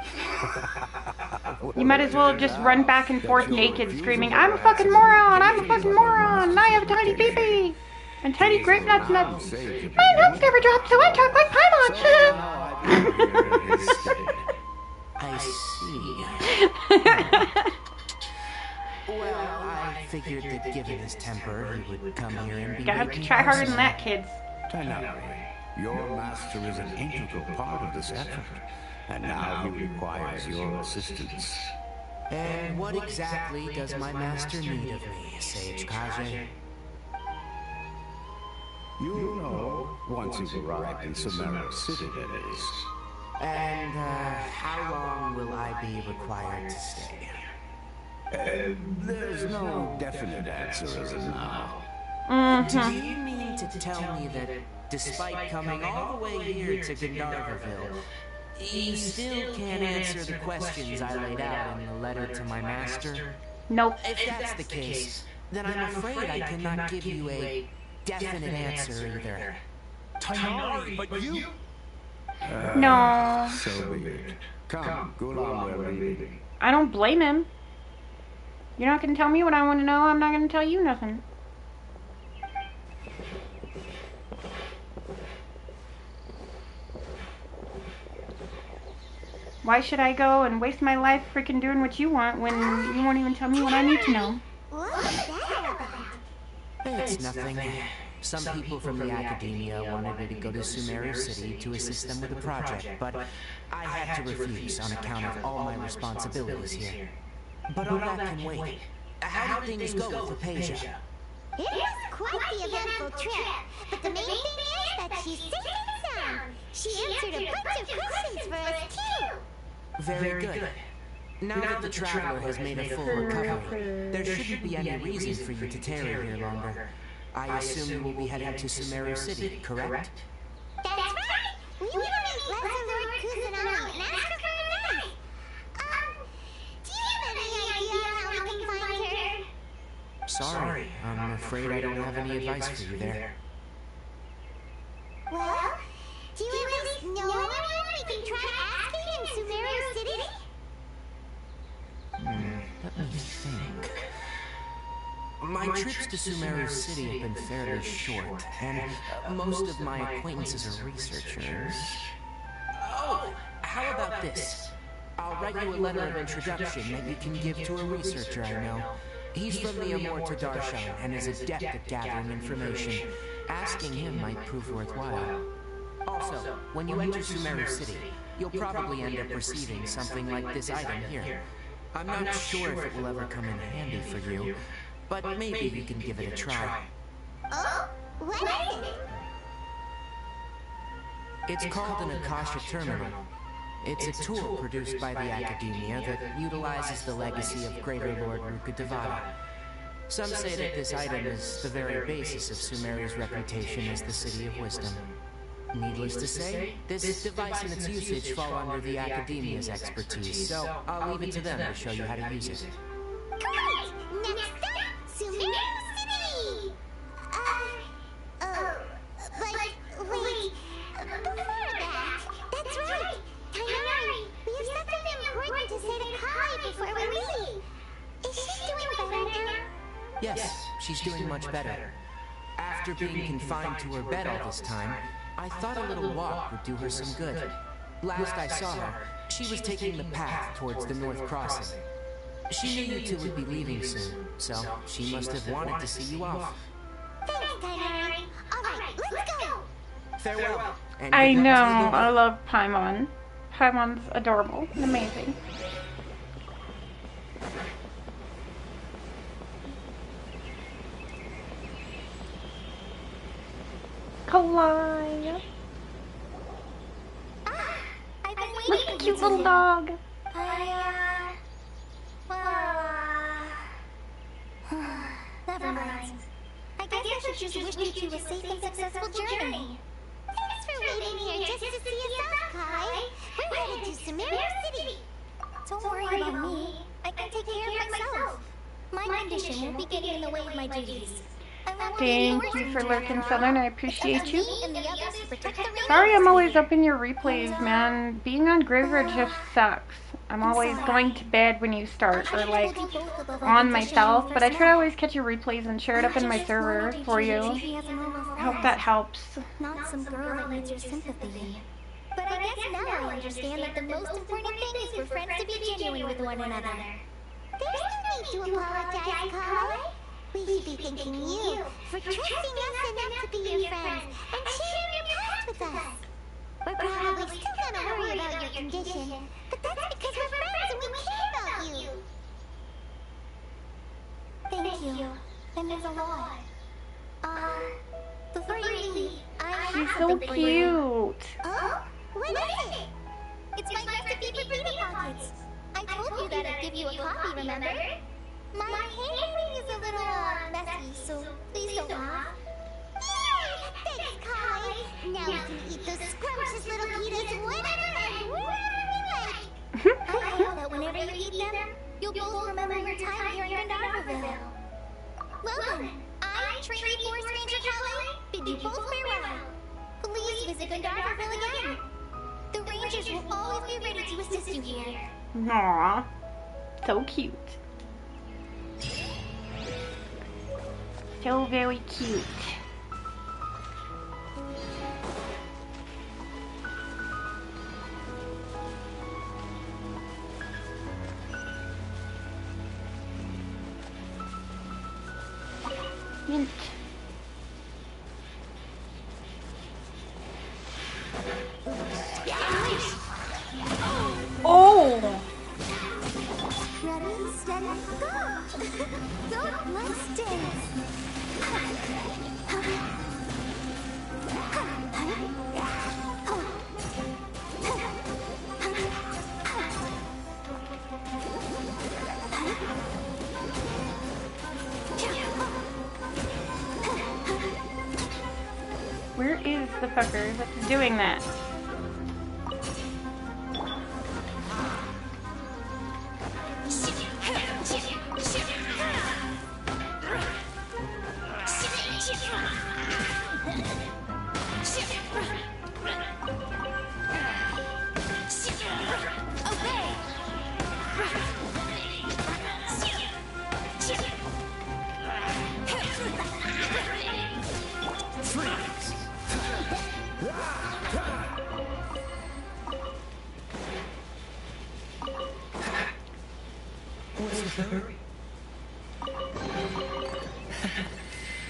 Speaker 4: You might as well just run back and forth naked screaming, I'm a fucking moron! I'm a fucking moron! And I have a tiny pee-pee! And tiny grape nuts nuts! My nuts never dropped, so I talk like
Speaker 11: I see. Well, I figured that given his temper, he would come here and be...
Speaker 4: Gotta have to try harder than that, kids.
Speaker 9: Tainari, your master is an integral part of this effort, and now he requires your assistance.
Speaker 11: And what exactly does my master need of me, Sage Kage?
Speaker 9: You'll know once you've arrived in Sumeru City, that is.
Speaker 11: And, how long will I be required to stay?
Speaker 9: There's no definite answer as of now.
Speaker 11: Do you mean to tell me that, despite coming all the way here to Gandharvaville, you still can't answer the questions I laid out in the letter to my master?
Speaker 4: Nope.
Speaker 11: If that's the case, then I'm afraid I cannot give you a definite answer either.
Speaker 14: Tainari, but you...
Speaker 4: No.
Speaker 9: So be it. Come, Gulam, we're leaving.
Speaker 4: I don't blame him. You're not gonna tell me what I want to know, I'm not gonna tell you nothing. Why should I go and waste my life freaking doing what you want when you won't even tell me what I need to know?
Speaker 11: It's nothing. Some people from the academia wanted me to go to Sumeru City to assist them with a project, but I had to refuse on account of all my responsibilities here. But all that can wait. How did things go with Hypatia?
Speaker 2: It was quite the eventful trip, but the main thing is that she's safe and sound. She answered a bunch of questions for us too.
Speaker 11: Very good. Now that the Traveler has made a full recovery, there shouldn't be any reason for you to tarry here longer. I assume you will be heading to Sumeru City, correct?
Speaker 2: That's right! We want to meet Lesser Lord Kusanagi and ask her for advice. Do you have any idea how we can find her?
Speaker 11: Sorry, I'm afraid I don't have any advice for you there.
Speaker 2: Well, do you at least know anyone we can try asking in Sumeru City?
Speaker 11: Let me think. My trips to Sumeru City have been fairly short, and most of my acquaintances are researchers. Oh, how about this? I'll write you a letter of introduction that you can give to a researcher I know. He's from the Amorta Darshan and is adept at gathering information. Asking him might prove worthwhile. Also, when you enter Sumeru City, you'll probably end up receiving something like this item here. I'm not sure if it will ever come in handy for you, but maybe you can give it a try.
Speaker 2: Oh, what is it?
Speaker 11: It's called an Akasha Terminal. It's a tool produced by the Academia that utilizes the legacy of Greater Lord Rukkhadevata. Some say that this item is the very basis of Sumeru's reputation as the City of Wisdom. Needless to say, this device and its usage fall under the Academia's expertise, so I'll leave it to them to show you how to use it.
Speaker 2: Great! Next up, Sumeru City! But wait, before that, that's right! Tainari, we have something important to say to Kai before we leave! Is she doing better now?
Speaker 11: Yes, she's doing much better. After being confined to her bed all this time, I thought a little walk would do her some good. Last I saw her, she was taking the path towards the North Crossing. She knew you two would be leaving soon, so she must have wanted to see you off.
Speaker 2: Thanks, Tainari. Alright, let's go!
Speaker 11: Farewell. And
Speaker 4: I
Speaker 11: good luck
Speaker 4: know,
Speaker 11: to you both.
Speaker 4: I love Paimon. Paimon's adorable and amazing. Kawaii.
Speaker 2: I've been
Speaker 4: Look
Speaker 2: waiting
Speaker 4: at the cute little dog.
Speaker 2: Never mind. I guess I should just wish you two a safe and successful journey. Thanks for waiting here just to see us off, Kai. We're headed to Sumeru City.
Speaker 10: Don't worry about me. I can take care of myself. My condition won't be getting in the way of my duties.
Speaker 4: Thank you for lurking, Southern. I appreciate you. Sorry I'm always up in your replays, man. Being on Graveyard just sucks. I'm always going to bed when you start, or like on myself, but I try to always catch your replays and share it up in my server for you. I hope that helps.
Speaker 10: Not some girl that needs your sympathy. But I guess now I understand that the most important thing is for friends to be genuine with one another.
Speaker 2: There's no need to apologize, Kai. We should be thanking you for trusting us enough to be your friends and sharing your past with us. We're probably still gonna worry about your condition, but that's because we're friends and we care about you.
Speaker 10: Thank you. That means a lot. Before you leave, I have
Speaker 4: She's so
Speaker 10: something for you.
Speaker 4: cute.
Speaker 2: Oh? What is it?
Speaker 10: It's my recipe for pita pockets. I told you that I'd give you a copy, remember? My handwriting is a little messy, so please don't laugh.
Speaker 2: Yay! Thanks, Kai. Now we can eat those scrumptious little pitas whenever and wherever we like.
Speaker 10: I know that whenever you eat them, you'll both remember your time here in Unravel. Well then, I, Trainee Forest Ranger Calais, bid you both farewell. Please visit Unravel again. The Rangers will always be ready to assist you here.
Speaker 4: Aww. So cute. So very cute. Mint. Oh!
Speaker 2: Ready, steady, go! Don't let's dance!
Speaker 4: Where is the fucker that's doing that?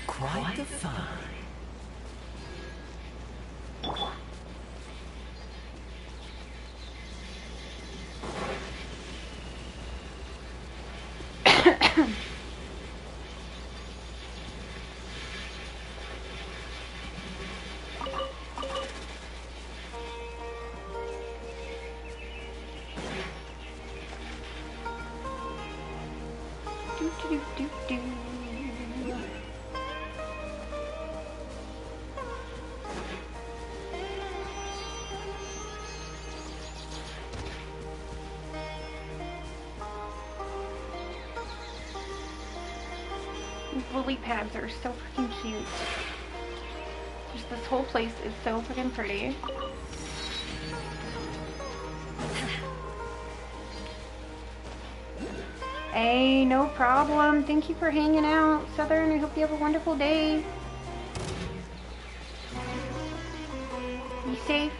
Speaker 9: Quite the fun.
Speaker 4: These lily pads are so freaking cute. Just this whole place is so freaking pretty. Hey, no problem. Thank you for hanging out, Southern. I hope you have a wonderful day. Be safe.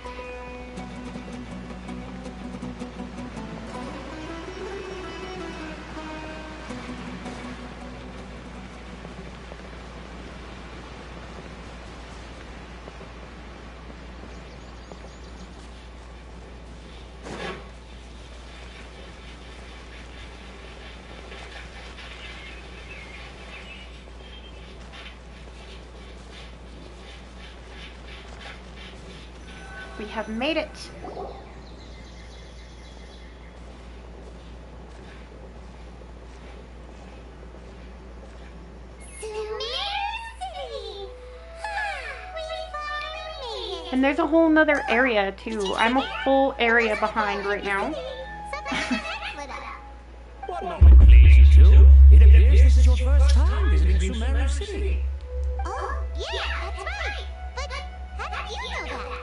Speaker 4: We have made it. And there's a whole nother area too. I'm a full area behind right now.
Speaker 11: One moment, please, you two. It appears this is your first time visiting Sumeru City.
Speaker 2: Oh, yeah, that's right. But how did you know that?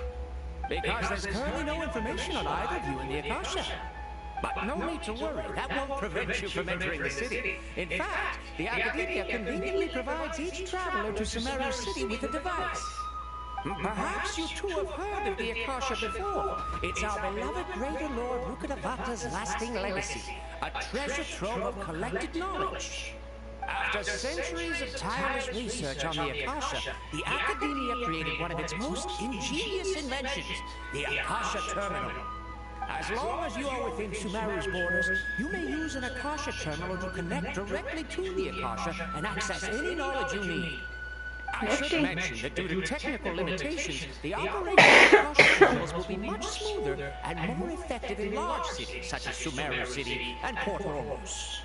Speaker 11: Because there's currently no information on either of you in the Akasha. But no need to worry, that won't prevent you from entering the city. In fact, the Academia conveniently provides each traveler to Sumeru City with a device. Perhaps you two have heard of the Akasha before. It's our beloved Greater Lord Rukkhadevata's lasting legacy, a treasure trove of collected knowledge. After centuries of tireless research on the Akasha, the Academia created one of its most ingenious inventions, the Akasha Terminal. As long as you are within Sumeru's borders, you may use an Akasha Terminal to connect directly to the Akasha and access any knowledge you need. I should mention that due to technical limitations, the operation of Akasha Terminals will be much smoother and more effective in large cities such as Sumeru City and Port Ormuz.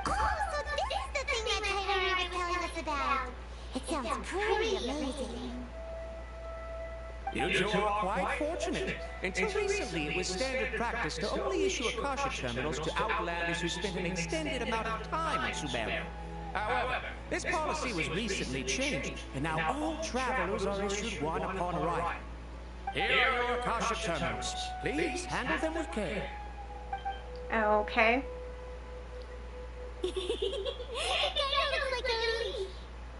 Speaker 2: Oh, so this is the thing that Tyrone was telling us about. It sounds pretty amazing.
Speaker 11: You two are quite fortunate. Until recently, it was standard practice to only issue Akasha terminals to outlanders who spent an extended amount of time in Sumeru. However, this policy was recently changed, and now all travelers are issued one upon arrival. Here are your Akasha terminals. Please handle them with care.
Speaker 4: Okay.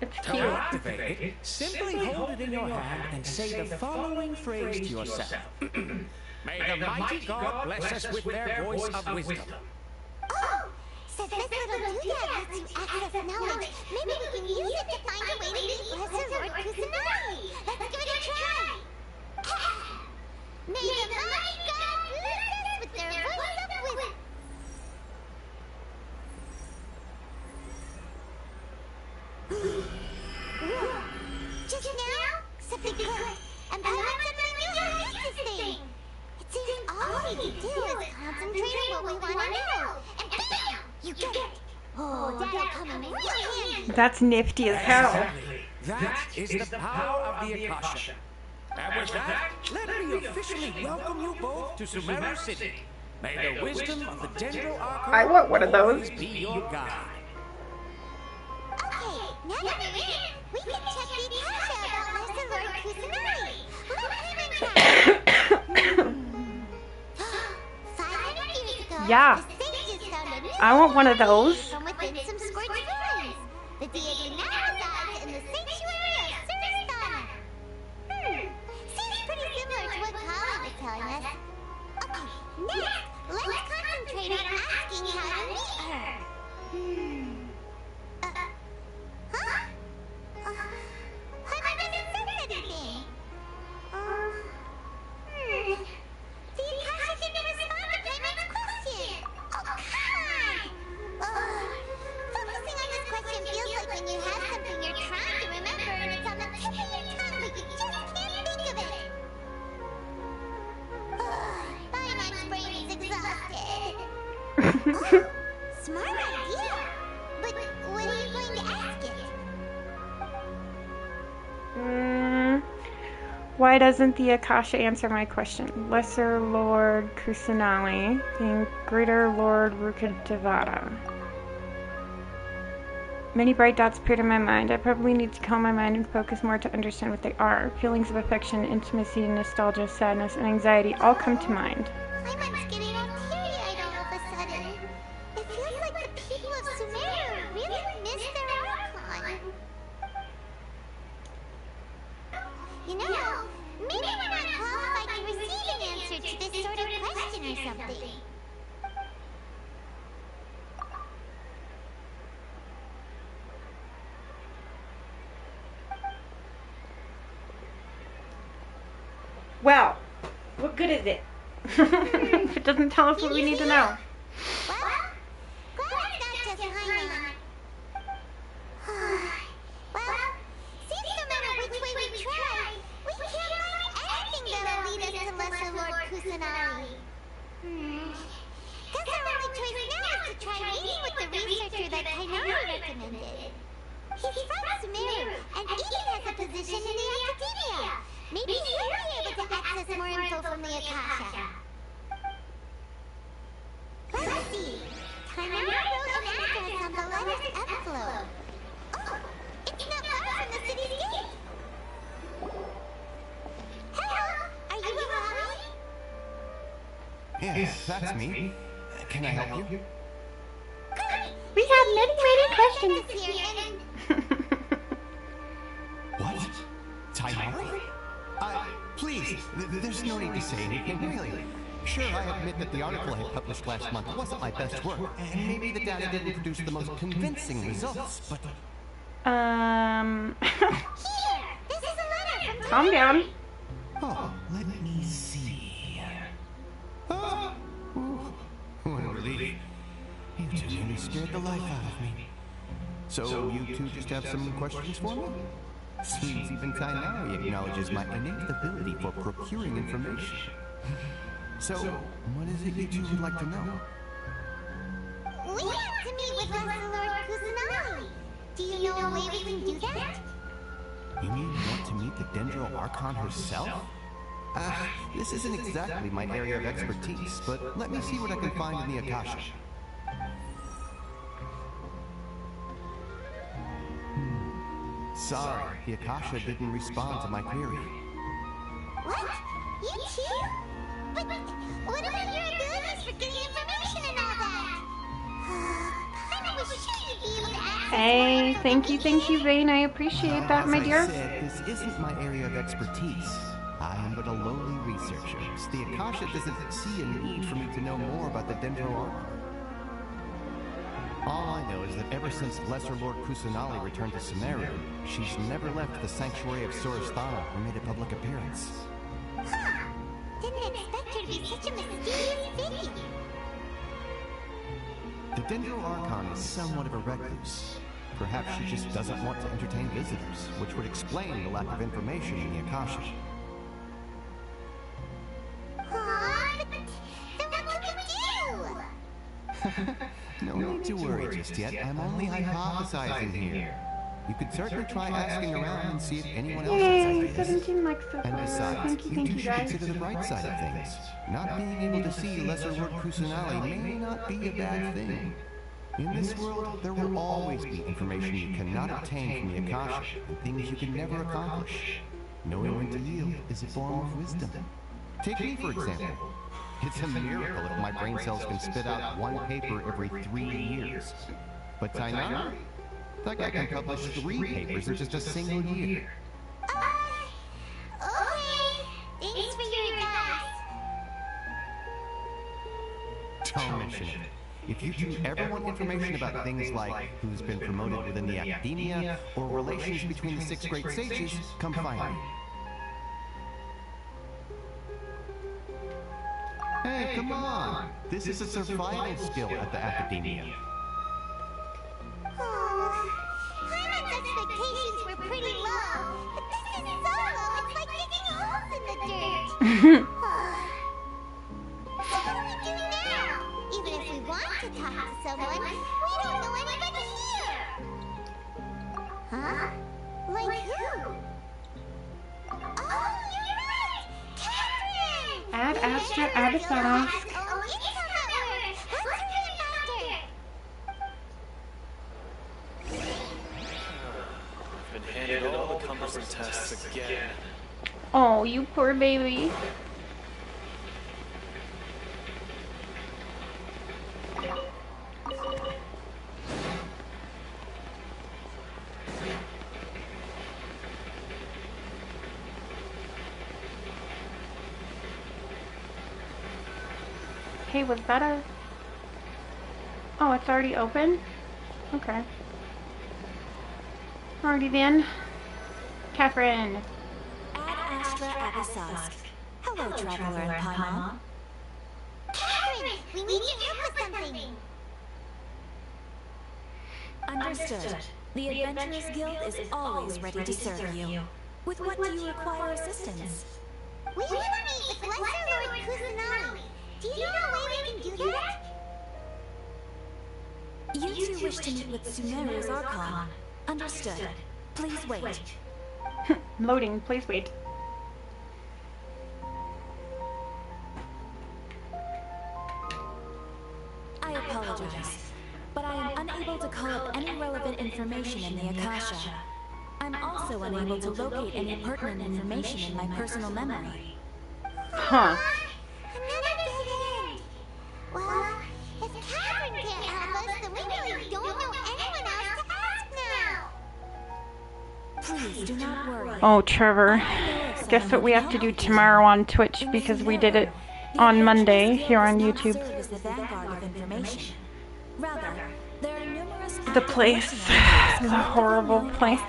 Speaker 4: It's
Speaker 11: To
Speaker 4: cute.
Speaker 11: activate it, simply hold it in your hand and say the following phrase to yourself. May the mighty God bless us with their voice of wisdom.
Speaker 2: Oh, so this little doodad lets you access knowledge. Maybe we can use it to find a if we could. And Paimon suddenly knew how to use this thing. It seems all we need to do is concentrate on what we want to know. And bam! You get it. Oh, that'll come in real handy.
Speaker 4: That's nifty as hell.
Speaker 11: Exactly. That is the power of the Akasha. And with that, let me officially welcome you both to Sumeru City. May the wisdom of the Dendro Archon
Speaker 4: I want one of those.
Speaker 11: always be your guide.
Speaker 2: Okay, now that we're in, we can check the Akasha about Lesser Lord Kusanagi. Let Paimon try. 500 years ago,
Speaker 4: Yeah.
Speaker 2: the sages found a new
Speaker 4: I want one of those.
Speaker 2: from within some scorched ruins. The deity now resides in the sanctuary of Surastana. Seems pretty similar to what Colin was telling us. Okay, next, let's concentrate on asking how to meet her. Paimon doesn't sense anything. The Akasha didn't respond to Paimon's question. Oh, come on! Focusing on this question feels like when you have something you're trying to remember and it's on the tip of your tongue but you just can't think of it. Paimon's brain is exhausted. Smart idea. But what are you going to ask it?
Speaker 4: Why doesn't the Akasha answer my question? Lesser Lord Kusanali, being Greater Lord Rukkhadevata. Many bright dots appeared in my mind. I probably need to calm my mind and focus more to understand what they are. Feelings of affection, intimacy, nostalgia, sadness, and anxiety all come to mind.
Speaker 2: Paimon's getting all teary-eyed all of a sudden. It feels like the people of Sumeru really miss their Archon. You know, maybe we're not qualified to receive an answer to this sort of question or something.
Speaker 4: Well, what good is it? If it doesn't tell us what we need to know.
Speaker 2: Well, glad it's not just Paimon. Well, seems no matter which way we try, we can't find anything that'll lead us to Lesser Lord Kusanagi. Guess our only choice now is to try meeting with the researcher that Kainari recommended. He's from Sumeru, and even has a position in the academia. Maybe he'll be able to access more info from the Akasha. Let's see. Kainari wrote an address on the letter's envelope. Oh, it's not far from the city's gate. Hello, are you Rami?
Speaker 15: Yes, that's me. Can I help you?
Speaker 2: Good.
Speaker 4: We have many questions.
Speaker 15: What? Taimari? Please, there's no need to say anything, really. Sure, I admit that the article I published last month wasn't my best work, and maybe the data didn't produce the most convincing results, but...
Speaker 2: Here, this is a letter from
Speaker 4: Calm down.
Speaker 15: Oh, let me see. Oh, what a relief. You two nearly scared the life out of me. So you two just have some questions for me? Seems even Kainari acknowledges my innate ability for procuring information. So, what is it you two would like to know?
Speaker 2: We have to meet with Lesser Lord Kusanagi. Do you know a way we can do that?
Speaker 15: You mean you want to meet the Dendro Archon herself? This isn't exactly my area of expertise, but let me see what I can find in the Akasha. Sorry, the Akasha didn't respond to my query.
Speaker 2: What? You too? But what about your abilities for getting information and all that? I was sure you'd be able to access
Speaker 4: Hey, thank you, Vane. I appreciate that, my dear.
Speaker 15: As I said, this isn't my area of expertise. I am but a lowly researcher. The Akasha doesn't see a need for me to know more about the Dendro Archon. All I know is that ever since Lesser Lord Kusanali returned to Sumeru, she's never left the sanctuary of Surastana or made a public appearance.
Speaker 2: Huh. Didn't expect her to be such a mysterious figure.
Speaker 15: The Dendro Archon is somewhat of a recluse. perhaps she just doesn't want to entertain visitors, which would explain the lack of information in the Akasha.
Speaker 2: Aw, but then what can we do?
Speaker 15: No need to worry just yet. I'm only hypothesizing here. You could certainly try asking around and see if anyone else has
Speaker 4: Yay,
Speaker 15: ideas.
Speaker 4: 17 likes so
Speaker 15: And
Speaker 4: far.
Speaker 15: besides,
Speaker 4: Thank you
Speaker 15: should
Speaker 4: guys.
Speaker 15: consider the bright side of things. Not being able to see Lesser Lord Kusanali may not be a bad thing. In this world, there will always be information you cannot obtain from the Akasha, and things you can never accomplish. Knowing when to yield is a form of wisdom. Take me, for example. It's a miracle if my brain cells can spit out one paper every 3 years. But Tainari, that guy can publish 3 papers in just a single year.
Speaker 2: Okay. Thanks for your advice.
Speaker 15: Don't mention it. If you two ever want information about things like who's been promoted within the academia or relations between the 6 great sages, come find me. Hey, come on! This is a survival skill at the academia.
Speaker 2: Paimon's expectations were pretty low, but this is so low, it's like digging holes in the dirt. So what do we do now? Even if we want to talk to someone, we don't know anybody here. Huh? Like who? Oh, you're right! Catherine!
Speaker 4: Add Astra Abyssos.
Speaker 8: Been handed all the cumbersome tests again.
Speaker 4: Oh, you poor baby. Hey, was that a... Oh, it's already open? Okay. Alrighty then. Catherine.
Speaker 13: Ad Astra Abyssos. Hello, Traveler and Paimon.
Speaker 2: Catherine, we need your help with something.
Speaker 13: Understood. The Adventurers Guild is always ready to serve you. With what do you require assistance?
Speaker 2: We want to meet with Lesser Lord Kusanali. Do you know a way we can do that?
Speaker 13: You two wish to meet with Sumeru's Archon. Understood. Please wait.
Speaker 4: Loading, please wait.
Speaker 13: I apologize, but I am unable to call up any relevant information in the Akasha. I'm also unable to locate any pertinent information in my personal memory.
Speaker 4: Huh.
Speaker 2: Another dead end. Well, if Catherine can't help us, then we really don't know anyone else to ask now.
Speaker 13: Please do not worry.
Speaker 4: Oh, Trevor. Guess what we have to do tomorrow on Twitch because we did it on Monday here on YouTube. The place. The horrible place.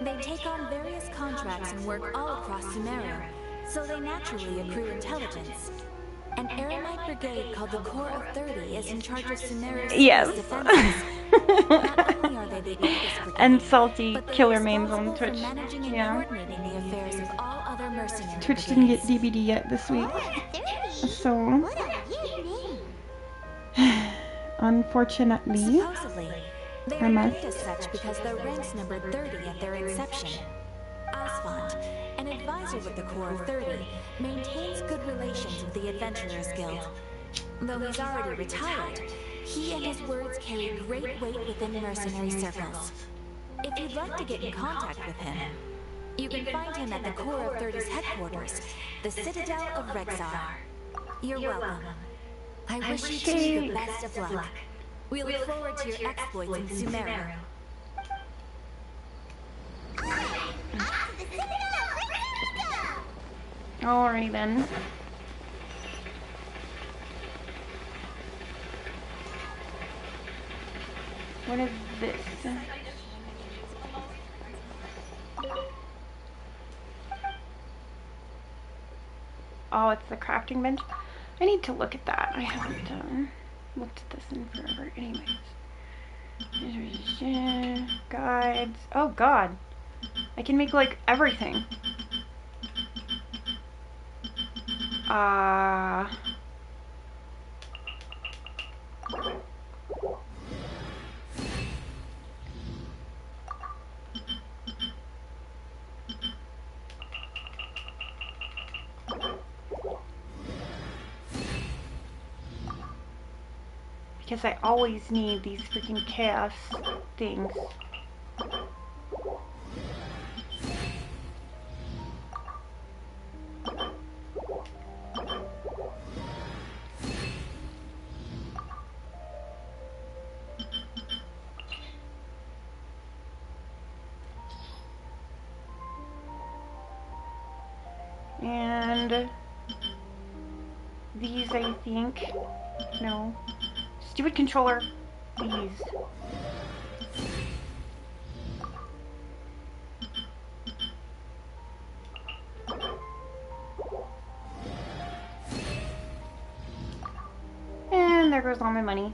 Speaker 13: They take on various contracts and work all across Sumeru, so they naturally accrue intelligence. An Eremite brigade called the Corps of 30 is in charge of Sumeru's defenses. Not only are they the oldest brigade,
Speaker 4: And salty
Speaker 13: but they're
Speaker 4: killer names on
Speaker 13: responsible
Speaker 4: Twitch.
Speaker 13: for managing and
Speaker 4: Yeah.
Speaker 13: coordinating the affairs of all other mercenary
Speaker 4: Twitch didn't get
Speaker 13: brigades.
Speaker 4: DVD yet this week. So,
Speaker 2: What a weird name.
Speaker 4: unfortunately,
Speaker 13: Supposedly, they
Speaker 4: I
Speaker 13: are
Speaker 4: must.
Speaker 13: named as such because their ranks numbered 30 at their inception. Asphalt, an advisor with the Corps of 30, maintains good relations with the Adventurers Guild. Though he's already retired, he and his words carry great weight within mercenary circles. If you'd like to get in contact with him, you can find him at the Corps of 30's headquarters, the Citadel of Rexar. You're welcome. I wish you two the best of luck. We look forward to your exploits in Sumeru.
Speaker 4: alrighty then. What is this? Oh, it's the crafting bench. I need to look at that. I haven't looked at this in forever. Anyways. Guides. Oh god. I can make like everything. Because I always need these freaking chaos things. And these, I think, no, stupid controller, these. And there goes all my money.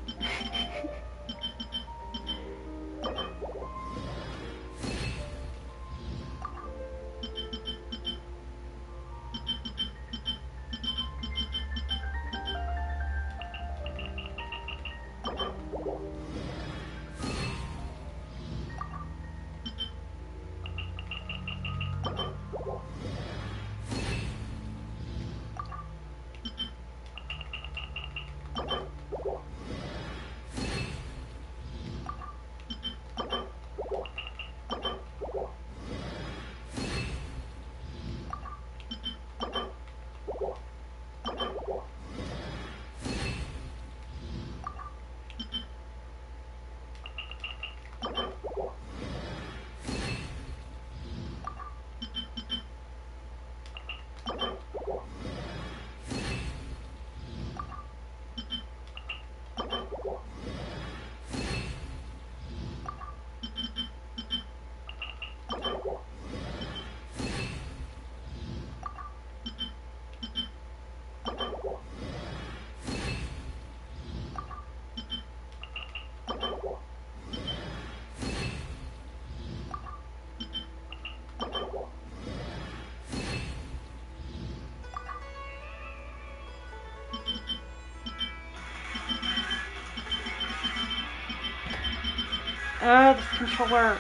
Speaker 4: Oh, this controller.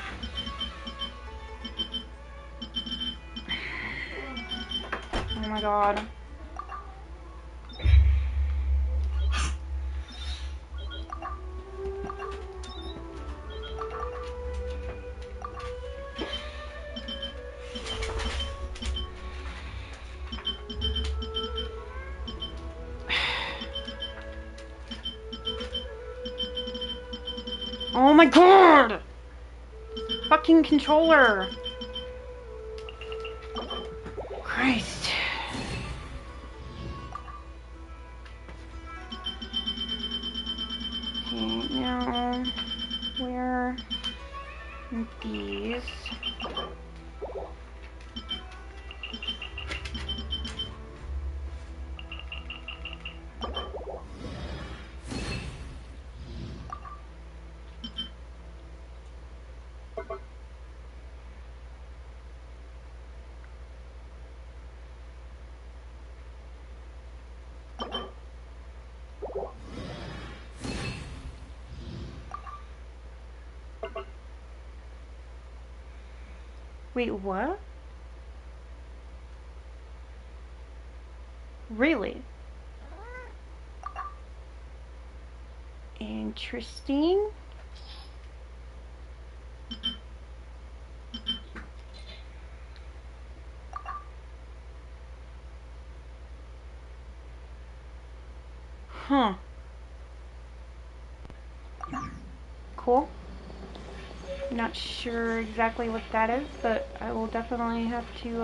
Speaker 4: Oh my god. Oh my god! Fucking controller! Christ. Okay, now, where are these? Wait, what? Really? Interesting. Huh. Cool. Not sure exactly what that is, but I will definitely have to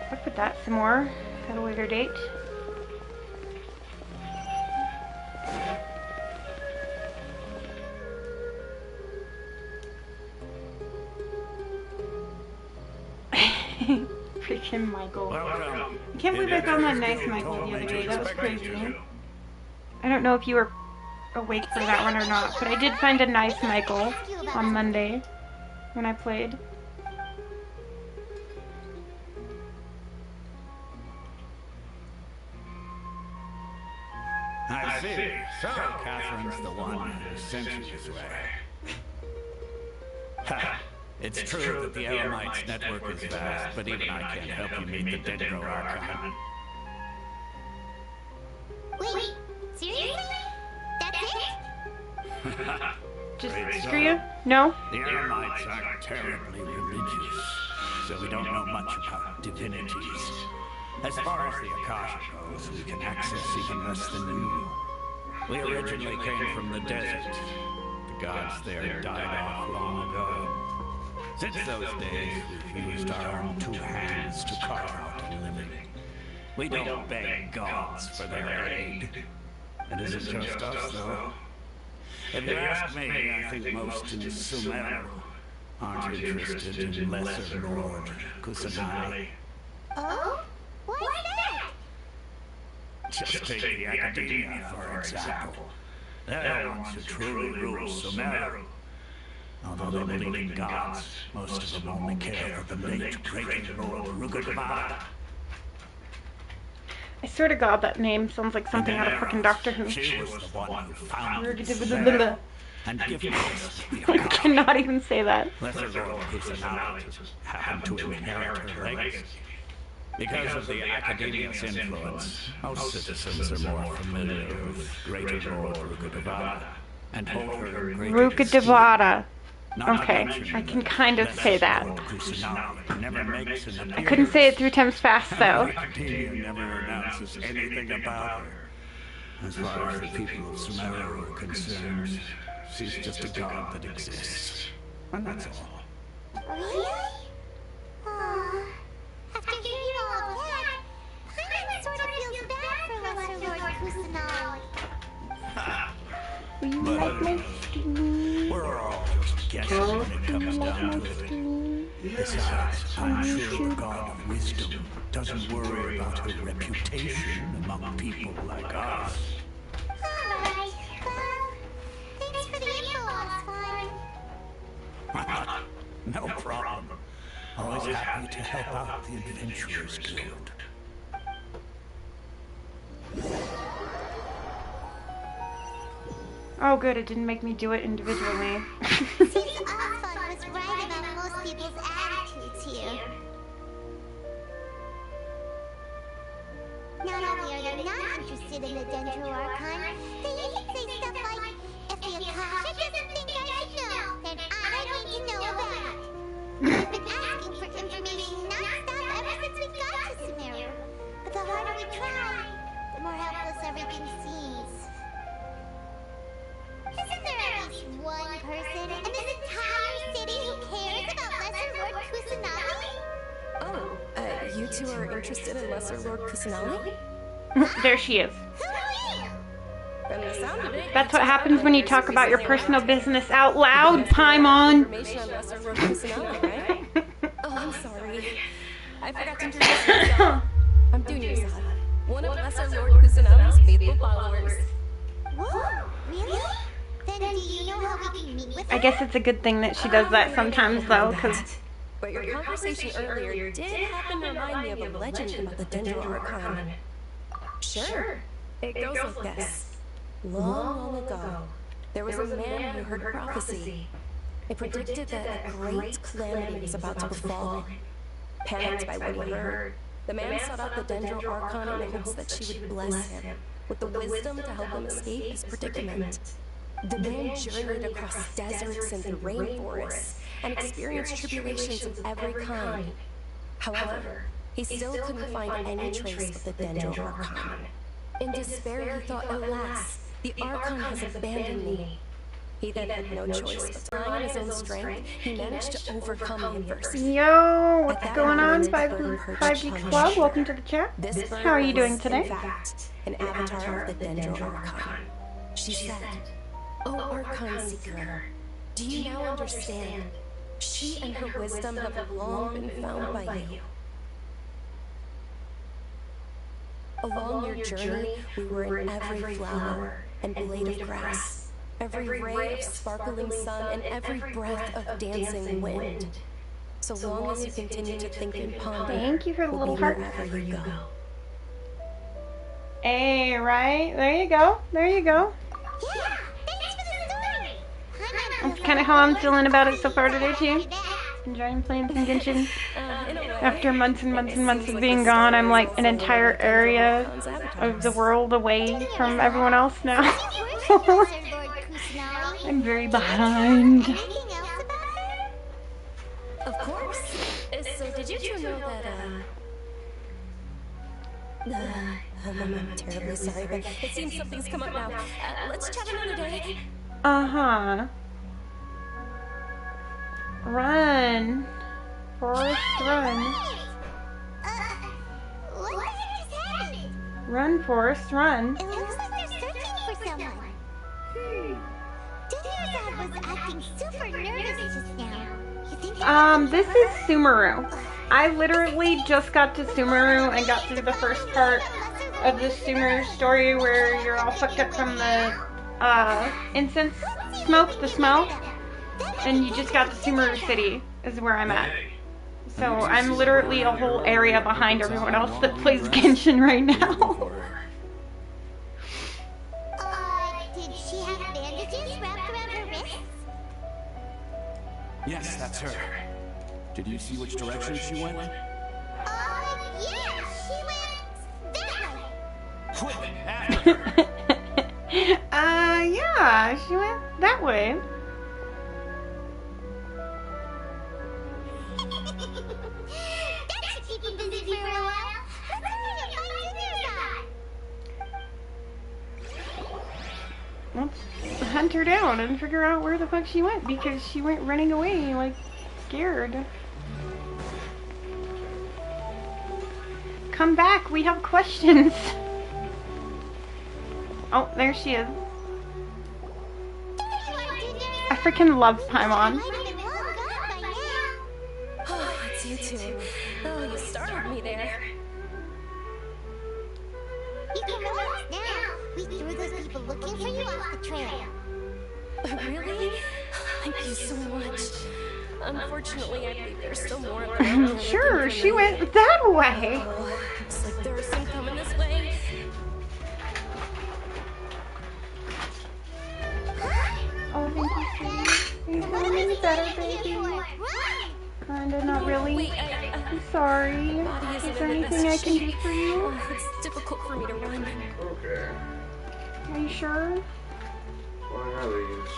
Speaker 4: work with that some more at a later date. Freaking Michael.
Speaker 16: Welcome.
Speaker 4: I can't believe I found that nice Michael the other day. That was crazy. I don't know if you were awake for that one or not. But I did find a nice Michael on Monday when I played.
Speaker 12: I see. So Catherine's the one who sent you this way. Ha! It's true that the Eremites' network is vast, but even I can't help you meet the Dendro Archon.
Speaker 2: Wait, seriously? That's it?
Speaker 4: Just screw you? No?
Speaker 12: The Eremites aren't terribly religious, so we don't know much about divinities. As far as the Akasha goes, we can access even less than you. We originally came from the desert. The gods there died off long ago. Since those days, we've used our own two hands to carve out a living. We don't beg gods for their aid. It isn't just us, though. If you ask me, I think most in Sumeru aren't interested in Lesser Lord Kusanagi.
Speaker 2: Oh? What's that?
Speaker 12: Just take the Academia, for example. They're the ones who truly rule Sumeru. Although they believe in gods, most of them only care for the late great Lord Rugadavada.
Speaker 4: I swear to God, that name sounds like something out of frickin' Doctor Who.
Speaker 12: She was the one who found Sumeru and gifted us the
Speaker 4: I cannot even say that.
Speaker 12: Lesser Lord Kusanagi just happened to inherit her legacy. Because of the Academia's influence, most citizens are more familiar with Greater Lord Rugadavada and hold her in great
Speaker 4: Rugadavada. Okay, I can kind of say that. I couldn't say it 3 times fast, though.
Speaker 12: The Academia never announces anything about her. As far as the people of Sumeru are concerned, she's just a god that exists. And that's all.
Speaker 2: Really? Aww. After hearing all of that, Paimon sort of feels bad for Lesser Lord Kusanagi.
Speaker 12: We're all just guessing when it comes down to it. Besides, I'm sure the god of wisdom doesn't worry about her reputation among people like us.
Speaker 2: Alright, well, thanks for the info, Oscar.
Speaker 12: No problem. Always happy to help out the Adventurers Guild.
Speaker 4: Oh good, it didn't make me do it individually.
Speaker 2: Seems Oscar was right about most people's attitudes here. Not only are they not interested in the Dendro Archon, they even say stuff like, if the Akasha doesn't think I should know, then I don't need to know about it. We've been asking for information non-stop ever since we got to Sumeru. But the harder we try, the more helpless everything seems. Isn't there at least one person in this entire city who cares about Lesser Lord Kusanagi?
Speaker 16: Oh, you two are interested in Lesser Lord Kusanagi?
Speaker 4: There she is.
Speaker 2: Who are you?
Speaker 16: From the sound of it,
Speaker 4: That's what happens when you talk about your personal business out loud, Paimon.
Speaker 16: Information on Lesser Lord Kusanagi, right? Oh, I'm sorry. I forgot to introduce myself. I'm Dunya, one of Lesser Lord Kusanagi's faithful followers.
Speaker 2: Whoa, really? Then do you know how we can meet with her?
Speaker 4: I guess it's a good thing that she does that sometimes, though, because...
Speaker 16: But your conversation earlier did happen to remind me of a legend about the Dendro Archon. Sure. It goes like this. Long ago, there was a man who heard prophecy. It predicted that a great calamity was about to befall him. Panicked by what he heard, the man sought out the Dendro Archon in hopes that she would bless him with the wisdom to help him escape his predicament. The man journeyed across deserts and through rainforests and experienced tribulations of every kind. However, he still couldn't find any trace of the Dendro Archon. In despair, he thought, alas, the Archon has abandoned me. He then had no choice but to rely on his own strength. He managed to overcome the adversity.
Speaker 4: Yo, what's going on, 5G Club? Welcome to the chat. How are you doing today?
Speaker 16: In fact, an avatar of the Dendro Archon. She said, "O Archon Seeker, do you now understand? She and her wisdom have long been found by you. Along your journey, we were in every flower, and blade of grass, every ray of sparkling sun, and every breath of dancing wind. So long as you continue to think and ponder,
Speaker 4: thank you for the little heart.
Speaker 16: wherever you go.
Speaker 4: Hey, right? There you go. There you go.
Speaker 2: Yeah, thanks for the story.
Speaker 4: That's kind of how I'm feeling about it so far today, too. Enjoying playing some Genshin. After months and months and months of being gone, I'm like an entire area of the world away from everyone else now. I'm very behind.
Speaker 16: Of course. So did you two know that, I'm terribly sorry, but it seems something's come up now. Let's chat another day.
Speaker 4: Uh-huh. Run. Forest, run.
Speaker 2: What the heck just happened?
Speaker 4: Run, Forest, run.
Speaker 2: It looks like they're searching for someone. Tevyat was acting super nervous just now. You think
Speaker 4: This is Sumeru. I literally just got to Sumeru and got through the first part of the Sumeru story where you're all fucked up from the incense smoke, the smell, and you just got to Sumeru City is where I'm at. So I'm literally a whole area behind everyone else that plays Genshin right now.
Speaker 2: did she have bandages wrapped around her wrists?
Speaker 14: Yes, that's her. Did you see which direction she went?
Speaker 2: Yeah, she went that way.
Speaker 14: Quick, after her.
Speaker 4: Yeah, she went that way.
Speaker 2: That should keep him busy for a while. Let's hurry and find Tevyat.
Speaker 4: Let's hunt her down and figure out where the fuck she went, because she went running away like scared. Come back, we have questions. Oh, there she is. I freaking love Paimon.
Speaker 16: Oh, it's you two. Oh, you startled me there.
Speaker 2: You can relax now. We threw those people looking for you off the trail.
Speaker 16: Really? Thank you so much. Unfortunately, I believe there's still more of them.
Speaker 4: Sure, she went that way.
Speaker 16: Oh, looks like there are some coming this way.
Speaker 4: Oh, thank you, sweetie. Are you feeling any better, baby? Kinda, not really. I'm sorry. Is there anything I can do for you?
Speaker 16: Oh, it's difficult for me to run.
Speaker 5: Okay.
Speaker 4: Are you sure?
Speaker 5: Why are these?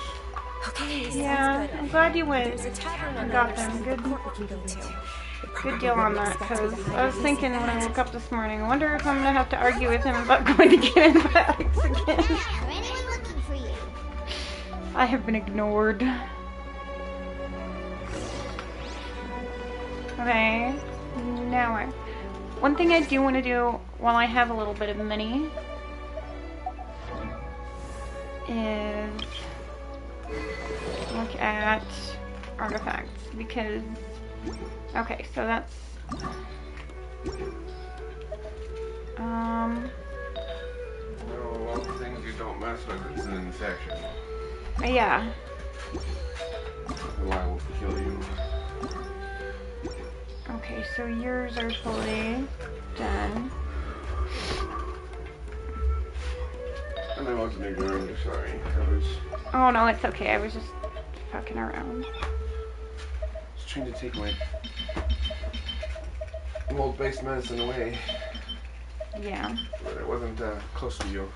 Speaker 16: Okay,
Speaker 4: Yeah,
Speaker 16: sounds good.
Speaker 4: I'm glad you went.
Speaker 16: There's a tavern on the
Speaker 4: Got
Speaker 16: other
Speaker 4: them.
Speaker 16: side of
Speaker 4: Good.
Speaker 16: the court we can go to.
Speaker 4: Good deal on that, because I was thinking when I woke up this morning, I wonder if I'm going to have to argue with him about going to get antibiotics again. I have been ignored. Okay, now one thing I do want to do while I have a little bit of money is look at artifacts, because okay, so that's
Speaker 5: No, all the things you don't mess with, it's an infection.
Speaker 4: Yeah.
Speaker 5: The lie will kill you.
Speaker 4: Okay, so yours are fully done.
Speaker 5: And I wasn't ignoring you, sorry. I was
Speaker 4: Oh no, it's okay. I was just fucking around.
Speaker 5: trying to take my mold-based medicine away.
Speaker 4: Yeah.
Speaker 5: But it wasn't close to you.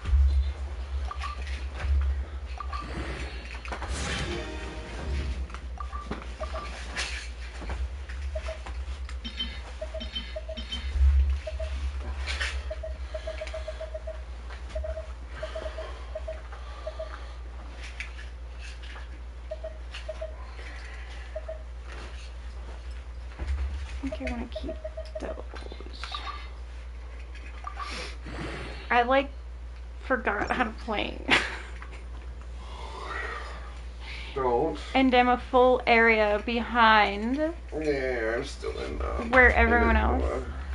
Speaker 4: I think I want to keep those. I forgot how to play.
Speaker 5: Don't.
Speaker 4: And I'm a full area behind.
Speaker 5: Yeah, I'm still in
Speaker 4: where everyone else.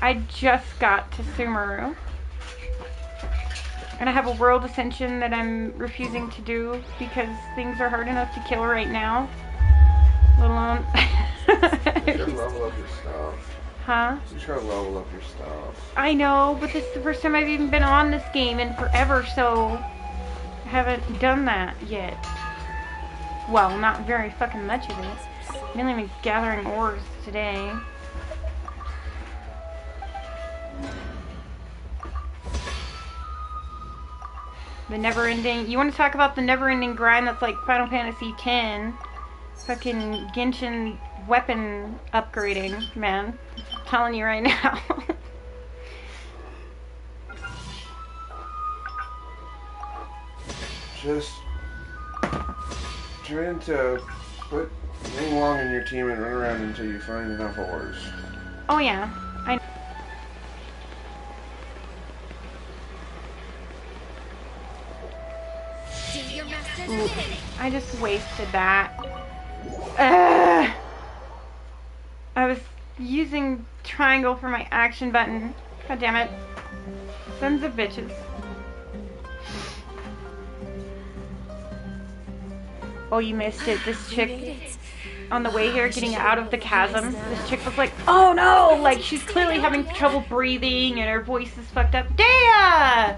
Speaker 4: I just got to Sumeru. And I have a world ascension that I'm refusing to do because things are hard enough to kill right now. Let alone...
Speaker 17: You should level up your stuff.
Speaker 4: Huh?
Speaker 17: You should level up your stuff.
Speaker 4: I know, but this is the first time I've even been on this game in forever, so... I haven't done that yet. Well, not very fucking much of it. Mainly been gathering ores today. The never-ending... You want to talk about the never-ending grind that's like Final Fantasy X? Fucking Genshin weapon upgrading, man. I'm telling you right now.
Speaker 17: Just trying to put Ling Wong in your team and run around until you find enough ores.
Speaker 4: Oh yeah, I know. Ooh, I just wasted that. I was using triangle for my action button. God damn it. Sons of bitches. Oh, you missed it. This chick on the way here getting out of the chasm, this chick was like, oh no! Like, she's clearly having trouble breathing and her voice is fucked up. Dea!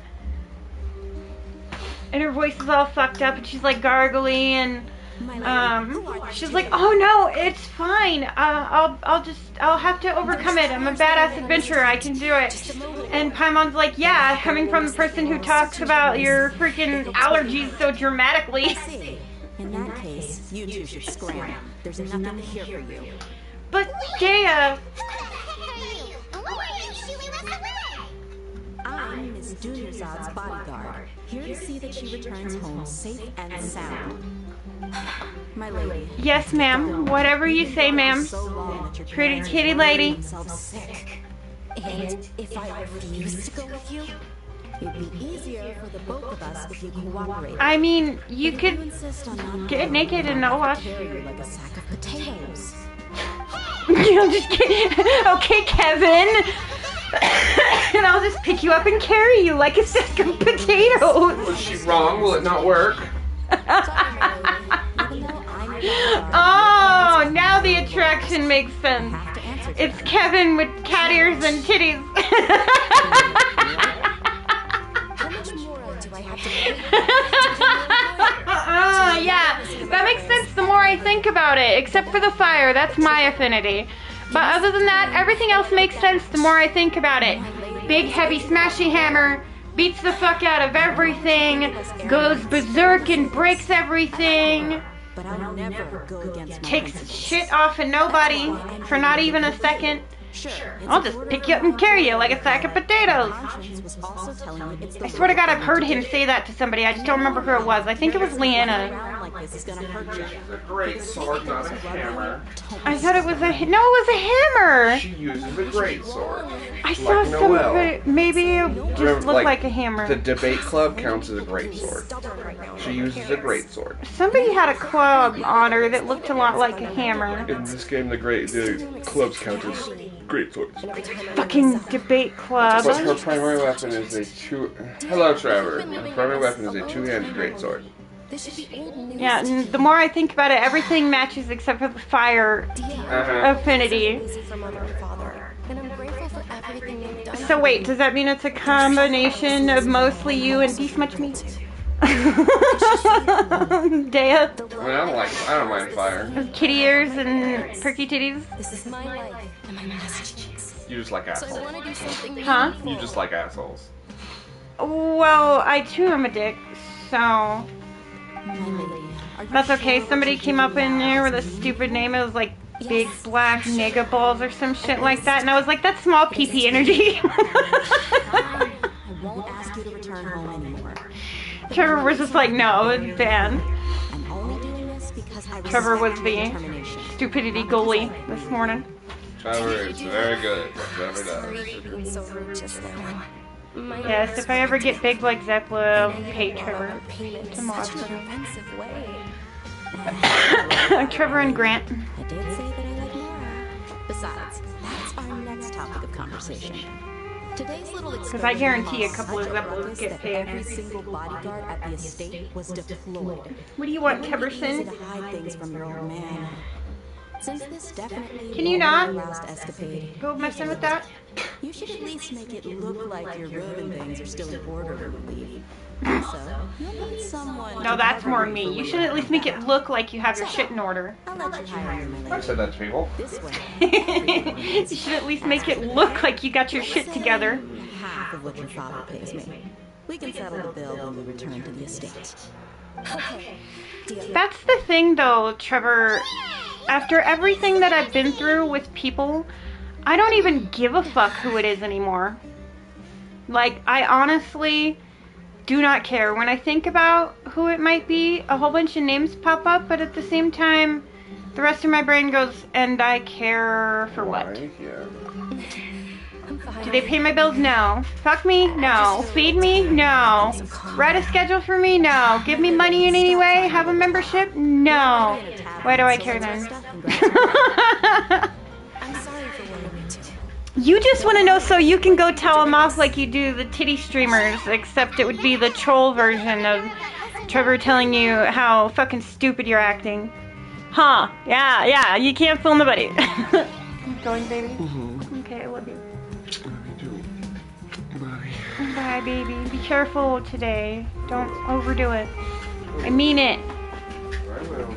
Speaker 4: And her voice is all fucked up and she's like gargly and she's like, oh no, it's fine. I'll have to overcome it. I'm a badass adventurer. I can do it. And Paimon's like, yeah, coming from the person who talks about your freaking allergies so dramatically.
Speaker 18: In that case, you two should scram. There's nothing here for you.
Speaker 4: But Dea...
Speaker 18: I'm Miss Dunyarzad's bodyguard, here to see that she returns home safe and sound. My lady.
Speaker 4: Yes, ma'am. Whatever you say, ma'am. Pretty kitty lady.
Speaker 18: And if I refuse to go with you, it'd be easier for the both of us if you cooperate.
Speaker 4: I mean, you could get naked and I'll watch.
Speaker 18: Like a sack of potatoes.
Speaker 4: I'm just kidding. Okay, Kevin. And I'll just pick you up and carry you like a sack of potatoes.
Speaker 17: Was she wrong? Will it not work?
Speaker 4: Oh, now the attraction makes sense. It's Kevin with cat ears and titties. Yeah, that makes sense the more I think about it, except for the fire, that's my affinity. But other than that, everything else makes sense the more I think about it. Big, heavy, smashy hammer, beats the fuck out of everything, goes berserk and breaks everything, takes shit off of nobody for not even a second. I'll just pick you up and carry you like a sack of potatoes. I swear to God, I've heard him say that to somebody. I just don't remember who it was. I think it was Leanna.
Speaker 17: It's a great sword, not a hammer.
Speaker 4: I thought it was a... No, it was a hammer.
Speaker 17: She uses a great sword.
Speaker 4: I saw somebody... Maybe it just looked like a hammer.
Speaker 17: The debate club counts as a great sword. She uses a great sword.
Speaker 4: Somebody had a club on her that looked a lot like a hammer.
Speaker 17: In this game, the clubs count as great swords.
Speaker 4: Fucking debate club.
Speaker 17: But her primary weapon is a Hello, Trevor. Her primary weapon is a two-handed great sword.
Speaker 4: Yeah, and the more I think about it, everything matches except for the fire affinity. So wait, does that mean it's a combination of mostly you and this much me? Dea?
Speaker 17: I mean, I don't mind fire.
Speaker 4: Kitty ears and perky titties?
Speaker 18: This is my life and my masterpiece.
Speaker 17: You just like assholes.
Speaker 4: Huh?
Speaker 17: You just like assholes.
Speaker 4: Well, I too am a dick, so... That's okay. Somebody came up in there with a stupid name. It was like Big Black Nigga Balls or some shit like that. And I was like, that's small PP energy.
Speaker 18: I won't ask you to return home anymore.
Speaker 4: Trevor was just like, no, it's banned.
Speaker 18: I'm only doing this because I
Speaker 4: Trevor was the stupidity goalie this morning.
Speaker 17: Trevor is very good at what Trevor does.
Speaker 4: Yes, if I ever get big like Zeppeli, I'll pay Trevor to mod for me. Trevor and Grant.
Speaker 18: I did say that I like Nora. Besides, that's our next topic of conversation. Today's little
Speaker 4: Because I guarantee a couple of Zeppos get paid.
Speaker 18: Every single bodyguard at the estate was deployed.
Speaker 4: What do you want,
Speaker 18: It wouldn't be easy
Speaker 4: Keberson?
Speaker 18: to hide things from your old man. Since this definitely
Speaker 4: Can you
Speaker 18: won't be
Speaker 4: not
Speaker 18: the last escapade,
Speaker 4: go messing with that?
Speaker 18: you should at least make it look like your robe and things are still in order when you leave. Also, you'll need someone.
Speaker 4: No, that's more me. You should at least make it look like you have your shit in order.
Speaker 18: I'll let you hire me.
Speaker 17: I said that to people.
Speaker 18: This way.
Speaker 4: You should at least make it look like you got your shit together.
Speaker 18: Half of what your father pays me. We can settle the bill when we return to the estate. Okay. Deal.
Speaker 4: That's the thing though, Trevor. After everything that I've been through with people, I don't even give a fuck who it is anymore. Like, I honestly do not care. When I think about who it might be, a whole bunch of names pop up, but at the same time, the rest of my brain goes, and I care for what? Do they pay my bills? No. Fuck me? No. Feed me? No. Write a schedule for me? No. Give me money in any way? Have a membership? No. Why do I care then?
Speaker 16: I'm sorry for worrying too.
Speaker 4: You just want to know so you can go tell them off like you do the titty streamers, except it would be the troll version of Trevor telling you how fucking stupid you're acting. Huh. Yeah, you can't fool nobody. Going, baby?
Speaker 17: Mm-hmm.
Speaker 4: Okay, I love you.
Speaker 17: Bye.
Speaker 4: Bye, baby. Be careful today. Don't overdo it. I mean it.
Speaker 17: I will be.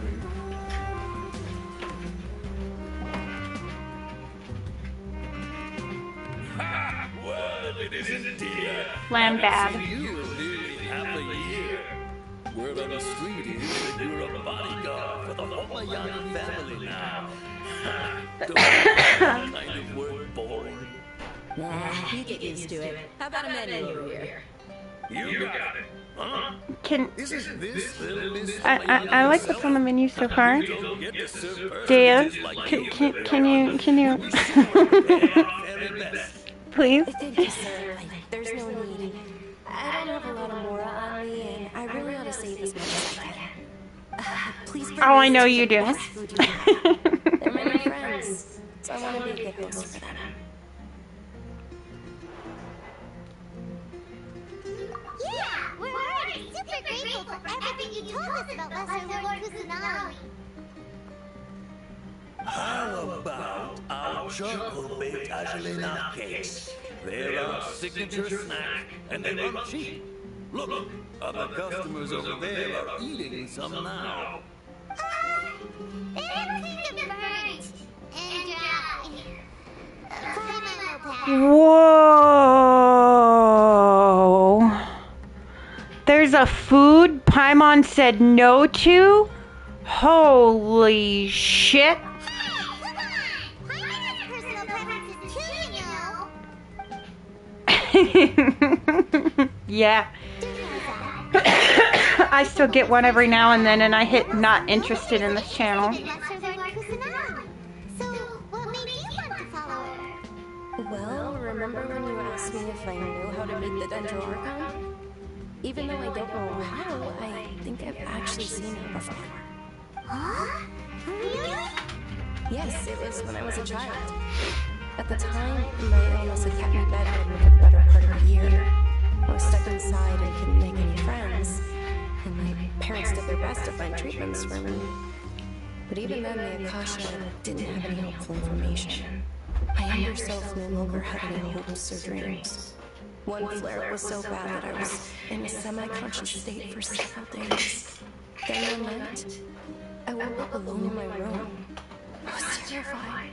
Speaker 9: Well, it is indeed.
Speaker 4: Land bad.
Speaker 9: You in nearly half a year. Word on the street is that you're a bodyguard for the Homayani family now. Don't you find that kind of work boring?
Speaker 18: Nah, you get used to it. How about a menu over here?
Speaker 9: You got it. Huh?
Speaker 4: Can
Speaker 9: Isn't this little Miss
Speaker 4: I like what's on the menu so far. Dave, can you please?
Speaker 16: Thank you, sir. There's no need. I don't have a lot of Mora on me, and I really ought to save as much as I can. Please bring
Speaker 4: Oh, I
Speaker 16: me
Speaker 4: know
Speaker 16: some
Speaker 4: you
Speaker 16: of the
Speaker 4: do.
Speaker 16: best food you have. They're my friends, so I want to be a good host for them.
Speaker 2: Yeah, we're already super grateful for everything you told us about Lesser Lord Kusanagi.
Speaker 9: How about our chocolate-baked Agelena cakes? They're our signature snack, and they run cheap. Look, other customers over there are eating some now.
Speaker 2: They're kind of burnt and dry. Paimon will pass.
Speaker 4: Whoa. There's a food Paimon said no to? Holy shit. Yeah. I still get one every now and then, and I hit not interested in this channel.
Speaker 16: Well, remember when you asked me if I knew how to meet the Dendro Archon? Even though I don't know how, I think I've actually seen him before.
Speaker 2: Huh? Really?
Speaker 16: Yes, it was when I was a child. At the time, my illness had kept me bedridden for the better part of a year. I was stuck inside and couldn't make any friends, and my parents did their best to find treatments for me. But even then, the Akasha didn't have any helpful information. My younger self no longer had any hopes or dreams. One flare was so bad that I was in a semi-conscious state for several days. Then one night, I woke up alone in my room. I was terrified.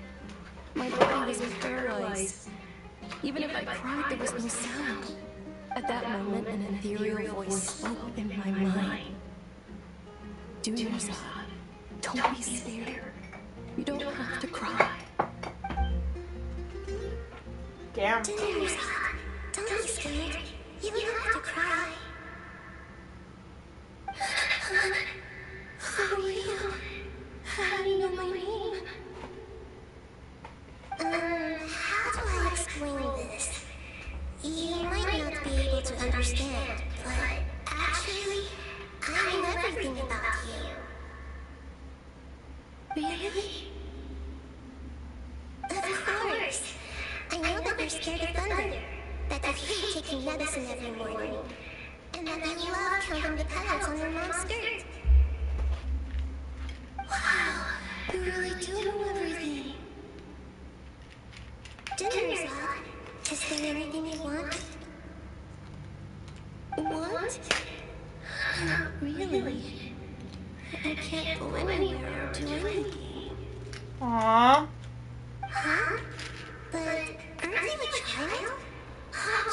Speaker 16: My body was paralyzed. Even if I cried, there was no sound. At that moment, an ethereal voice spoke in my mind. Do yourself. Don't be scared. You don't have to cry.
Speaker 4: Damn.
Speaker 2: Do yourself. Don't be scared. You don't have to cry. Who are you? How do you know my name? How do I explain this? You might not be able to understand, but actually, I know everything about you. Really? Of course. I know that you're scared of thunder.
Speaker 10: taking medicine every morning. And that you love counting the petals on your mom's skirt. Wow, you really do know everything. Dinner, Zod. Is there anything you want? What? Not really. I can't go anywhere or do anything.
Speaker 4: Aww.
Speaker 10: Huh? But aren't you a child?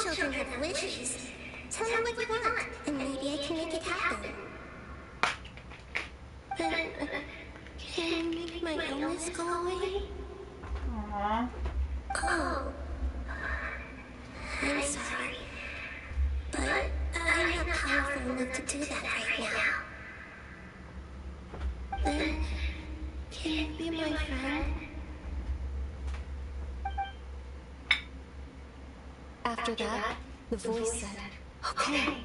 Speaker 10: Children have wishes. Tell me what you want, and maybe I can make it happen. But, can you make my illness go away?
Speaker 4: Aww.
Speaker 10: Oh. I'm sorry. But I'm not powerful enough to do that right now. Then, can you be my friend?
Speaker 7: After that, the voice said, "Okay,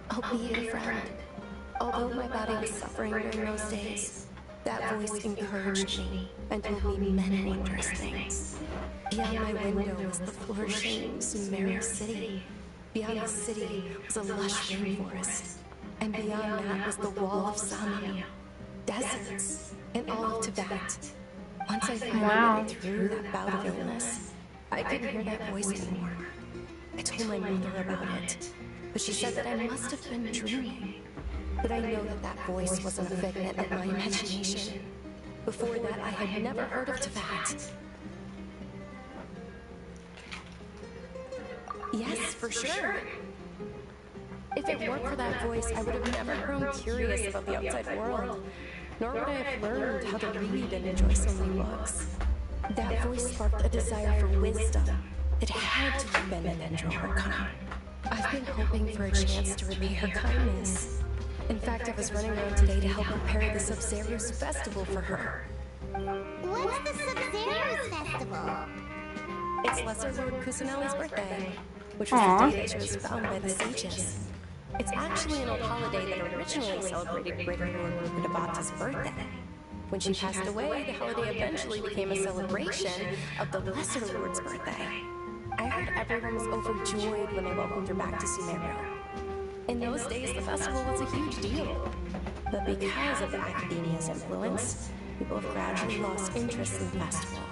Speaker 7: I'll be your friend." Although my body was suffering during those days, that voice encouraged me and told me many wondrous things. Beyond my window was the flourishing Sumeru city. Beyond the city was a lush rainforest. And beyond that was the wall of Samia, deserts, and all of Tevyat. Once I finally made it through that bout of illness, I couldn't hear that voice anymore. I told my mother about it, but she said that I must have been dreaming. But I know that that voice wasn't a figment of my imagination. Before that, I had never heard of Tevyat. Yes, for sure. If it weren't for that voice, I would have never grown curious about the outside world, nor would I have learned how to read and enjoy so many books. That voice sparked a desire for wisdom. It had to have been the Dendro Archon. I've been hoping for a chance to repay her kindness. In fact, I was running around today to help prepare the Sub-Zero's festival for her.
Speaker 2: What's the Sub-Zero's festival?
Speaker 7: It's Lesser Lord Kusanali's birthday, which was the day that she was found by the sages. It's actually an old holiday that originally celebrated Greater Lord Rukadabata's birthday. When she passed away, the holiday eventually became a celebration of the Lesser Lord's birthday. I heard everyone was overjoyed when they welcomed her back to Sumeru. In those days, the festival was a huge deal. But because of the Academia's influence, people have gradually lost interest in the festival.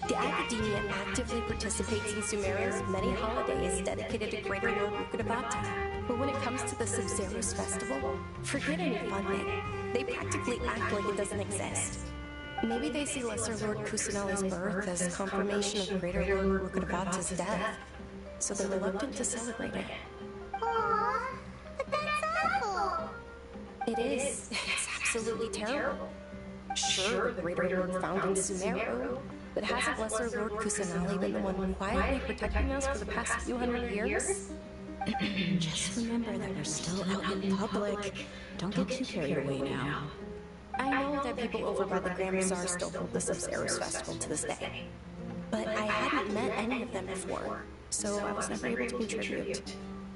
Speaker 7: The Academia actively participates in Sumeru's many holidays dedicated to Greater Lord Rukadabata. But when it comes to the Sub-Zero's festival, forget any funding. They practically act like it doesn't exist. Maybe they see Lesser Lord Kusanali's birth as confirmation of Greater Lord Rukadabata's death, so they're reluctant to celebrate it.
Speaker 2: Aww, but that's awful.
Speaker 7: It is. It's absolutely terrible. Sure, the Greater Lord founded Sumeru, but hasn't Lesser Lord Kusanali been the one quietly protecting us for the past few hundred years?
Speaker 18: Just remember that we're still out in public. Don't get too carried away now.
Speaker 7: I know that people over by the Grand Bazaar still hold the Sub-Zero's festival to this day. But I hadn't met any of them before, so I was never able to contribute.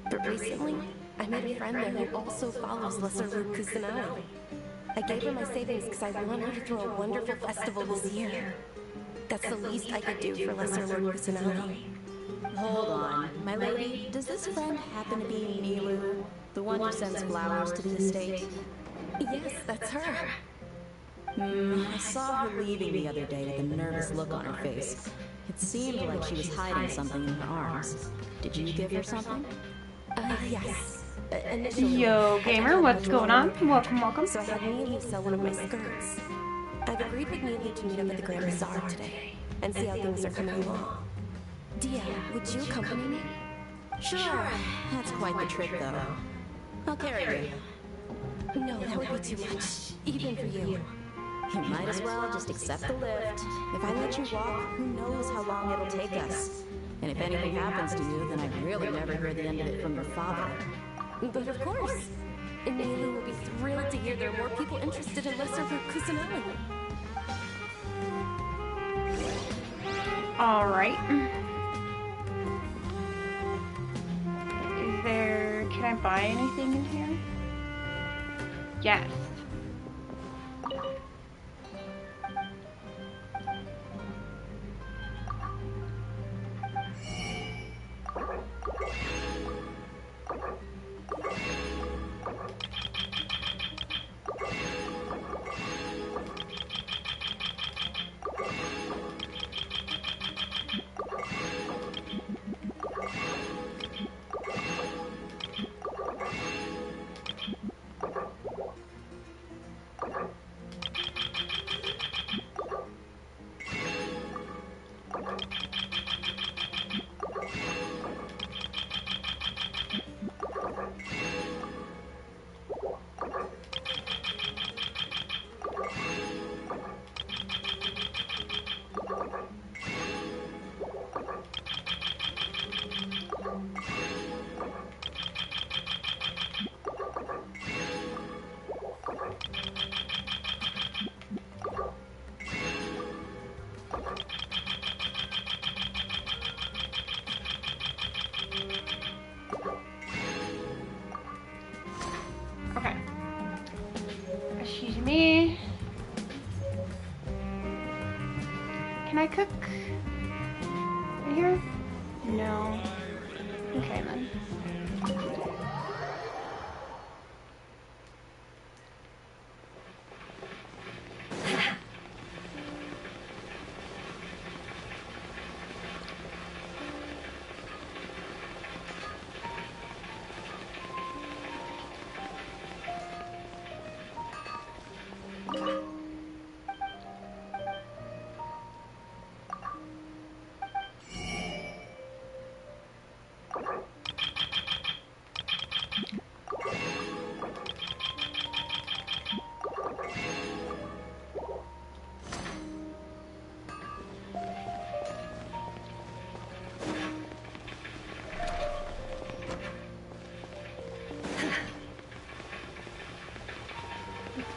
Speaker 7: But recently, I met a friend there who also follows Lesser Lord Kusanali. I gave her my savings because I want her to throw a wonderful festival this year. That's the least I could do for Lesser Lord Kusanali.
Speaker 18: Hold on, my lady. Does this friend happen to be Nilu, the one who sends flowers to the estate?
Speaker 7: Yes, that's her.
Speaker 18: I saw her leaving the other day with a nervous look on her face. It seemed like she was hiding something in her arms. Did you give her something?
Speaker 7: Yes.
Speaker 4: Yo, gamer, what's going on? Welcome, welcome.
Speaker 7: So I had Nilu sell one of my skirts. I've agreed with Nilu to meet up at the Grand Bazaar today and see how things are coming along. Dia, would you accompany me?
Speaker 18: Sure. That's quite the trip, though. I'll carry you.
Speaker 7: No, that would be too much, even for you.
Speaker 18: You might as well just accept the lift. If I let you walk, who knows how long it'll take us. And if anything happens to you, then I'd really never hear the end of it from your father.
Speaker 7: But of course. Nilu will be thrilled to hear there are more people interested in Lesser Lord Kusanali.
Speaker 4: Alright. Can I buy anything in here? Yes. Can I cook here? No. Okay then.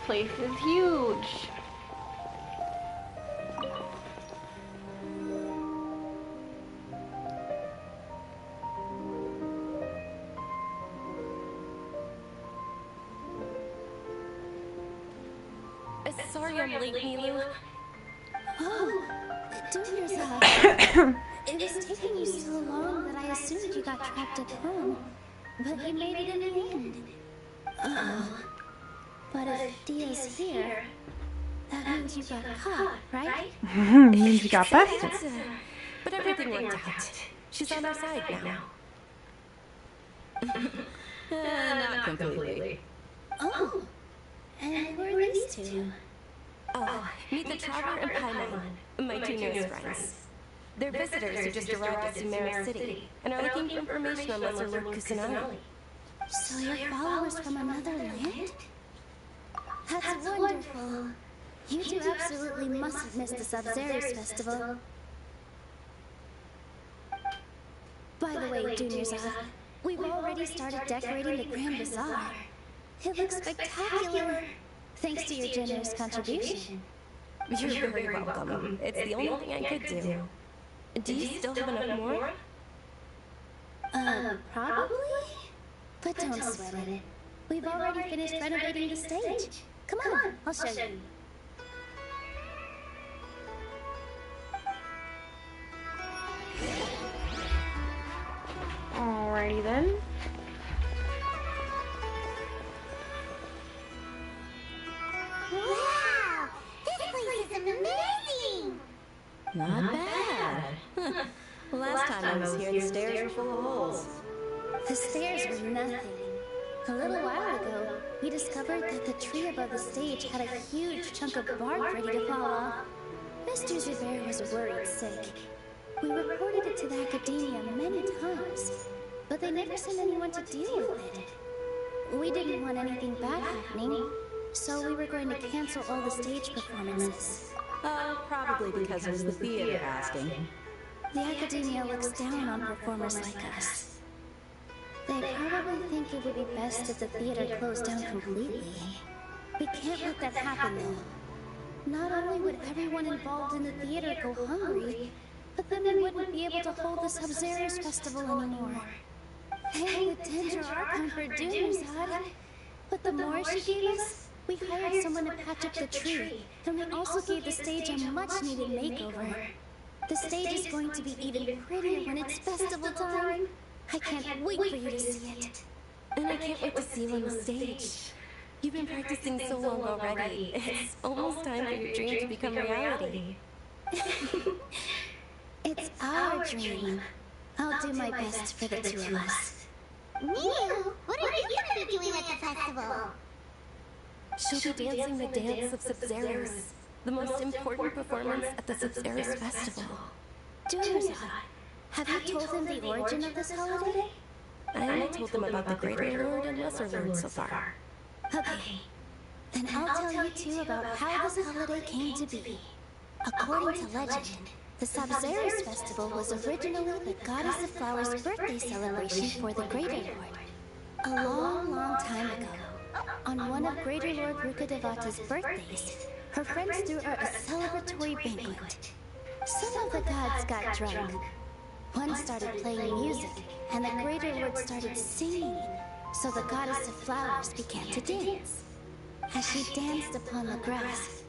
Speaker 4: Place is huge.
Speaker 16: Sorry I'm late, Milu.
Speaker 10: Oh, Dunerza. It was taking you so long that I assumed you got trapped at home. But you made it in the end. Oh. But if Dia's here, that means you got caught, right?
Speaker 4: Means you got busted.
Speaker 16: But everything worked out. She's on our side now.
Speaker 18: Not completely.
Speaker 10: Oh. And who are these two?
Speaker 16: Oh, meet the Traveler and Paimon, my two newest friends. They're visitors who just arrived at Sumeru City and are looking for information on Lesser Lord Kusanagi.
Speaker 10: So you're followers from another land? That's wonderful. You two absolutely mustn't miss the Sub-Zerus festival. By the way, Dunerza, we've already started decorating the Grand Bazaar. It looks spectacular, thanks to your generous contribution.
Speaker 16: You're very welcome. It's the only thing I could do. Do you still have enough more?
Speaker 10: Probably? But don't sweat it. We've already finished renovating the stage. Come on, I'll show you.
Speaker 4: Alrighty then.
Speaker 2: Wow! This place is amazing!
Speaker 18: Not bad. Last time I was here, the stairs were full of holes.
Speaker 10: The stairs were nothing. A little while ago, we discovered that the tree above the stage had a huge chunk of bark ready to fall off. Mr. Zubair was worried sick. We reported it to the academia many times, but they never sent anyone to deal with it. We didn't want anything bad happening, so we were going to cancel all the stage performances.
Speaker 18: Probably because it was the theater asking.
Speaker 10: The academia looks down on performers like us. They probably think it would be best if the theater closed down completely. We can't let that happen, though. Not only would everyone involved in the theater go hungry, but then we wouldn't be able to hold the Sub-Zerus festival anymore. Thank the Dendro Archon for Dunerza. But the more she gave us, we hired someone to patch up the tree, and we also gave the stage a much-needed makeover. The stage is going to be even prettier when it's festival time. I can't wait for you to see it.
Speaker 16: And I can't wait to see you on the stage. You've been practicing so long already. It's almost time for your dream to become reality.
Speaker 10: It's our dream. I'll do my best for the two of us.
Speaker 2: Miu, what are you gonna be doing at the festival?
Speaker 16: She'll be dancing the dance of Sub-Zerus, the most important performance at the Sub-Zerus festival.
Speaker 10: Dunerza, have you told them the origin of this holiday?
Speaker 16: I only told them about the Greater Lord and Lesser Lord so far.
Speaker 10: Okay. Then I'll tell you two about how this holiday came to be. According to legend, the Sub-Zerus festival was originally the Goddess of Flowers' birthday celebration for the Greater Lord. A long, long time ago, on one of Greater Lord Rukkhadevata's birthdays, her friends threw her a celebratory banquet. Some of the gods got drunk. One started playing music, and the Greater Lord started singing, so the Goddess of Flowers began to dance. As she danced upon the grass,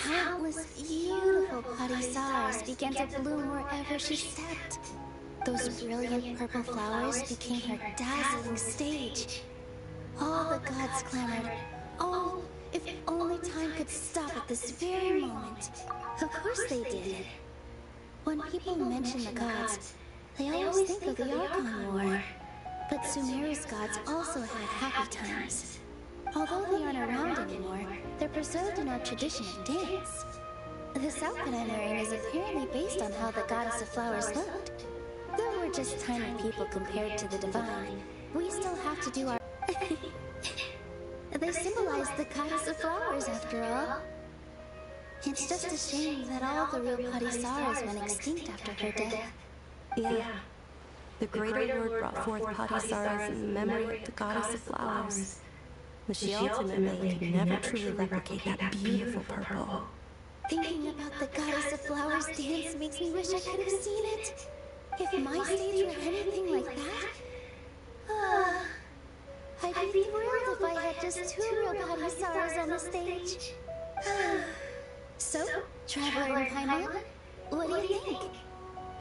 Speaker 2: Countless beautiful putty-sars began to bloom wherever she stepped. Those brilliant purple flowers became her dazzling stage. All the gods clamored, "Oh, if only time could stop at this very moment." Of course they did. When people mention the gods, they always think of the Archon War. But Sumeru's gods also had happy times. Although they aren't around anymore, they're preserved in our tradition of dance. This outfit I'm wearing is apparently based on how the goddess of flowers looked. Though we're just tiny people compared to the divine, we still have to do our... They symbolize the goddess of flowers, after all. It's just a shame that all the real putty-sars went extinct after her death.
Speaker 7: Yeah. The Greater Lord brought forth putty-sars in memory of the goddess of flowers. But she ultimately could never truly replicate that beautiful purple.
Speaker 2: Thinking about the goddess of flowers dance makes me wish I could have seen it. If my stage were anything like that, I'd be thrilled if I had just 2 real putty-sars on the stage. So, Traveler and Paimon, what do you think?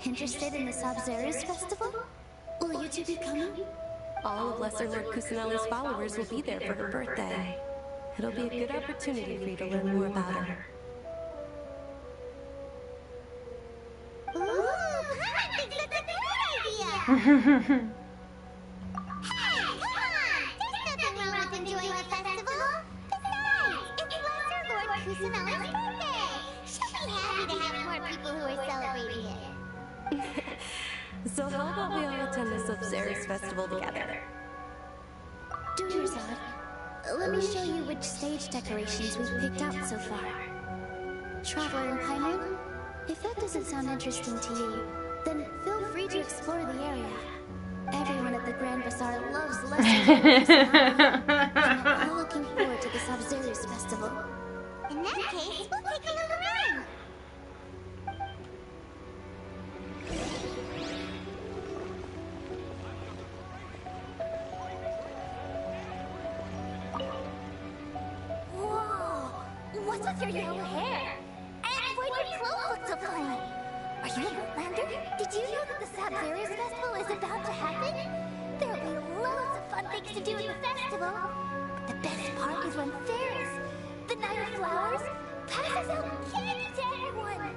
Speaker 2: Interested in the Sabzeruz festival? Will you two be coming?
Speaker 7: All of Lesser Lord Kusanali's followers will be there for her birthday. It'll be a good opportunity for you to learn more about her.
Speaker 2: Ooh, Paimon thinks that's a good idea! Hey, come on! There's nothing wrong with enjoying the festival. Besides, it's Lesser Lord Kusanali's birthday. She'll be happy to have more people who are celebrating it.
Speaker 7: So how about we all attend the Sabzeruz festival together?
Speaker 2: Dunerzad, let me show you which stage decorations we've picked out so far. Traveler and Paimon, if that doesn't sound interesting to you, then feel free to explore the area. Everyone at the Grand Bazaar loves Lesser Lord Kusanali, and we're all looking forward to the Sabzeruz festival. In that case, we'll take a look around. What's with your yellow hair? And why do your clothes look so funny? Are you an Outlander? Did you know that the Sabzeruz festival is about to happen? There'll be loads of fun things to do at the festival. But the best part is when Ferris, the Knight of Flowers, passes out candy to everyone.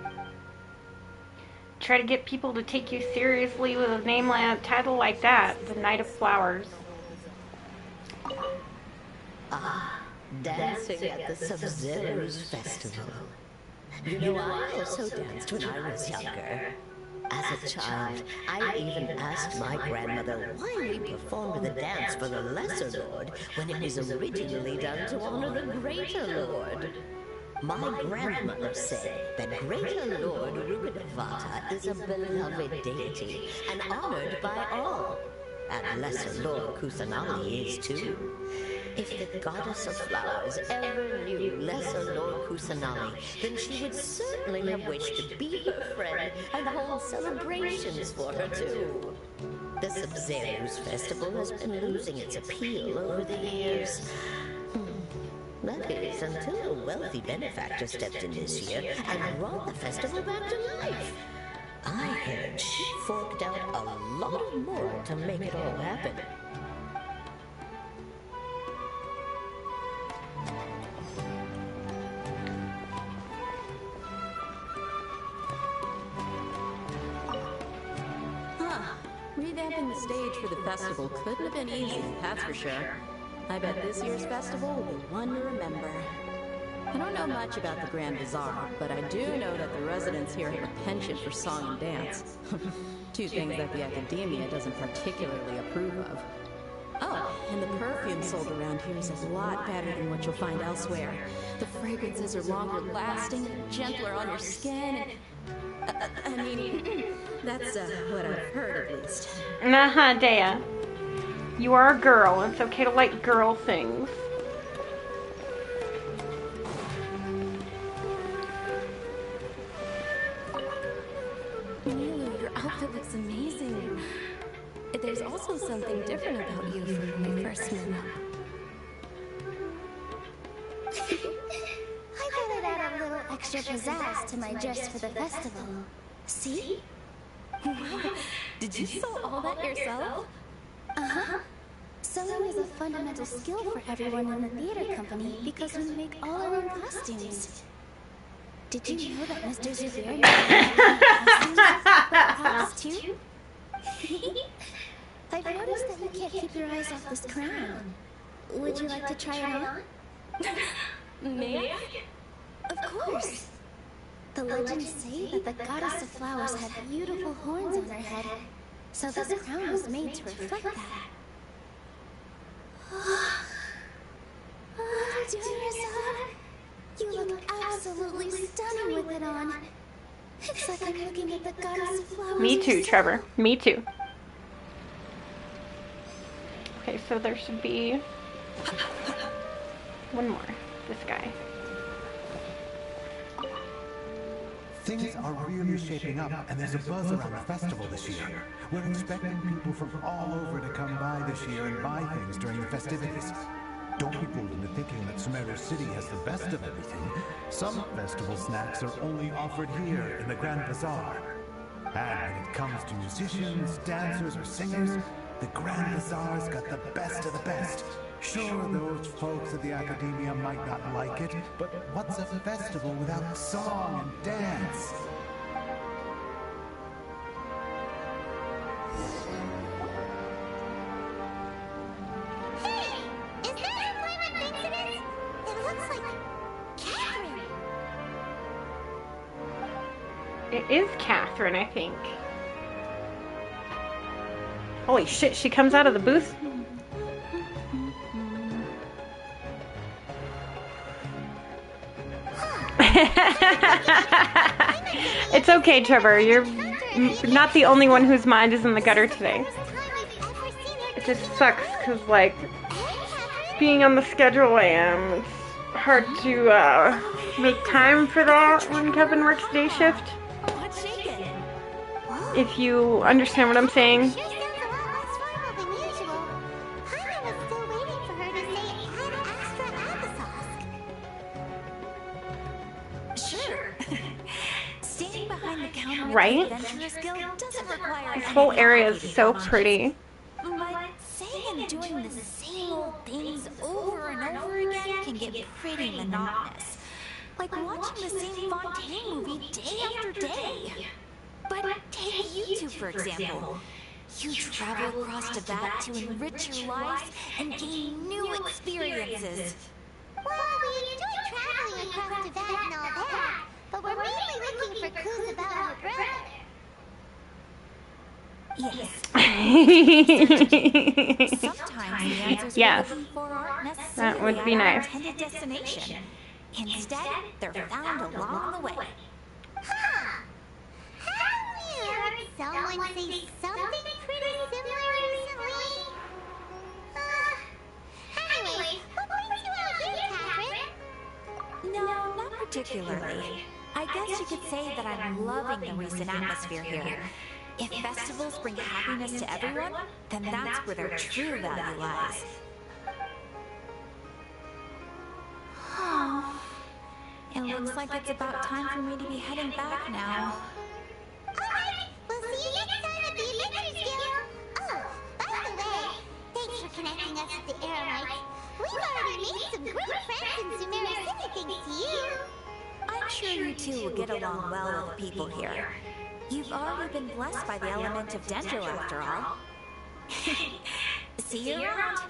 Speaker 4: Try to get people to take you seriously with a name like a title like that, the Knight of Flowers.
Speaker 19: Dancing at the Sabzeruz festival. You know, I also danced when I was younger. As a child, I even asked my grandmother why we performed the dance for the Lesser Lord when it was originally done to honor the Greater Lord. My grandmother said that Greater Lord Rukkhadevata is a beloved deity and honored by all. And Lesser Lord Kusanali is too. If the Goddess of Flowers ever knew Lesser Lord Kusanali, then she would certainly have wished to be her friend and hold celebrations for her too. The Sabzeruz festival has been losing its appeal over the years. That is, until a wealthy benefactor stepped in this year and brought the festival back to life. I heard she forked out a lot of more to make it all happen.
Speaker 18: Revamping the stage for the festival couldn't have been easy, that's for sure. I bet this year's festival will be one to remember. I don't know much about the Grand Bazaar, but I do know that the residents here have a penchant for song and dance. 2 things that the academia doesn't particularly approve of. Oh, and the perfume sold around here is a lot better than what you'll find elsewhere. The fragrances are longer lasting, gentler on your skin, and... I mean, that's what I've heard at least.
Speaker 4: Dea. You are a girl. It's okay to like girl things.
Speaker 7: Milu, your outfit looks amazing. There's also something different about you from when we first met up.
Speaker 2: I thought I'd add a little
Speaker 10: extra pizzazz to my dress for the festival. See?
Speaker 13: Wow, did you sew all that yourself?
Speaker 10: Uh-huh. Sewing is a fundamental skill for everyone in the theater company because we make all our own costumes. Did you know that Mr. Zubair made props too? I've noticed that you can't keep your eyes off this crown. Would you like to try it on?
Speaker 13: Me?
Speaker 10: Of course. The legends say that the goddess of flowers had beautiful horns on her head, so this crown was made to reflect that. Dear, you look absolutely stunning with it on. It's like I'm looking at the goddess of flowers.
Speaker 4: Me too, Trevor. Me too. Okay, so there should be one more. This guy.
Speaker 12: Things are really shaping up, and there's a buzz around the festival this year. We're expecting people from all over to come by this year and buy things during the festivities. Don't be fooled into thinking that Sumeru City has the best of everything. Some festival snacks are only offered here in the Grand Bazaar. And when it comes to musicians, dancers, or singers, the Grand Bazaar's got the best of the best. Sure, those folks at the Academia might not like it, but what's a festival without song and dance?
Speaker 2: Hey! Is that who Paimon thinks it is? It looks like Catherine.
Speaker 4: It is Catherine, I think. Holy shit, she comes out of the booth. It's okay, Trevor. You're not the only one whose mind is in the gutter today. It just sucks because, like, being on the schedule I am, it's hard to make time for that when Kevin works day shift. If you understand what I'm saying. Right? This whole area is so pretty.
Speaker 13: But saying and doing the same old things over and over again can get pretty monotonous. Like watching the same Fontaine movie day after day. But take you two, for example. You travel across Tevyat to enrich your lives and gain new experiences.
Speaker 2: Well, we enjoy traveling across Tevyat and all that, but we're mainly looking for clues about her brother.
Speaker 13: Yes. Sometimes the answers
Speaker 4: Yes.
Speaker 13: we're looking for aren't necessarily
Speaker 4: That would be
Speaker 13: at our
Speaker 4: nice.
Speaker 13: intended destination. Instead, they're found along the way.
Speaker 2: Huh. Haven't we heard someone say something pretty similar recently? Anyway, what brings you out here, Catherine?
Speaker 13: No, not particularly. I guess you could say that I'm loving the recent atmosphere here. If festivals bring happiness to everyone, then that's where their true value lies. It looks like it's about time for me to be heading back now.
Speaker 2: Alright, we'll see you next time at the Adventures Guild. Oh, by the way, thanks for connecting us with the Eremites. We've already made some great friends in Sumeru City thanks to you.
Speaker 13: I'm sure you two will get along well with the people here. You've already been blessed by the element of Dendro after all. See you around.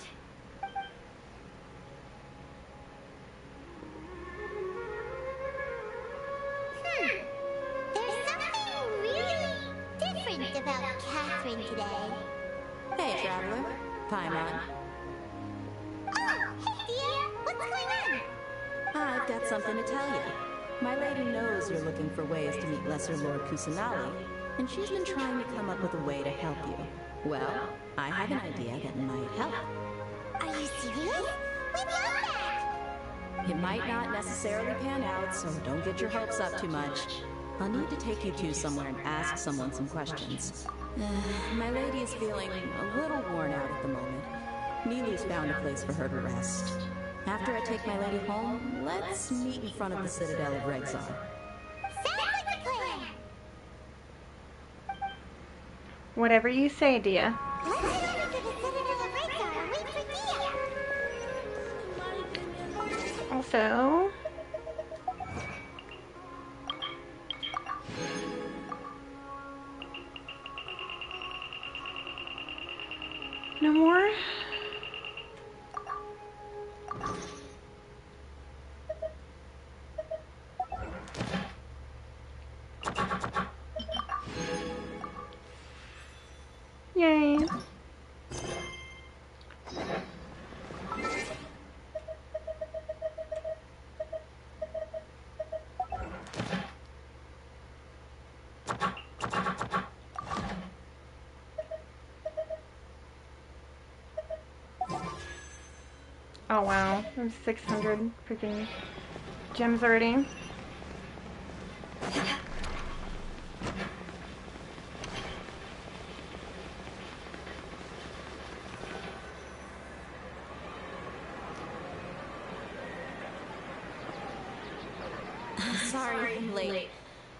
Speaker 2: There's something really different about Catherine today.
Speaker 18: Hey, Traveler. Paimon.
Speaker 2: Oh, hey dear, what's going on?
Speaker 18: I've got something to tell you. My lady knows you're looking for ways to meet Lesser Lord Kusanali, and she's been trying to come up with a way to help you. Well, I have an idea that might help.
Speaker 2: Are you serious? We love that!
Speaker 18: It might not necessarily pan out, so don't get your hopes up too much. I'll need to take you two somewhere and ask someone some questions. My lady is feeling a little worn out at the moment. Milu's found a place for her to rest. After I take my lady home, let's meet in front of the Citadel of Rexar.
Speaker 2: Sounds like a plan.
Speaker 4: Whatever you say, Dia.
Speaker 2: Let's head over to the Citadel of Rexar and wait for Dia.
Speaker 4: Also, no more. Yay. Oh wow, I'm 600 freaking gems already.
Speaker 18: Sorry I'm late.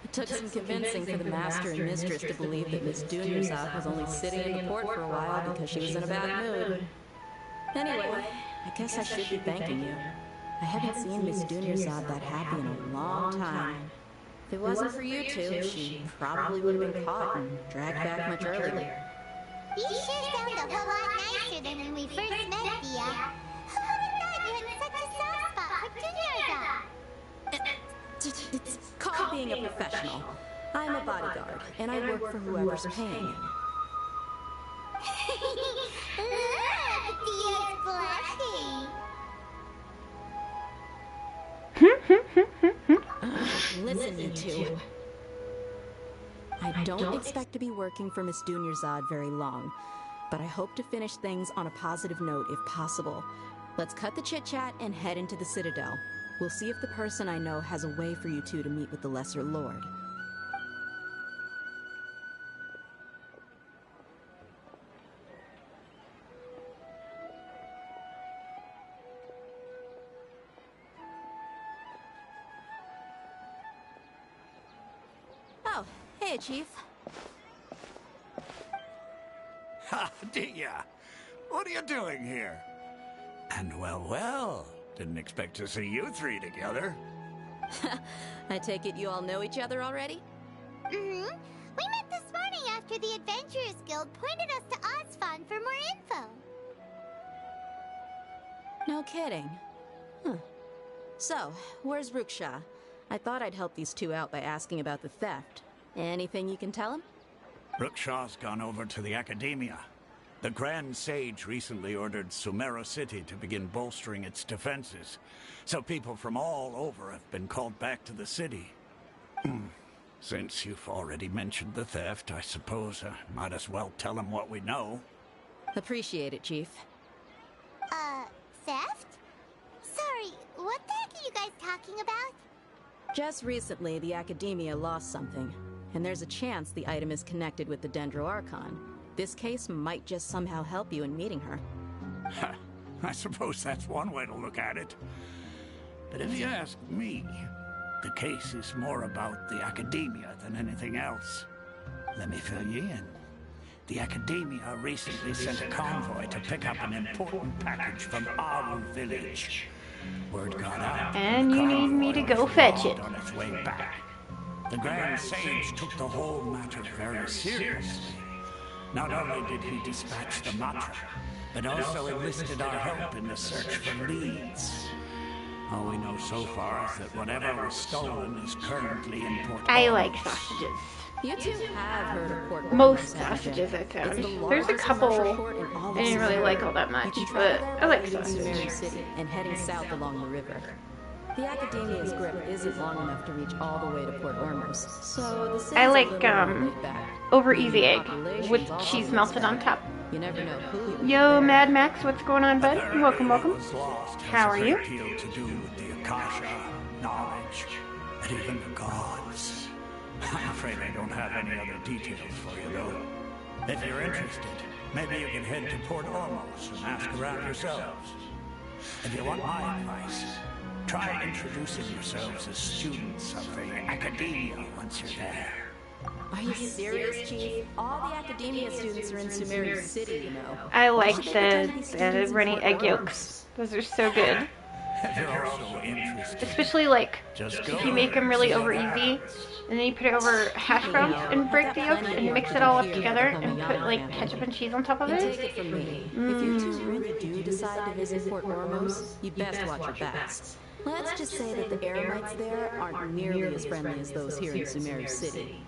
Speaker 18: It took some convincing for the master and mistress to believe that Miss Dunyarzad was only sitting in the port for a while because she was in a bad mood. Anyway, I guess I should be thanking you. I haven't seen Miss Dunyarzad that happy in a long time. If it wasn't for you two, she probably would have been caught and dragged back much earlier.
Speaker 2: You sure sound a whole lot nicer than when we first met, Dia. Who would have thought you had such a soft spot for Dunyarzad?
Speaker 18: It's called being a professional. I'm a bodyguard, and I work for whoever's paying.
Speaker 2: Look, Dia's blushing.
Speaker 18: Listen, you two. I don't expect to be working for Miss Dunyarzad very long, but I hope to finish things on a positive note if possible. Let's cut the chit-chat and head into the Citadel. We'll see if the person I know has a way for you two to meet with the Lesser Lord. Oh, hey, Chief.
Speaker 20: Ha, Dia! What are you doing here? And well, didn't expect to see you three together.
Speaker 18: I take it you all know each other already?
Speaker 2: Mm-hmm. We met this morning after the Adventurers Guild pointed us to Ozfon for more info.
Speaker 18: No kidding. Huh. So, where's Ruksha? I thought I'd help these two out by asking about the theft. Anything you can tell him?
Speaker 20: Ruksha's gone over to the Academia. The Grand Sage recently ordered Sumeru City to begin bolstering its defenses, so people from all over have been called back to the city. Since you've already mentioned the theft, I suppose I might as well tell them what we know.
Speaker 18: Appreciate it, Chief.
Speaker 2: Theft? Sorry, what the heck are you guys talking about?
Speaker 18: Just recently, the Academia lost something, and there's a chance the item is connected with the Dendro Archon. This case might just somehow help you in meeting her.
Speaker 20: I suppose that's one way to look at it. But if you ask me, the case is more about the Academia than anything else. Let me fill you in. The Academia recently sent a convoy to pick up an important package from Aru village. Word got out.
Speaker 4: And you need me to go fetch it.
Speaker 20: On its way back. The Grand Sage took the whole matter very seriously. Not only did he dispatch the Matra, but also enlisted our help in the search for leads. All we know so far is that whatever was stolen is currently in Port.
Speaker 4: I like sausages.
Speaker 18: You two have heard of Port
Speaker 4: Most sausages, I found. There's a couple I didn't really like all that much, but I like sausages.
Speaker 18: City and heading south along the river. The Academia's grip isn't long enough to reach all the way to Port Ormuz, so the city's
Speaker 4: I like
Speaker 18: laid back.
Speaker 4: over easy egg with cheese melted on top.
Speaker 18: You never know who.
Speaker 4: Yo, Mad Max, what's going on, bud? Welcome, welcome.
Speaker 20: How
Speaker 4: are you?
Speaker 20: Deal to do with the Akasha, knowledge, and even the gods. I'm afraid I don't have any other details for you, though. If you're interested, maybe you can head to Port Ormuz and ask around yourselves. If you want my advice, try introducing yourselves as students of the academia once you're there.
Speaker 18: Are you serious, Chief? All the academia students are in Sumeru City, you know.
Speaker 4: I like the runny egg yolks. Those are so good.
Speaker 20: If you're also interested,
Speaker 4: Especially like
Speaker 20: just
Speaker 4: if you make them really over easy, and then you put it over hash browns and break the yolks and mix it all up together and put like ketchup and cheese on top of
Speaker 18: And
Speaker 4: it.
Speaker 18: take it from me. If you two really do decide to visit Port Ormos, you'd best watch your backs. Let's just say that the Eremites there aren't nearly as friendly as those here in Sumeru City.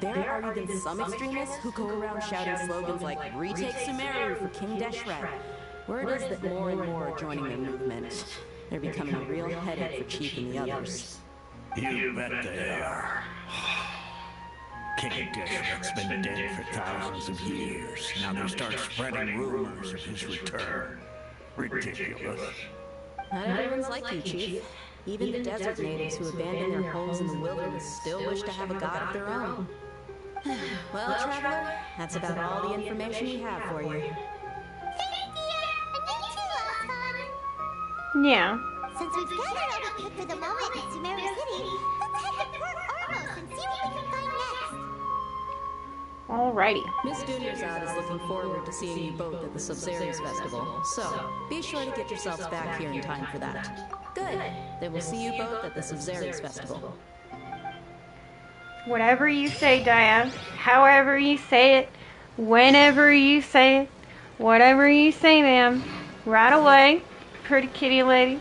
Speaker 18: There are even some extremists who go around shouting slogans like, "Retake Sumeru for King Deshret." Word is that more and more are joining their movement. They're becoming a real headache for Chief and the others.
Speaker 20: you bet they are. King Deshret's been dead for thousands of years. Now they start spreading rumors of his return. Ridiculous.
Speaker 18: Not everyone's like you, Chief. Even the desert natives who abandoned their homes in the wilderness still wish to have a god of their own. Well, Traveler, that's about all the information we have for you.
Speaker 4: Yeah.
Speaker 2: Since we've gathered all we could for the moment in Sumeru City, let's head to Port Ormos and see what we can find next.
Speaker 4: Alrighty.
Speaker 18: Miss Dunyarzad is looking forward to seeing you both at the Subzerius Festival, so be sure to get yourselves back here in time for that. Good. Then we'll see you both at the Subzerius Festival.
Speaker 4: Whatever you say, Dia. However you say it. Whenever you say it. Whatever you say, ma'am. Right away. Pretty kitty lady.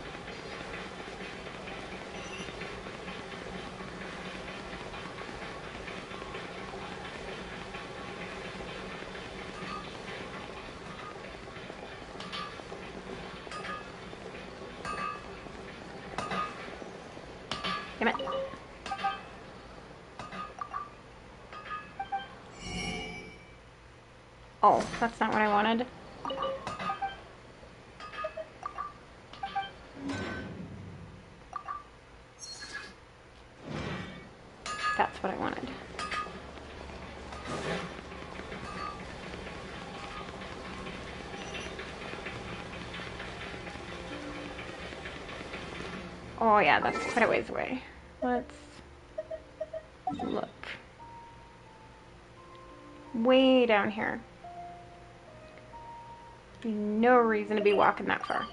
Speaker 4: Damn it. Oh, that's not what I wanted. That's what I wanted. Oh yeah, that's quite a ways away. Let's look. Way down here. No reason to be walking that far.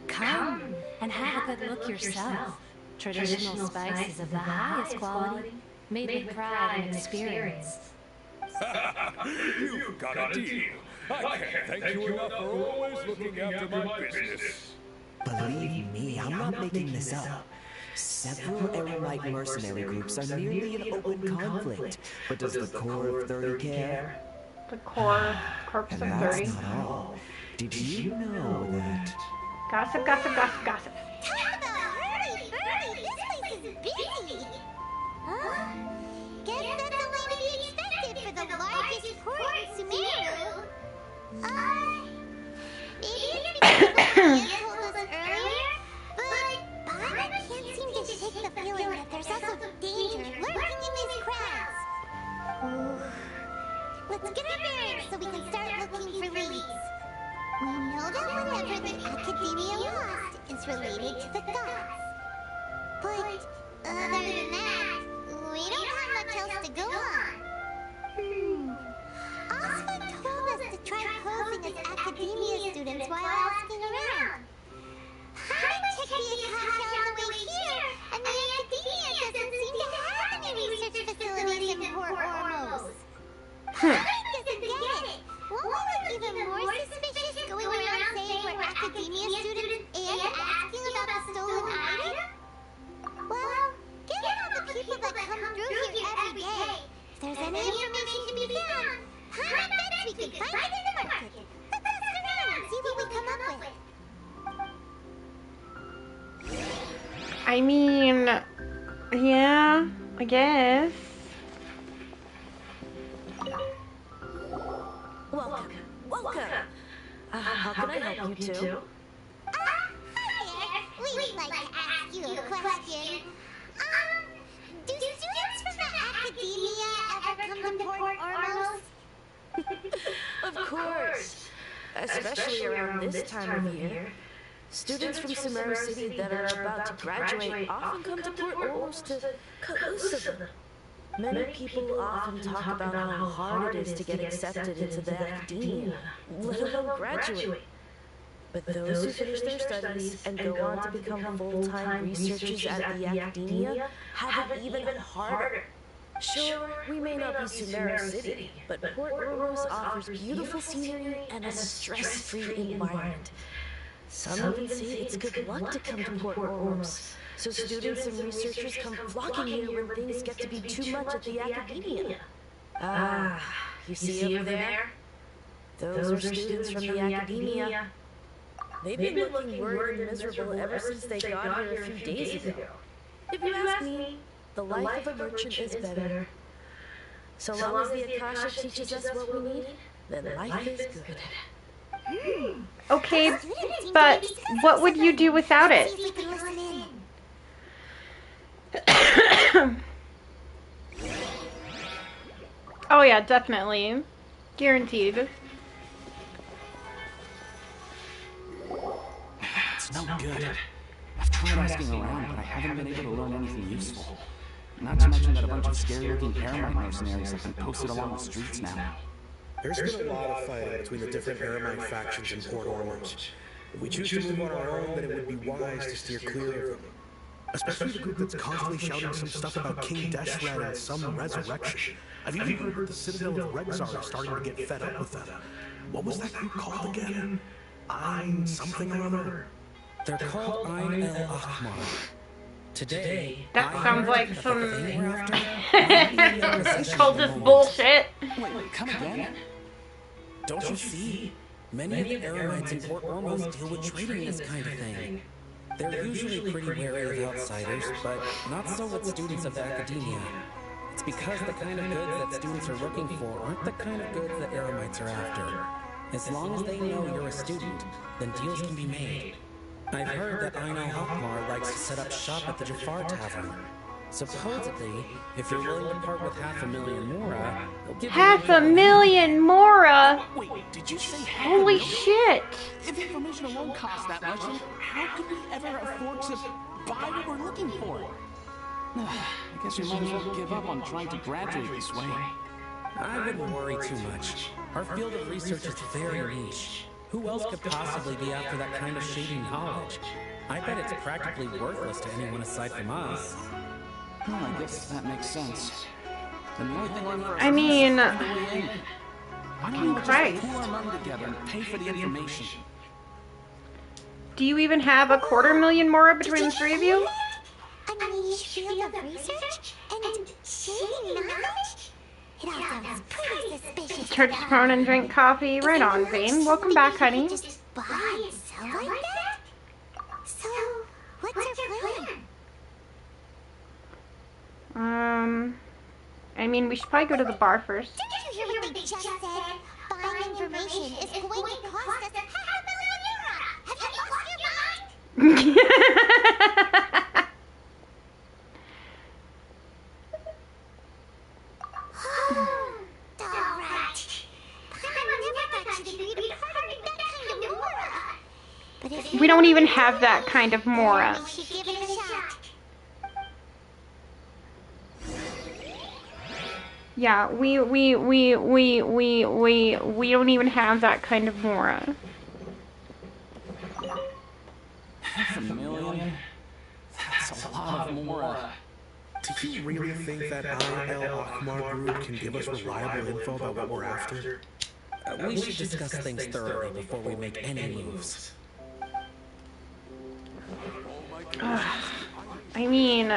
Speaker 13: Come and have a good look yourself. Traditional spices of the highest quality, made with pride and experience.
Speaker 21: You've got a deal. I can't thank you enough for always looking after my business.
Speaker 11: Believe me, I'm not making this up. Several Eremite mercenary groups are nearly in open conflict. But does the core of 30 care?
Speaker 4: The core corpse of 30.
Speaker 11: That's not all. Did you know that...
Speaker 4: Gossip, gossip, gossip, gossip.
Speaker 2: Hurry, this place is busy. Huh? Guess that's only to be expected for the largest port in Sumeru. Maybe it's because Ian told us earlier, but I can't seem to shake the feeling that there's also danger lurking in these crowds. Let's get our bearings so we can start looking for leads. We know that whatever the Academia lost is related to the gods. But other than that, we don't have much else to go on. Oscar told us to try posing as Academia students while asking around. I checked the Akasha on the way here, and the Academia doesn't seem to have any research facilities in Port Ormos. I doesn't get it. Won't we look even more suspicious going around saying we're Academia students and asking about the stolen item? Well, given all the people that come through here every day, if there's any information to be found, I bet we could find it in the market. Let's ask around and see what we come up with.
Speaker 4: I mean, yeah, I guess.
Speaker 18: Welcome. How can I help you two?
Speaker 2: Hi there. We'd like to ask you a question. Do students from the Academia ever come to Port Ormos?
Speaker 18: Of course. Especially around this time of year. Students from Sumeru City that are about to graduate often come to Port Oros to cut loose of them. Many people often talk about how hard it is to get accepted into the academia, let alone graduate. But those who finish their studies and go on to become full-time researchers at the academia have it even harder. Sure, we may not be Sumeru City, but Port Oros offers beautiful scenery and a stress-free environment. Some even say it's good luck to come to Port Oros, so students and researchers come flocking here when things get to be too much at the academia. Ah, you see over there? Those are students from the academia. They've been looking worried and miserable ever since they got here a few days ago. If you ask me, the life of a merchant is better. So long as the Akasha teaches us what we need, then life is good.
Speaker 4: Okay, but what would you do without it? Oh yeah, definitely. Guaranteed.
Speaker 11: It's no good. I've tried asking around, but I haven't been able to learn anything useful. Not to mention that a bunch of scary-looking Eremite mercenaries have been posted along the streets now.
Speaker 1: There's been a lot of fighting between the different Eremite factions in Port Oros. If we choose to move on our own, then it would be wise to steer clear of them. Especially the group that's constantly shouting some stuff about King Deshret and some resurrection. I've even heard the Citadel of Rexar is starting to get fed up with them. What was that group called again? Ein something or other?
Speaker 11: They're called Ein El Akhmar. Today,
Speaker 4: that sounds like some cultist bullshit.
Speaker 11: Wait, come again? Don't you see? Many of the Eremites in Port Oros deal with trading this kind of thing. They're usually pretty wary of outsiders, but not so with students of the academia. It's because the kind of goods that students are looking for aren't the kind of goods that Eremites are after. As long as they know you're a student, then deals can be made. I've heard that Ein El Akhmar likes to set up shop at the Jafar Tavern. Supposedly, if you're willing to part with 500,000 Mora, they'll give you
Speaker 4: 500,000 Mora?
Speaker 11: Wait, did you say
Speaker 4: holy shit!
Speaker 11: If information alone costs that much, then how could we ever afford to buy what we're looking for? I guess we might as well give up on trying to graduate this way. I wouldn't worry too much. Our field of research is very niche. Who else could possibly be after that kind of shady knowledge? I bet it's practically worthless to anyone aside from us. Well, I guess that makes sense. And the only thing left for us
Speaker 4: I mean,
Speaker 11: why don't we just pool our money together and pay for the information?
Speaker 4: Do you even have 250,000 Mora between the three of you?
Speaker 2: A niche field of research and shady knowledge? It all sounds pretty suspicious.
Speaker 4: Church prone and drink coffee. Right on, Vane. Welcome back, honey.
Speaker 2: Just buy and sell like that? So, what's our plan?
Speaker 4: I mean, we should probably go to the bar first.
Speaker 2: Didn't you hear what they just said? Buying information is going to cost us 500,000 Mora. Have you lost your mind?
Speaker 4: We don't even have that kind of Mora. Yeah, we don't even have that kind of Mora.
Speaker 11: 500,000? That's a lot of Mora.
Speaker 1: Do you really think that Ein El Akhmar group can give us reliable info about what we're after?
Speaker 8: We should discuss things thoroughly before we make any moves.
Speaker 4: I mean...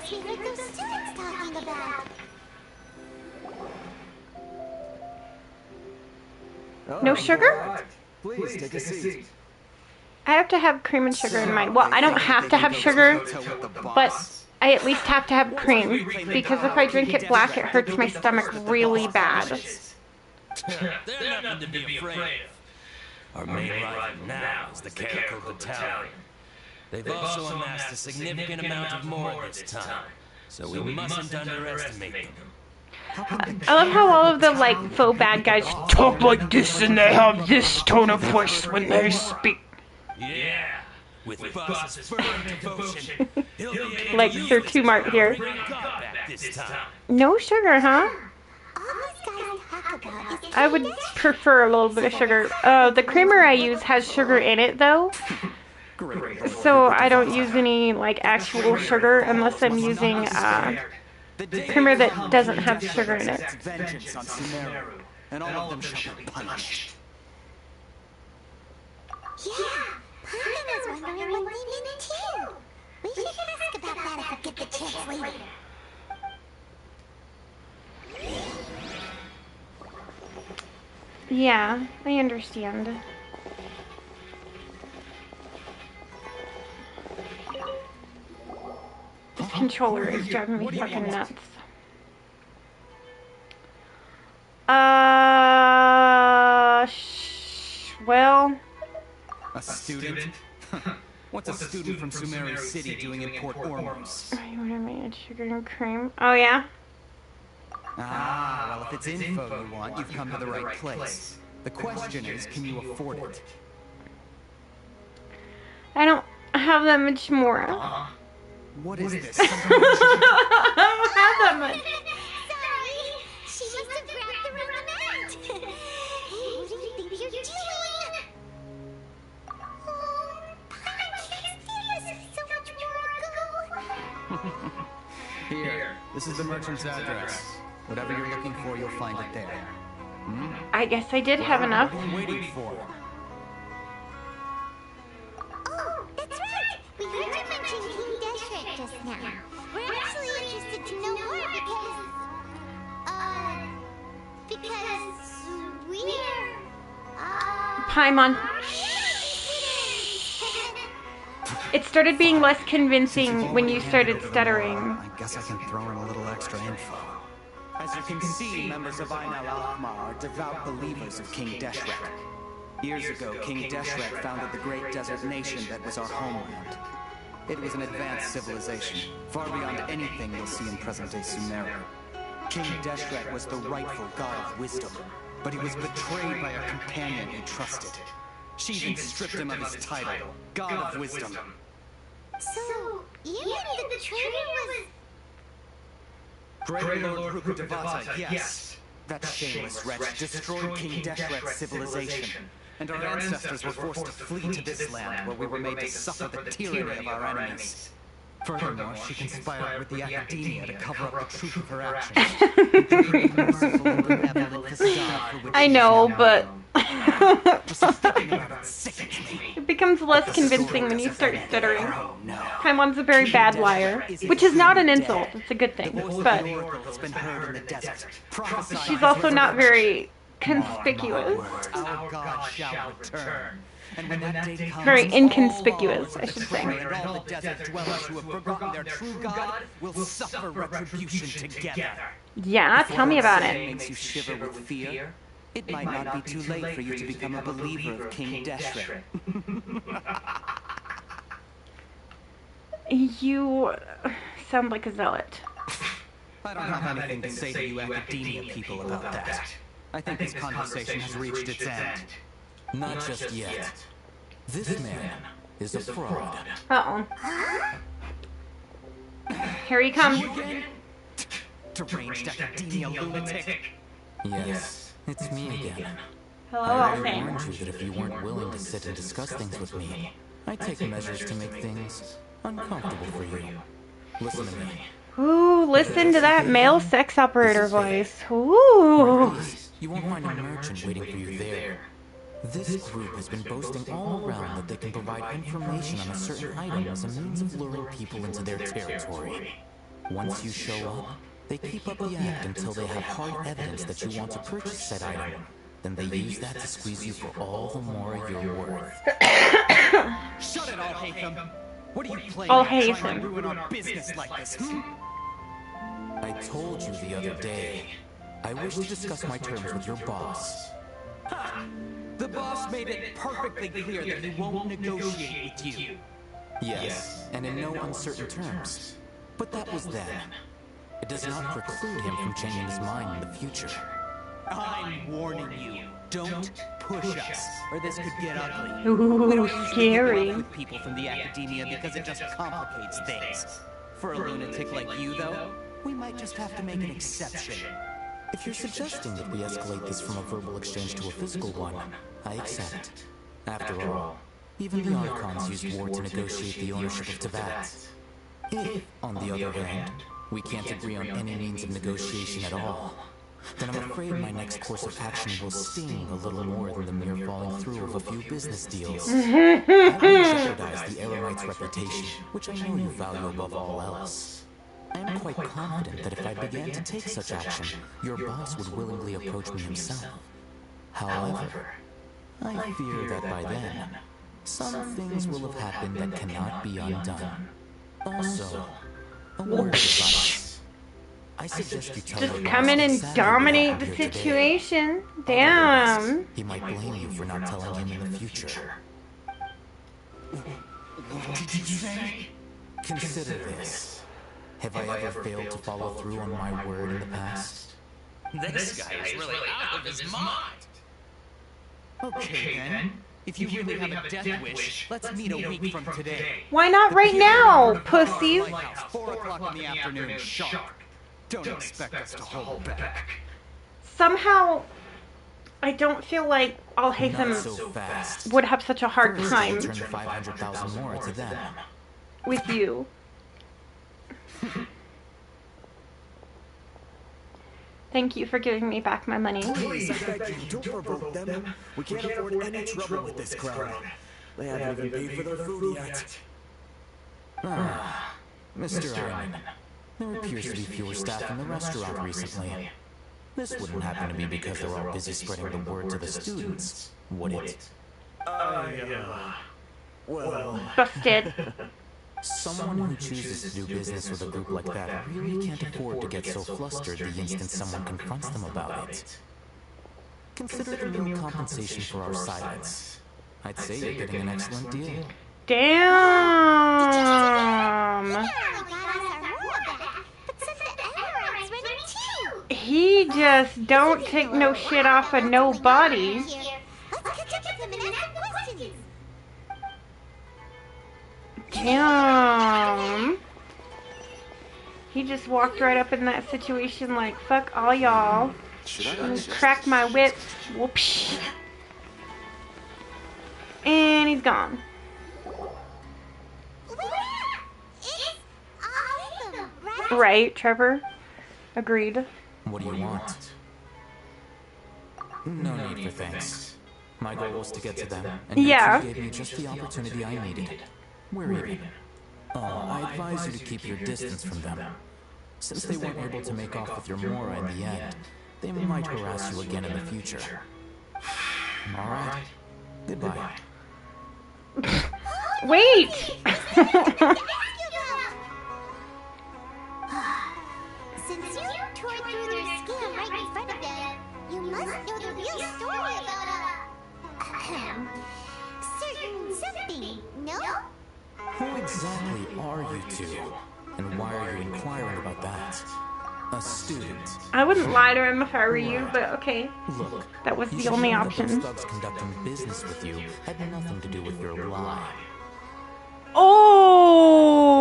Speaker 2: We heard those students talking about.
Speaker 4: No sugar?
Speaker 15: Please take a seat.
Speaker 4: I have to have cream and sugar in mine. Well, I don't have to have sugar, but I at least have to have cream, because if I drink it black, it hurts my stomach really bad.
Speaker 8: They're nothing to be afraid of. Our main rival now is the Caracal Battalion. They've also amassed a significant amount of more this time, so we mustn't underestimate them.
Speaker 4: I love how all of the, like, faux bad guys talk like this and they have this tone of voice when they speak.
Speaker 8: Yeah, with Boss's firm devotion, he'll be able
Speaker 4: Like
Speaker 8: to
Speaker 4: Sir
Speaker 8: use
Speaker 4: Two-Mark
Speaker 8: his
Speaker 4: here.
Speaker 8: power to bring God back this time.
Speaker 4: No sugar, huh? I would prefer a little bit of sugar. The creamer I use has sugar in it, though. So I don't use any, like, actual sugar unless I'm using creamer that doesn't have sugar in it.
Speaker 14: Vengeance on Sumeru, and all of them shall be punished.
Speaker 2: Yeah, Paimon was wondering what they meant too. We should ask about that if we get the chance later.
Speaker 4: Yeah, I understand. This controller is driving me fucking nuts. Well...
Speaker 14: A student? What's a student from Sumeru City doing in Port Ormuz?
Speaker 4: You want to make sugar and cream? Oh, yeah?
Speaker 14: Ah, well, if it's info you want, you've come to the right place. The question is, can you afford it?
Speaker 4: I don't have that much more.
Speaker 14: What is this?
Speaker 4: I don't have that much.
Speaker 2: Sorry, she must have grabbed the wrong amount. Hey, what do you think you're doing? Oh, Paimon can't stand this so much more ago.
Speaker 14: Here, this is the merchant's address. Whatever you're looking for, you'll find it there. Hmm?
Speaker 4: I guess I did have enough.
Speaker 14: What are you waiting for?
Speaker 2: Oh, that's right. We heard you mention King Deshret just now. We're actually interested to know more because we're,
Speaker 4: Paimon. It started being less convincing when you started stuttering.
Speaker 14: I guess I can throw in a little extra info. As you can see, members of Ain al-Ahmar are devout believers of King Deshret. Years ago, King Deshret founded the great desert nation that was our homeland. It was an advanced civilization, far beyond anything you'll see in present-day Sumeru. King Deshret was the rightful god of wisdom, but he was betrayed by a companion he trusted. She even stripped him of his title, God of Wisdom.
Speaker 2: So, you mean the traitor was...
Speaker 14: Great Lord Rukudevata, yes. That shameless wretch destroyed King Deshret's civilization, and our ancestors were forced to flee to this land where we were made to suffer the tyranny of our enemies. Furthermore, she conspired with the academia to cover up the truth of her actions.
Speaker 4: I know, but... it becomes less convincing when you start stuttering. Paimon's a very bad liar, which is not an insult, it's a good thing, but she's also not very conspicuous. Very inconspicuous, I should say.
Speaker 14: All the desert dwellers who have forgotten their true God will suffer retribution together.
Speaker 4: Yeah, tell me about it.
Speaker 14: Makes you shiver with fear. It might not be too late for you to become a believer of King Deshret.
Speaker 4: You sound like a zealot.
Speaker 14: I don't have anything to say to you academia people about that. I think this conversation has reached its end.
Speaker 8: Not just yet. This man is a fraud.
Speaker 4: Uh-oh. Here he comes.
Speaker 14: Deranged academia lunatic.
Speaker 8: Yes, it's me again.
Speaker 4: Hello,
Speaker 8: I
Speaker 4: Alfie.
Speaker 8: warned you that if you weren't willing to sit and discuss things with me, I'd take measures to make things uncomfortable for you. Listen to me.
Speaker 4: Ooh, listen to that male sex operator voice. Ooh.
Speaker 8: You won't find a merchant waiting for you there. This group has been boasting all around that they can provide information on a certain item as a means of luring people into their territory. Once you show up, they keep up the act until they have hard evidence that you want to purchase said item. Then they use that to squeeze you for all the more you're worth.
Speaker 11: Shut it, Al-Haytham. What are you playing
Speaker 4: I'll
Speaker 11: at, trying
Speaker 4: Haytham.
Speaker 11: to ruin our business like this?
Speaker 8: I told you the other day. I wish to discuss my terms with your boss.
Speaker 11: Ha! The boss made it perfectly clear that he won't negotiate with you.
Speaker 8: Yes, and in no uncertain terms. But that was then. It does not preclude him from changing his mind in the future.
Speaker 11: I'm warning you. Don't push us, or this could get ugly.
Speaker 4: Ooh,
Speaker 11: We don't usually
Speaker 4: scary.
Speaker 11: get rough with people from the academia because it just complicates things. For a lunatic like you, though, we might just have to make an exception.
Speaker 8: If you're suggesting that we escalate this from a verbal exchange to a physical one, I accept. After all, even the Archons used war to negotiate the ownership of tevyat. If, on the other hand, we can't agree on any means of negotiation at all, then I'm afraid my next course of action will sting a little more than the mere falling through of a few business deals. I will jeopardize the Eremite's reputation, which I know you value above all else. I am quite confident that if I began to take such action, your boss would willingly approach me himself. However, I fear that by then, some things will have happened that cannot be undone. Also, a word of advice. I suggest you tell
Speaker 4: Just
Speaker 8: your
Speaker 4: come
Speaker 8: boss
Speaker 4: in and
Speaker 8: exactly what
Speaker 4: dominate
Speaker 8: happened
Speaker 4: the
Speaker 8: here today.
Speaker 4: situation.
Speaker 8: Otherwise,
Speaker 4: Damn.
Speaker 8: he might blame you for not telling him in the future.
Speaker 11: What did you say?
Speaker 8: Consider this. Have I ever failed to follow through on my word in the past?
Speaker 11: This guy is really out of his mind. Okay, then. If you really have a death wish, let's meet a week from today.
Speaker 4: Why not right now, pussies?
Speaker 11: 4 o'clock in the afternoon, sharp. Don't expect us to hold back.
Speaker 4: Somehow, I don't feel like
Speaker 8: Not so
Speaker 4: Al-Haytham
Speaker 8: fast.
Speaker 4: would have such a hard
Speaker 8: First,
Speaker 4: time
Speaker 8: I'll turn the 500,000 more to them.
Speaker 4: with you. Thank you for giving me back my money.
Speaker 1: Please, I beg you, don't provoke them. We can't afford any trouble with this crowd. They haven't even paid for their food yet.
Speaker 8: Ah, Mr. Iron, there appears to be fewer staff in the restaurant recently. This wouldn't happen to be because they're all busy spreading the word to the students, would it?
Speaker 1: Well...
Speaker 4: Busted.
Speaker 8: Someone who chooses to do business with a group like that really can't afford to get so flustered the instant someone confronts them about it. Consider the meal compensation for our silence. I'd say you're getting an excellent deal.
Speaker 4: Damn. He just don't take no shit off of nobody.
Speaker 2: Let's catch up with him and ask some questions.
Speaker 4: Damn. He just walked right up in that situation like, fuck all y'all. Crack my whip. Whoopsh. And he's gone.
Speaker 2: It's awesome, right?
Speaker 4: Right, Trevor? Agreed.
Speaker 8: What do you want? No need for thanks. My goal was to get to them, and
Speaker 4: Yeah.
Speaker 8: you gave me just the opportunity I needed. We're even. Oh, I advise you to keep your distance from them. Since they weren't able to make off with your Mora in the end, they might harass you again in the future. Alright. Goodbye.
Speaker 4: Wait!
Speaker 2: Since you tore through their scam right in front of them, you must know the real story about certain something, no?
Speaker 8: Who exactly are you two? And why are you inquiring about that? A student.
Speaker 4: I wouldn't lie to him if I were you, but okay.
Speaker 8: Look,
Speaker 4: That was
Speaker 8: you
Speaker 4: the
Speaker 8: should
Speaker 4: only
Speaker 8: know that
Speaker 4: option.
Speaker 8: those thugs conducting business with you had nothing to do with your lie.
Speaker 4: Oh,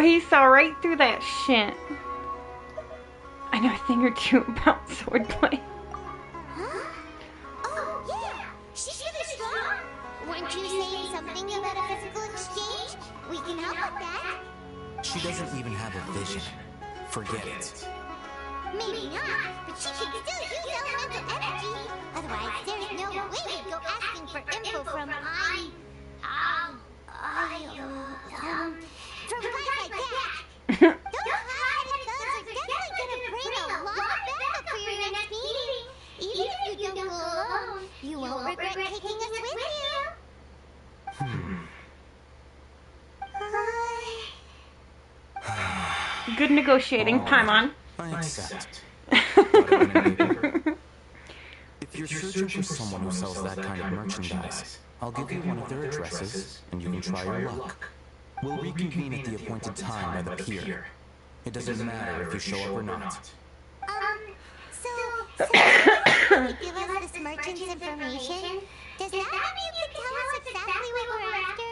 Speaker 4: he saw right through that shit. I know a thing or two about swordplay.
Speaker 2: Oh, yeah! She's really strong! Weren't you saying something about a physical exchange? We can help with that.
Speaker 8: She doesn't even have a vision. Forget it.
Speaker 2: Maybe not, but she can still use elemental energy. Otherwise, there's no way we'd go asking for info from from guys like that. Those hard-headed thugs are definitely gonna bring a lot of backup for your next meeting. Even if you don't go alone, you won't regret taking us with you.
Speaker 4: Good negotiating, Paimon.
Speaker 11: I accept. If you're searching for someone who sells that kind of merchandise, I'll give you one of their addresses, and you can try your luck. We'll reconvene at the appointed time by the pier. It doesn't matter if you show up or not.
Speaker 2: So you give us this merchant's information? Does that mean you can tell us exactly what we're after?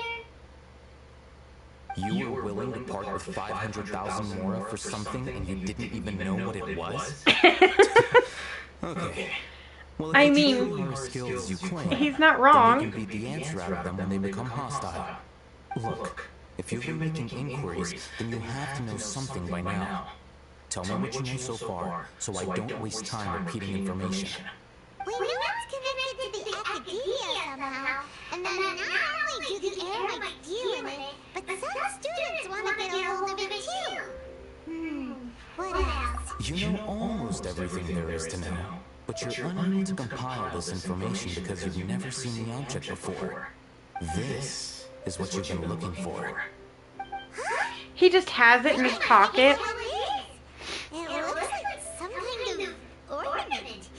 Speaker 11: You were willing to part with 500,000 mora for something and you didn't even know what it was? Okay. Well,
Speaker 4: I mean,
Speaker 11: are as skilled as you claim,
Speaker 4: he's not wrong.
Speaker 11: then you can beat the answer out of them when they become hostile. Look, if you've been making inquiries, then you have to know something by now. Tell me what you know so far, so I don't waste time repeating information.
Speaker 2: We know it's connected to the academia somehow, and then not only do the airlights deal in it, but some students want to get a hold of it too. What else?
Speaker 11: You know almost everything there is to know, but you're unable to compile this information because you've never seen the object before. This is what you've been looking for.
Speaker 4: He just has it in his pocket.
Speaker 2: It looks like some kind of ornament.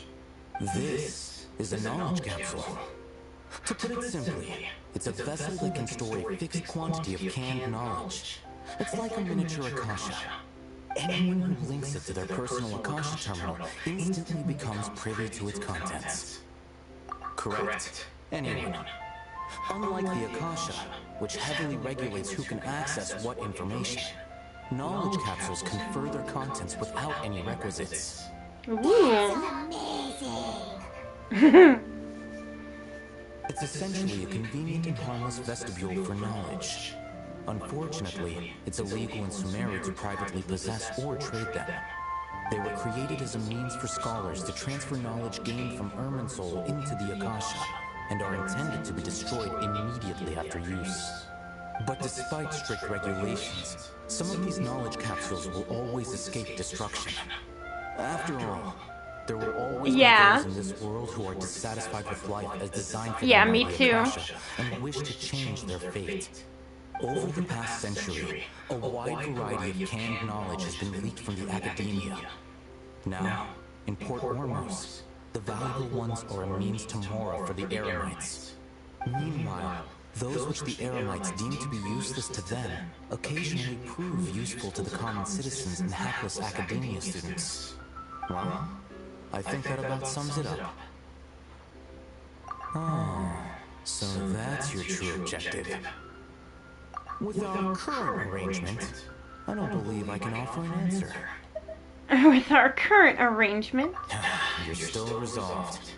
Speaker 11: This is a knowledge capsule. To put it simply, it's a vessel that can store a fixed quantity of canned knowledge. It's like a miniature Akasha. Anyone who links it to their personal Akasha terminal instantly becomes privy to its contents. Correct. Anyone. Unlike the Akasha, which heavily regulates who can access what information, knowledge capsules confer their contents without any requisites.
Speaker 4: Ooh.
Speaker 11: It's essentially a convenient and harmless vestibule for knowledge. Unfortunately, it's illegal in Sumeru to privately possess or trade them. They were created as a means for scholars to transfer knowledge gained from Irminsul into the Akasha, and are intended to be destroyed immediately after use. But despite strict regulations, some of these knowledge capsules will always escape destruction. After all, there will always be those in this world who are dissatisfied with life as designed for them by the Akasha, and wish to change their fate. Over the past century, a wide variety of canned knowledge has been leaked from the academia. Now, in Port Ormos, the valuable ones are a means to mora for the Eremites. Meanwhile, those which the Eremites deem to be useless to them occasionally prove useful to the common citizens and hapless academia students. Well, I think that about sums it up. Oh, so that's your true objective. With our current arrangement, I don't believe I can offer an answer.
Speaker 4: With our current arrangement?
Speaker 11: You're still resolved.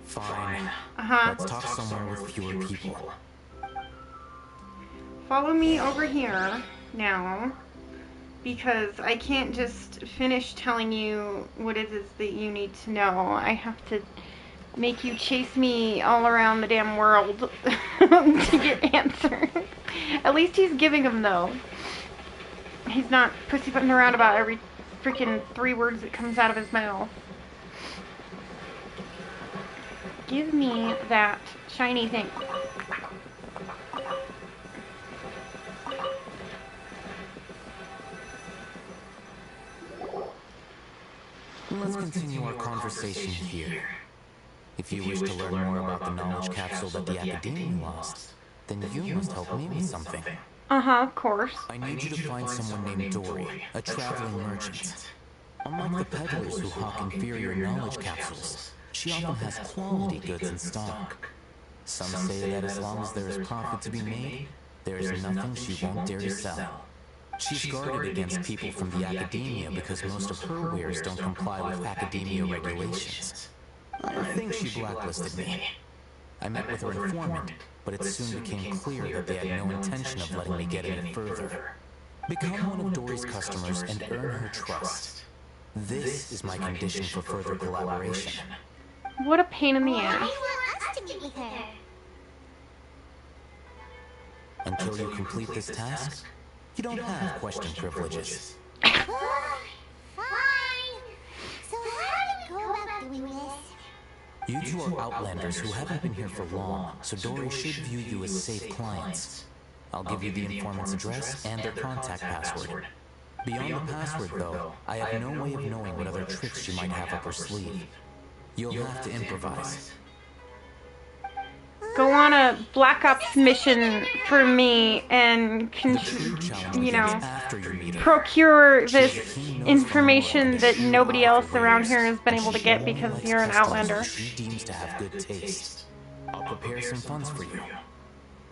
Speaker 11: Fine.
Speaker 4: Let's
Speaker 11: talk somewhere with fewer people.
Speaker 4: Follow me over here now, because I can't just finish telling you what it is that you need to know. I have to make you chase me all around the damn world to get answers. At least he's giving them, though. He's not pussyfooting around about every freaking 3 words that comes out of his mouth. Give me that shiny thing.
Speaker 11: Let's continue our conversation here. If you wish to learn more about the knowledge capsule that the Academia lost, then you must help me with something.
Speaker 4: Of course.
Speaker 11: I need you to find someone named Dory, a traveling merchant. Unlike the peddlers who hawk inferior knowledge capsules, she often has quality goods in stock. Some say that as long as there is profit to be made, there is nothing she won't dare to sell. She's guarded against people from the Academia because most of her wares don't comply with Academia regulations. I think she blacklisted me. I met with her informant, but it soon became clear that they had no intention of letting me get any further. Become one of Dory's customers and earn her trust. This is my condition for further collaboration.
Speaker 4: What a pain in the ass.
Speaker 2: Why do you want us to meet with her?
Speaker 11: Until you complete this task, you don't have question privileges.
Speaker 2: Fine. So how do we go about doing this?
Speaker 11: You two are Outlanders who haven't been here for long, so Dory should view you as safe clients. I'll give you the informant's address and their contact password. Beyond the password, though, I have no way of knowing what other tricks she might have up her sleeve. You'll have to improvise.
Speaker 4: Go on a Black Ops mission for me and, you know, procure this information that nobody else around here has been able to get because you're an Outlander.
Speaker 11: She deems to have good taste. I'll prepare some funds for you.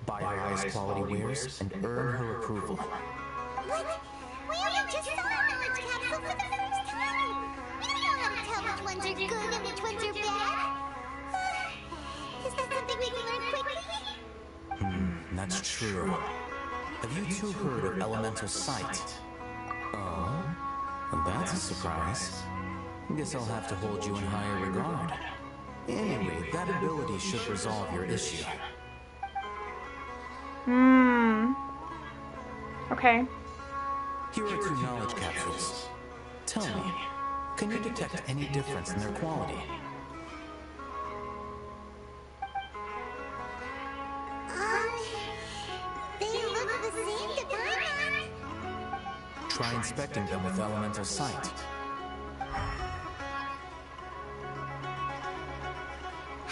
Speaker 11: Buy her highest quality wares and earn her approval.
Speaker 2: What? We only just saw a knowledge capsule for the first time. We don't know how to tell which ones are good and which ones are bad. Is that something we can learn quickly?
Speaker 11: That's true. Have you two heard of elemental sight? Oh? Well, that's a surprise. Guess I'll have to hold you in higher regard. Anyway, that ability should resolve your issue.
Speaker 4: Okay.
Speaker 11: Here are 2 knowledge capsules. Tell me, can you detect any difference in their quality?
Speaker 2: They look the same to Paimon.
Speaker 11: Try inspecting them with elemental sight.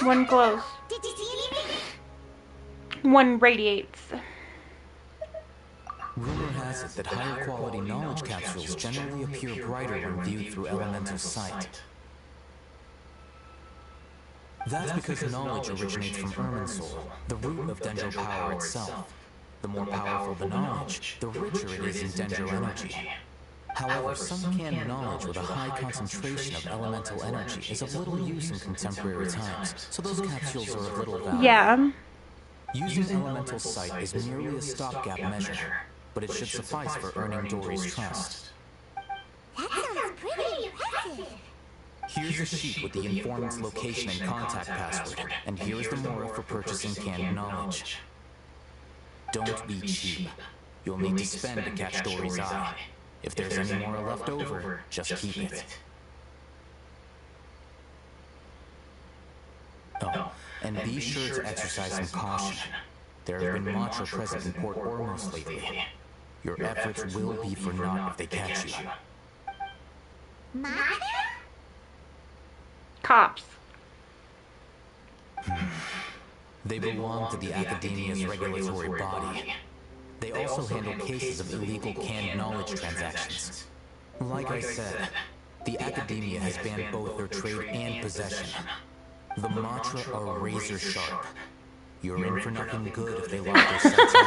Speaker 4: One glows.
Speaker 2: Did you see anything?
Speaker 4: One radiates.
Speaker 11: Rumor has it that higher quality knowledge capsules generally appear brighter when viewed through elemental sight. That's because knowledge originates from Irminsul, the root of Dendro power itself. The more powerful the knowledge, the richer it is in Dendro energy. However, some canned knowledge with a high concentration of elemental energy is of little use in contemporary times, so those capsules are of little value.
Speaker 4: Yeah.
Speaker 11: Using elemental sight is merely a stopgap measure, but it should suffice for earning Dory's trust.
Speaker 2: That sounds pretty impressive.
Speaker 11: Here's a sheet with the informant's location and contact password, and here's the moral for purchasing canned knowledge. Don't be cheap. You'll need to spend to catch Dory's eye. If there's any more left over, just keep it. Oh, and be sure to exercise some caution. There have been Matra present in Port Ormos lately. Your efforts will be for naught if they catch you.
Speaker 2: Matra?
Speaker 4: Cops.
Speaker 11: They belong to the Academia's regulatory body. They also handle cases of illegal canned knowledge transactions. Like I said, the Academia has banned both their trade and possession. The Matra are razor sharp. You're in for nothing good if they lock their sights on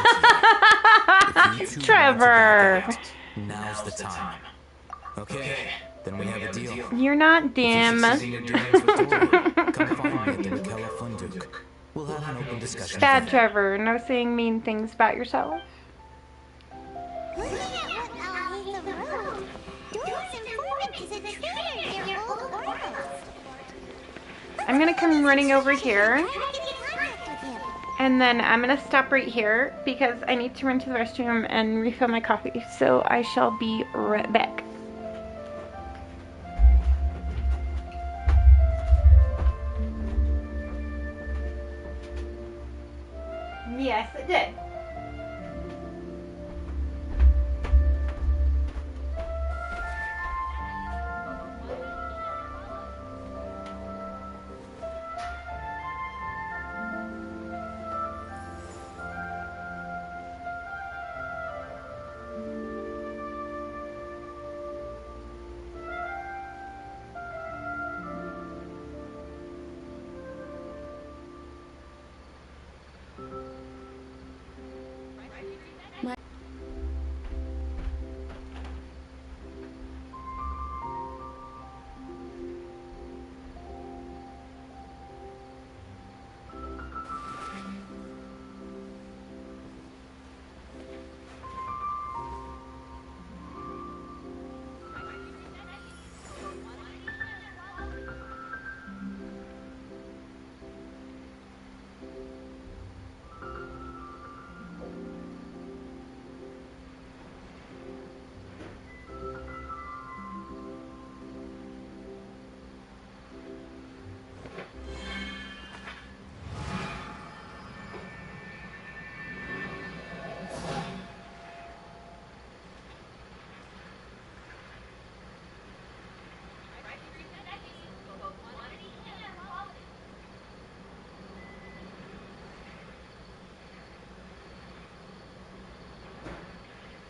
Speaker 11: you. If you two
Speaker 4: Trevor!
Speaker 11: want to back out, now's the time. Okay, then we have a deal.
Speaker 4: You're not dim.
Speaker 11: If you're succeeding in your dealings with Dory, come find me at the Mikella Funduk. We'll have an open discussion.
Speaker 4: Bad Trevor, no saying mean things about yourself.
Speaker 2: Looking at what Alhisa wrote, Dory's informant is a traitor near Old Ormos.
Speaker 4: I'm gonna come running over here. And then I'm gonna stop right here because I need to run to the restroom and refill my coffee. So I shall be right back. Yes, it did.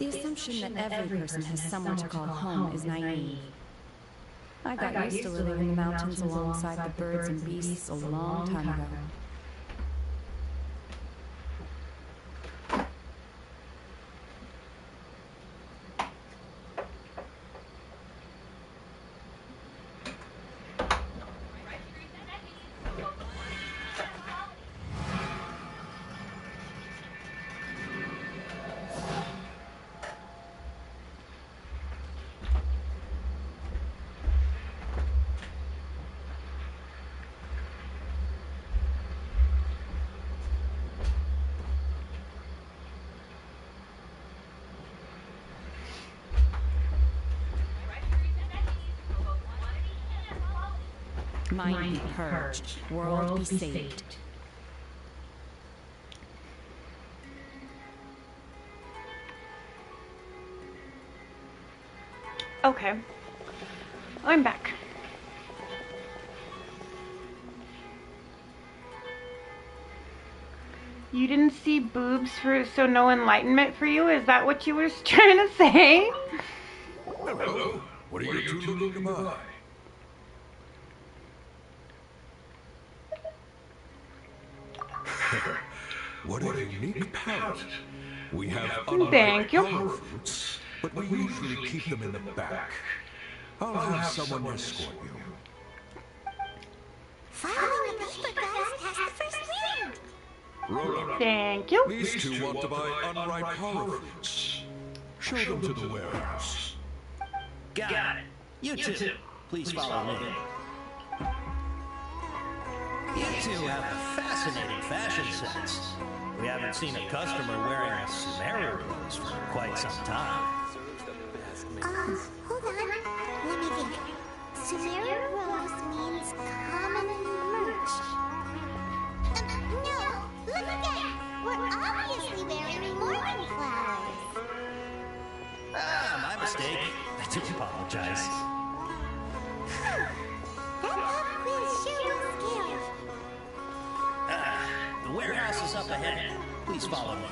Speaker 13: The assumption that every person has somewhere to call home is naive. I got used to living in the mountains alongside the birds and beasts a long time ago. Mind be purged, world be saved.
Speaker 4: Okay. I'm back. You didn't see boobs so no enlightenment for you? Is that what you were trying to say?
Speaker 21: Hello. What are you two looking to buy? What a unique palette. We have unripe power fruits, but we usually keep them in the back. I'll have someone escort you.
Speaker 2: Following the paper guys past the first round.
Speaker 21: Roll up.
Speaker 4: Thank you.
Speaker 21: These two want to buy unripe power fruits. Show them to the warehouse.
Speaker 3: Got it. You two, please follow me. You two have a fascinating fashion sense. We haven't seen a customer wearing a Sumeru rose for quite some time.
Speaker 2: Hold on. Let me think. Sumeru rose means common merch. No, look again. We're obviously wearing morning flowers.
Speaker 3: Ah, my mistake. I do apologize.
Speaker 2: That pop quiz sure was scary.
Speaker 3: The warehouse is up ahead. Please follow me.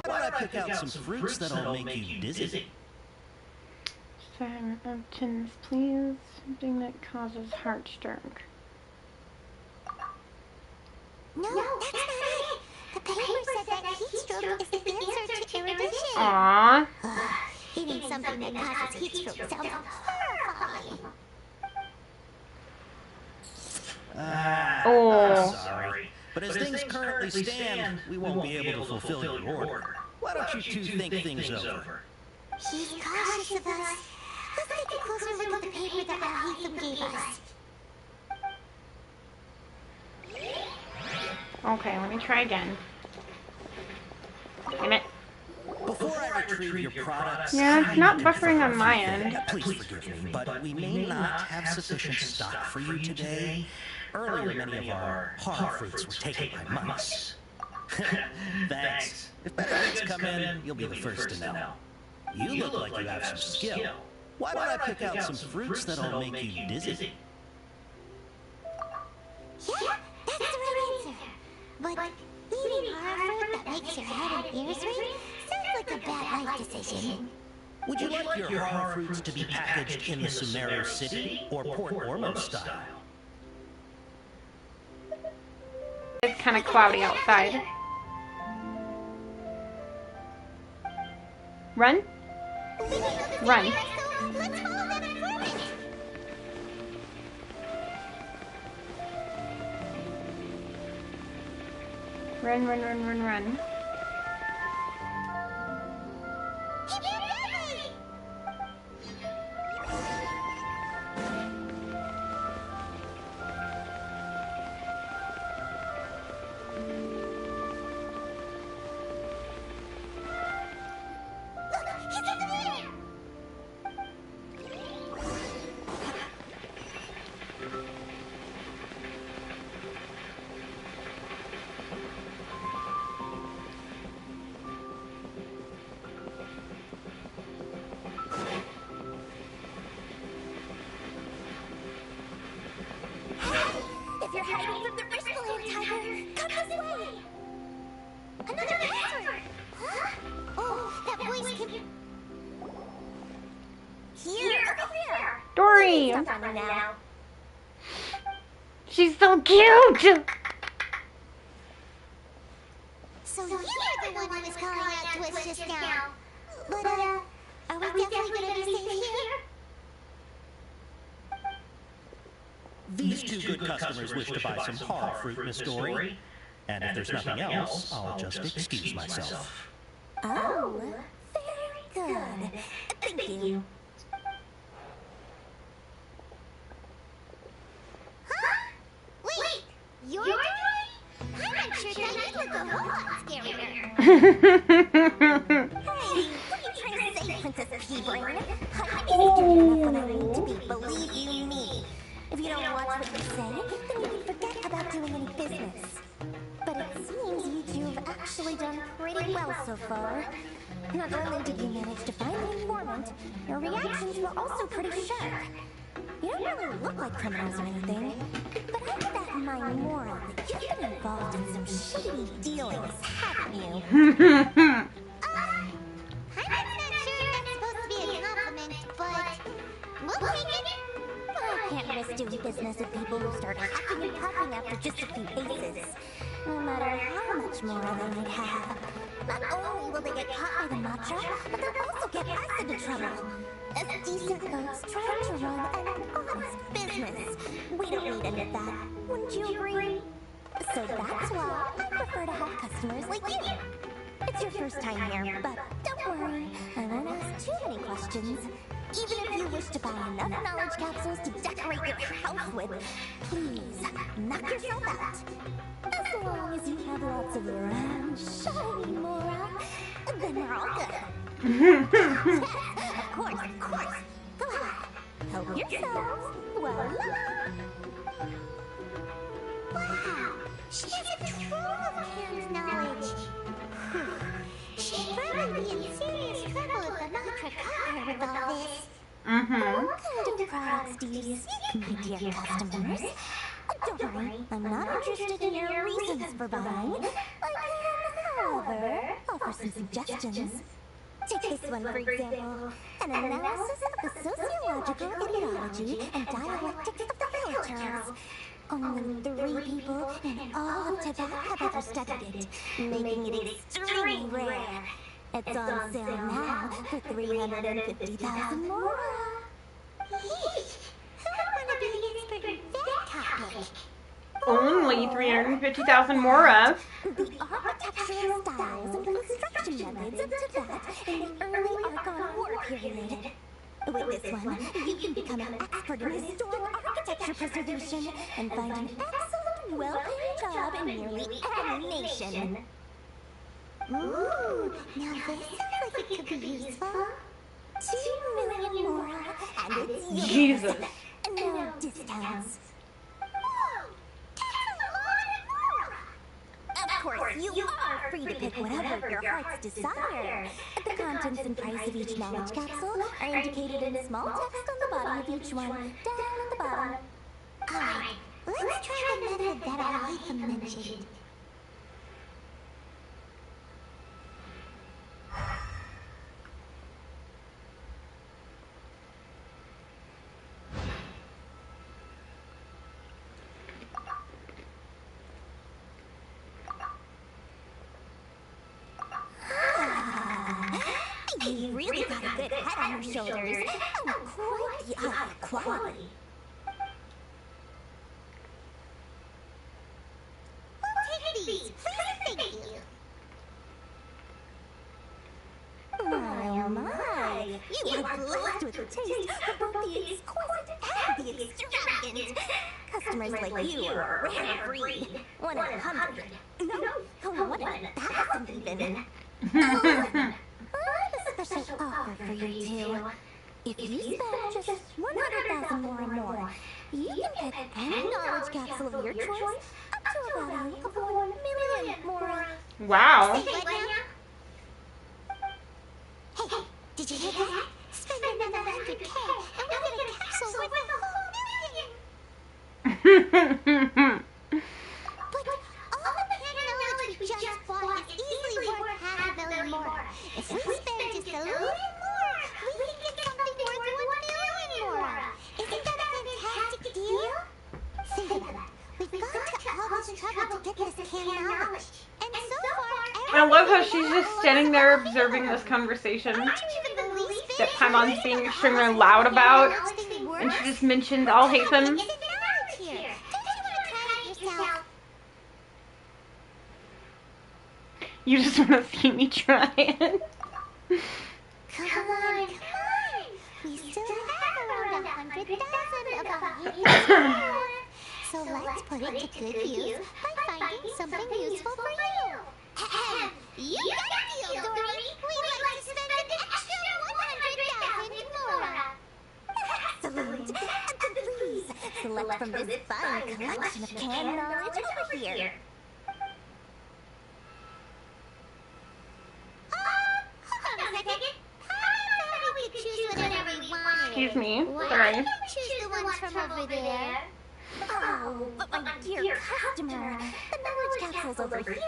Speaker 3: Why don't I pick out some fruits that'll make you dizzy?
Speaker 4: Sign of tins, please. Something that causes heart stroke.
Speaker 2: No, that's not it. The paper said that heat stroke is the answer to erudition.
Speaker 4: Aww.
Speaker 2: Eating something that causes heat stroke sounds horrifying.
Speaker 3: I'm sorry. But as things currently stand, we won't be able to fulfill your order. Why don't you two think things over?
Speaker 2: He's cautious of us. Let's take a closer look at the paper that Al-Hatham gave us.
Speaker 4: Okay, let me try again. Damn it.
Speaker 3: Before I retrieve your products,
Speaker 4: Yeah, it's not buffering on my end.
Speaker 3: Please forgive me, but we may not have sufficient stock for you today. Earlier, many of our hard fruits were taken by mice. Thanks. If better things come in, you'll be the first to know. You look like you have some skill. Why don't I pick out some fruits that'll make you dizzy?
Speaker 2: Yeah, that's the right answer. But eating hard fruit that makes your head and ears ring sounds like a bad life decision.
Speaker 3: Would you like your hard fruits to be packaged in the Sumeru City or Port Ormo style?
Speaker 4: It's kind of cloudy outside. Run. Run.
Speaker 2: Let's follow that informant.
Speaker 4: Run, run, run, run, run. Mori! She's so cute!
Speaker 2: So you were the one who was calling out to us just now. But, are we definitely gonna be safe here?
Speaker 3: These two good customers wish to buy some horror fruit, Miss Dory. And if there's nothing else, I'll just excuse myself.
Speaker 10: Oh, very good. Thank you.
Speaker 2: Huh? Wait, you're Dory? I'm not sure that you look a whole lot scarier.
Speaker 10: Hey, what are you trying to say, Princess P-Brain? I'm easy enough when I need to be, believe you me. If you don't watch what you say, then you can forget about doing any business. But it seems you two have actually done pretty well so far. Not only did you manage to find the informant, your reactions were also pretty sharp. You don't really look like criminals or anything, but I have that in my moral that you've been involved in some shady dealings, haven't you?
Speaker 2: I'm not sure if that's supposed to be a compliment, but we'll take it.
Speaker 10: I can't risk doing business with people who start huffing and puffing after just a few paces, no matter how much more they might have. Not only will they get caught by the matcha, but they'll also get us into trouble. As decent folks trying to run an honest business. We don't need any of that, wouldn't you agree? So that's why I prefer to have customers like you. It's your first time here, but don't worry, I won't ask too many questions. Even if you wish to buy enough knowledge capsules to decorate your house with, please, knock yourself out. As long as you have lots of round, shiny Mora, then we're all good. Of course. Go ahead. Help yourselves. Voila.
Speaker 2: Wow, she has a trove of canned knowledge. She'd probably be in serious trouble if the Matra caught her with all this.
Speaker 10: What kind of products do you seek, my dear customers? Don't worry, I'm not interested in your reasons for buying. I can, however, offer some suggestions. Take this one, for example. An analysis of the sociological ideology and dialectics of the villagers. Only 3 people in all of Tibet have ever studied it, making it extremely rare. It's on sale now for 350,000 Mora.
Speaker 2: Yeesh, who would want to be an expert in that topic?
Speaker 4: Only 350,000 Mora.
Speaker 10: The architectural styles and construction methods of Tibet in the early Archon War period. With this one, you can become an expert in historic architecture preservation and find an excellent, well-paid job in nearly any nation.
Speaker 2: Ooh, now this sounds like it could be useful.
Speaker 10: 2 million Mora, and it's yours.
Speaker 4: Jesus.
Speaker 10: No discounts.
Speaker 2: Whoa, that's a lot of Mora.
Speaker 10: Of course, you are free to pick whatever your heart's desire. The contents and price of each knowledge capsule are indicated in small text on the bottom of each one, down at the bottom.
Speaker 2: Alright, let's try the method that Alhita mentioned.
Speaker 10: You really got a good head on your shoulders, and quite the eye of quality.
Speaker 2: We'll take these, please, thank you.
Speaker 10: My, oh my, you are blessed with a taste for both the exquisite and the extravagant. Customers like you are a rare breed. 1 in 100. No, 1 in 1,000 even. I have a special offer for you two. If you spend just 100,000 more and more, you can pick any knowledge capsule of your choice up to a value of 1 million Mora.
Speaker 4: Wow.
Speaker 2: Hey, did you hear that? Spend another 100K and we'll get a capsule worth a whole million! But all the canned knowledge we just bought is easily worth $500,000 more. If we spend just a little more, we can get something worth 1 million more. Isn't
Speaker 4: I love how she's just standing there observing this conversation that Paimon's being extremely loud about, and she just mentioned I'll hate them. You just want to see me try it.
Speaker 2: Come on. We still have around 100,000 of our so let's put it to good use by finding something useful for you. You got a deal, Dory. We'd like to spend an extra 100,000 more. Excellent. Please, select from this fine collection of canned knowledge over here. Hold on a second. I thought we could choose whatever we wanted.
Speaker 4: Excuse me.
Speaker 2: Why
Speaker 4: Sorry.
Speaker 2: don't you choose the ones from over there? Oh, but my dear customer, the knowledge capsules over here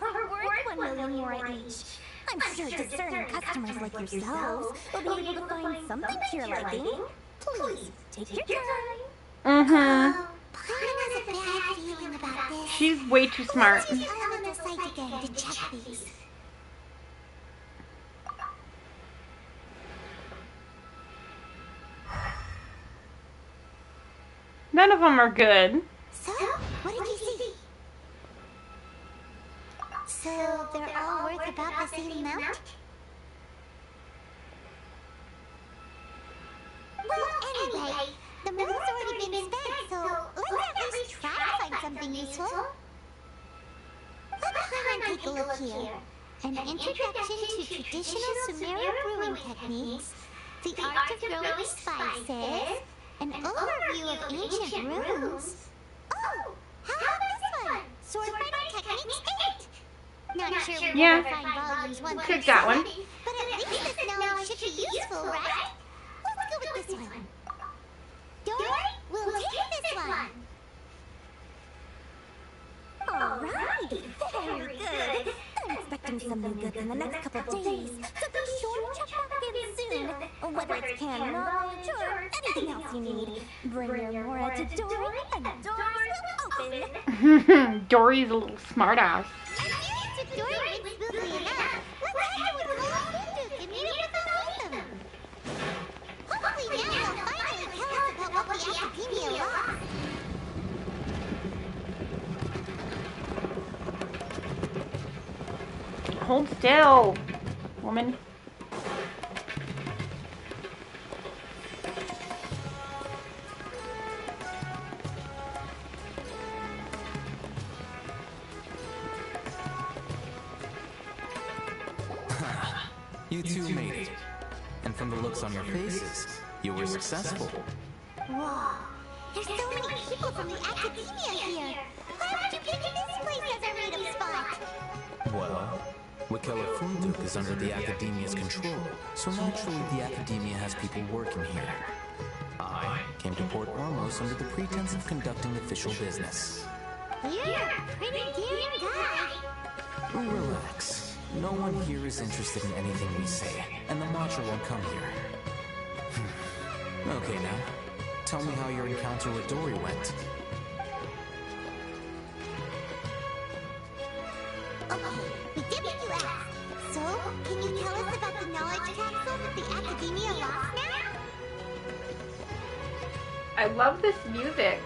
Speaker 2: are worth 1 million more each. I'm sure discerning customers like yourselves will be able to find something to your liking. Please, take your time.
Speaker 4: Mm-hmm.
Speaker 2: Paimon has a bad feeling about this.
Speaker 4: She's way too smart.
Speaker 2: Let's use the elemental site again to check these.
Speaker 4: None of them are good.
Speaker 2: So, what did you see? So, they're all worth about the same amount? Well, anyway, the moon's already been spent, so let's at least try to find something useful. Let Paimon take a look here. An introduction to traditional Sumerian brewing techniques, the art of growing spices, an overview of ancient runes. Oh, how about this one? Sword fighting techniques 8. Not sure we'll
Speaker 4: Yeah.
Speaker 2: find volumes 1
Speaker 4: Take that one.
Speaker 2: but at least this knowledge should be useful, right? Let's go with this one. Dory, we'll take this one. Alright, very good. I'm expecting some new goods in the next couple days, so be sure to check back in soon. Whether it's canned knowledge or anything else you need, bring your Mora to Dory and the doors will open.
Speaker 4: Dory's a little smartass.
Speaker 2: Adherence to Dory went smoothly enough. Let's head to Mihoyo and meet up with them. Hopefully now they'll finally tell us about what the Academia lost.
Speaker 4: Hold still, woman.
Speaker 11: You two made it. And from the looks on your faces, you were successful.
Speaker 2: Whoa, there's so many people from the Academia here. Why would you pick this place as our meetup spot?
Speaker 11: Well, Wakela Funduk is under the Academia's control, so naturally the Academia has people working here. I came to Port Ormos under the pretense of conducting official business.
Speaker 2: You're a pretty daring guy.
Speaker 11: Relax. No one here is interested in anything we say, and the Matcha won't come here. Okay now, tell me how your encounter with Dory went.
Speaker 2: Okay, we did what you asked. So, can you tell us about the knowledge capsule that the Academia lost now?
Speaker 4: I love this music.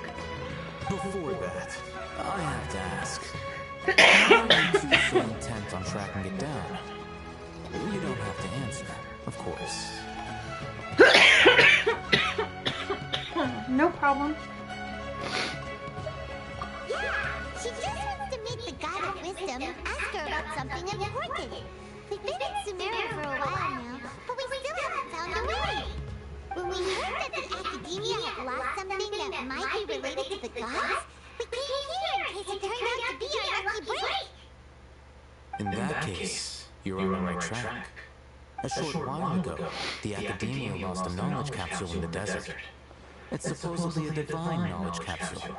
Speaker 11: Before that, I have to ask. Why are you two so intent on tracking it down? You don't have to answer, of course.
Speaker 4: No problem.
Speaker 2: Yeah, she just wants to meet the God of Wisdom and ask her about something important. We've been in Sumeria for a while now, but we still haven't found a way. When we heard that the Academia had lost something that might be related to the gods, we came here in case it turned out to be our lucky break.
Speaker 11: In that case, you're on the right track. A short while ago, the Academia lost a knowledge capsule in the desert. It's supposedly a divine knowledge capsule.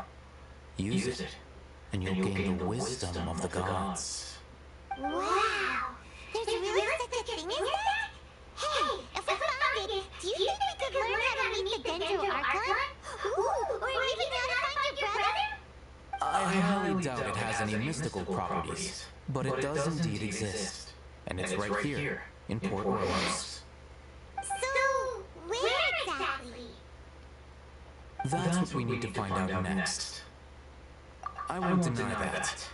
Speaker 11: Use it, and you'll gain the wisdom of the gods.
Speaker 2: Wow! There's really such a thing as that? Hey, if we found it, do you think we could learn how to meet the Dendro Archon? Ooh, or even how to find your brother?
Speaker 11: I highly doubt it has any any mystical properties, but it does indeed exist. And it's right here, in Port Ormos.
Speaker 2: So, where exactly?
Speaker 11: That's what we need to find out next. I won't deny that.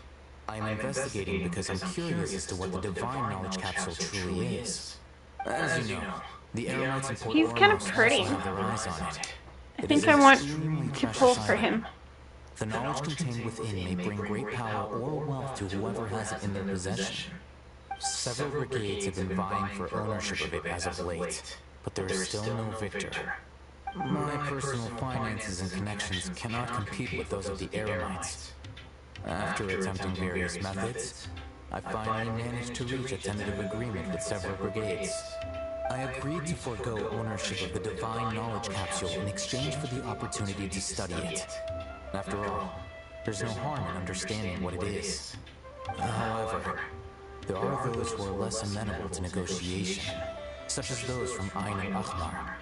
Speaker 11: I am investigating because I'm curious as to what the Divine Knowledge Capsule truly is. As you know, the Eremites in Port
Speaker 4: He's kind of
Speaker 11: Ormos
Speaker 4: pretty.
Speaker 11: also have their eyes on it.
Speaker 4: I think I want to pull for him.
Speaker 11: The knowledge contained within may bring great power or wealth to whoever has it in their possession. Several brigades have been vying for ownership of it as of late, but there is still no victor. My personal finances and connections cannot compete with those of the Eremites. After attempting various methods, I finally managed to reach a tentative agreement with several brigades. I agreed to forego ownership of the Divine Knowledge Capsule in exchange for the opportunity to study it. After all, there's no harm in understanding what it is. However, there are those who are less amenable to negotiation, such as those from Ain al-Akhmar.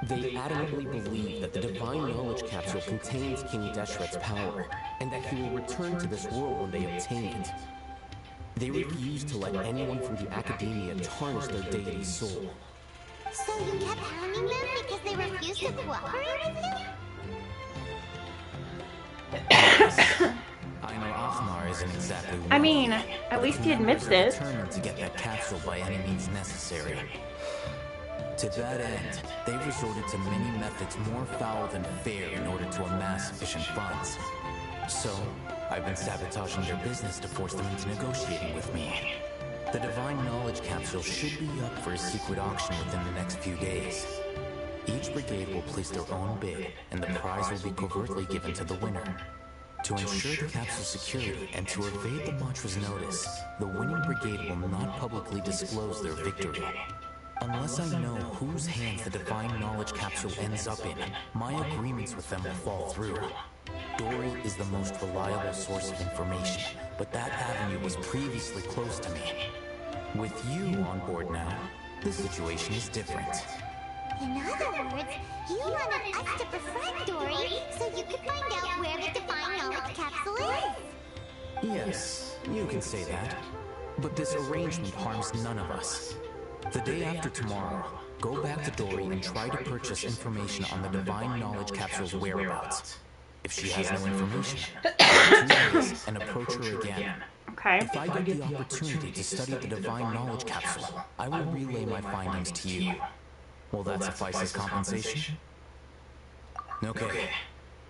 Speaker 8: They adamantly believe that the Divine Knowledge Capsule contains King Deshret's power, and that he will return to this world when they obtain it. They refuse to let anyone from the Academia tarnish their deity's soul.
Speaker 2: So you kept hounding them because they refused to cooperate with you?
Speaker 11: I know Akhmar isn't exactly
Speaker 4: I mean,
Speaker 11: wealthy,
Speaker 4: at
Speaker 11: but
Speaker 4: least
Speaker 11: its
Speaker 4: he admits
Speaker 11: members
Speaker 4: it.
Speaker 11: are determined to get that capsule by any means necessary. To that end, they resorted to many methods more foul than fair in order to amass sufficient funds. So, I've been sabotaging their business to force them into negotiating with me. The Divine Knowledge Capsule should be up for a secret auction within the next few days. Each brigade will place their own bid, and the prize will be covertly given to the winner. To ensure the capsule's security and to evade the mantra's notice, the winning brigade will not publicly disclose their victory. Unless I know whose hands the Divine Knowledge Capsule ends up in, my agreements with them will fall through. Dory is the most reliable source of information, but that avenue was previously closed to me. With you on board now, the situation is different.
Speaker 2: In other words, you wanted us to befriend Dory so you could find out where the Divine Knowledge Capsule is.
Speaker 11: Yes, you can say that. But this arrangement harms none of us. The day after tomorrow, go back to Dory and try to purchase information on the Divine Knowledge Capsule's whereabouts. If she has no information, wait 2 days and approach her again.
Speaker 4: Okay.
Speaker 11: If I get the opportunity to study the Divine Knowledge Capsule, I will relay my findings to you. Will that suffice as compensation? Okay.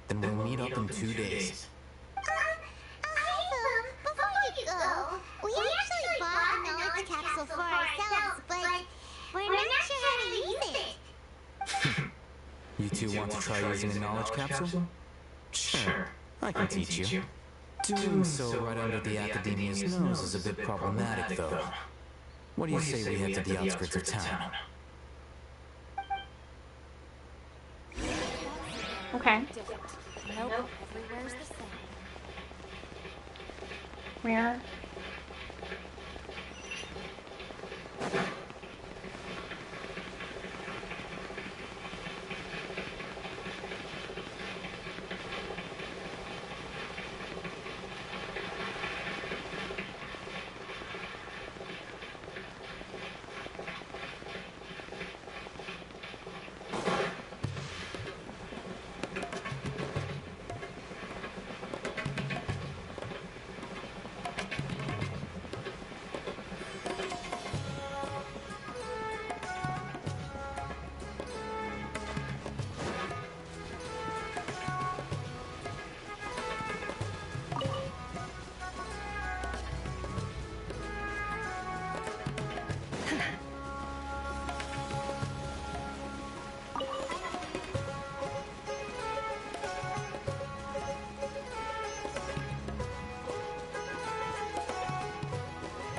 Speaker 11: Then we'll meet up in 2 days.
Speaker 2: Before you go, we actually bought a knowledge capsule for ourselves, but we're not sure how to use it.
Speaker 11: You two want to try using a knowledge capsule? Sure, I can teach you. Doing so right under the Academia's nose is a bit problematic, though. What do you say we head to the outskirts of town?
Speaker 4: Okay.
Speaker 10: Nope, everywhere's the same.
Speaker 4: Where?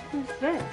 Speaker 4: Who's this?